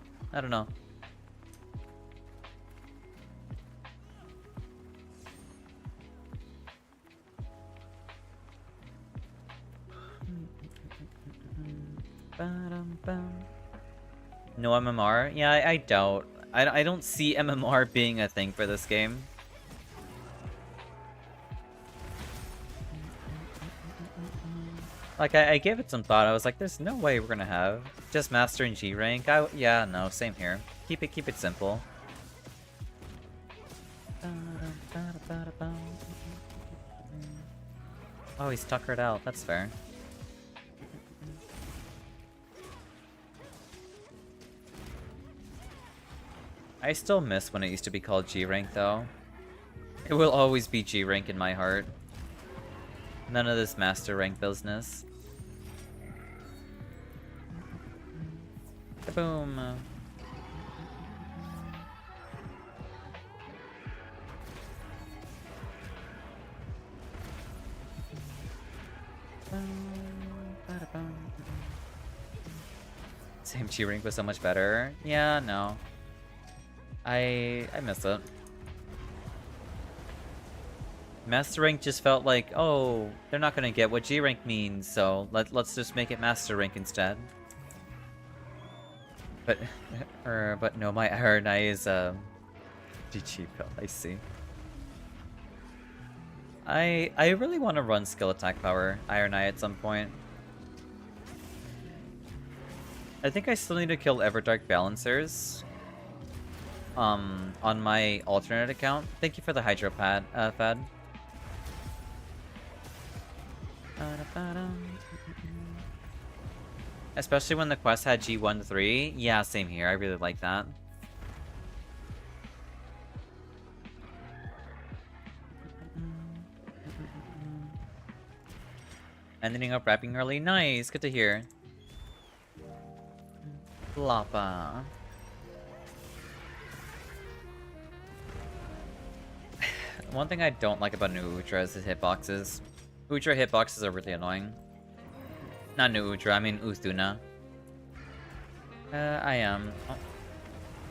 No MMR? Yeah, I doubt. I don't see MMR being a thing for this game. Like, I gave it some thought. I was like, there's no way we're gonna have just Master and G rank. Yeah, no, same here. Keep it simple. Oh, he's tuckered out. That's fair. I still miss when it used to be called G rank, though. It will always be G rank in my heart. None of this Master rank business. Boom. Same G rank was so much better. Yeah, no. I miss it. Master rank just felt like, oh, they're not gonna get what G rank means, so let's just make it Master rank instead. But but no, my Iron Eye is GG pill. I see. I really want to run skill attack power Iron Eye at some point. I think I still need to kill Everdark Balancers. On my alternate account. Thank you for the Hydro Pad, Fad. Especially when the quest had G1-3. Yeah, same here. I really like that. Ending up wrapping early. Nice. Good to hear. Floppa. One thing I don't like about new Ultra is his hitboxes. Ultra hitboxes are really annoying. Not new Ultra, I mean Uthuna. I am. Oh,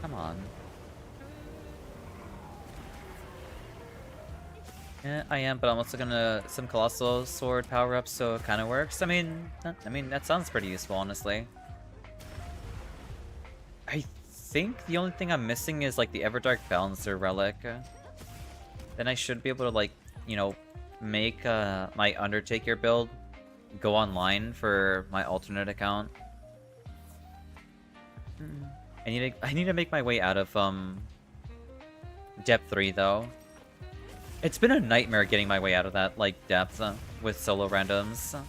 come on. Yeah, I am, but I'm also gonna some Colossal Sword power-ups, so it kind of works. I mean, that sounds pretty useful, honestly. I think the only thing I'm missing is like the Everdark Balancer relic. Then I should be able to, like, you know, make my Undertaker build go online for my alternate account. I need to make my way out of depth 3 though. It's been a nightmare getting my way out of that like depth with solo randoms.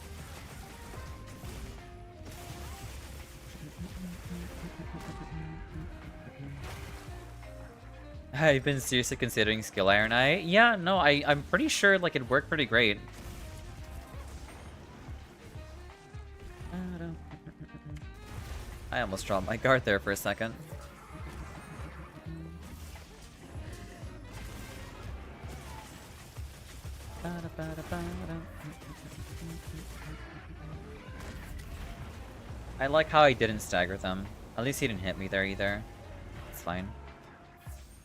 I've been seriously considering Skill Iron Eye. Yeah, no, I'm pretty sure like it worked pretty great. I almost dropped my guard there for a second. I like how I didn't stagger them. At least he didn't hit me there either. It's fine.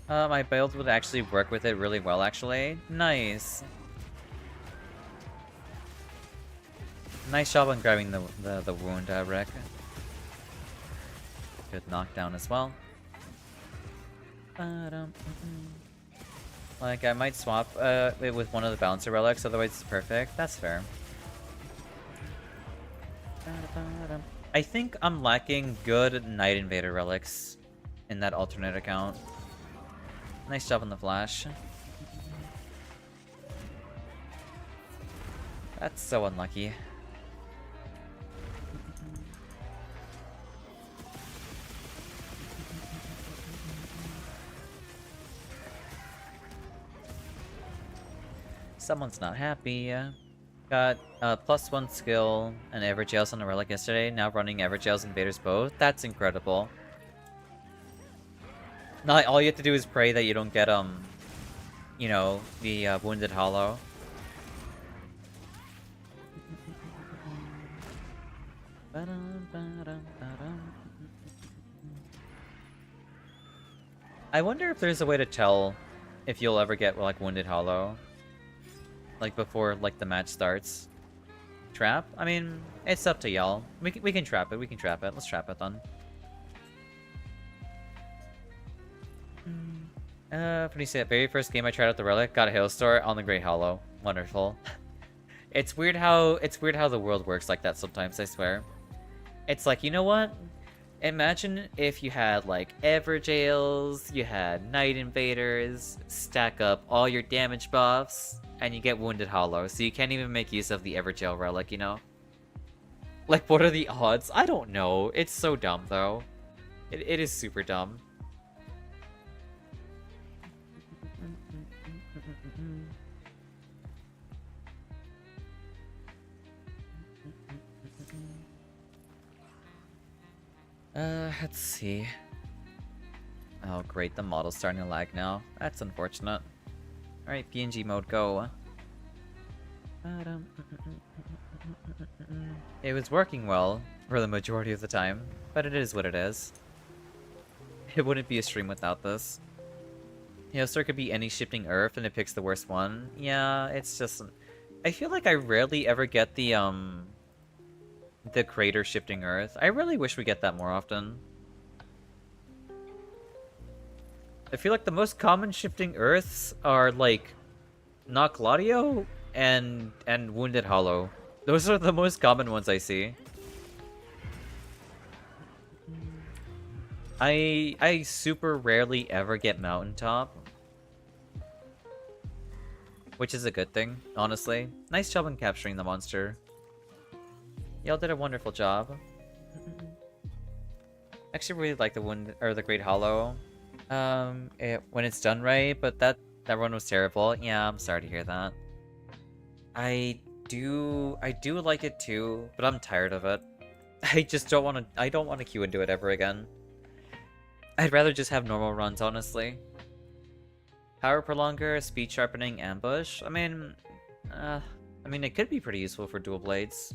My build would actually work with it really well, actually. Nice. Nice job on grabbing the wound, Rick. Good knockdown as well. Like, I might swap it with one of the Balancer relics, otherwise it's perfect. That's fair. I think I'm lacking good Night Invader relics in that alternate account. Nice job on the flash. That's so unlucky. Someone's not happy. Got +1 skill and Everjails on the relic yesterday. Now running Everjails and Invaders both. That's incredible. Not all you have to do is pray that you don't get you know, the Wounded Hollow. I wonder if there's a way to tell if you'll ever get like Wounded Hollow, like before like the match starts. Trap? I mean, it's up to y'all. We can trap it. We can trap it. Let's trap it then. What do you say? Very first game I tried out the relic, got a Hailstorm on the Great Hollow. Wonderful. It's weird how the world works like that sometimes, I swear. It's like, you know what? Imagine if you had like Everjails, you had Night Invaders, stack up all your damage buffs, and you get Wounded Hollow, so you can't even make use of the Everjail relic, you know? Like, what are the odds? I don't know. It's so dumb, though. It is super dumb. Let's see. Oh, great, the model's starting to lag now. That's unfortunate. Alright, PNG mode, go. It was working well for the majority of the time, but it is what it is. It wouldn't be a stream without this. You know, so there could be any shifting earth and it picks the worst one. Yeah, it's just... I feel like I rarely ever get the crater shifting earth. I really wish we get that more often. I feel like the most common shifting earths are, like, not Gladio and Wounded Hollow. Those are the most common ones I see. I super rarely ever get Mountaintop. Which is a good thing, honestly. Nice job in capturing the monster. Y'all did a wonderful job. Actually really like the Great Hollow. When it's done right, but that run was terrible. Yeah, I'm sorry to hear that. I do like it too, but I'm tired of it. I just don't want to queue into it ever again. I'd rather just have normal runs, honestly. Power Prolonger, Speed Sharpening, Ambush. I mean, it could be pretty useful for dual blades.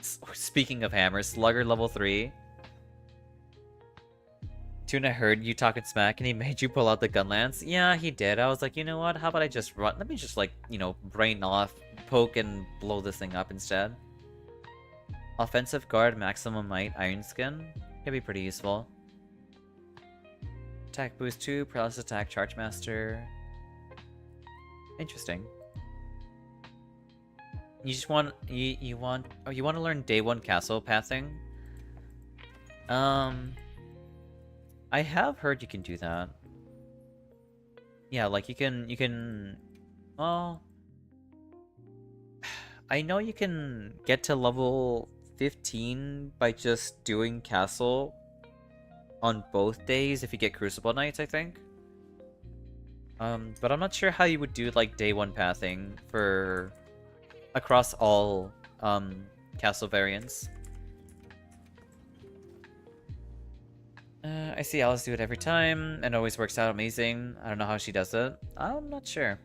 Speaking of hammers, Slugger level 3. Tuna heard you talking smack and he made you pull out the gun lance. Yeah, he did. I was like, you know what? How about I just run? Let me just, like, you know, brain off, poke, and blow this thing up instead. Offensive Guard, Maximum Might, Iron Skin. Could be pretty useful. Attack Boost 2, Paralysis Attack, Charge Master. Interesting. You just want... You want to learn Day 1 Castle Pathing? I have heard you can do that. Yeah, like you can... Well... I know you can get to level 15 by just doing Castle on both days if you get Crucible Knights, I think. But I'm not sure how you would do, like, Day 1 pathing for... across all, Castle variants. I see Alice do it every time, and it always works out amazing. I don't know how she does it. I'm not sure.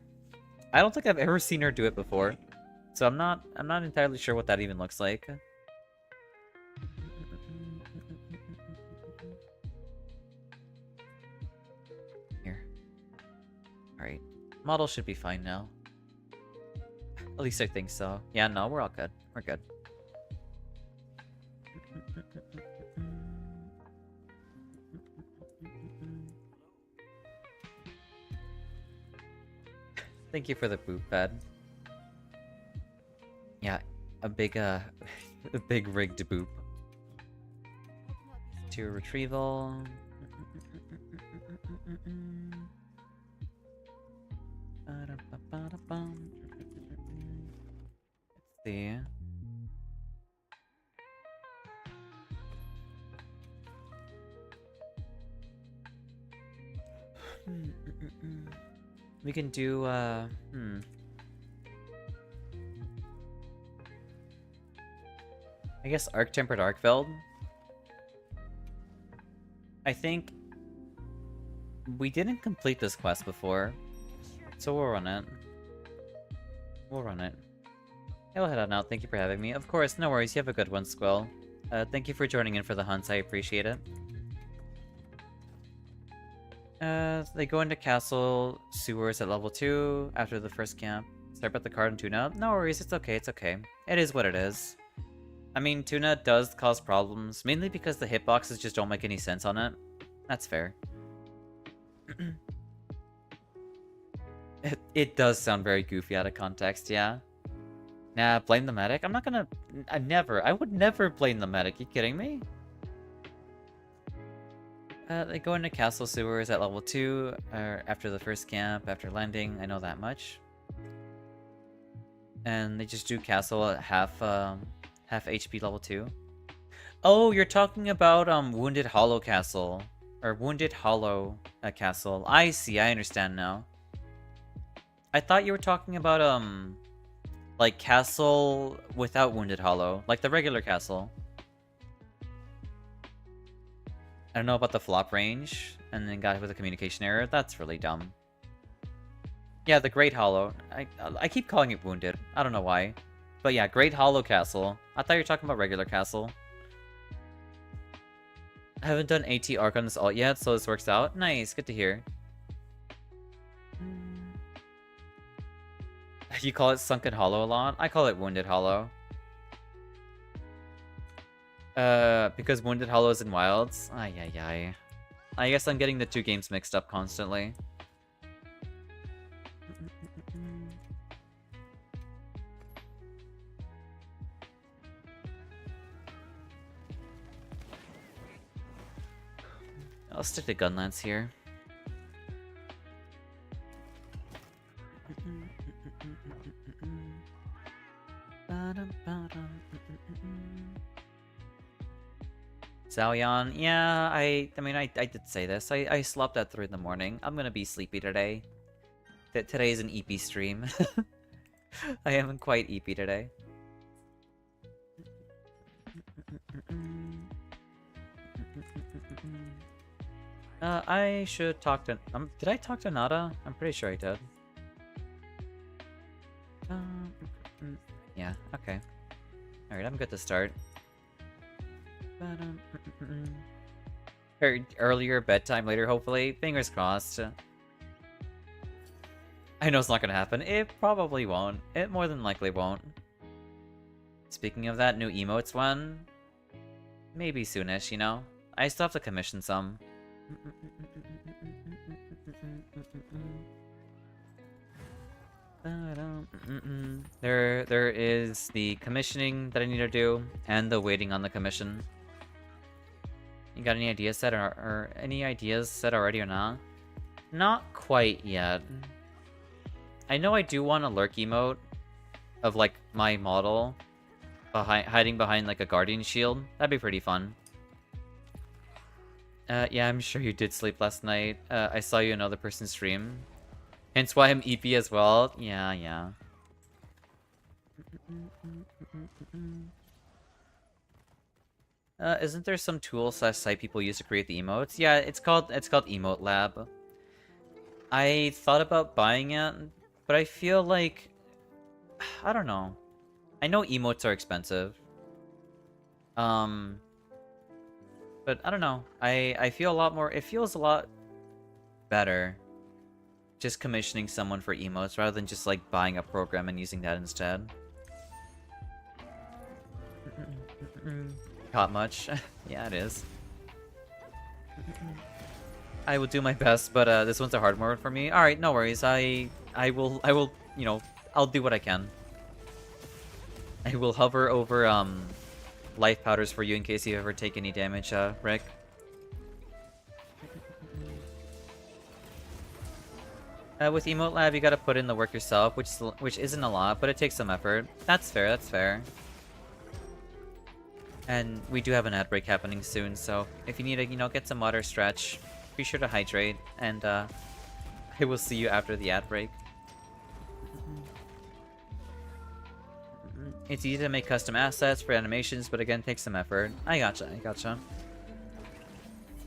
I don't think I've ever seen her do it before. So I'm not entirely sure what that even looks like. Here. Alright. Model should be fine now. At least I think so. Yeah, no, we're all good. We're good. Thank you for the boot bed. Yeah, a big a big rigged boop. To retrieval. Let's see. We can do, I guess Arc-Tempered Arcveld. I think we didn't complete this quest before, so we'll run it. We'll run it. Yeah, we'll head on out. Thank you for having me. Of course, no worries. You have a good one, Squill. Thank you for joining in for the hunts. I appreciate it. They go into castle sewers at level 2 after the first camp. Sorry about the card and Tuna. No worries, it's okay, it's okay. It is what it is. I mean, Tuna does cause problems, mainly because the hitboxes just don't make any sense on it. That's fair. It does sound very goofy out of context, yeah. Nah, blame the medic? I'm not gonna... I would never blame the medic. You kidding me? They go into castle sewers at level 2, or after the first camp, after landing. I know that much. And they just do castle at half HP level 2. Oh, you're talking about Wounded Hollow Castle. Or Wounded Hollow Castle. I see, I understand now. I thought you were talking about like castle without Wounded Hollow. Like the regular castle. I don't know about the flop range, and then got hit with a communication error. That's really dumb. Yeah, the Great Hollow. I keep calling it Wounded. I don't know why. But yeah, Great Hollow Castle. I thought you were talking about regular castle. I haven't done AT Arc on this alt yet, so this works out. Nice, good to hear. You call it Sunken Hollow a lot? I call it Wounded Hollow. Because Wounded Hollow is in Wilds? Ay, ay, ay. I guess I'm getting the two games mixed up constantly. I'll stick to Gunlance here. Xiaoyan, yeah, I mean, I did say this. I slept at 3 in the morning. I'm gonna be sleepy today. Today is an EP stream. I am quite EP today. I should talk to... did I talk to Nada? I'm pretty sure I did. Yeah, okay. Alright, I'm good to start. Earlier bedtime later, hopefully. Fingers crossed. I know it's not gonna happen. It probably won't. It more than likely won't. Speaking of that, new emotes one. Maybe soonish, you know? I still have to commission some. There is the commissioning that I need to do, and the waiting on the commission. You got any ideas set or any ideas set already or not? Not quite yet. I know I do want a lurk emote of like my model hiding behind like a guardian shield. That'd be pretty fun. Yeah, I'm sure you did sleep last night. I saw you another person's stream. Hence why I'm EP as well. Yeah. Isn't there some tool / site people use to create the emotes? Yeah, it's called Emote Lab. I thought about buying it, but I feel like... I don't know. I know emotes are expensive. But I don't know. I feel a lot more... It feels a lot better just commissioning someone for emotes rather than just like buying a program and using that instead. Caught much? Yeah, it is. I will do my best, but this one's a hard one for me. Alright, no worries. I will, you know, I'll do what I can. I will hover over life powders for you in case you ever take any damage, Rick. With Emote Lab, you gotta put in the work yourself, which isn't a lot, but it takes some effort. That's fair, that's fair. And we do have an ad break happening soon, so if you need to, you know, get some water, stretch, be sure to hydrate, and I will see you after the ad break. It's easy to make custom assets for animations, but again, takes some effort. I gotcha.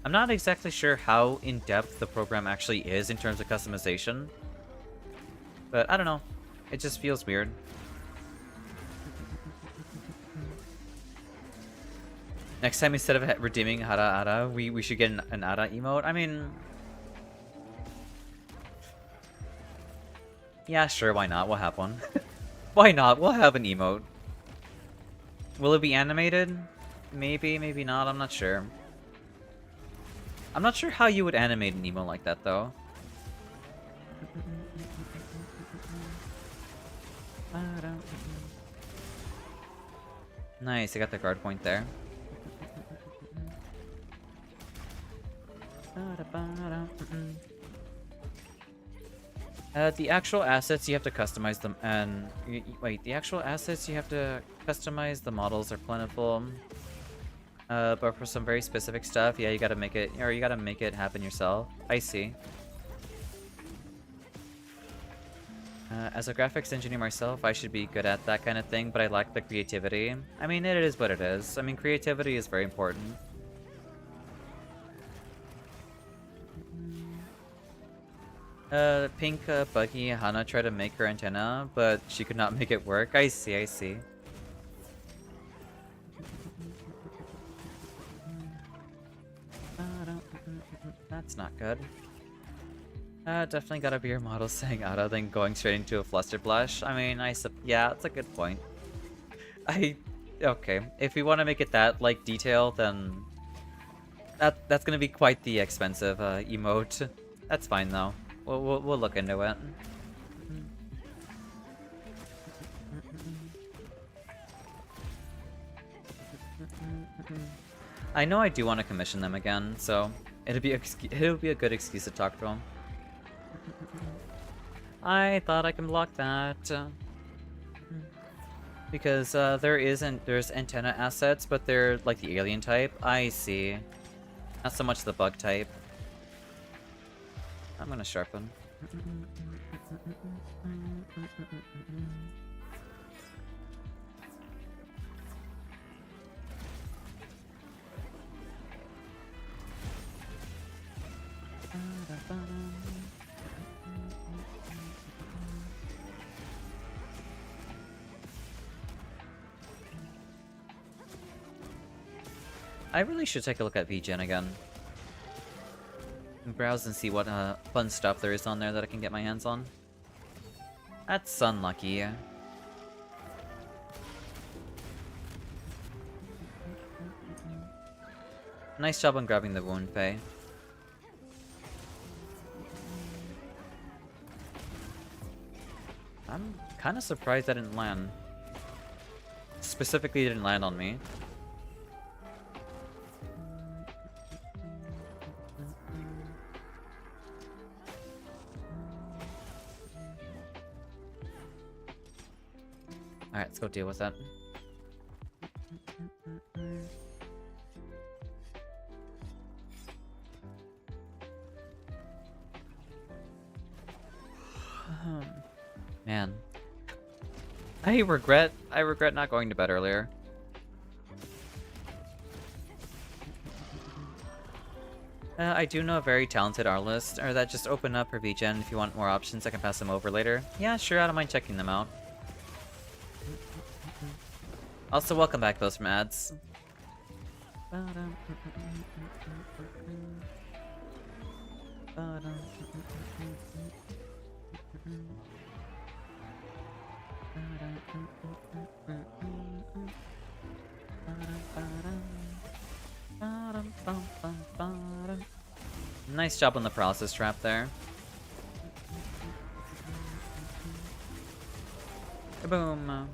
I'm not exactly sure how in-depth the program actually is in terms of customization. But I don't know. It just feels weird. Next time, instead of redeeming Hara, we should get an Ara emote. I mean... Yeah, sure, why not? We'll have one. Why not? We'll have an emote. Will it be animated? Maybe, maybe not. I'm not sure. I'm not sure how you would animate an emote like that, though. Nice, I got the guard point there. The actual assets, you have to customize them, and... wait, the actual assets, you have to customize, the models are plentiful. But for some very specific stuff, yeah, you gotta make it, or you gotta make it happen yourself. I see. As a graphics engineer myself, I should be good at that kind of thing, but I lack the creativity. I mean, it is what it is. I mean, creativity is very important. Pink Buggy Hana tried to make her antenna, but she could not make it work. I see, I see. That's not good. Definitely gotta be your model saying Ada, then going straight into a fluster blush. I mean, yeah, that's a good point. Okay, if we want to make it that, like, detail, then... That's gonna be quite the expensive, emote. That's fine, though. We'll look into it. I know I do want to commission them again, so it'll be a good excuse to talk to them. I thought I can block that because there's antenna assets, but they're like the alien type. I see, not so much the bug type. I'm gonna sharpen. I really should take a look at VGen again. And browse and see what fun stuff there is on there that I can get my hands on. That's unlucky. Nice job on grabbing the wound pay. I'm kind of surprised that didn't land. Specifically, didn't land on me. Alright, let's go deal with that. Man. I regret not going to bed earlier. I do know a very talented artist, or that just open up for VGen. If you want more options, I can pass them over later. Yeah, sure, I don't mind checking them out. Also, welcome back those from ads. Nice job on the process trap there. Kaboom.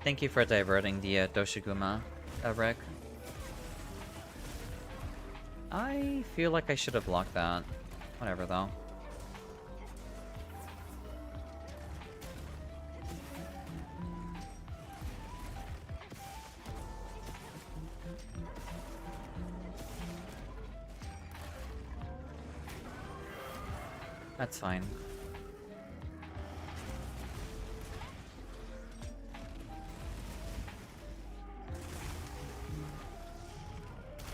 Thank you for diverting the Doshiguma, Rick. I feel like I should have blocked that. Whatever, though. That's fine.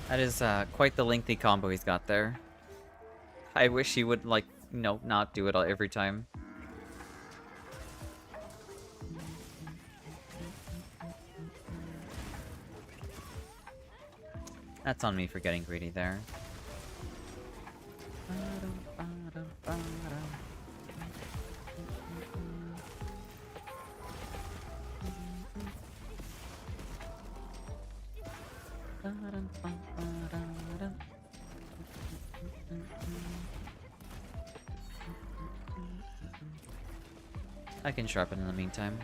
That is quite the lengthy combo he's got there. I wish he would, like, not do it every time. That's on me for getting greedy there. I can sharpen in the meantime.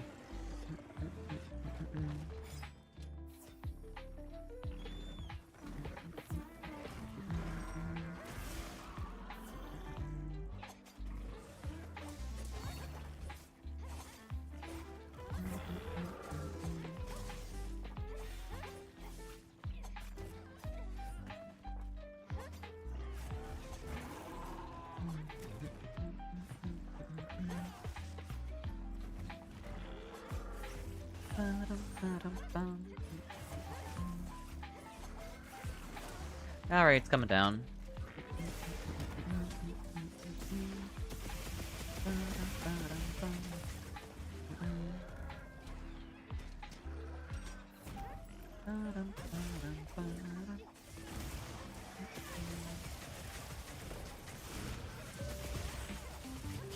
Alright, it's coming down.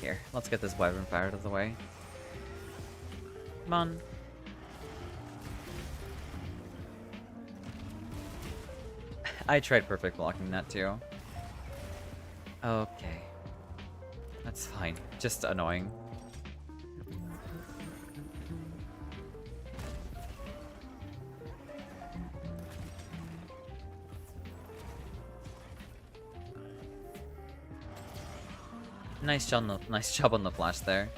Here, let's get this wyvern fire out of the way. Come on. I tried perfect blocking that too. Okay. That's fine. Just annoying. Nice job on the flash there.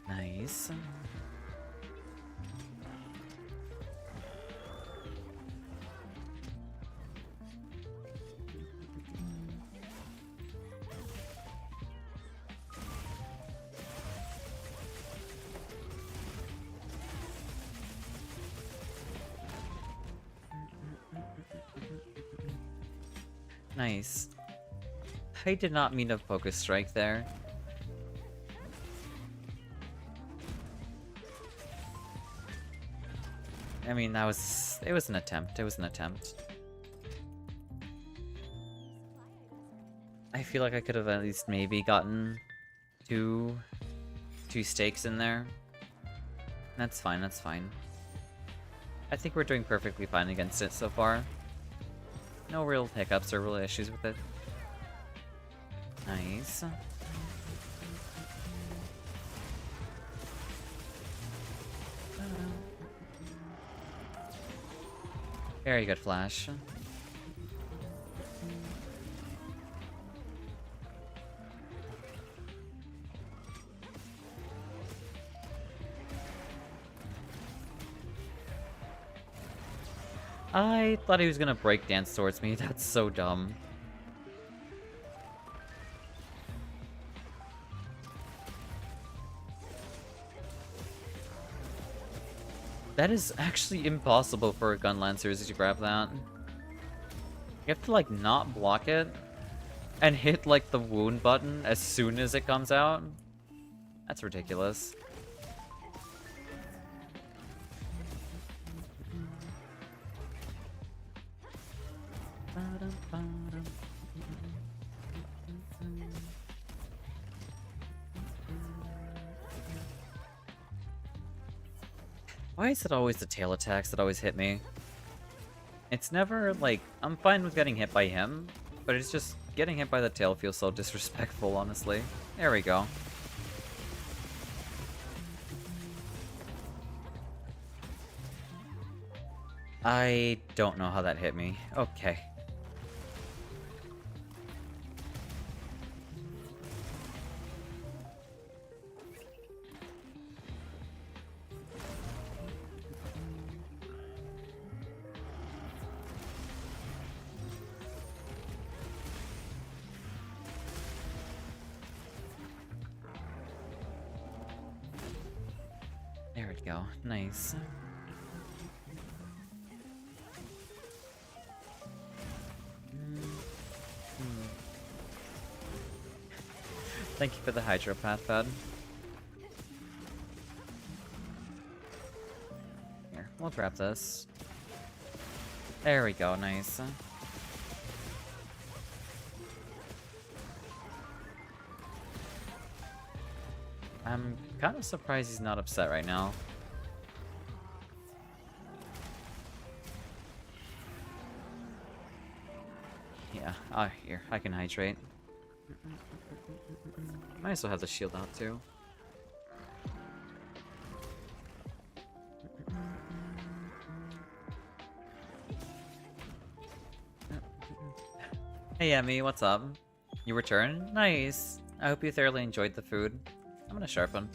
Nice. Nice. I did not mean to focus strike there. I mean, it was an attempt. It was an attempt. I feel like I could have at least maybe gotten two stakes in there. That's fine, that's fine. I think we're doing perfectly fine against it so far. No real hiccups or real issues with it. Nice. Very good flash. I thought he was gonna break dance towards me. That's so dumb. That is actually impossible for a gun lancers to grab that. You have to like not block it and hit like the wound button as soon as it comes out. That's ridiculous. Why is it always the tail attacks that always hit me? It's never, like, I'm fine with getting hit by him, but it's just getting hit by the tail feels so disrespectful, honestly. There we go. I don't know how that hit me. Okay. There we go. Nice. Thank you for the hydropath, bud. Here, we'll grab this. There we go, nice. I'm kind of surprised he's not upset right now. Yeah, here, I can hydrate. Might as well have the shield out too. Hey Emmy, what's up? You return? Nice. I hope you thoroughly enjoyed the food. I'm gonna sharpen.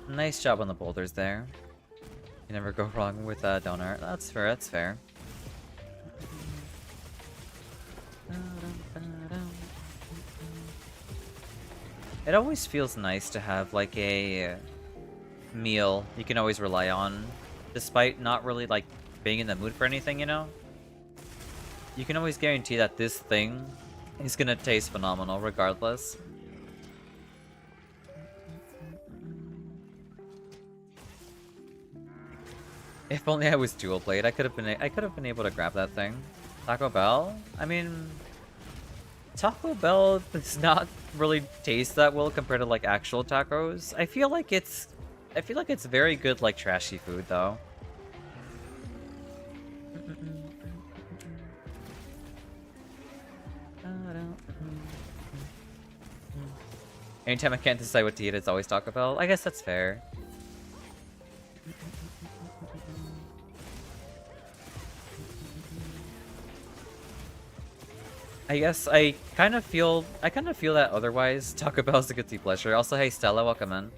Nice job on the boulders there. You never go wrong with donut. That's fair, that's fair. It always feels nice to have like a meal you can always rely on, despite not really like being in the mood for anything, you know? You can always guarantee that this thing is gonna taste phenomenal regardless. If only I was dual blade, I could have been able to grab that thing. Taco Bell? I mean, Taco Bell does not really taste that well compared to like actual tacos. I feel like it's very good like trashy food though. Anytime I can't decide what to eat, it's always Taco Bell. I guess that's fair. I guess I kind of feel that otherwise Taco Bell is a guilty pleasure. Also, hey Stella, welcome in.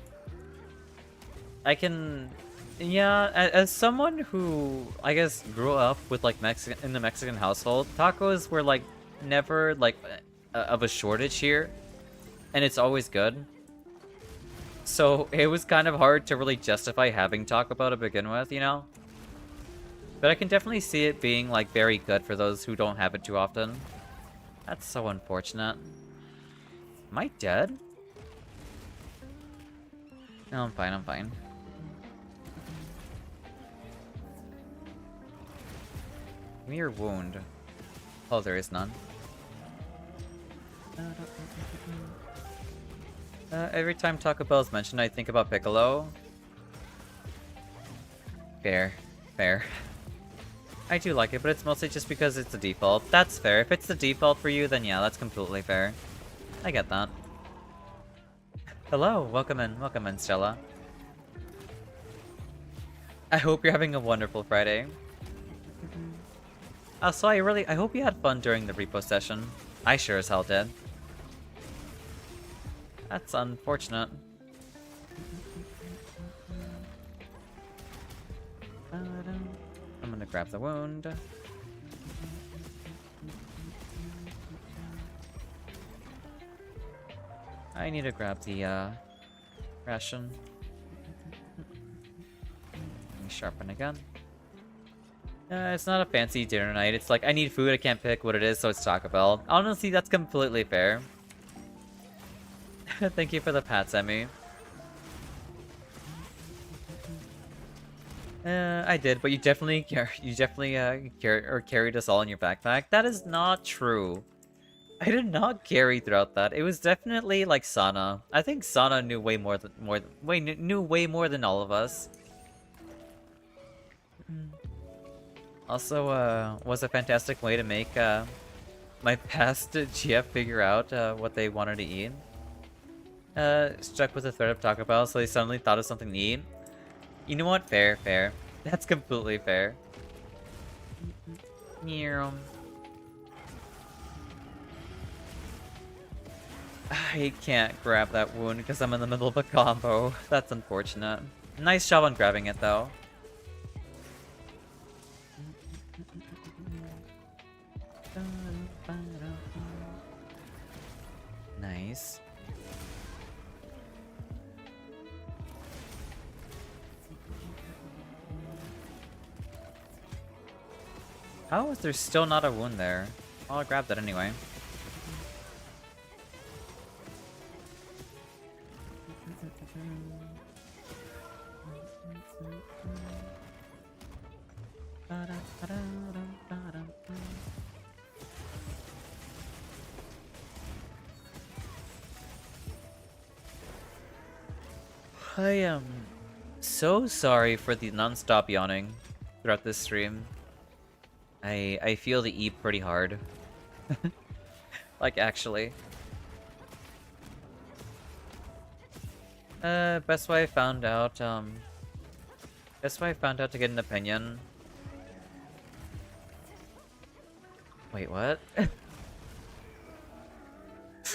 Yeah, as someone who I guess grew up with like in the Mexican household, tacos were like never like of a shortage here, and it's always good. So it was kind of hard to really justify having Taco Bell to begin with, you know. But I can definitely see it being like very good for those who don't have it too often. That's so unfortunate. Am I dead? No, I'm fine, I'm fine. Give me your wound. Oh, there is none. Every time Taco Bell is mentioned, I think about Piccolo. Fair. Fair. I do like it, but it's mostly just because it's the default. That's fair. If it's the default for you, then yeah, that's completely fair. I get that. Hello, welcome in, Stella. I hope you're having a wonderful Friday. So I hope you had fun during the repo session. I sure as hell did. That's unfortunate. I'm gonna grab the wound. I need to grab the ration. Let me sharpen again. It's not a fancy dinner night. It's like I need food, I can't pick what it is, so it's Taco Bell. Honestly, that's completely fair. Thank you for the pats, Emmy. I did, but you definitely carried us all in your backpack. That is not true. I did not carry throughout that. It was definitely like Sana. I think Sana knew way more than all of us. Also, was a fantastic way to make my past GF figure out what they wanted to eat. Struck with the threat of Taco Bell, so they suddenly thought of something to eat. You know what? Fair, fair. That's completely fair. I can't grab that wound because I'm in the middle of a combo. That's unfortunate. Nice job on grabbing it, though. Nice. How is there still not a wound there? Well, I'll grab that anyway. I am so sorry for the non-stop yawning throughout this stream. I feel the E pretty hard. Like, actually. Best way I found out to get an opinion. Wait, what?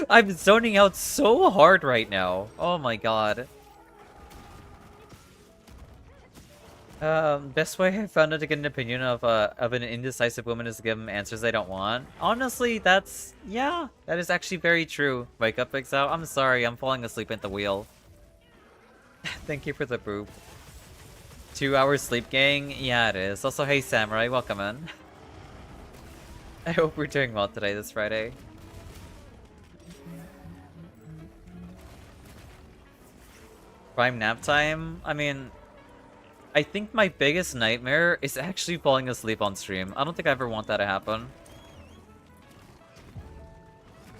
I'm zoning out so hard right now. Oh my god. Best way I found out to get an opinion of an indecisive woman is to give them answers they don't want. Honestly, yeah, that is actually very true. Wake up, Xao. I'm sorry, I'm falling asleep at the wheel. Thank you for the boop. 2 hours sleep, gang? Yeah, it is. Also, hey, Samurai, welcome in. I hope we're doing well today, this Friday. Prime nap time? I mean, I think my biggest nightmare is actually falling asleep on stream. I don't think I ever want that to happen.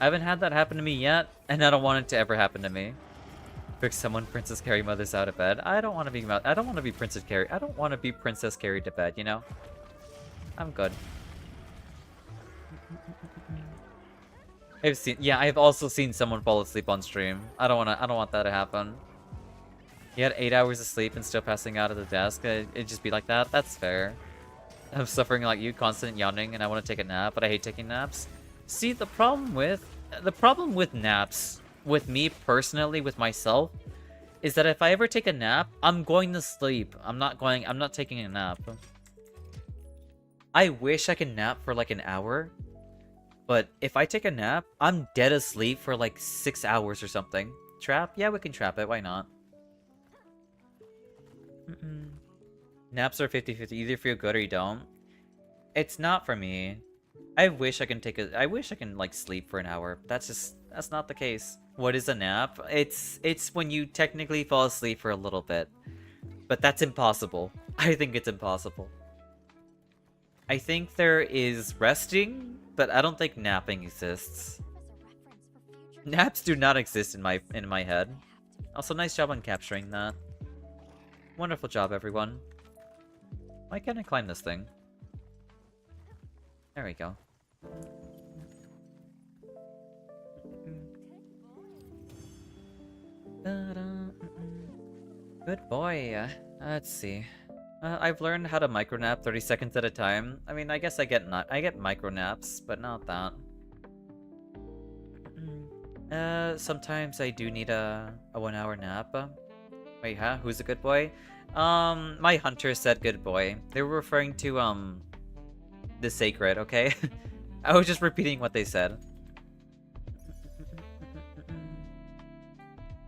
I haven't had that happen to me yet, and I don't want it to ever happen to me. Pick someone Princess Carrie mothers out of bed. I don't want to be Princess Carrie. I don't want to be Princess Carrie to bed, you know? I'm good. I've also seen someone fall asleep on stream. I don't want that to happen. You had 8 hours of sleep and still passing out at the desk. It'd just be like that. That's fair. I'm suffering like you, constant yawning, and I want to take a nap, but I hate taking naps. See, the problem with naps, with me personally, with myself, is that if I ever take a nap, I'm going to sleep. I'm not taking a nap. I wish I could nap for like an hour, but if I take a nap, I'm dead asleep for like 6 hours or something. Trap? Yeah, we can trap it. Why not? Naps are 50-50. Either feel good or you don't. It's not for me. I wish I can like sleep for an hour. That's not the case. What is a nap? It's when you technically fall asleep for a little bit. But that's impossible. I think it's impossible. I think there is resting, but I don't think napping exists. Naps do not exist in my head. Also, nice job on capturing that. Wonderful job, everyone. Why can't I climb this thing? There we go. Good boy. Let's see. I've learned how to micronap 30 seconds at a time. I mean, I guess I get micronaps, but not that. Sometimes I do need a 1 hour nap. Wait, huh? Who's a good boy? My hunter said good boy. They were referring to, the sacred, okay? I was just repeating what they said.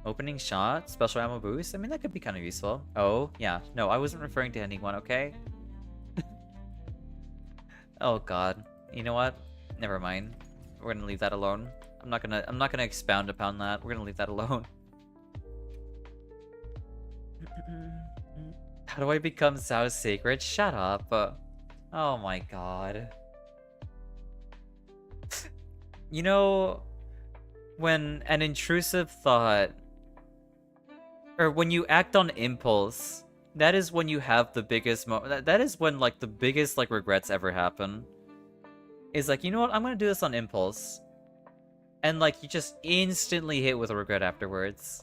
Opening shot? Special ammo boost? I mean, that could be kind of useful. Oh, yeah. No, I wasn't referring to anyone, okay? Oh, God. You know what? Never mind. We're gonna leave that alone. I'm not gonna expound upon that. We're gonna leave that alone. How do I become Xao's sacred? Shut up. Oh my god. You know, when an intrusive thought, or when you act on impulse, that is when you have the biggest that is when, like, the biggest, like, regrets ever happen. Is like, you know what, I'm gonna do this on impulse. And, like, you just instantly hit with a regret afterwards.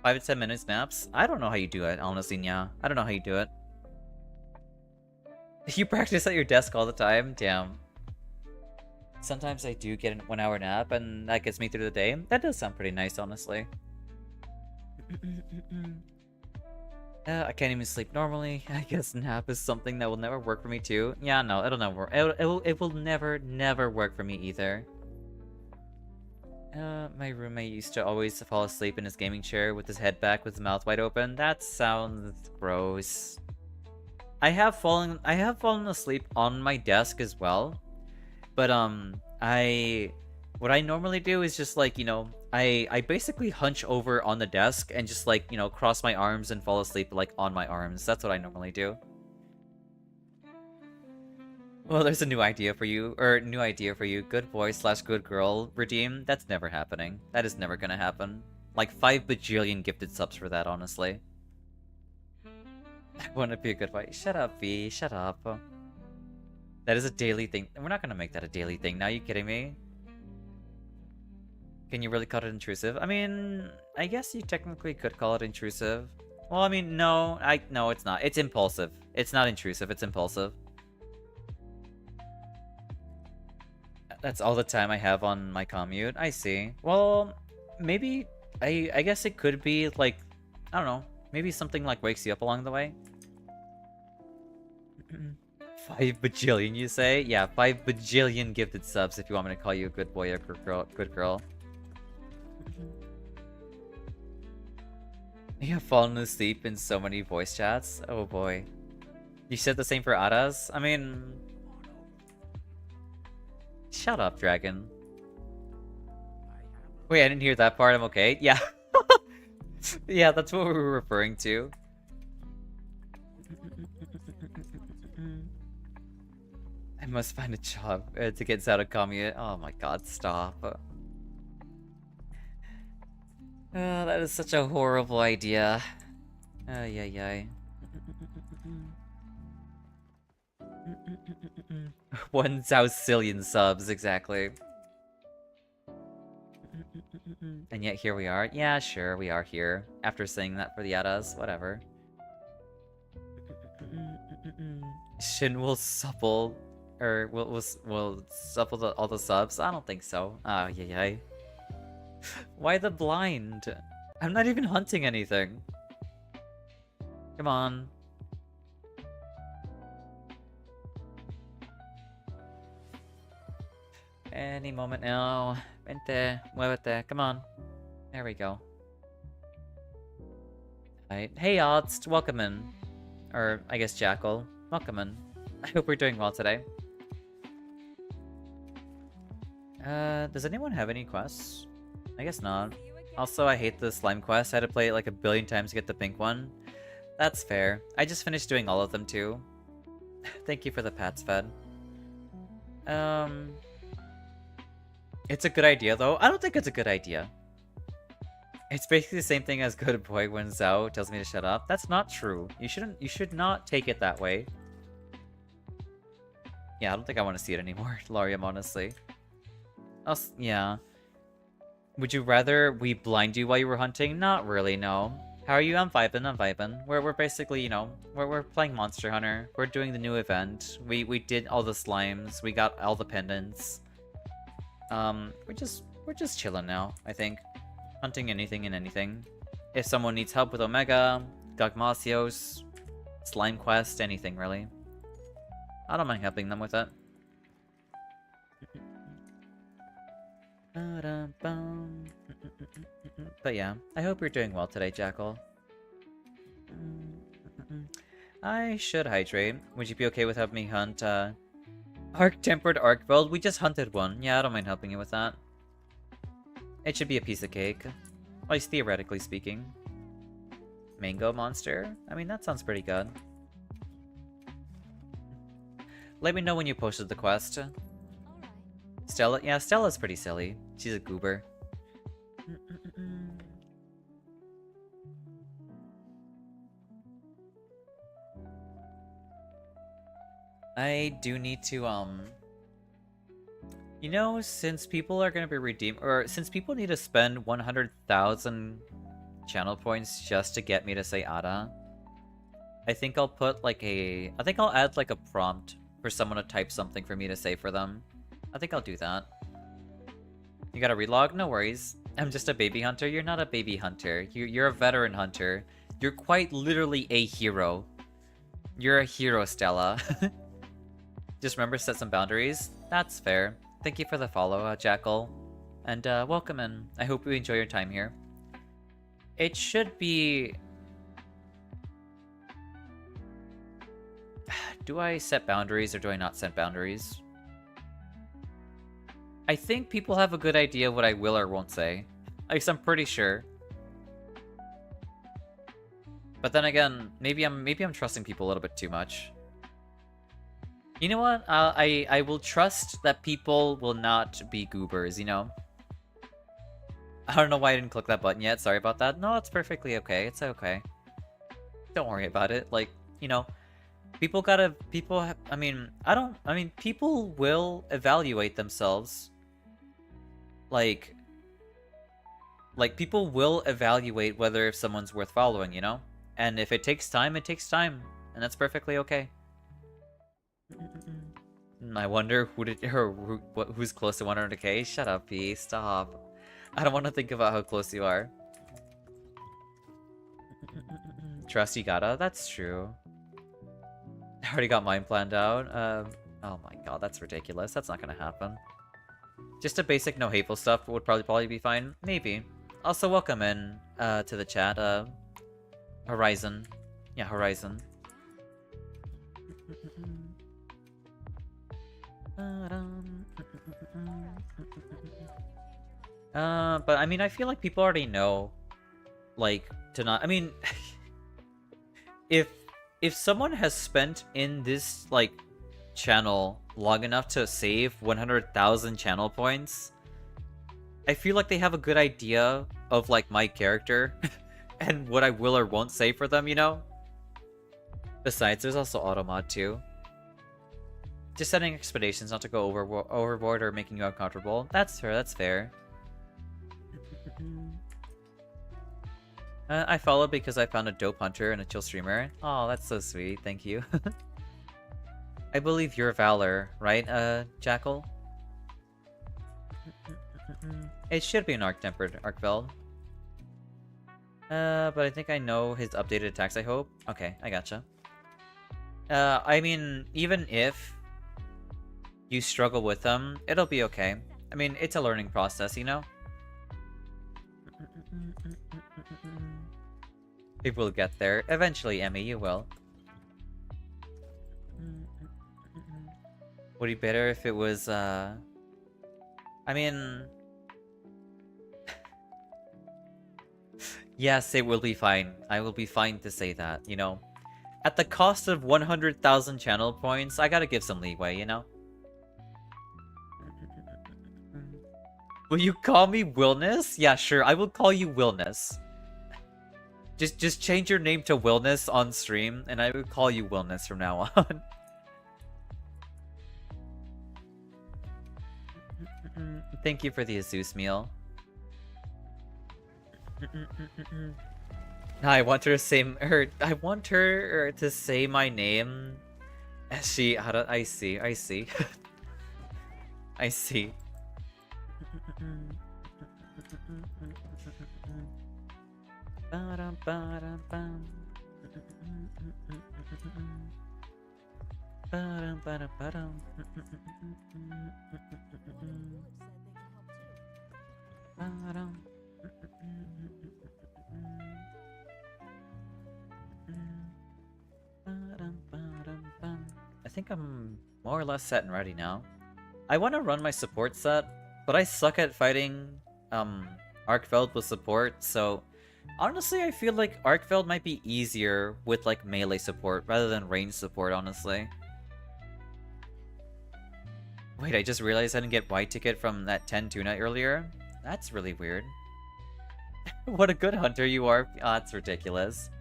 5 to 10 minutes naps? I don't know how you do it, honestly, yeah. I don't know how you do it. You practice at your desk all the time? Damn. Sometimes I do get a 1 hour nap, and that gets me through the day. That does sound pretty nice, honestly. I can't even sleep normally. I guess nap is something that will never work for me too. Yeah, no, it'll never work. It will never work for me either. My roommate used to always fall asleep in his gaming chair with his head back with his mouth wide open. That sounds gross. I have fallen asleep on my desk as well. But, What I normally do is just like, you know, I basically hunch over on the desk and just like, you know, cross my arms and fall asleep like on my arms. That's what I normally do. Well, there's a new idea for you, or new idea for you. Good boy slash good girl redeem. That's never happening. That is never gonna happen. Like 5 bajillion gifted subs for that, honestly. I want to be a good boy. Shut up, V. Shut up. That is a daily thing. We're not gonna make that a daily thing. Now, you kidding me? Can you really call it intrusive? I mean, I guess you technically could call it intrusive. Well, I mean, no. No, it's not. It's impulsive. It's not intrusive. It's impulsive. That's all the time I have on my commute. I see. Well, maybe... I guess it could be, like... I don't know. Maybe something, like, wakes you up along the way. 5 bajillion, you say? Yeah, 5 bajillion gifted subs if you want me to call you a good boy or good girl. You have fallen asleep in so many voice chats? Oh boy. You said the same for Aras? I mean... Shut up, Dragon. Wait, I didn't hear that part. I'm okay. Yeah. Yeah, that's what we were referring to. I must find a job to get out of commute. Oh my god, stop. That is such a horrible idea. Ay. 1,000,000,000 subs, exactly. And yet here we are. Yeah, sure, we are here. After saying that for the Yadas, whatever. Shin will supple... Or will supple all the subs? I don't think so. Oh, yay. Why the blind? I'm not even hunting anything. Come on. Any moment now. Vente, muévete. Come on. There we go. Alright. Hey, Odds. Welcome in. Or, I guess Jackal. Welcome in. I hope we're doing well today. Does anyone have any quests? I guess not. Also, I hate the slime quest. I had to play it like 1,000,000,000 times to get the pink one. That's fair. I just finished doing all of them too. Thank you for the pats fed. It's a good idea though. I don't think it's a good idea. It's basically the same thing as good boy when Xao tells me to shut up. That's not true. You should not take it that way. Yeah, I don't think I want to see it anymore, Lariam, honestly. Yeah. Would you rather we blind you while you were hunting? Not really, no. How are you? I'm vibing. We're basically, you know, we're playing Monster Hunter. We're doing the new event. We did all the slimes. We got all the pendants. We're just chilling now, I think. Hunting anything and anything. If someone needs help with Omega, Gagmasios, Slime Quest, anything really. I don't mind helping them with it. But yeah, I hope you're doing well today, Jackal. I should hydrate. Would you be okay with helping me hunt, Arc-tempered Arc build? We just hunted one. Yeah, I don't mind helping you with that. It should be a piece of cake. At least theoretically speaking. Mango monster? I mean, that sounds pretty good. Let me know when you posted the quest. Stella? Yeah, Stella's pretty silly. She's a goober. I do need to, you know, since people are gonna be redeemed, or since people need to spend 100,000 channel points just to get me to say Ada, I think I'll put like I think I'll add like a prompt for someone to type something for me to say for them. I think I'll do that. You got a relog? No worries. I'm just a baby hunter. You're not a baby hunter. You're a veteran hunter. You're quite literally a hero. You're a hero, Stella. Just remember, set some boundaries. That's fair. Thank you for the follow, Jackal. And welcome in. I hope you enjoy your time here. It should be... Do I set boundaries or do I not set boundaries? I think people have a good idea what I will or won't say. At least I'm pretty sure. But then again, maybe I'm trusting people a little bit too much. You know what? I will trust that people will not be goobers, you know? I don't know why I didn't click that button yet. Sorry about that. No, it's perfectly okay. It's okay. Don't worry about it. Like, you know, people, I mean, people will evaluate themselves. Like, people will evaluate whether if someone's worth following, you know? And if it takes time, it takes time. And that's perfectly okay. I wonder who's close to 100k? Shut up, P. Stop. I don't want to think about how close you are. Trust you gotta? That's true. I already got mine planned out. Oh my god, that's ridiculous. That's not gonna happen. Just a basic no hateful stuff would probably be fine. Maybe. Also, welcome in to the chat. Horizon. Yeah, Horizon. But I mean, I feel like people already know, like, to not. I mean, if someone has spent in this like channel long enough to save 100,000 channel points, I feel like they have a good idea of like my character and what I will or won't say for them, you know? Besides, there's also automod too. Just setting expectations not to go overboard or making you uncomfortable. That's fair, that's fair. I followed because I found a dope hunter and a chill streamer. Oh, that's so sweet, thank you. I believe you're Valor, right, Jackal? It should be an Arc-tempered Arcveld. But I think I know his updated attacks, I hope. Okay, I gotcha. I mean, even if you struggle with them, it'll be okay. I mean, it's a learning process, you know? It will get there. Eventually, Emmy, you will. Would it be better if it was, I mean... Yes, it will be fine. I will be fine to say that, you know? At the cost of 100,000 channel points, I gotta give some leeway, you know? Will you call me Willness? Yeah, sure, I will call you Willness. Just change your name to Willness on stream, and I will call you Willness from now on. Thank you for the Azus meal. I want her to say I want her to say my name as she. I see. I see. I see. I think I'm more or less set and ready now. I want to run my support set, but I suck at fighting Arcveld with support, so honestly I feel like Arcveld might be easier with like melee support rather than range support, honestly. Wait, I just realized I didn't get white ticket from that 10 tuna earlier? That's really weird. What a good hunter you are. Oh, that's ridiculous.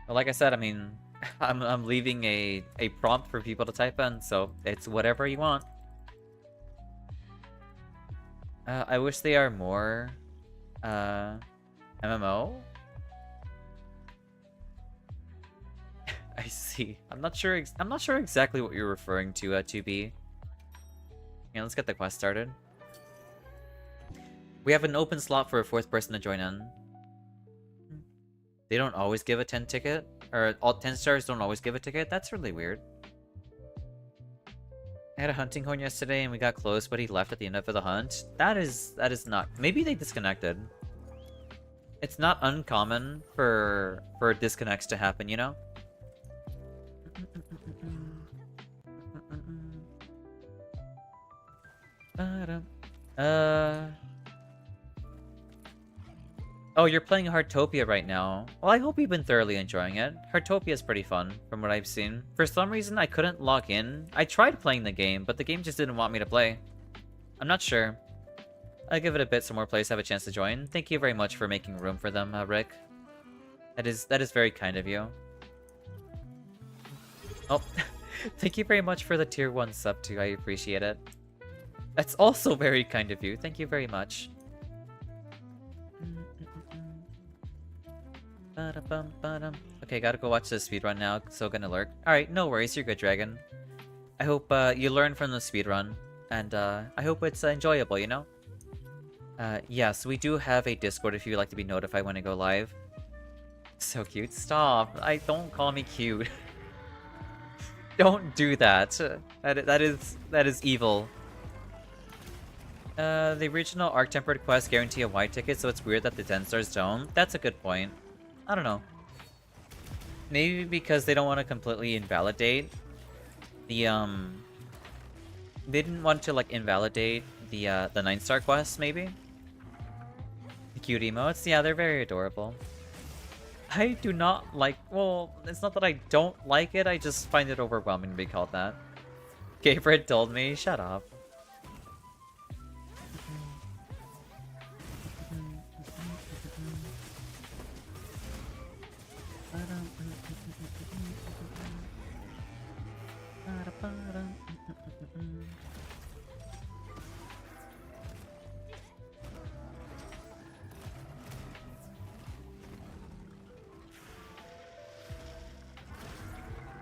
Well, like I said, I mean, I'm leaving a prompt for people to type in, so it's whatever you want. I wish they are more MMO. I see. I'm not sure exactly what you're referring to, 2B. Yeah, let's get the quest started. We have an open slot for a 4th person to join in. They don't always give a 10 ticket, or all 10 stars don't always give a ticket. That's really weird. I had a hunting horn yesterday and we got close, but he left at the end of the hunt. That is not. Maybe they disconnected. It's not uncommon for disconnects to happen, you know. Uh... Oh, you're playing Heartopia right now. Well, I hope you've been thoroughly enjoying it. Heartopia is pretty fun, from what I've seen. For some reason, I couldn't log in. I tried playing the game, but the game just didn't want me to play. I'm not sure. I'll give it a bit so more players have a chance to join. Thank you very much for making room for them, Rick. That is very kind of you. Oh, thank you very much for the tier 1 sub too. I appreciate it. That's also very kind of you. Thank you very much. Okay, gotta go watch the speedrun now. So gonna lurk. Alright, no worries. You're good, Dragon. I hope you learn from the speedrun. And I hope it's enjoyable, you know? Yes, we do have a Discord if you'd like to be notified when I go live. So cute. Stop. Don't call me cute. Don't do that. That is evil. The original Arc-Tempered quests guarantee a white ticket, so it's weird that the 10 stars don't. That's a good point. I don't know. Maybe because they don't want to completely invalidate the, they didn't want to, like, invalidate the 9-star quests, maybe? The cute emotes? Yeah, they're very adorable. I do not like... Well, it's not that I don't like it, I just find it overwhelming to be called that. Gabriel told me, shut up.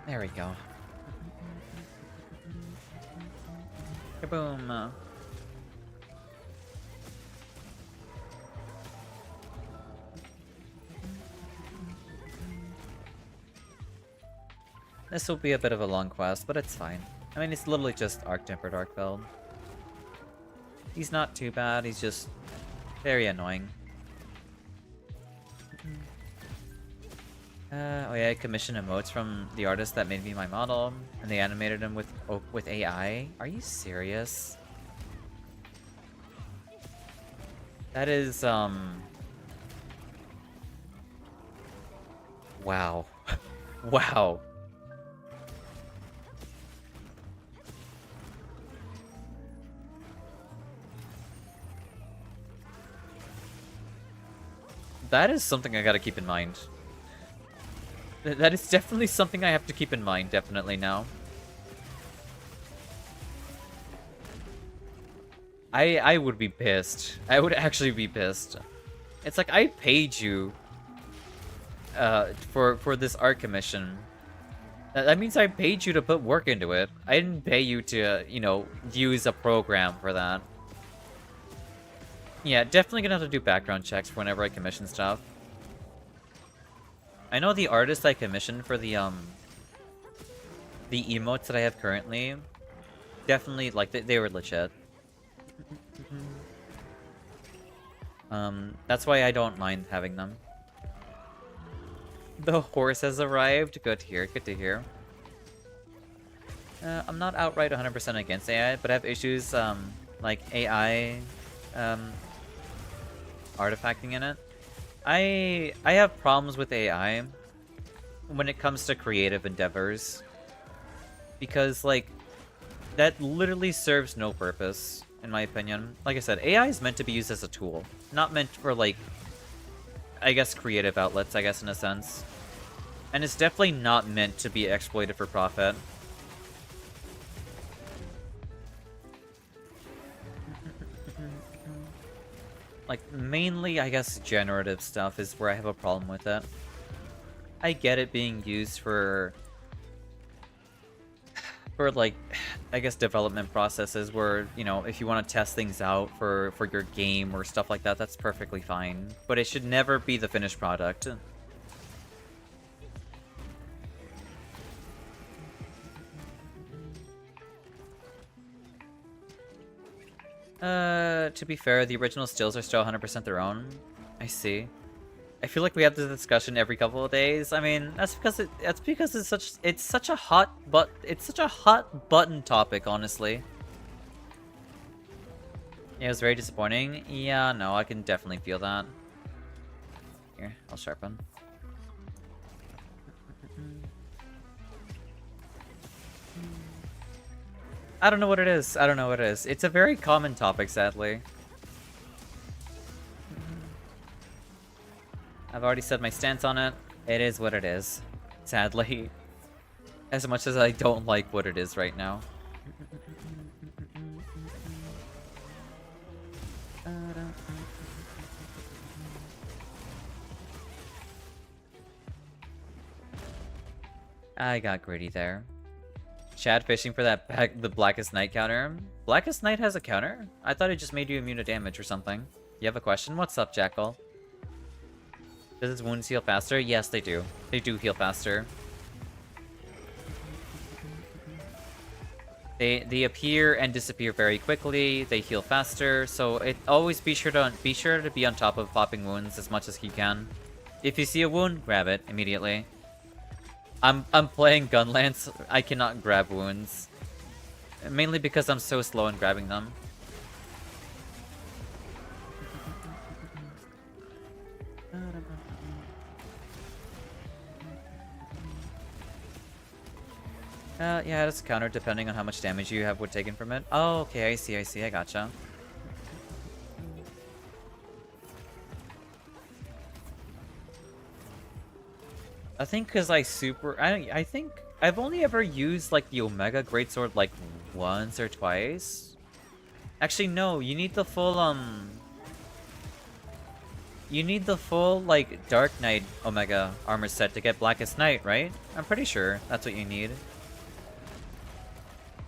There we go. Kaboom. This will be a bit of a long quest, but it's fine. I mean, it's literally just Arc-Tempered Arc build. He's not too bad, he's just very annoying. Oh yeah, I commissioned emotes from the artist that made me my model, and they animated them with AI. Are you serious? That is, wow. Wow. That is something I gotta keep in mind. That is definitely something I have to keep in mind, definitely now. I would be pissed. I would actually be pissed. It's like, I paid you for this art commission. That means I paid you to put work into it. I didn't pay you to, you know, use a program for that. Yeah, definitely gonna have to do background checks whenever I commission stuff. I know the artists I commissioned for the emotes that I have currently, definitely, like, they were legit. That's why I don't mind having them. The horse has arrived. Good to hear, good to hear. I'm not outright 100% against AI, but I have issues, like AI, artifacting in it. I have problems with AI when it comes to creative endeavors. Because, like, that literally serves no purpose, in my opinion. Like I said, AI is meant to be used as a tool, not meant for, like, I guess creative outlets, I guess, in a sense. And it's definitely not meant to be exploited for profit. Like, mainly, I guess, generative stuff is where I have a problem with it. I get it being used for like, I guess, development processes where, you know, if you want to test things out for your game or stuff like that, that's perfectly fine. But it should never be the finished product. To be fair, the original stills are still 100% their own. I see. I feel like we have this discussion every couple of days. I mean, that's because it's such a hot button topic, honestly. Yeah, it was very disappointing. Yeah, no, I can definitely feel that. Here, I'll sharpen. I don't know what it is. I don't know what it is. It's a very common topic, sadly. I've already said my stance on it. It is what it is. Sadly. As much as I don't like what it is right now. I got greedy there. Chad fishing for that the Blackest Night counter. Blackest Night has a counter? I thought it just made you immune to damage or something. You have a question? What's up, Jackal? Does its wounds heal faster? Yes, they do. They do heal faster. They appear and disappear very quickly. They heal faster, so always be sure to be on top of popping wounds as much as you can. If you see a wound, grab it immediately. I'm playing Gunlance. I cannot grab wounds, mainly because I'm so slow in grabbing them. Yeah, it's counter depending on how much damage you have taken from it. Oh, okay, I see, I gotcha. I think because I think I've only ever used like the Omega Greatsword like once or twice. Actually, no, you need the full like Dark Knight Omega armor set to get Blackest Night, right? I'm pretty sure that's what you need.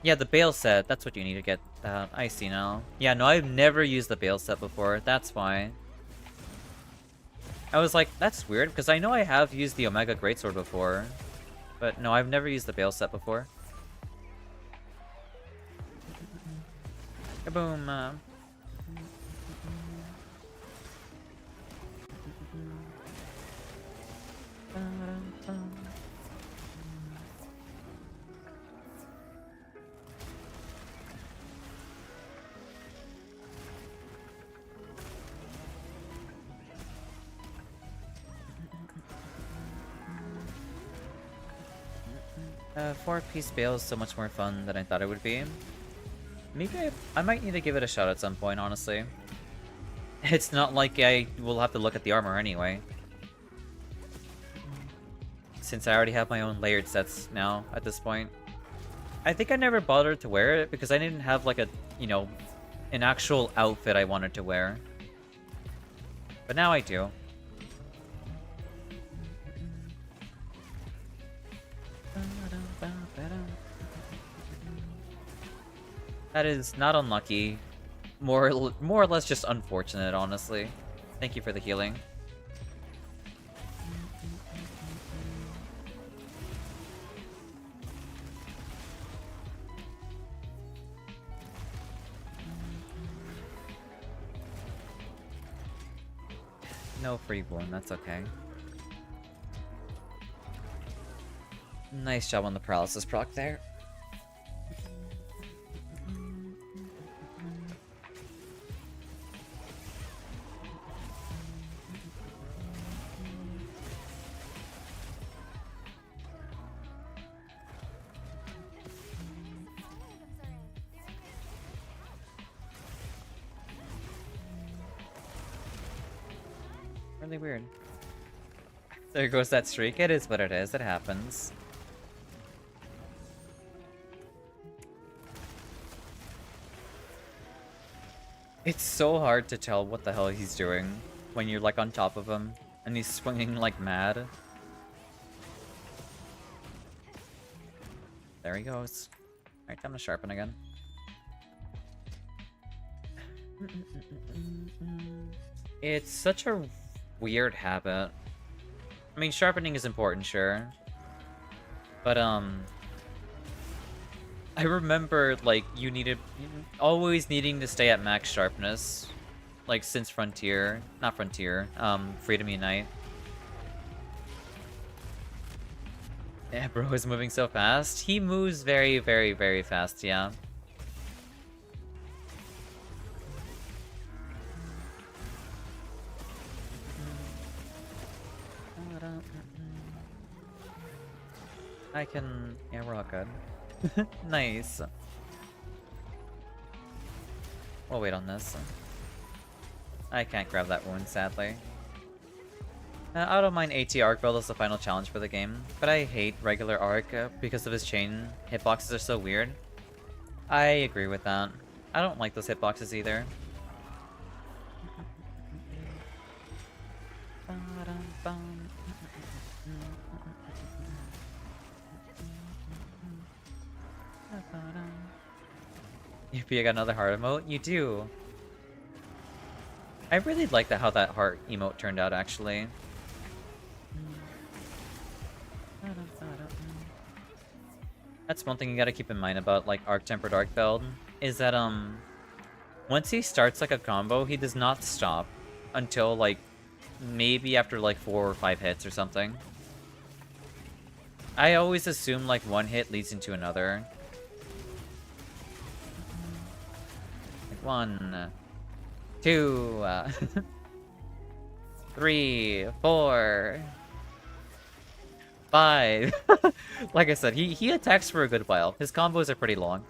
Yeah, the Bale set, that's what you need to get that. I see now. Yeah, no, I've never used the Bale set before, that's why. I was like, that's weird, because I know I have used the Omega Greatsword before. But no, I've never used the Bale set before. Kaboom! Four-piece Bale is so much more fun than I thought it would be. Maybe I might need to give it a shot at some point, honestly. It's not like I will have to look at the armor anyway. Since I already have my own layered sets now, at this point. I think I never bothered to wear it because I didn't have like a, you know, an actual outfit I wanted to wear. But now I do. That is not unlucky. More or less just unfortunate, honestly. Thank you for the healing. No free wound, that's okay. Nice job on the paralysis proc there. Really weird. There goes that streak. It is what it is. It happens. It's so hard to tell what the hell he's doing when you're like on top of him and he's swinging like mad. There he goes. Alright, time to sharpen again. It's such a weird habit. I mean, sharpening is important, sure. But, I remember, like, always needing to stay at max sharpness. Like, since Frontier. Not Frontier. Freedom Unite. Yeah, bro is moving so fast. He moves very, very, very fast, yeah. I can... Yeah, we're all good. Nice. We'll wait on this. I can't grab that wound, sadly. I don't mind AT Arc build as the final challenge for the game, but I hate regular Arc because of his chain hitboxes are so weird. I agree with that. I don't like those hitboxes either. You got another heart emote? You do. I really like how that heart emote turned out, actually. That's one thing you gotta keep in mind about, like, Arc Tempered Arc build, is that, once he starts, like, a combo, he does not stop until, like, maybe after, like, 4 or 5 hits or something. I always assume, like, one hit leads into another. Like, 1, 2, 3, 4... 5. Like I said, he attacks for a good while. His combos are pretty long.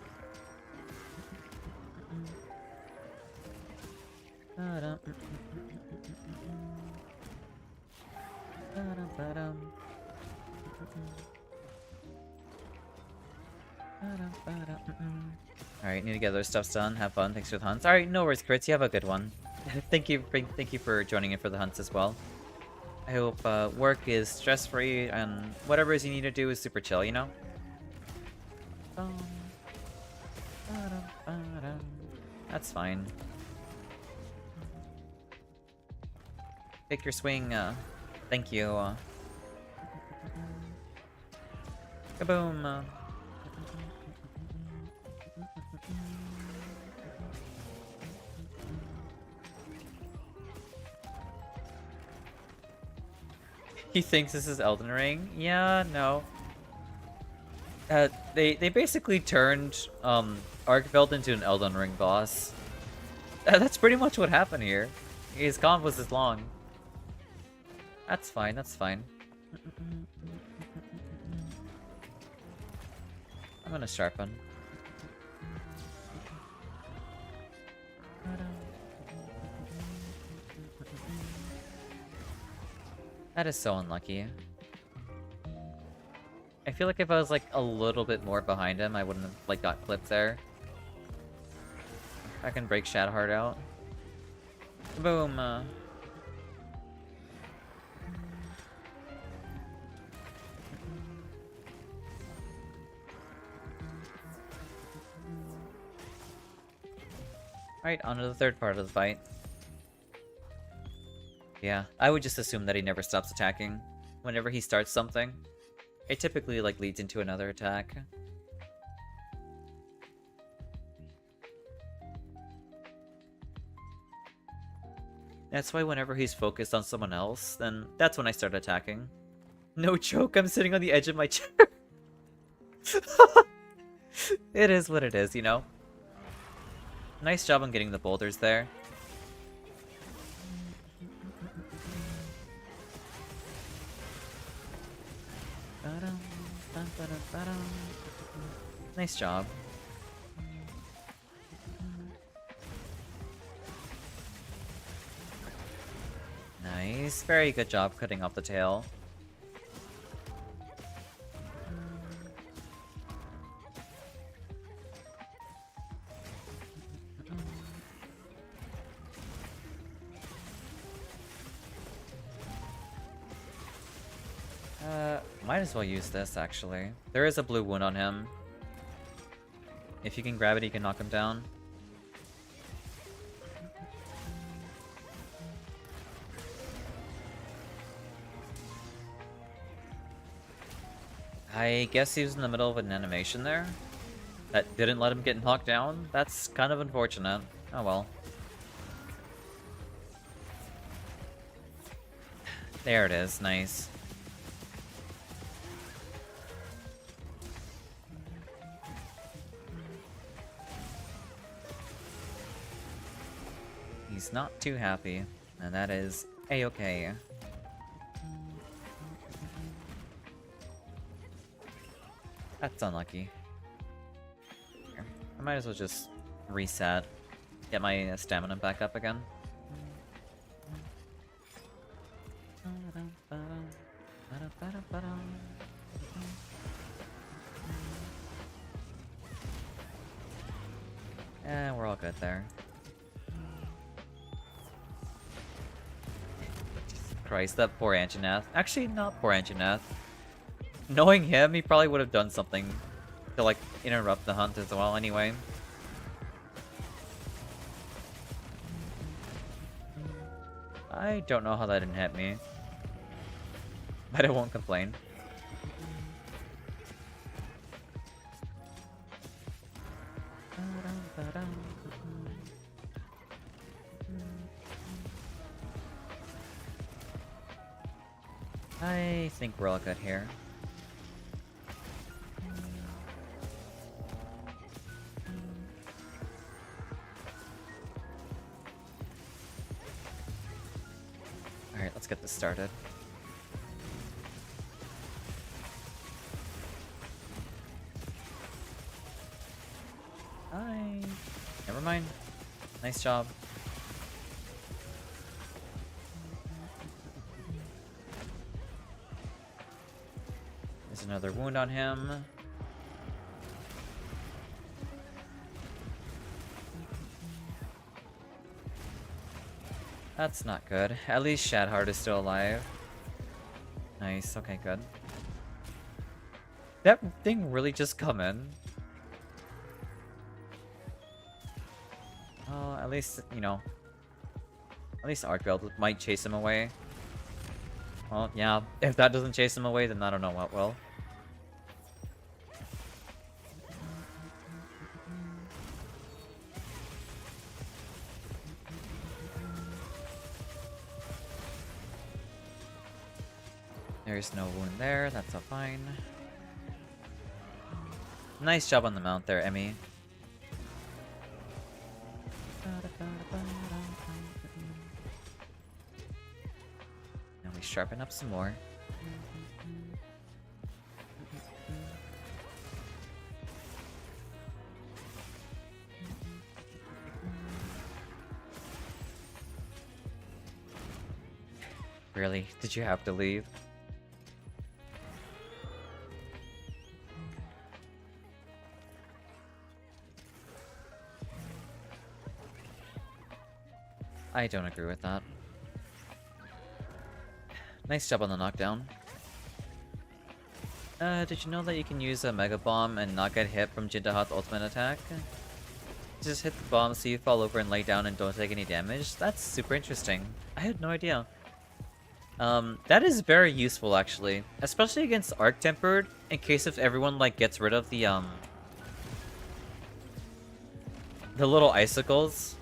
Alright, need to get those stuffs done. Have fun. Thanks for the hunts. Alright, no worries, Crits. You have a good one. Thank you for joining in for the hunts as well. I hope work is stress-free and whatever it is you need to do is super chill, you know? That's fine. Pick your swing. Thank you. Kaboom. He thinks this is Elden Ring? Yeah, no. They basically turned Arkveld into an Elden Ring boss. That's pretty much what happened here. His combos is long. That's fine, that's fine. I'm gonna sharpen. That is so unlucky. I feel like if I was like a little bit more behind him, I wouldn't have like got clipped there. I can break Shadowheart out. Boom. Alright, on to the third part of the fight. Yeah, I would just assume that he never stops attacking. Whenever he starts something, it typically like leads into another attack. That's why whenever he's focused on someone else, then that's when I start attacking. No joke, I'm sitting on the edge of my chair. It is what it is, you know? Nice job on getting the boulders there. Nice job. Nice. Very good job cutting off the tail. Might as well use this, actually. There is a blue wound on him. If you can grab it, you can knock him down. I guess he was in the middle of an animation there. That didn't let him get knocked down. That's kind of unfortunate. Oh well. There it is. Nice. He's not too happy, and that is a-okay. That's unlucky. Here. I might as well just reset. Get my stamina back up again. Yeah, we're all good there. Jesus Christ, that poor Anjanath. Actually, not poor Anjanath. Knowing him, he probably would have done something to, like, interrupt the hunt as well anyway. I don't know how that didn't hit me. But I won't complain. I think we're all good here. Alright, let's get this started. Never mind. Nice job. There's another wound on him. That's not good. At least Shadhard is still alive. Nice, okay, good. That thing really just come in? Oh, at least, you know. At least Archbald might chase him away. Well, yeah, if that doesn't chase him away, then I don't know what will. There's no wound there, that's all fine. Nice job on the mount there, Emmy. Now we sharpen up some more. Really? Did you have to leave? I don't agree with that. Nice job on the knockdown. Did you know that you can use a Mega Bomb and not get hit from Jindahat's ultimate attack? Just hit the bomb so you fall over and lay down and don't take any damage? That's super interesting. I had no idea. That is very useful actually. Especially against Arc Tempered, in case if everyone like gets rid of the little icicles.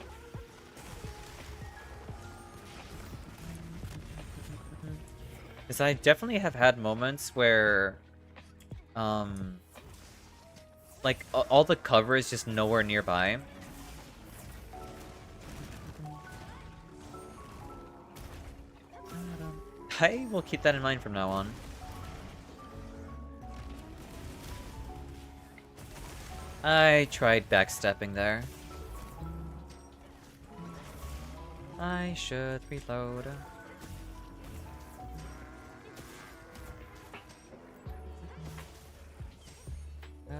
Because I definitely have had moments where, like, all the cover is just nowhere nearby. I will keep that in mind from now on. I tried backstepping there. I should reload. I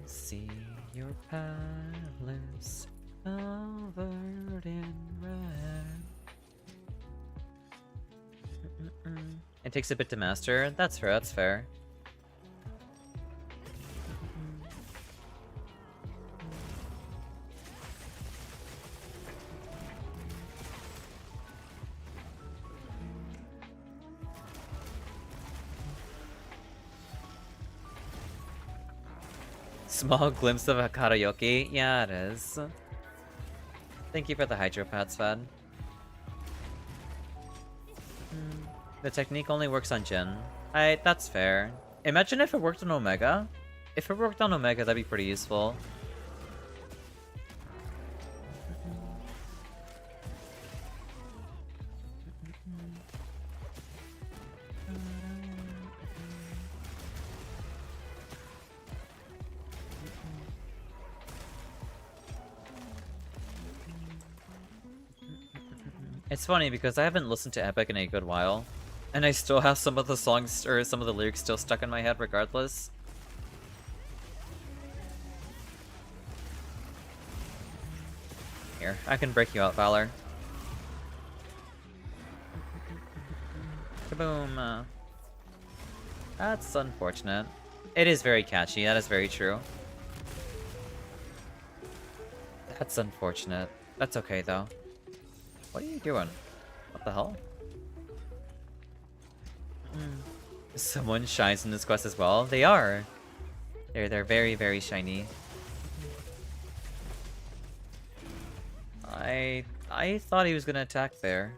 see your palace covered in red. It takes a bit to master. That's fair, that's fair. Small glimpse of a karaoke? Yeah, it is. Thank you for the hydropats, Fed. The technique only works on Jin. That's fair. Imagine if it worked on Omega. If it worked on Omega, that'd be pretty useful. It's funny because I haven't listened to Epic in a good while, and I still have some of the songs or some of the lyrics still stuck in my head regardless. Here, I can break you out, Valor. Kaboom. That's unfortunate. It is very catchy, that is very true. That's unfortunate. That's okay, though. What are you doing? What the hell? Someone shines in this quest as well. They are. They're very, very shiny. I thought he was gonna attack there.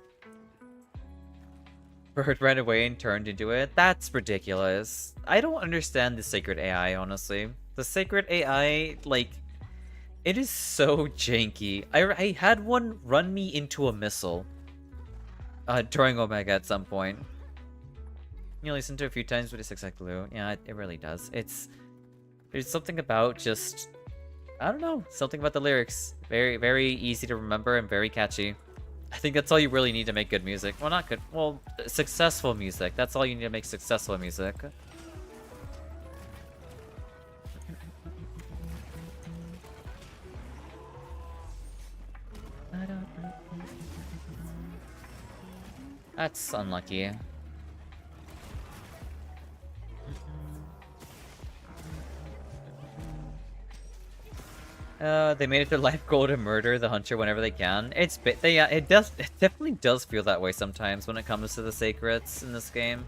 Bird ran away and turned into it. That's ridiculous. I don't understand the Sacred AI, honestly. The Sacred AI, like, it is so janky. I had one run me into a missile during Omega at some point. You listen to it a few times, but it's exactly glue. Yeah, it really does. There's something about just, I don't know, something about the lyrics. Very, very easy to remember and very catchy. I think that's all you really need to make good music. Well, not good. Well, successful music. That's all you need to make successful music. That's unlucky. They made it their life goal to murder the hunter whenever they can. Yeah, it definitely does feel that way sometimes when it comes to the Sacreds in this game.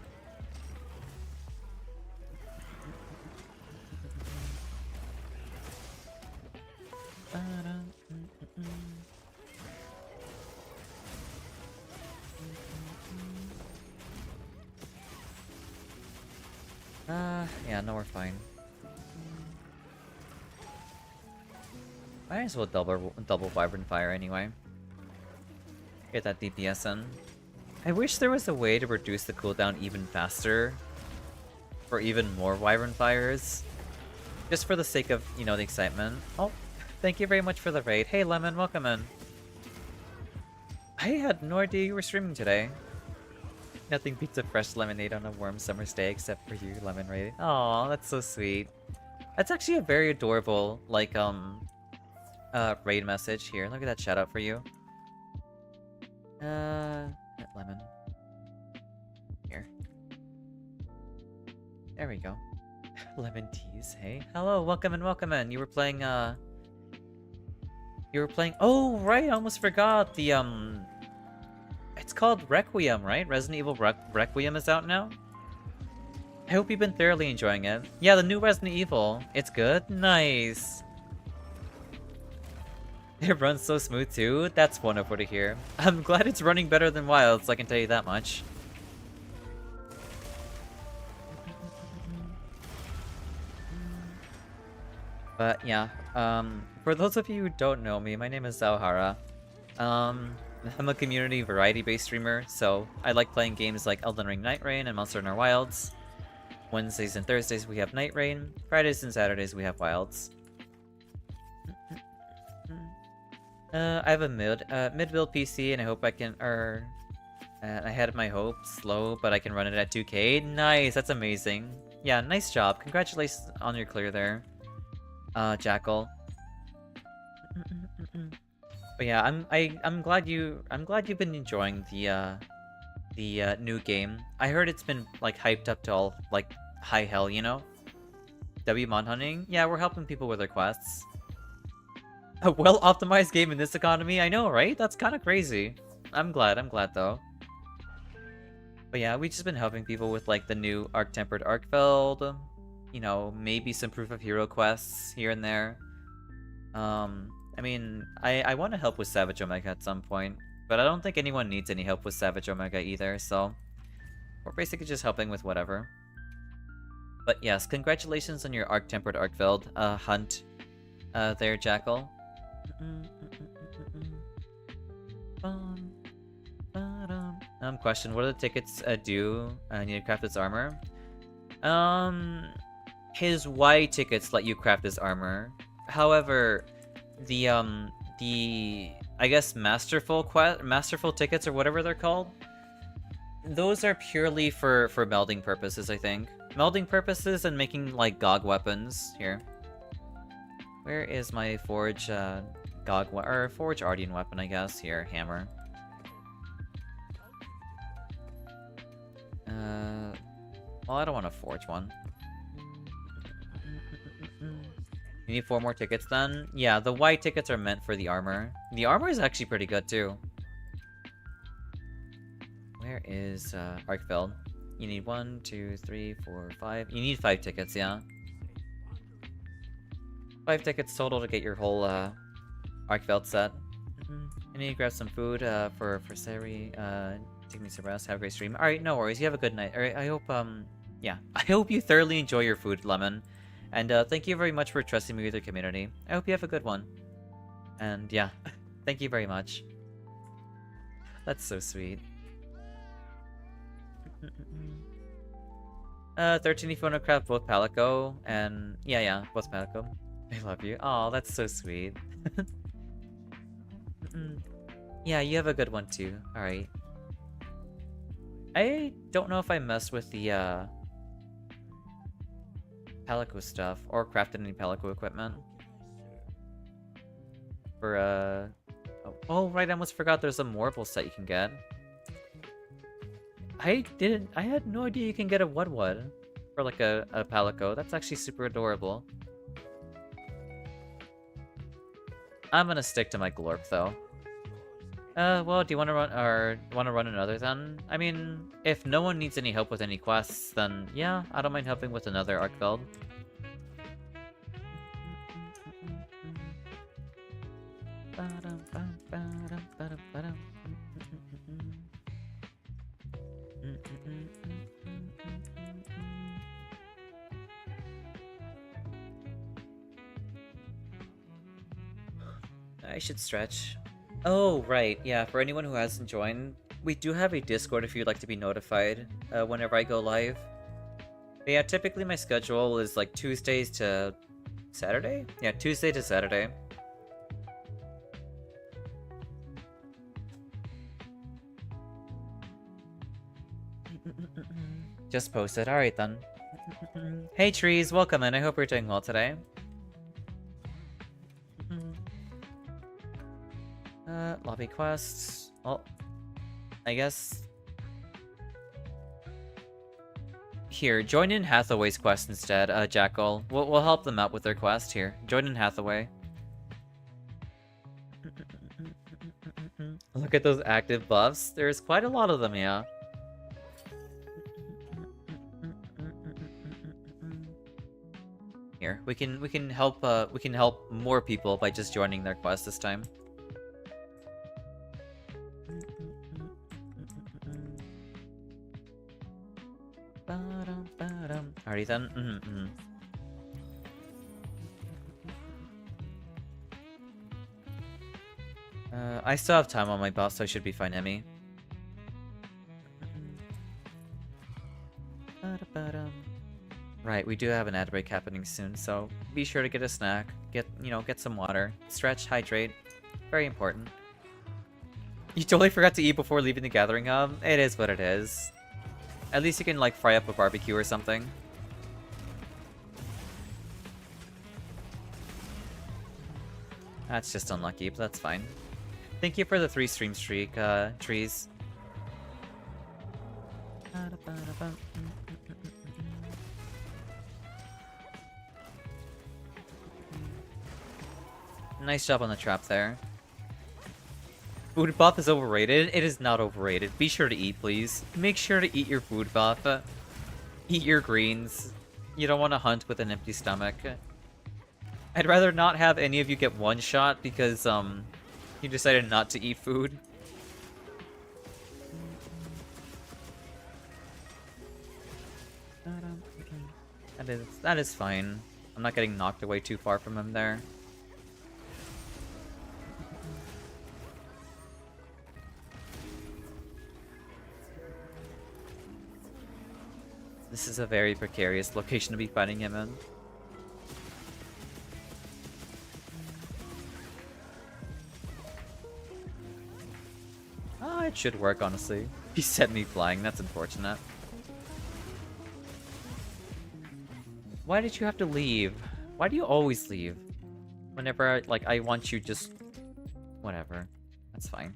Yeah, no, we're fine. Might as well double Vibrant Fire anyway. Get that DPS in. I wish there was a way to reduce the cooldown even faster. For even more Wyvern Fires. Just for the sake of, you know, the excitement. Oh, thank you very much for the raid. Hey Lemon, welcome in. I had no idea you were streaming today. Nothing beats a fresh lemonade on a warm summer's day except for you, Lemon Raid. Aw, that's so sweet. That's actually a very adorable, like, raid message here. Look at that shout out for you. Lemon. Here. There we go. Lemon teas, hey. Hello, welcome in, welcome in. You were playing, oh, right, I almost forgot. The, it's called Requiem, right? Resident Evil Requiem is out now? I hope you've been thoroughly enjoying it. Yeah, the new Resident Evil. It's good? Nice. It runs so smooth too. That's wonderful to hear. I'm glad it's running better than Wilds, I can tell you that much. But yeah, for those of you who don't know me, my name is Zauhara. I'm a community variety-based streamer, so I like playing games like Elden Ring Night Rain and Monster Hunter Wilds. Wednesdays and Thursdays we have Night Rain. Fridays and Saturdays we have Wilds. I have a mid-build PC, and I hope I can, I had my hopes low, but I can run it at 2K. Nice, that's amazing. Yeah, nice job. Congratulations on your clear there, Jackal. But yeah, I'm glad you've been enjoying the new game. I heard it's been like hyped up to all like high hell, you know. Mod hunting. Yeah, we're helping people with their quests. A well-optimized game in this economy? I know, right? That's kind of crazy. I'm glad though. But yeah, we've just been helping people with like the new Arc-Tempered Arcfeld. You know, maybe some Proof of Hero quests here and there. I mean, I want to help with Savage Omega at some point, but I don't think anyone needs any help with Savage Omega either, so we're basically just helping with whatever. But yes, congratulations on your Arc-Tempered Arcfeld hunt there, Jackal. Question, what do the tickets do? Need to craft this armor? His Y tickets let you craft this armor. However, the I guess masterful tickets or whatever they're called. Those are purely for melding purposes, I think. Melding purposes and making like GOG weapons. Here. Where is my forge forge Ardian weapon, I guess? Here, hammer. Well, I don't want to forge one. You need 4 more tickets then? Yeah, the white tickets are meant for the armor. The armor is actually pretty good too. Where is Arkfeld? You need 1, 2, 3, 4, 5. You need 5 tickets, yeah. 5 tickets total to get your whole Arkfeld set. I need to grab some food for Sari. Take me some rest. Have a great stream. Alright, no worries. You have a good night. Alright, I hope yeah. I hope you thoroughly enjoy your food, Lemon. And thank you very much for trusting me with your community. I hope you have a good one. And yeah, thank you very much. That's so sweet. 13 if you want to craft both Palico and yeah, both Palico. I love you. Oh, that's so sweet. Yeah, you have a good one too. Alright. I don't know if I messed with the Palico stuff or crafted any Palico equipment. For oh right, I almost forgot there's a Morphle set you can get. I had no idea you can get a Wudwud for like a Palico. That's actually super adorable. I'm gonna stick to my Glorp though. Well, do you want to run another then? I mean, if no one needs any help with any quests, then yeah, I don't mind helping with another Arkfeld. I should stretch. Oh, right. Yeah, for anyone who hasn't joined, we do have a Discord if you'd like to be notified whenever I go live. But yeah, typically my schedule is like Tuesdays to Saturday? Yeah, Tuesday to Saturday. Just posted. Alright then. Hey Trees, welcome in. I hope you're doing well today. Lobby quests. Well, I guess... Here, join in Hathaway's quest instead, Jackal. We'll help them out with their quest here. Join in Hathaway. Look at those active buffs. There's quite a lot of them, yeah. Here, we can help more people by just joining their quest this time. Alrighty then. I still have time on my boss, so I should be fine, Emmy. Right, we do have an ad break happening soon, so be sure to get a snack, get some water, stretch, hydrate, very important. You totally forgot to eat before leaving the gathering hub? It is what it is. At least you can like fry up a barbecue or something. That's just unlucky, but that's fine. Thank you for the 3 stream streak, Trees. Nice job on the trap there. Food buff is overrated? It is not overrated. Be sure to eat, please. Make sure to eat your food buff. Eat your greens. You don't want to hunt with an empty stomach. I'd rather not have any of you get one shot because, you decided not to eat food. That is fine. I'm not getting knocked away too far from him there. This is a very precarious location to be fighting him in. that should work, honestly. He sent me flying, that's unfortunate. Why did you have to leave? Why do you always leave? Whenever, like, I want you just... Whatever. That's fine.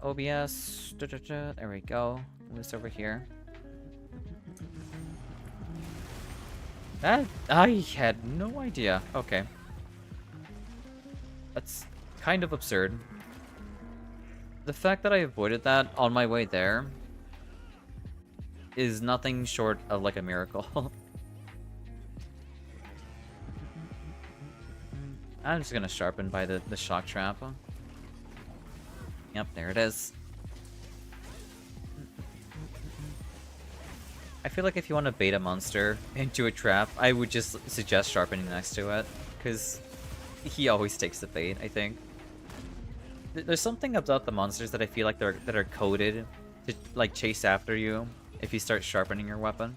OBS. There we go. Move this over here. That... I had no idea. Okay. That's kind of absurd. The fact that I avoided that on my way there is nothing short of like a miracle. I'm just gonna sharpen by the shock trap. Yep, there it is. I feel like if you want to bait a monster into a trap, I would just suggest sharpening next to it, because he always takes the bait, I think. There's something about the monsters that I feel like that are coded to like chase after you if you start sharpening your weapon.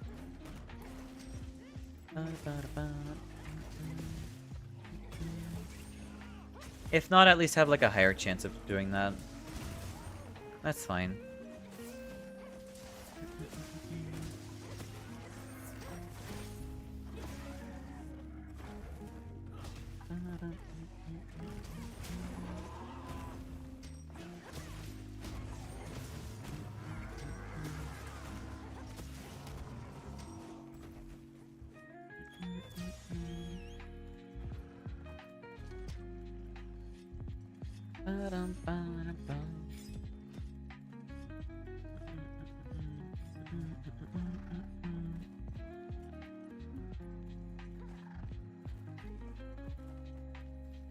If not, at least have like a higher chance of doing that. That's fine.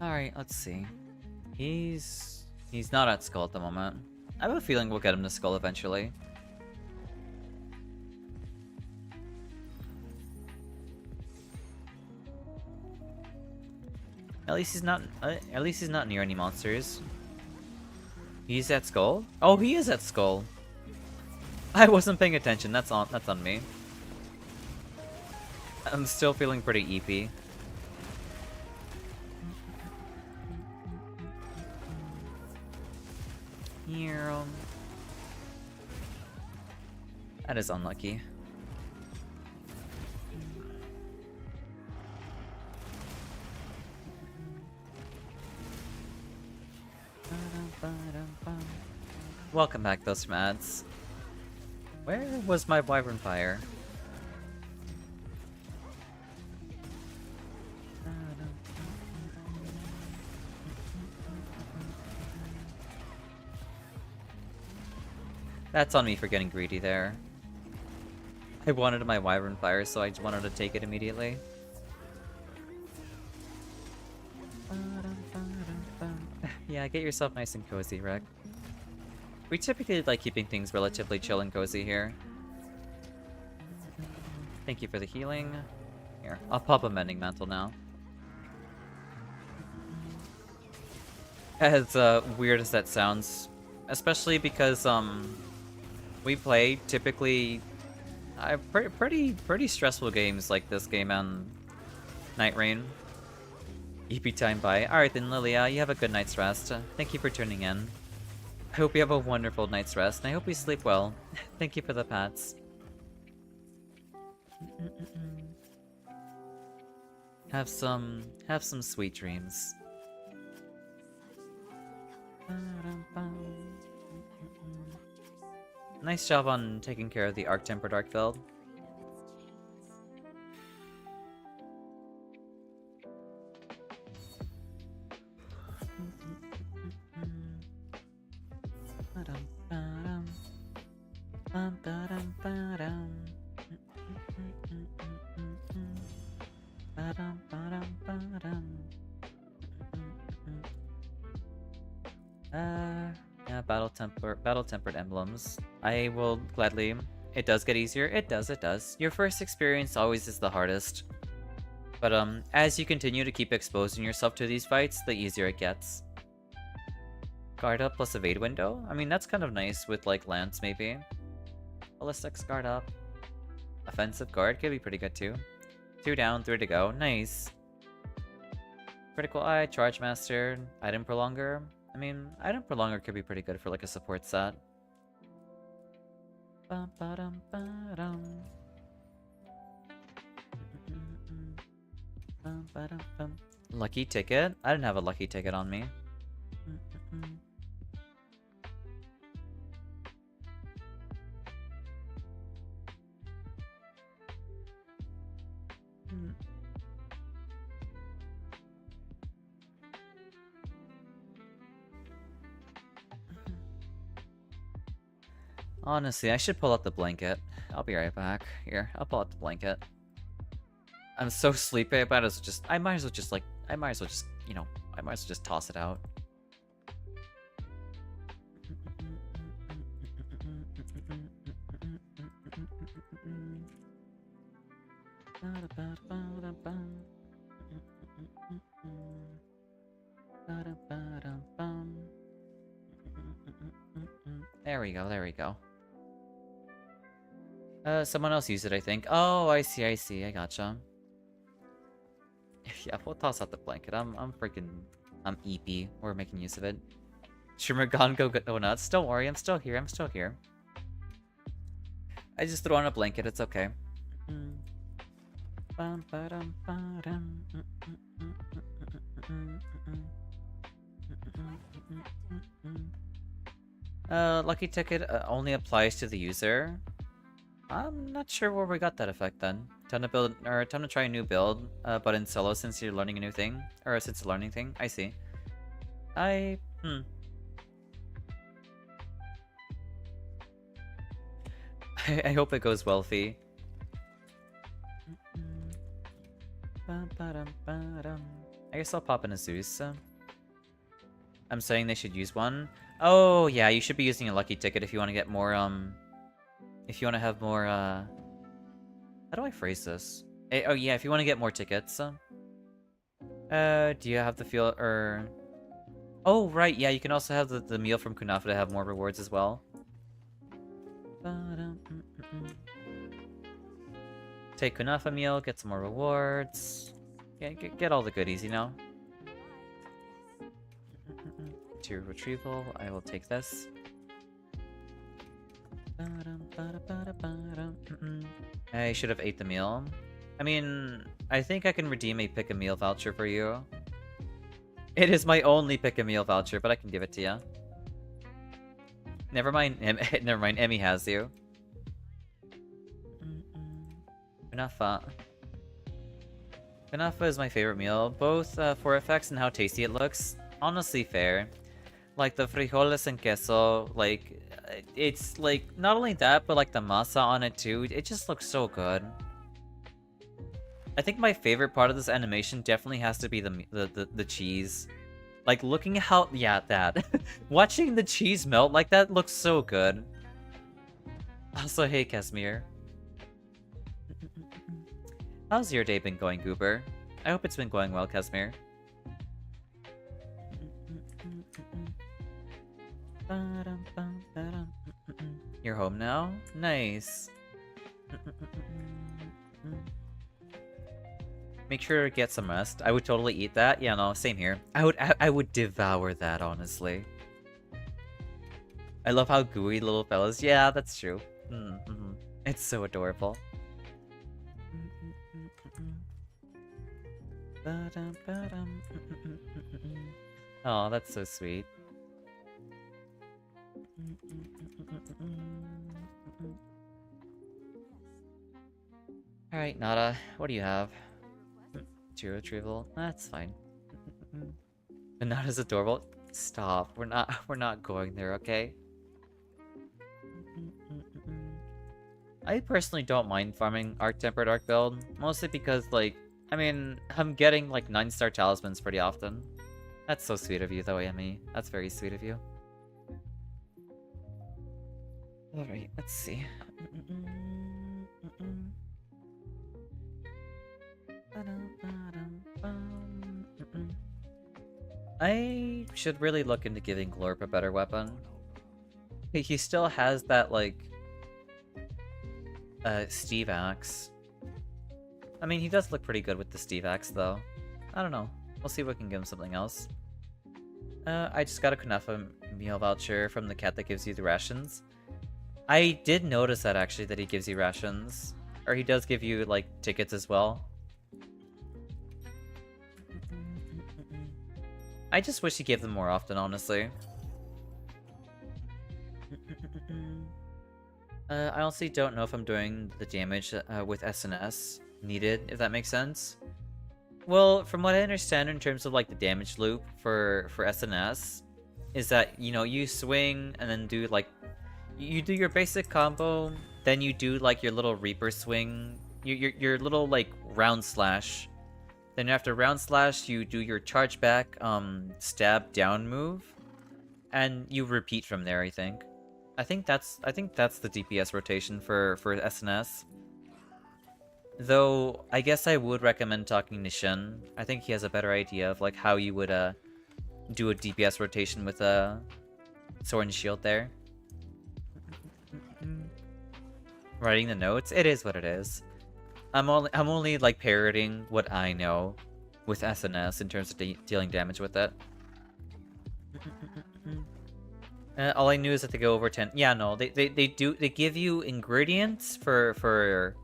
Alright, let's see. He's not at skull at the moment. I have a feeling we'll get him to skull eventually. At least he's not near any monsters. He's at skull? Oh, he is at skull. I wasn't paying attention. That's on me. I'm still feeling pretty EP. Here. That is unlucky. Welcome back, those mads. Where was my wyvern fire? That's on me for getting greedy there. I wanted my wyvern fire, so I just wanted to take it immediately. Yeah, get yourself nice and cozy, Rick. We typically like keeping things relatively chill and cozy here. Thank you for the healing. Here, I'll pop a mending mantle now. As weird as that sounds, especially because we play typically pretty stressful games like this game and Night Rain. EP time by. Alright then, Lilia, you have a good night's rest. Thank you for tuning in. I hope you have a wonderful night's rest, and I hope you sleep well. Thank you for the pats. Have some sweet dreams. Nice job on taking care of the Arc-Tempered Arcfeld. Yeah, battle-tempered emblems. I will gladly. It does get easier. It does. Your first experience always is the hardest. But as you continue to keep exposing yourself to these fights, the easier it gets. Guard up plus evade window? I mean, that's kind of nice with, like, lance, maybe. Ballistics, guard up. Offensive guard could be pretty good, too. 2 down, 3 to go. Nice. Critical Eye, Charge Master, Item Prolonger. I mean, Item Prolonger could be pretty good for like a support set. Lucky ticket? I didn't have a lucky ticket on me. Honestly, I should pull out the blanket. I'll be right back. Here, I'll pull out the blanket. I'm so sleepy, I might as well just, you know, I might as well just toss it out. There we go, there we go. Someone else used it, I think. Oh, I see, I gotcha. Yeah, we'll toss out the blanket. I'm EP. We're making use of it. Shrimmer gone, go nuts. Don't worry, I'm still here, I just threw on a blanket, it's okay. Lucky ticket only applies to the user. I'm not sure where we got that effect then. Time to try a new build, but in solo since you're learning a new thing. Or since it's a learning thing. I see. I hope it goes well, Fee. I guess I'll pop in a Zeus. I'm saying they should use one. Oh, yeah, you should be using a lucky ticket if you want to get more, if you want to have more, how do I phrase this? Oh, yeah, if you want to get more tickets. Do you have the feel, or... Oh, right, yeah, you can also have the meal from Kunafa to have more rewards as well. Take Kunafa meal, get some more rewards. Get all the goodies, you know? To retrieval, I will take this. I should have ate the meal. I mean, I think I can redeem a pick a meal voucher for you. It is my only pick a meal voucher, but I can give it to you. Never mind, never mind, Emmy has you. Kunafa. Kunafa is my favorite meal, both for effects and how tasty it looks. Honestly fair. Like the frijoles and queso, like, it's like, not only that, but like the masa on it too, it just looks so good. I think my favorite part of this animation definitely has to be the cheese. Like, looking at how, yeah, that. Watching the cheese melt like that looks so good. Also, hey, Casimir. How's your day been going, Goober? I hope it's been going well, Casimir. You're home now? Nice. Make sure to get some rest. I would totally eat that. Yeah, no, same here. I would devour that, honestly. I love how gooey little fellas. Yeah, that's true. It's so adorable. Oh, that's so sweet. Alright, Nada, what do you have? To retrieval? That's fine. And Nada's adorable. Stop. We're not going there, okay? I personally don't mind farming Arc Tempered Arc build, mostly because, like, I mean, I'm getting, like, 9-star talismans pretty often. That's so sweet of you, though, Emmy. That's very sweet of you. Alright, let's see. I should really look into giving Glorp a better weapon. He still has that, like, Steve axe. I mean, he does look pretty good with the Steve Axe, though. I don't know. We'll see if we can give him something else. I just got a Kunafa meal voucher from the cat that gives you the rations. I did notice that, actually, that he gives you rations. Or he does give you, like, tickets as well. I just wish he gave them more often, honestly. I honestly don't know if I'm doing the damage with SNS needed, if that makes sense. Well, from what I understand in terms of like the damage loop for SNS, is that, you know, you swing and then do like, you do your basic combo, then you do like your little Reaper swing, your little like round slash. Then after round slash, you do your charge back, stab down move, and you repeat from there. I think that's the DPS rotation for SNS. Though I guess I would recommend talking to Shen. I think he has a better idea of like how you would do a DPS rotation with a sword and shield there. Writing the notes, it is what it is. I'm only like parroting what I know with SNS in terms of dealing damage with it. All I knew is that they go over 10. Yeah, no, they give you ingredients for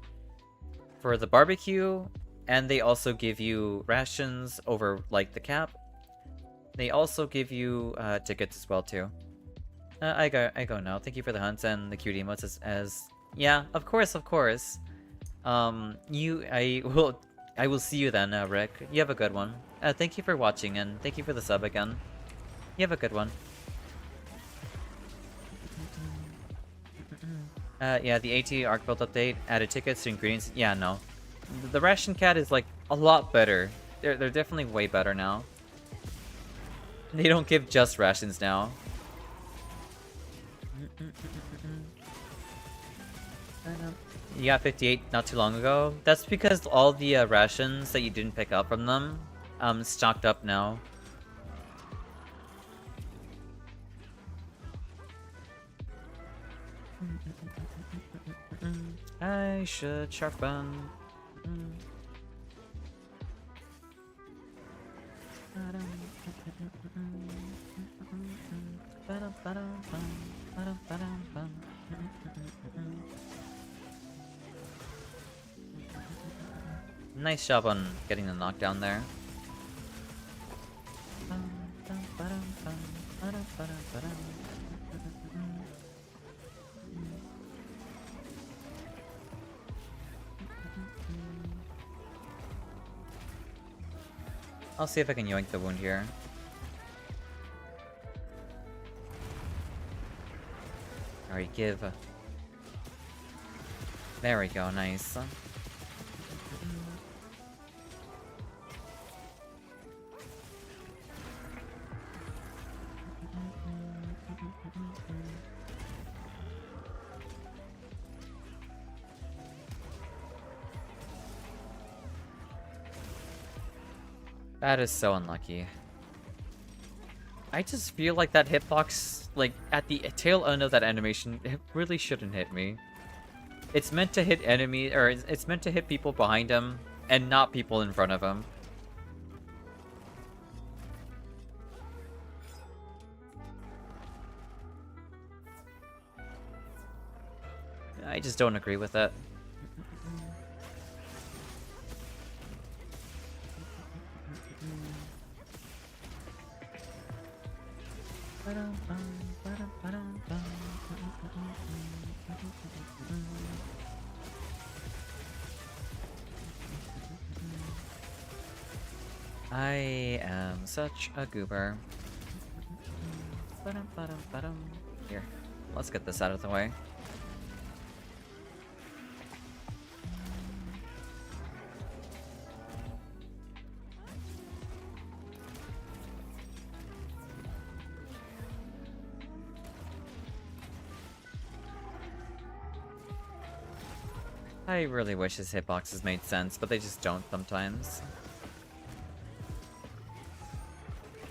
the barbecue, and they also give you rations over like the cap. They also give you tickets as well too. I go now. Thank you for the hunts and the cute emotes as yeah, of course. I will see you then, Rick. You have a good one. Thank you for watching, and thank you for the sub again. You have a good one. Yeah, the AT Arc Build update added tickets to ingredients. Yeah, no. The ration cat is like a lot better. They're definitely way better now. They don't give just rations now. You got 58 not too long ago. That's because all the rations that you didn't pick up from them stocked up now. I should sharpen. Nice job on getting the knockdown there. I'll see if I can yoink the wound here. Alright, give. There we go, nice. That is so unlucky. I just feel like that hitbox, like, at the tail end of that animation, it really shouldn't hit me. It's meant to hit enemy, or it's meant to hit people behind him, and not people in front of him. I just don't agree with it. I am such a goober. Here, let's get this out of the way. I really wish his hitboxes made sense, but they just don't sometimes.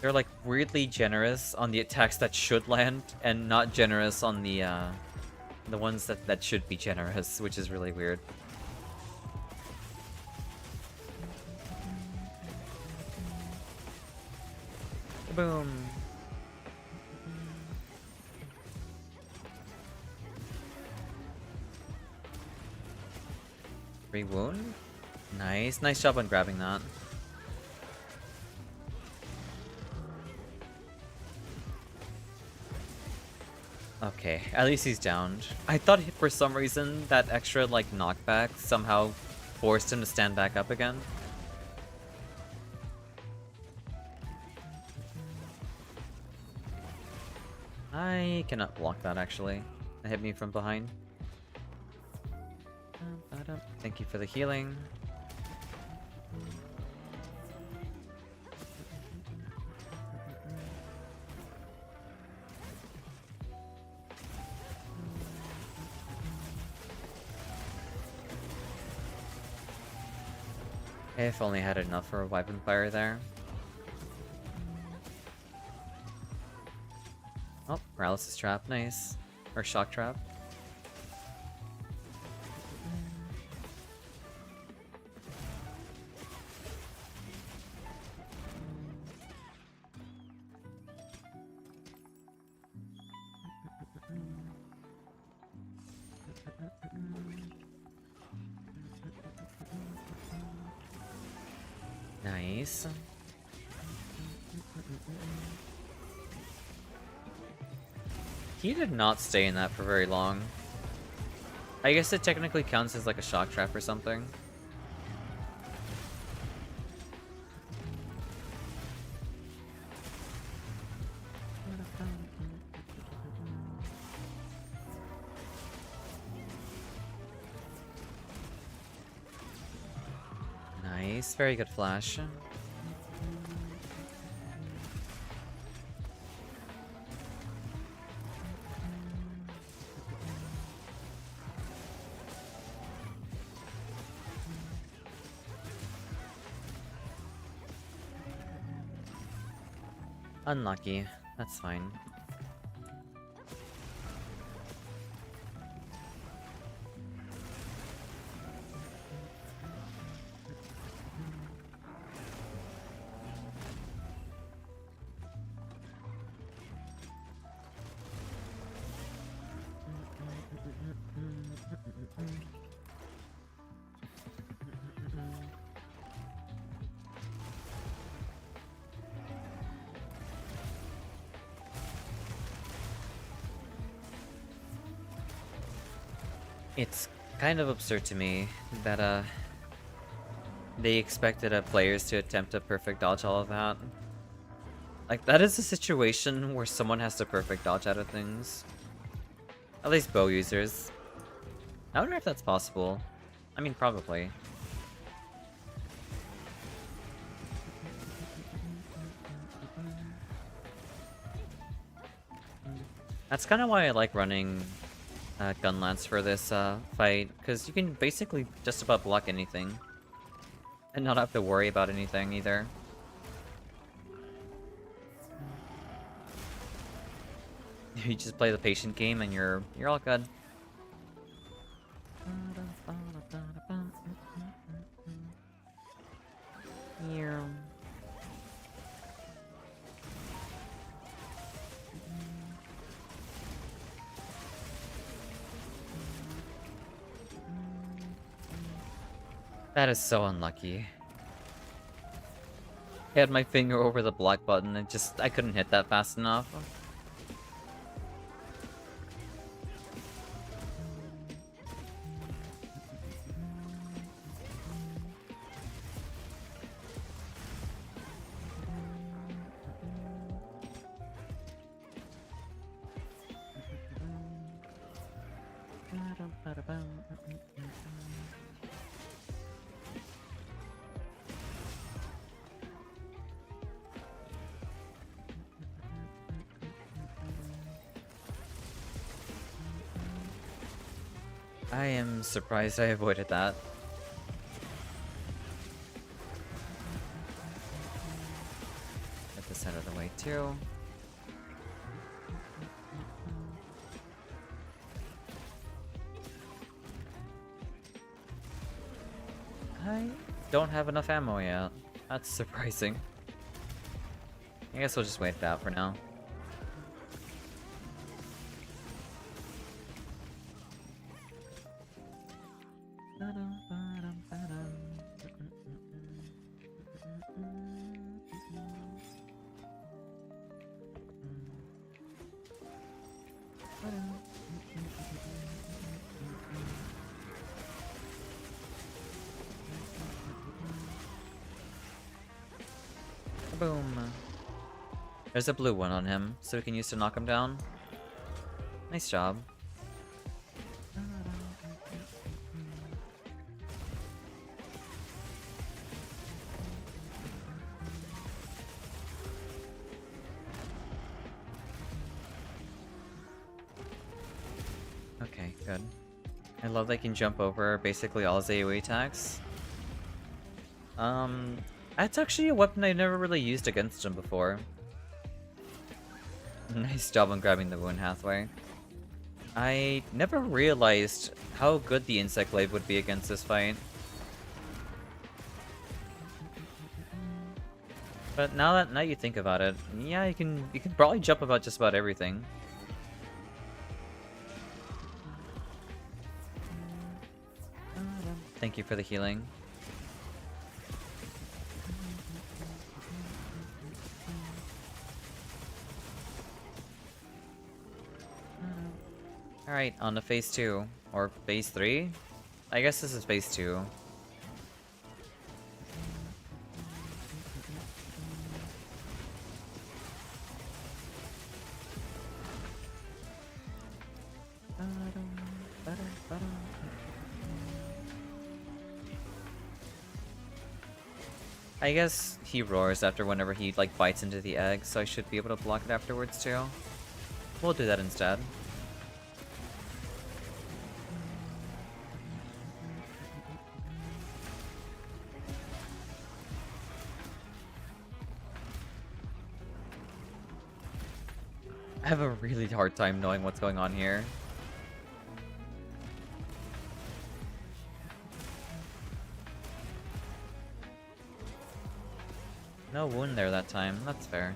They're like weirdly generous on the attacks that should land, and not generous on the ones that should be generous, which is really weird. Boom. Free wound? Nice. Nice job on grabbing that. Okay, at least he's downed. I thought for some reason that extra, like, knockback somehow forced him to stand back up again. I cannot block that, actually. It hit me from behind. Thank you for the healing. If only I had enough for a weapon fire there. Oh, paralysis trap, nice. Or shock trap. Nice. He did not stay in that for very long. I guess it technically counts as like a shock trap or something. Nice, very good flash. Unlucky. That's fine. It's kind of absurd to me that they expected players to attempt to perfect dodge all of that. Like, that is a situation where someone has to perfect dodge out of things. At least bow users. I wonder if that's possible. I mean, probably. That's kind of why I like running gun lance for this fight, because you can basically just about block anything and not have to worry about anything either. You just play the patient game and you're all good. Here. That is so unlucky. I had my finger over the block button and I couldn't hit that fast enough. I am surprised I avoided that. Get this out of the way too. I don't have enough ammo yet. That's surprising. I guess we'll just wait it out for now. Boom. There's a blue one on him, so we can use to knock him down. Nice job. Okay, good. I love they can jump over basically all his AoE attacks. That's actually a weapon I've never really used against him before. Nice job on grabbing the wound pathway. I never realized how good the insect glaive would be against this fight. But now you think about it, yeah, you can probably jump about just about everything. Thank you for the healing. Alright, on to phase 2. Or phase 3? I guess this is phase 2. I guess he roars after whenever he like bites into the egg, so I should be able to block it afterwards too. We'll do that instead. I have a really hard time knowing what's going on here. No wound there that time, that's fair.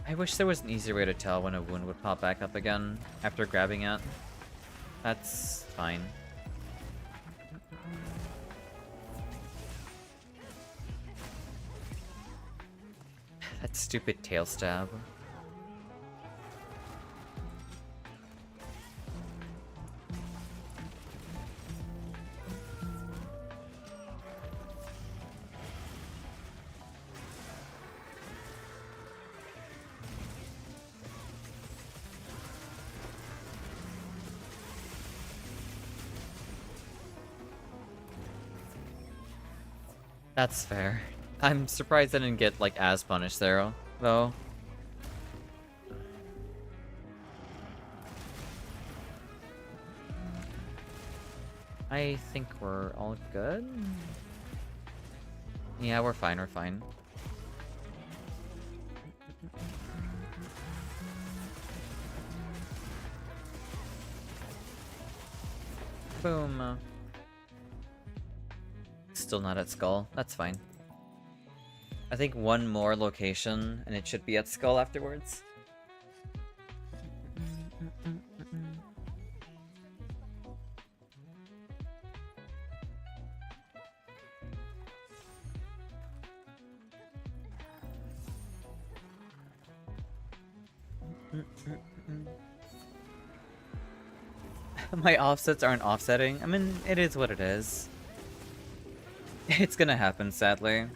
I wish there was an easier way to tell when a wound would pop back up again after grabbing it. That's fine. That stupid tail stab. That's fair. I'm surprised I didn't get, like, as punished there, though. I think we're all good? Yeah, we're fine, we're fine. Boom. Still not at Skull. That's fine. I think one more location, and it should be at Skull afterwards. My offsets aren't offsetting. I mean, it is what it is. It's gonna happen, sadly.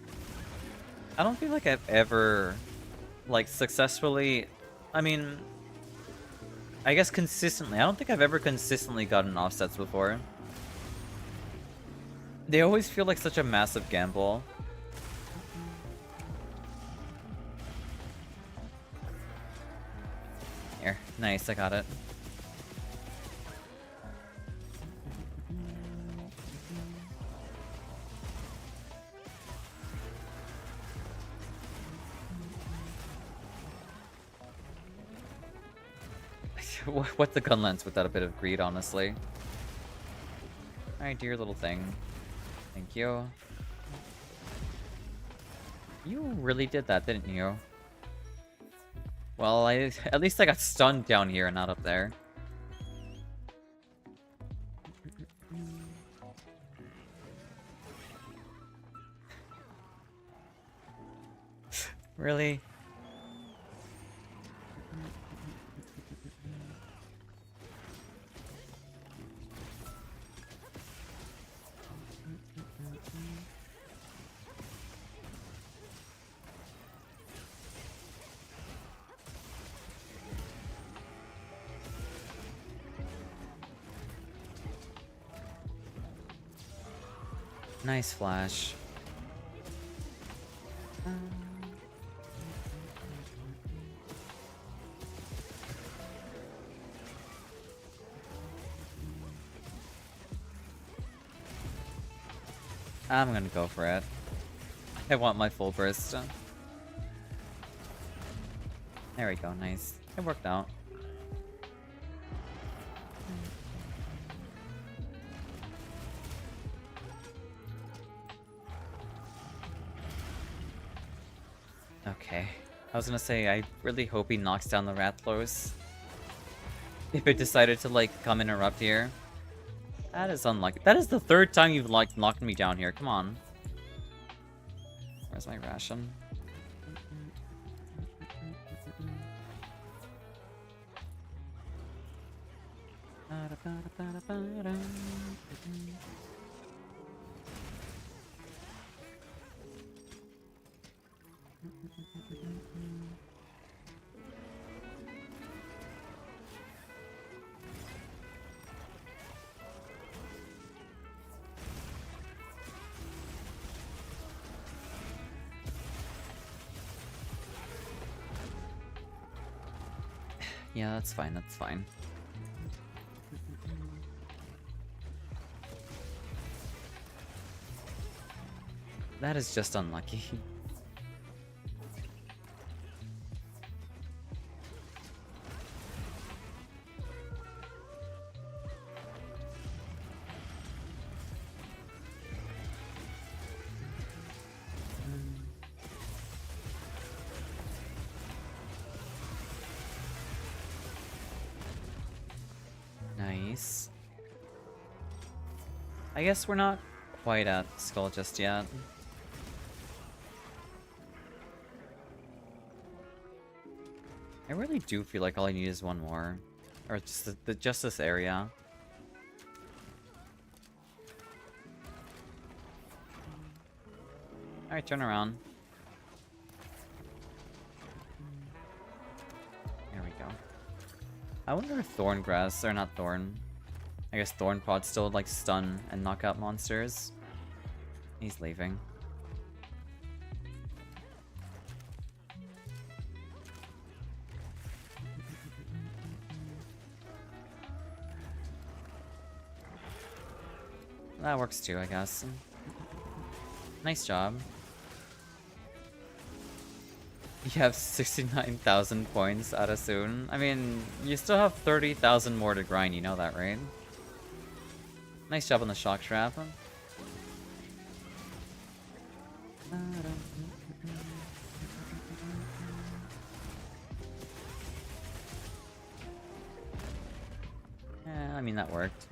I don't feel like I've ever, like, successfully... I mean... I guess consistently. I don't think I've ever consistently gotten offsets before. They always feel like such a massive gamble. Here. Nice, I got it. What's the gun lens without a bit of greed, honestly? Alright, dear little thing. Thank you. You really did that, didn't you? Well, at least I got stunned down here and not up there. Really? Nice flash. I'm gonna go for it. I want my full burst. There we go, nice. It worked out. Okay. I was gonna say, I really hope he knocks down the Rathalos. If it decided to, like, come interrupt here. That is unlucky. That is the third time you've, like, knocked me down here. Come on. Where's my ration? Yeah, that's fine, that's fine. That is just unlucky. Nice. I guess we're not quite at Skull just yet. I really do feel like all I need is one more. Or just just this area. Alright, turn around. There we go. I wonder if Thorn Grass, or not Thorn. I guess Thorn Pod still like stun and knock out monsters. He's leaving. That works too, I guess. Nice job. You have 69,000 points out of soon. I mean, you still have 30,000 more to grind, you know that, right? Nice job on the shock trap. Yeah, I mean, that worked.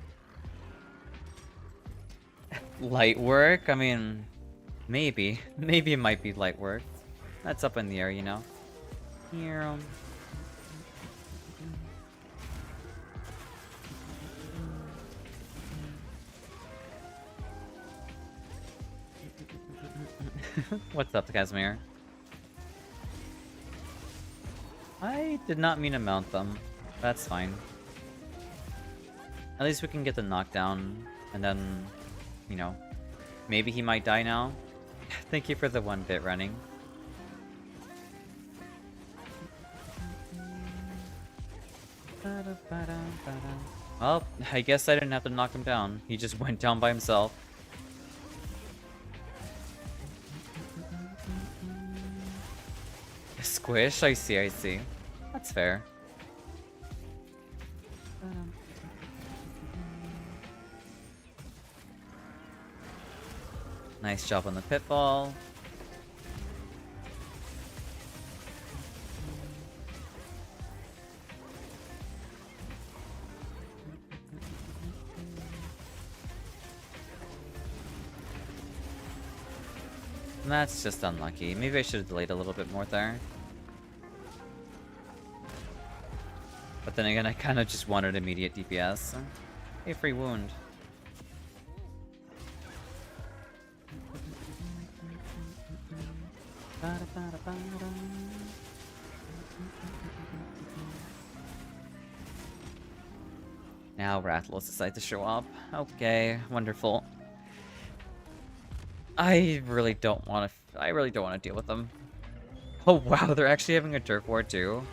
Light work? I mean, maybe. Maybe it might be light work. That's up in the air, you know? Here. What's up, Casimir? I did not mean to mount them. That's fine. At least we can get the knockdown, and then, you know, maybe he might die now. Thank you for the 1-bit running. Well, I guess I didn't have to knock him down. He just went down by himself. Squish? I see, I see. That's fair. Nice job on the pitfall. That's just unlucky. Maybe I should have delayed a little bit more there. But then again, I kind of just wanted immediate DPS. Hey, free wound. Now Rathalos decides to show up. Okay, wonderful. I really don't want to deal with them. Oh wow, they're actually having a turf war too.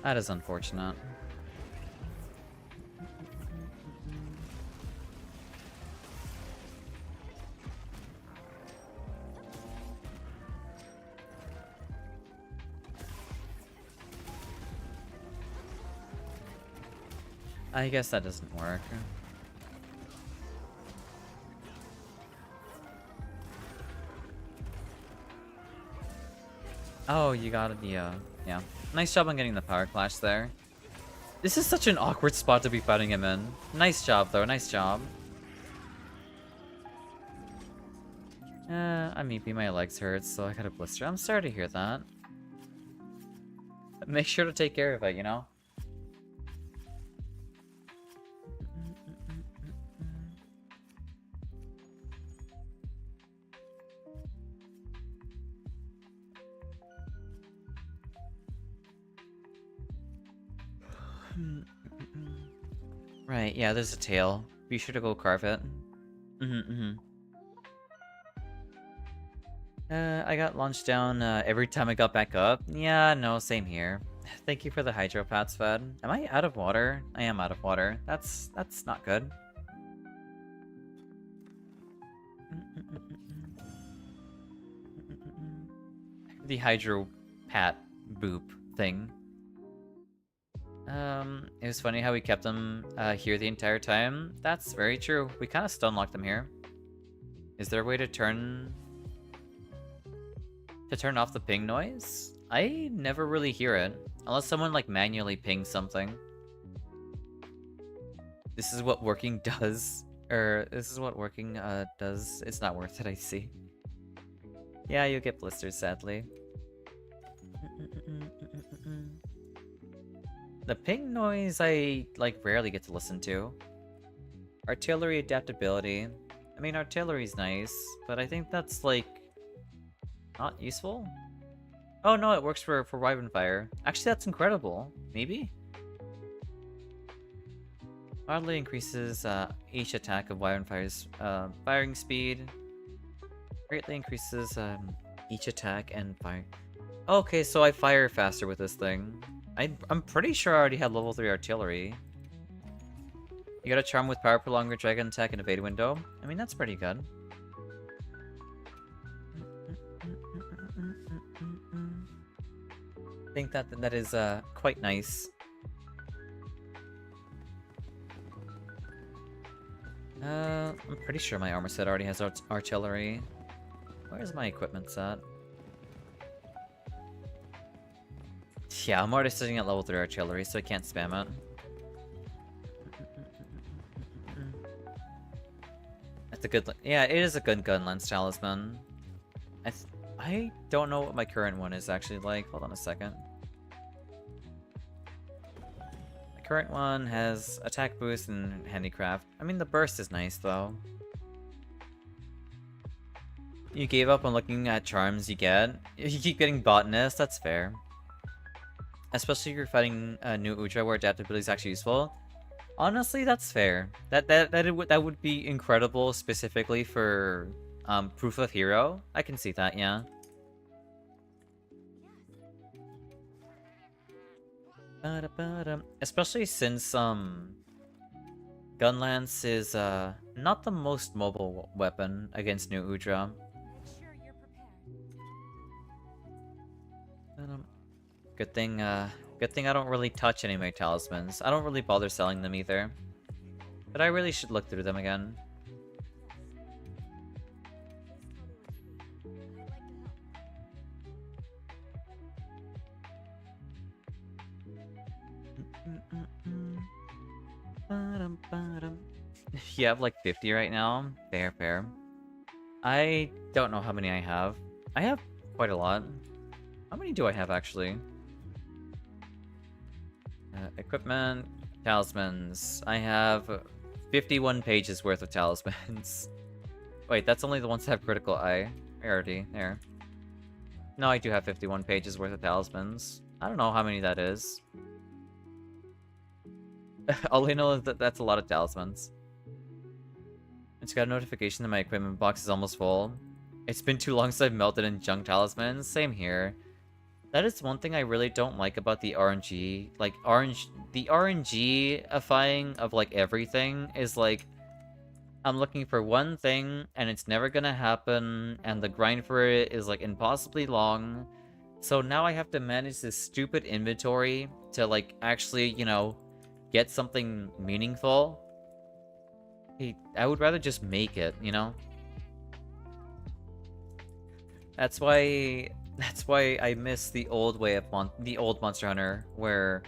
That is unfortunate. I guess that doesn't work. Oh, you got it, yeah. Nice job on getting the power clash there. This is such an awkward spot to be fighting him in. Nice job, though. Nice job. I mean, my legs hurt, so I got a blister. I'm sorry to hear that. Make sure to take care of it, you know? Right, yeah, there's a tail. Be sure to go carve it. I got launched down every time I got back up. Yeah, no, same here. Thank you for the hydro pats fed. Am I out of water? I am out of water. That's not good. The hydro pat boop thing. It was funny how we kept them here the entire time. That's very true. We kind of stun locked them here. Is there a way to turn off the ping noise? I never really hear it. Unless someone like manually pings something. This is what working does. Or this is what working does. It's not worth it, I see. Yeah, you get blisters, sadly. The ping noise I like rarely get to listen to. Artillery adaptability. I mean, artillery's nice, but I think that's like not useful. Oh no, it works for Wyvern Fire. Actually, that's incredible. Maybe. Wildly increases each attack of Wyvern Fire's firing speed. Greatly increases each attack and fire. Okay, so I fire faster with this thing. I'm pretty sure I already had level 3 artillery. You got a charm with power prolonger, dragon attack, and evade window. I mean, that's pretty good. I think that is quite nice. I'm pretty sure my armor set already has artillery. Where's my equipment set? Yeah, I'm already sitting at level 3 artillery, so I can't spam it. That's a good... Yeah, it is a good gun lens talisman. I don't know what my current one is actually like. Hold on a second. My current one has attack boost and handicraft. I mean, the burst is nice, though. You gave up on looking at charms you get. You keep getting botanist, that's fair. Especially if you're fighting a new Udra where adaptability is actually useful. Honestly, that's fair. That would be incredible specifically for proof of hero. I can see that, yeah. Especially since Gunlance is not the most mobile weapon against new Udra. Good thing I don't really touch any of my talismans. I don't really bother selling them either. But I really should look through them again. You have like 50 right now? Fair, fair. I don't know how many I have. I have quite a lot. How many do I have, actually? Equipment, talismans. I have 51 pages worth of talismans. Wait, that's only the ones that have critical eye. Rarity, there. No, I do have 51 pages worth of talismans. I don't know how many that is. All I know is that that's a lot of talismans. I just got a notification that my equipment box is almost full. It's been too long since I've melted in junk talismans. Same here. That is one thing I really don't like about the RNG. Like, the RNG-ifying of, like, everything is, like, I'm looking for one thing, and it's never gonna happen, and the grind for it is, like, impossibly long. So now I have to manage this stupid inventory to, like, actually, you know, get something meaningful. I would rather just make it, you know? That's why I miss the old way of the old Monster Hunter, where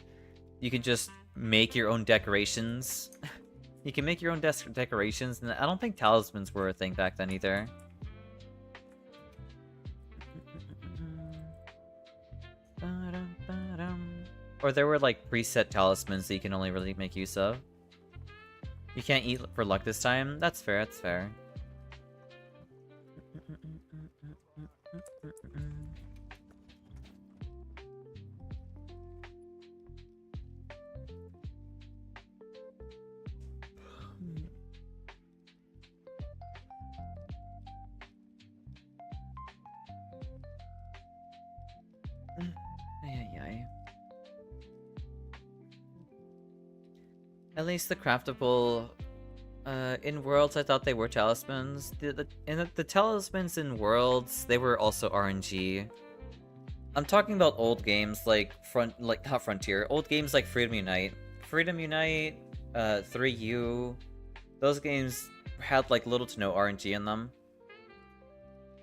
you can just make your own decorations. You can make your own decorations, and I don't think talismans were a thing back then either. Or there were like preset talismans that you can only really make use of. You can't eat for luck this time? That's fair, that's fair. At least the craftable in Worlds, I thought they were talismans. The talismans in Worlds, they were also RNG. I'm talking about old games like not Frontier, old games like Freedom Unite. Freedom Unite, 3U, those games had like little to no RNG in them.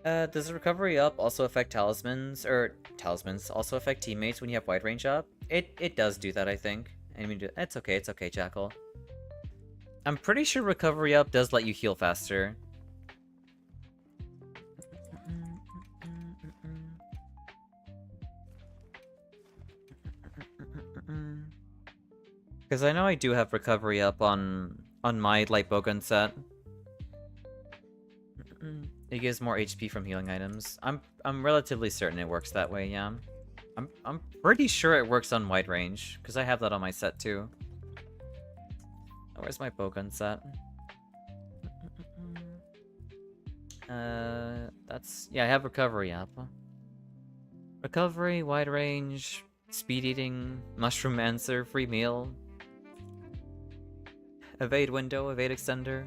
Does recovery up also affect talismans, or talismans also affect teammates when you have wide range up? It does do that, I think. I mean, it's okay, Jackal. I'm pretty sure recovery up does let you heal faster. Because I know I do have recovery up on my light bowgun set. It gives more HP from healing items. I'm relatively certain it works that way, yeah. I'm pretty sure it works on wide range, because I have that on my set too. Oh, where's my bowgun set? Yeah, I have recovery up. Recovery, wide range, speed eating, mushroom answer, free meal. Evade window, evade extender.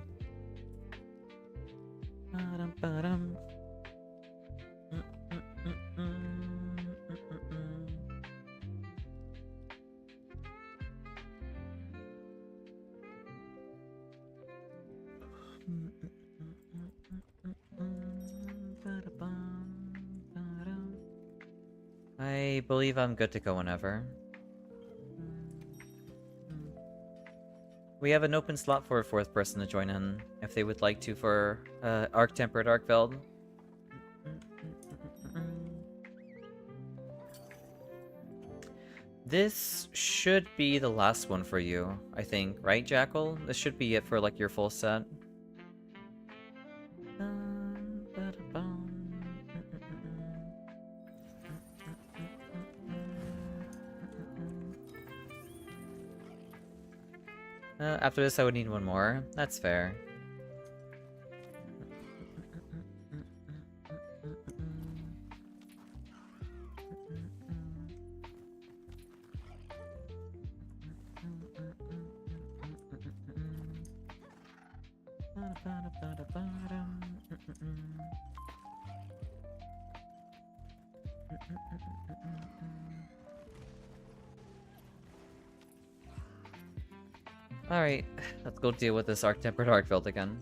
I believe I'm good to go whenever. We have an open slot for a fourth person to join in, if they would like to, for Arc Tempered Arcveld. This should be the last one for you, I think, right, Jackal? This should be it for, like, your full set. After this, I would need one more. That's fair. Alright, let's go deal with this Arc Tempered Arcveld again.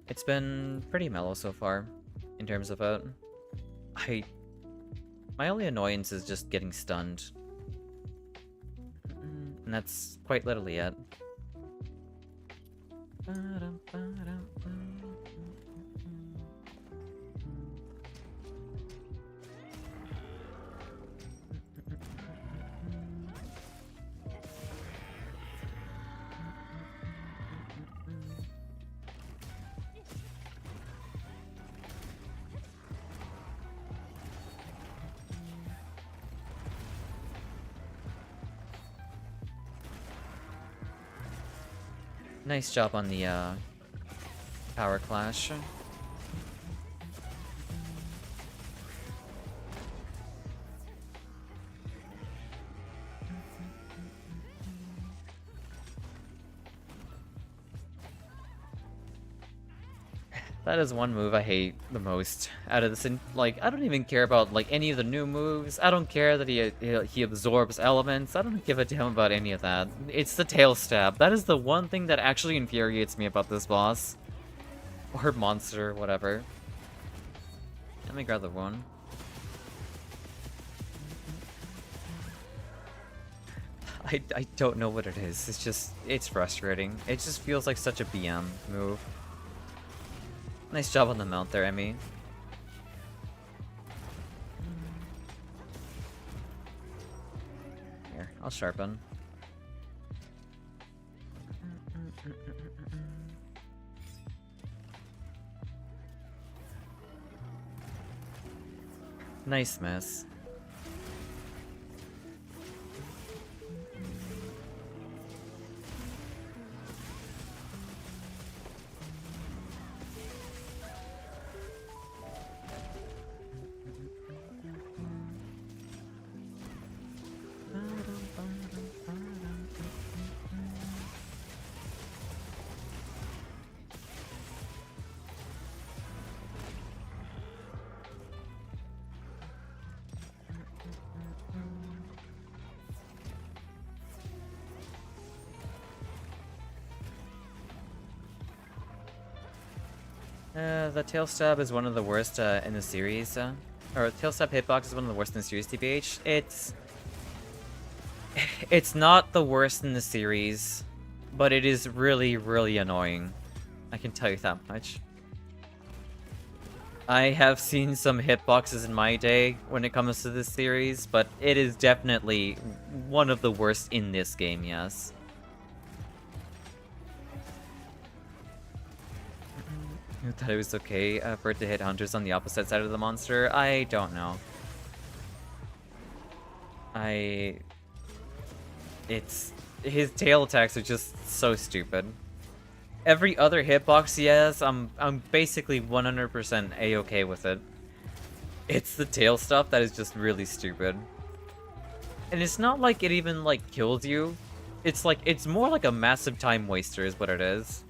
It's been pretty mellow so far, in terms of it. My only annoyance is just getting stunned. And that's quite literally it. Nice job on the power clash. That is one move I hate the most out of this. Like, I don't even care about like any of the new moves. I don't care that he absorbs elements. I don't give a damn about any of that. It's the tail stab. That is the one thing that actually infuriates me about this boss. Or monster, whatever. Let me grab the one. I don't know what it is. It's frustrating. It just feels like such a BM move. Nice job on the mount there, Emmy. Here, I'll sharpen. Nice miss. The tail stab is one of the worst in the series. Or tail stab hitbox is one of the worst in the series, TBH. It's not the worst in the series, but it is really, really annoying. I can tell you that much. I have seen some hitboxes in my day when it comes to this series, but it is definitely one of the worst in this game, yes. I thought it was okay for it to hit hunters on the opposite side of the monster. I don't know. His tail attacks are just so stupid. Every other hitbox he has, I'm basically 100% a-okay with it. It's the tail stuff that is just really stupid. And it's not like it even like kills you. It's like it's more like a massive time waster is what it is.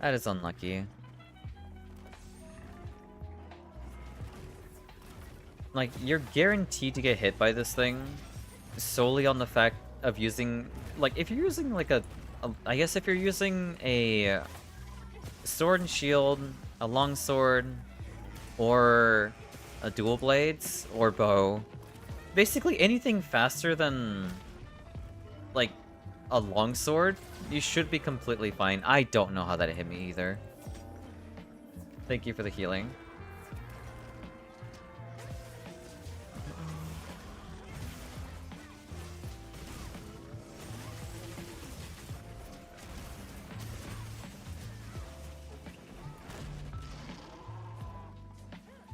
That is unlucky. Like, you're guaranteed to get hit by this thing solely on the fact of using... Like, if you're using, like, I guess if you're using a sword and shield, a longsword, or a dual blades, or bow, basically anything faster than, like, a longsword, you should be completely fine. I don't know how that hit me either. Thank you for the healing.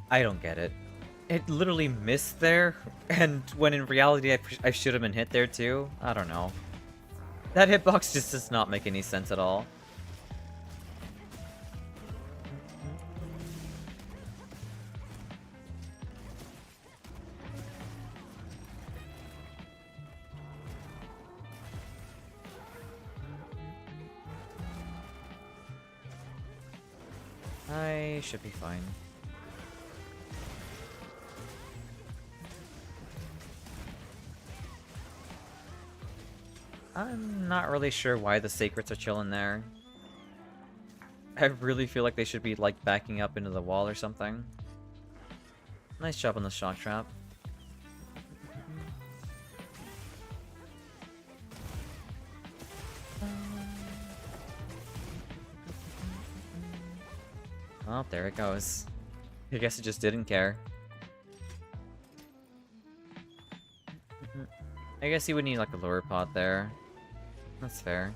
I don't get it. It literally missed there, and when in reality I should have been hit there too? I don't know. That hitbox just does not make any sense at all. I should be fine. I'm not really sure why the Sacreds are chilling there. I really feel like they should be, like, backing up into the wall or something. Nice job on the shock trap. Oh, there it goes. I guess it just didn't care. I guess you would need like a lure pod there. That's fair.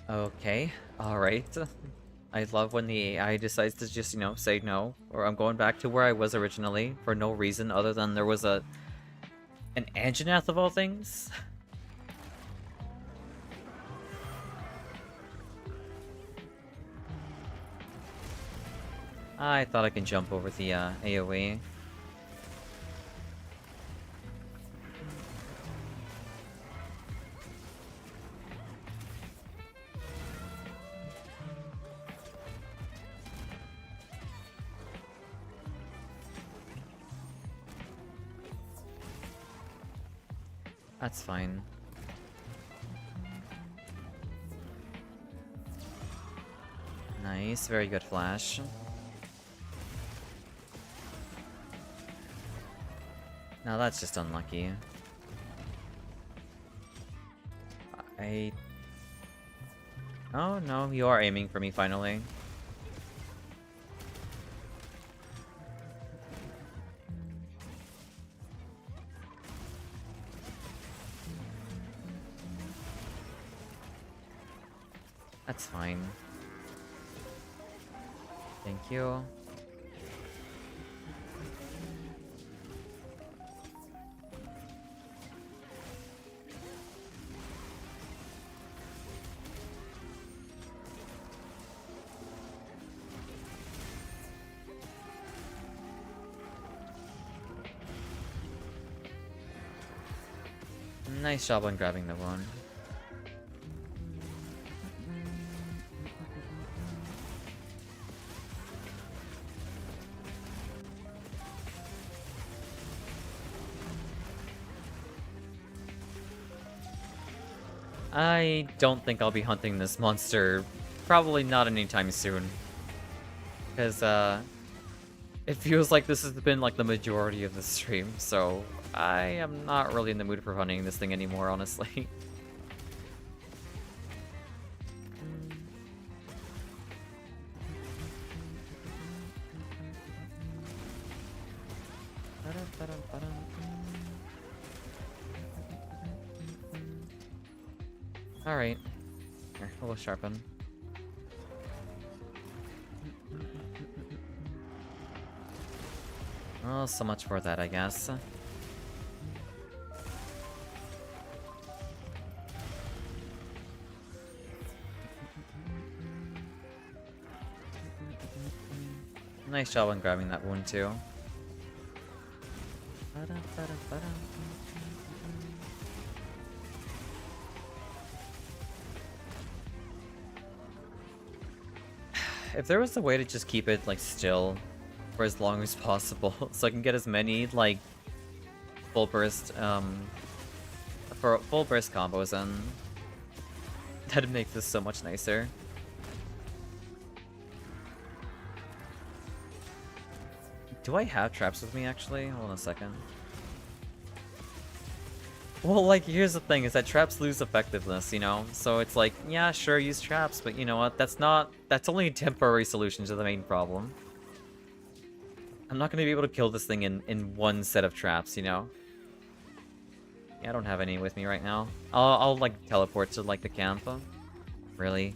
Okay, alright. I love when the AI decides to just, you know, say no. Or I'm going back to where I was originally for no reason other than there was an Anjanath of all things. I thought I can jump over the AoE. That's fine. Nice, very good flash. Now that's just unlucky. Oh no, you are aiming for me finally. That's fine. Thank you. Nice job on grabbing the one. I don't think I'll be hunting this monster. Probably not anytime soon. Because, it feels like this has been, like, the majority of the stream, so I am not really in the mood for hunting this thing anymore, honestly. Alright. Here, we'll sharpen. Oh, so much for that, I guess. Nice job on grabbing that wound, too. If there was a way to just keep it, like, still for as long as possible, so I can get as many, like, full burst combos in, that'd make this so much nicer. Do I have traps with me, actually? Hold on a second. Well, like, here's the thing, is that traps lose effectiveness, you know? So it's like, yeah, sure, use traps, but you know what? That's only a temporary solution to the main problem. I'm not gonna be able to kill this thing in one set of traps, you know? Yeah, I don't have any with me right now. I'll like, teleport to, like, the camp. Really?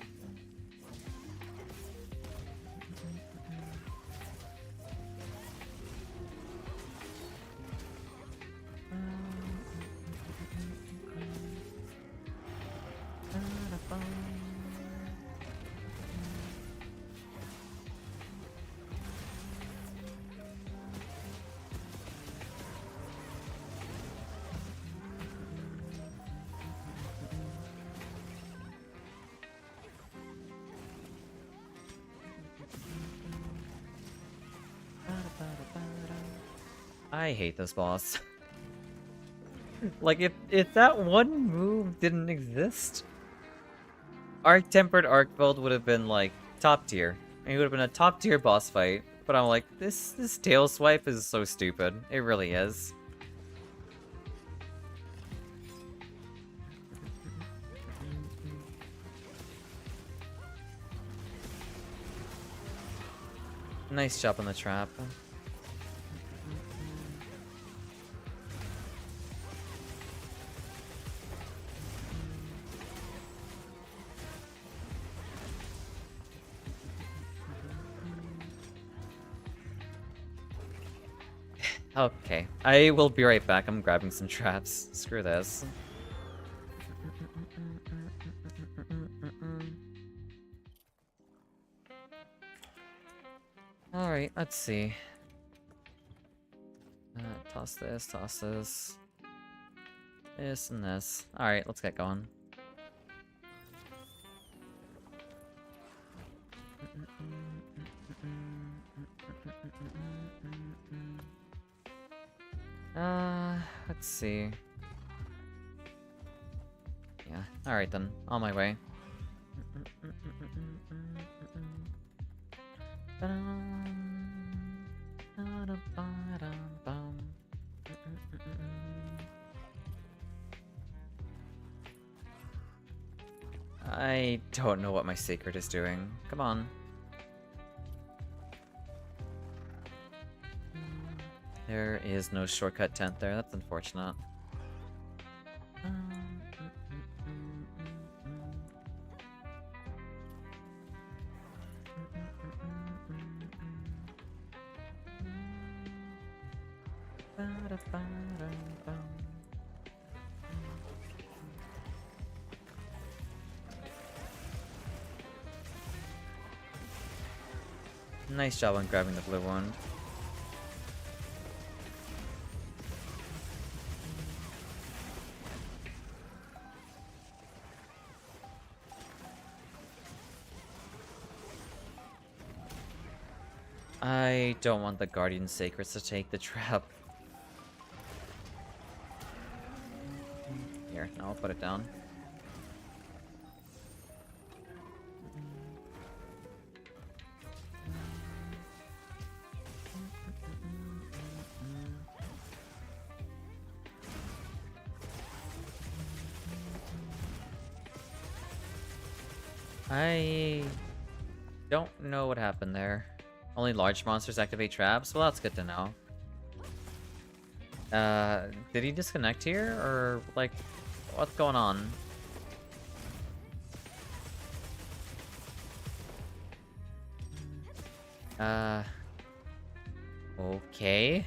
I hate this boss. Like, if that one move didn't exist, Arc Tempered Arc Build would have been, like, top tier. It would have been a top tier boss fight. But I'm like, this tail swipe is so stupid. It really is. Nice job on the trap. Okay, I will be right back. I'm grabbing some traps. Screw this. Alright, let's see. Toss this, toss this. This and this. Alright, let's get going. Let's see. Yeah, alright then. On my way. I don't know what my Sacred is doing. Come on. There is no shortcut tent there. That's unfortunate. Nice job on grabbing the blue one. I don't want the Guardian Sacreds to take the trap. Here, now I'll put it down. I don't know what happened there. Only large monsters activate traps? Well, that's good to know. Did he disconnect here? Or, like, what's going on? Okay.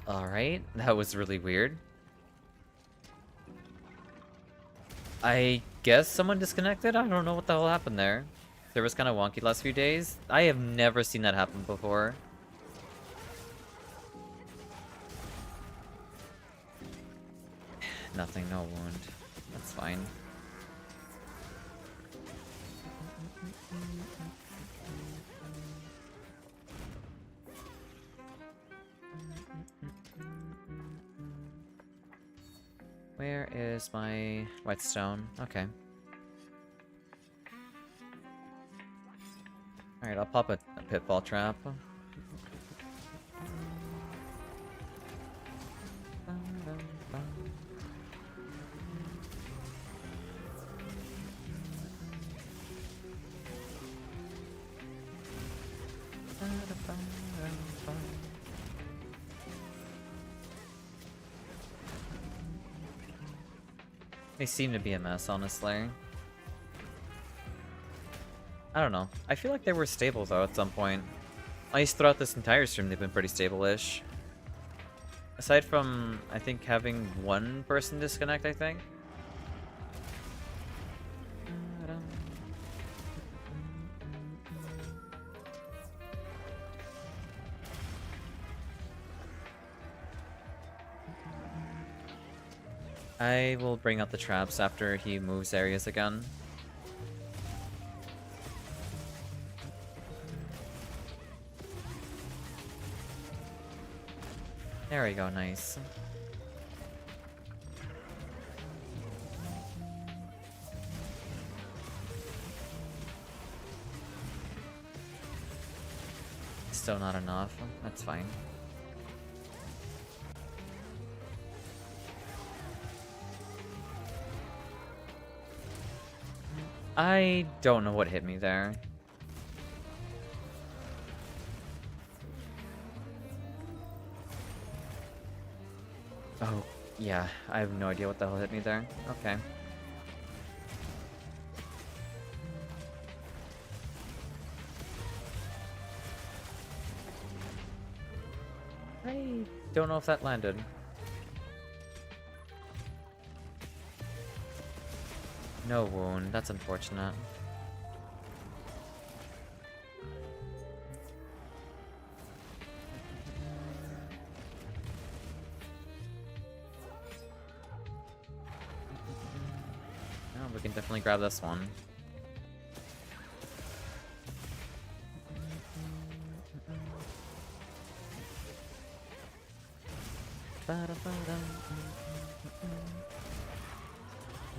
Alright, that was really weird. I guess someone disconnected? I don't know what the hell happened there. There was kind of wonky last few days. I have never seen that happen before. Nothing, no wound. That's fine. Where is my whetstone? Okay. Alright, I'll pop a pitfall trap. They seem to be a mess, honestly. I don't know. I feel like they were stable, though, at some point. At least throughout this entire stream, they've been pretty stable-ish. Aside from, I think, having one person disconnect, I think. I will bring out the traps after he moves areas again. There we go, nice. Still not enough. That's fine. I don't know what hit me there. Oh, yeah. I have no idea what the hell hit me there. Okay. I don't know if that landed. No wound. That's unfortunate. No, we can definitely grab this one.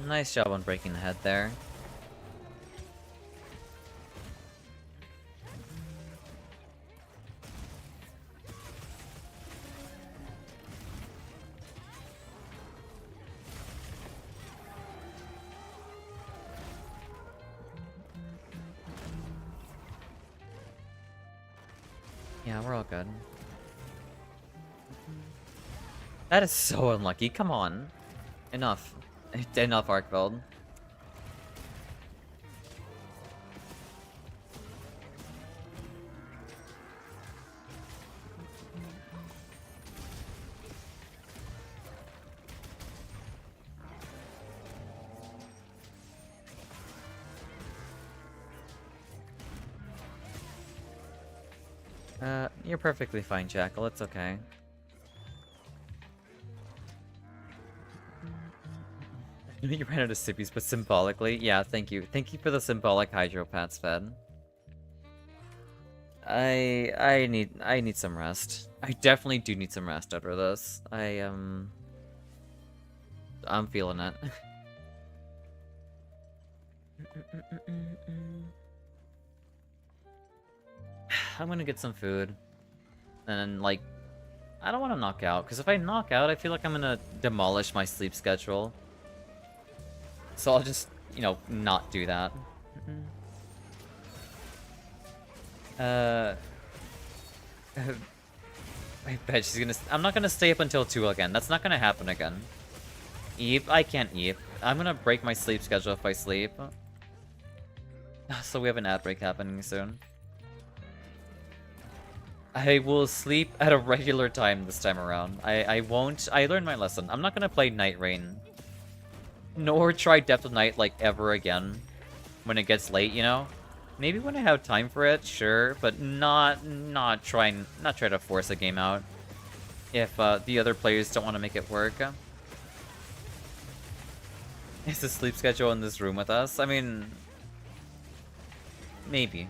Nice job on breaking the head there. Yeah, we're all good. That is so unlucky. Come on. Enough. Enough, Arkveld. You're perfectly fine, Jackal. It's okay. You ran out of sippies, but symbolically? Yeah, thank you. Thank you for the symbolic hydropats, Fed. I need some rest. I definitely do need some rest after this. I'm feeling it. I'm gonna get some food. And like, I don't want to knock out, because if I knock out, I feel like I'm gonna demolish my sleep schedule. So I'll just, you know, not do that. I bet she's gonna... I'm not gonna stay up until 2 again. That's not gonna happen again. Eve? I can't Eve. I'm gonna break my sleep schedule if I sleep. So we have an ad break happening soon. I will sleep at a regular time this time around. I won't... I learned my lesson. I'm not gonna play Night Rain. Nor try Depth of Night, like, ever again. When it gets late, you know? Maybe when I have time for it, sure. But not try to force a game out. If the other players don't want to make it work. Is the sleep schedule in this room with us? I mean... maybe.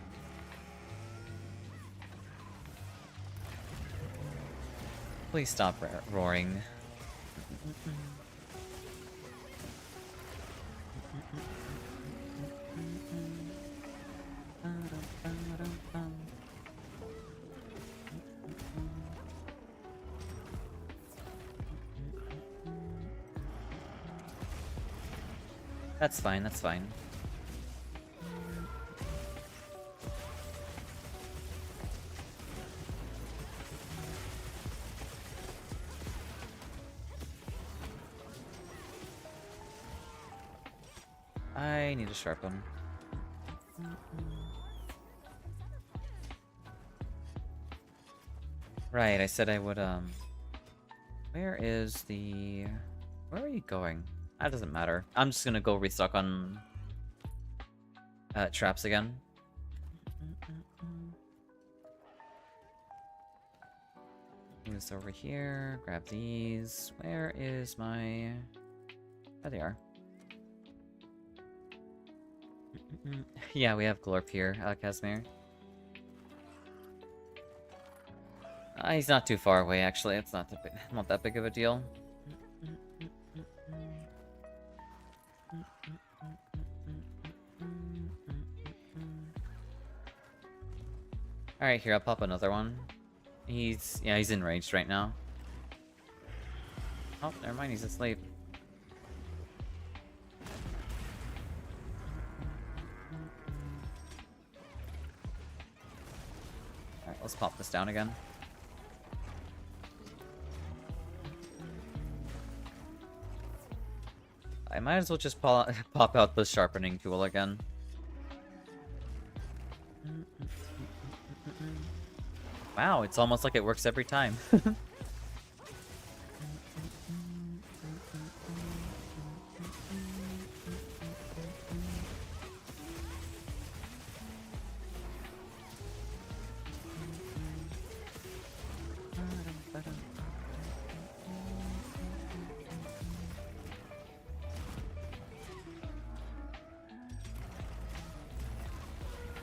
Please stop roaring. That's fine, that's fine. I need to sharpen. Right, I said I would, where is the... where are you going? That doesn't matter. I'm just gonna go restock on... traps again. Move over here, grab these. Where is my... there they are. Yeah, we have Glorp here, Casimir. He's not too far away, actually. It's not that big of a deal. Alright, here, I'll pop another one. He's enraged right now. Oh, never mind, he's asleep. Alright, let's pop this down again. I might as well just pop out the sharpening tool again. Wow, it's almost like it works every time.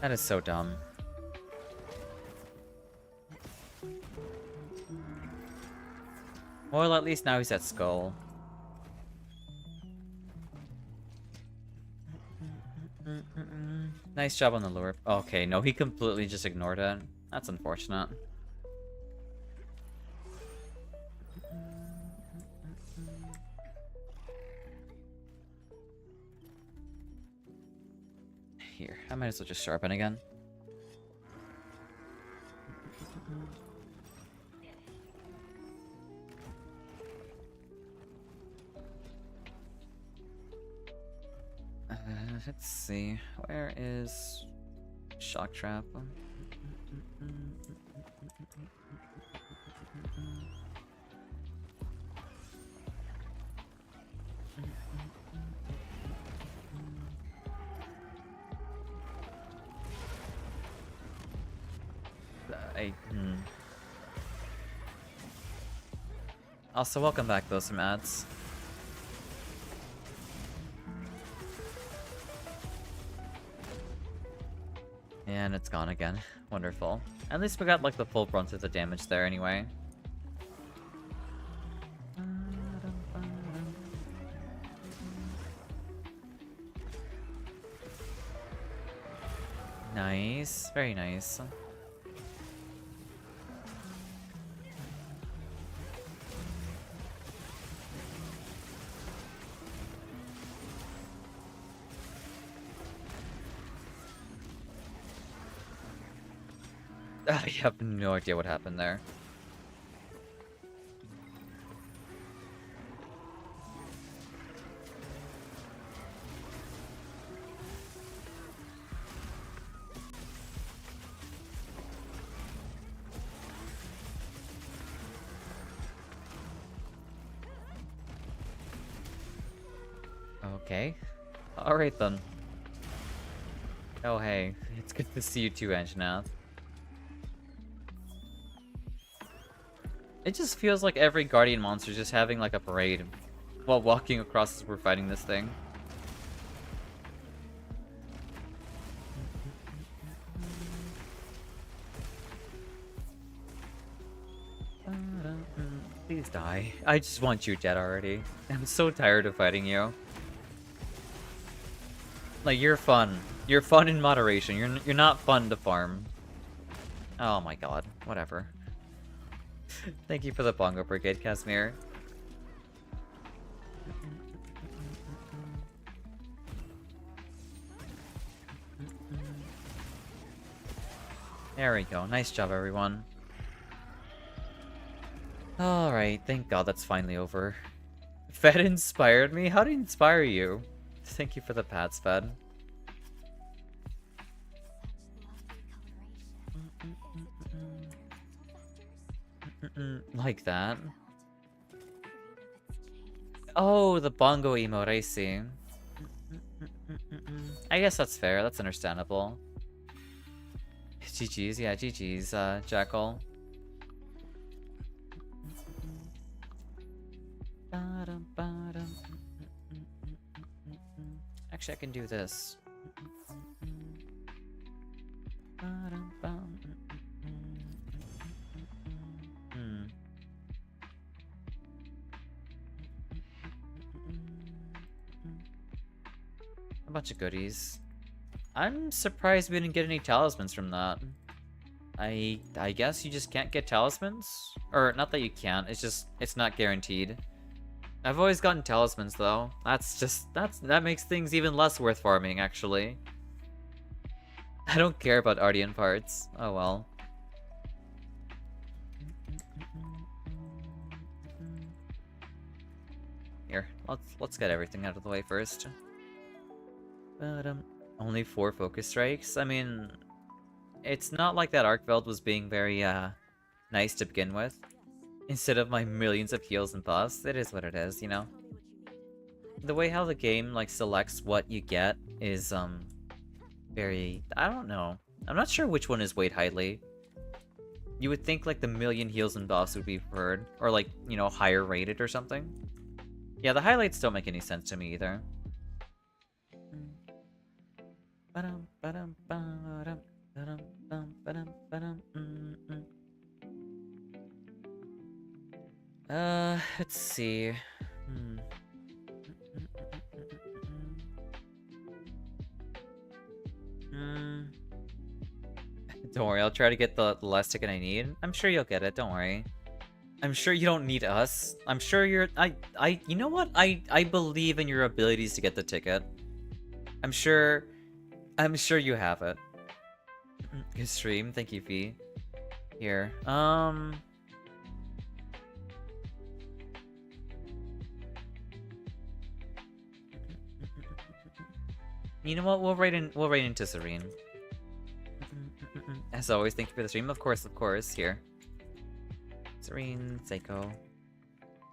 That is so dumb. Well, at least now he's at Skull. Nice job on the lure. Okay, no, he completely just ignored it. That's unfortunate. Here, I might as well just sharpen again. Let's see. Where is Shock Trap? Also, welcome back, though, some ads. And it's gone again. Wonderful. At least we got, like, the full brunt of the damage there anyway. Nice. Very nice. I have no idea what happened there. Okay. Alright then. Oh hey, it's good to see you too, Anjanath. It just feels like every Guardian monster is just having like a parade while walking across as we're fighting this thing. Please die. I just want you dead already. I'm so tired of fighting you. Like, you're fun. You're fun in moderation. You're not fun to farm. Oh my god. Whatever. Thank you for the Bongo Brigade, Casimir. There we go. Nice job, everyone. Alright, thank god that's finally over. Fed inspired me? How did it inspire you? Thank you for the pats, Fed. Like that. Oh, the bongo emote, I see. I guess that's fair, that's understandable. GG's, yeah, GG's, Jackal. Actually, I can do this. A bunch of goodies. I'm surprised we didn't get any talismans from that. I guess you just can't get talismans? Or, not that you can't, it's not guaranteed. I've always gotten talismans, though. That makes things even less worth farming, actually. I don't care about Ardean parts. Oh well. Here, let's get everything out of the way first. Only 4 focus strikes? I mean, it's not like that Arkveld was being very, nice to begin with. Instead of my millions of heals and buffs, it is what it is, you know? The way how the game, like, selects what you get is, very... I don't know. I'm not sure which one is weighed highly. You would think, like, the million heals and buffs would be preferred. Or, like, you know, higher rated or something. Yeah, the highlights don't make any sense to me either. Let's see. Don't worry, I'll try to get the last ticket I need. I'm sure you'll get it, don't worry. I'm sure you don't need us. I'm sure you're... you know what? I believe in your abilities to get the ticket. I'm sure you have it. Good stream, thank you, V. Here, you know what? We'll write into Serene. As always, thank you for the stream. Of course, here. Serene, Seiko.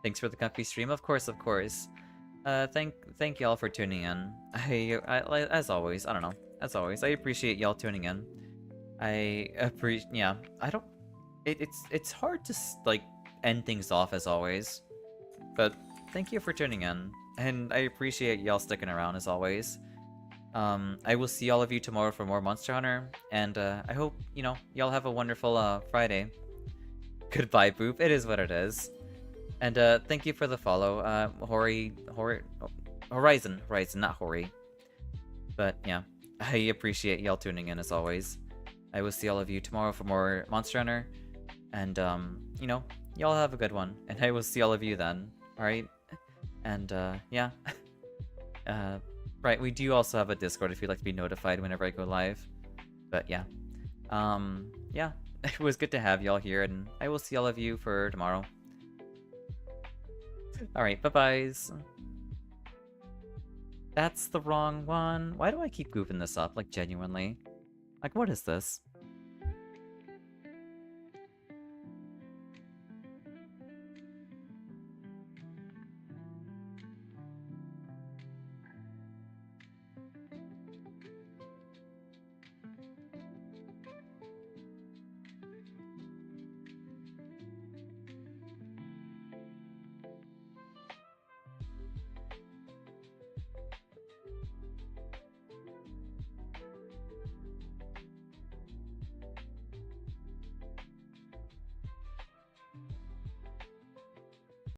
Thanks for the comfy stream. Of course. Thank y'all for tuning in. As always, I don't know. As always, I appreciate y'all tuning in. Yeah, I don't... It's hard to, like, end things off as always. But thank you for tuning in. And I appreciate y'all sticking around as always. I will see all of you tomorrow for more Monster Hunter. And, I hope, you know, y'all have a wonderful, Friday. Goodbye, Boop. It is what it is. And, thank you for the follow. Horizon, not Hori. But, yeah. I appreciate y'all tuning in as always. I will see all of you tomorrow for more Monster Hunter. And, you know, y'all have a good one. And I will see all of you then. Alright? And, yeah. Right, we do also have a Discord if you'd like to be notified whenever I go live. But, yeah. Yeah. It was good to have y'all here, and I will see all of you for tomorrow. Alright, bye-byes. That's the wrong one. Why do I keep goofing this up, like, genuinely? Like, what is this?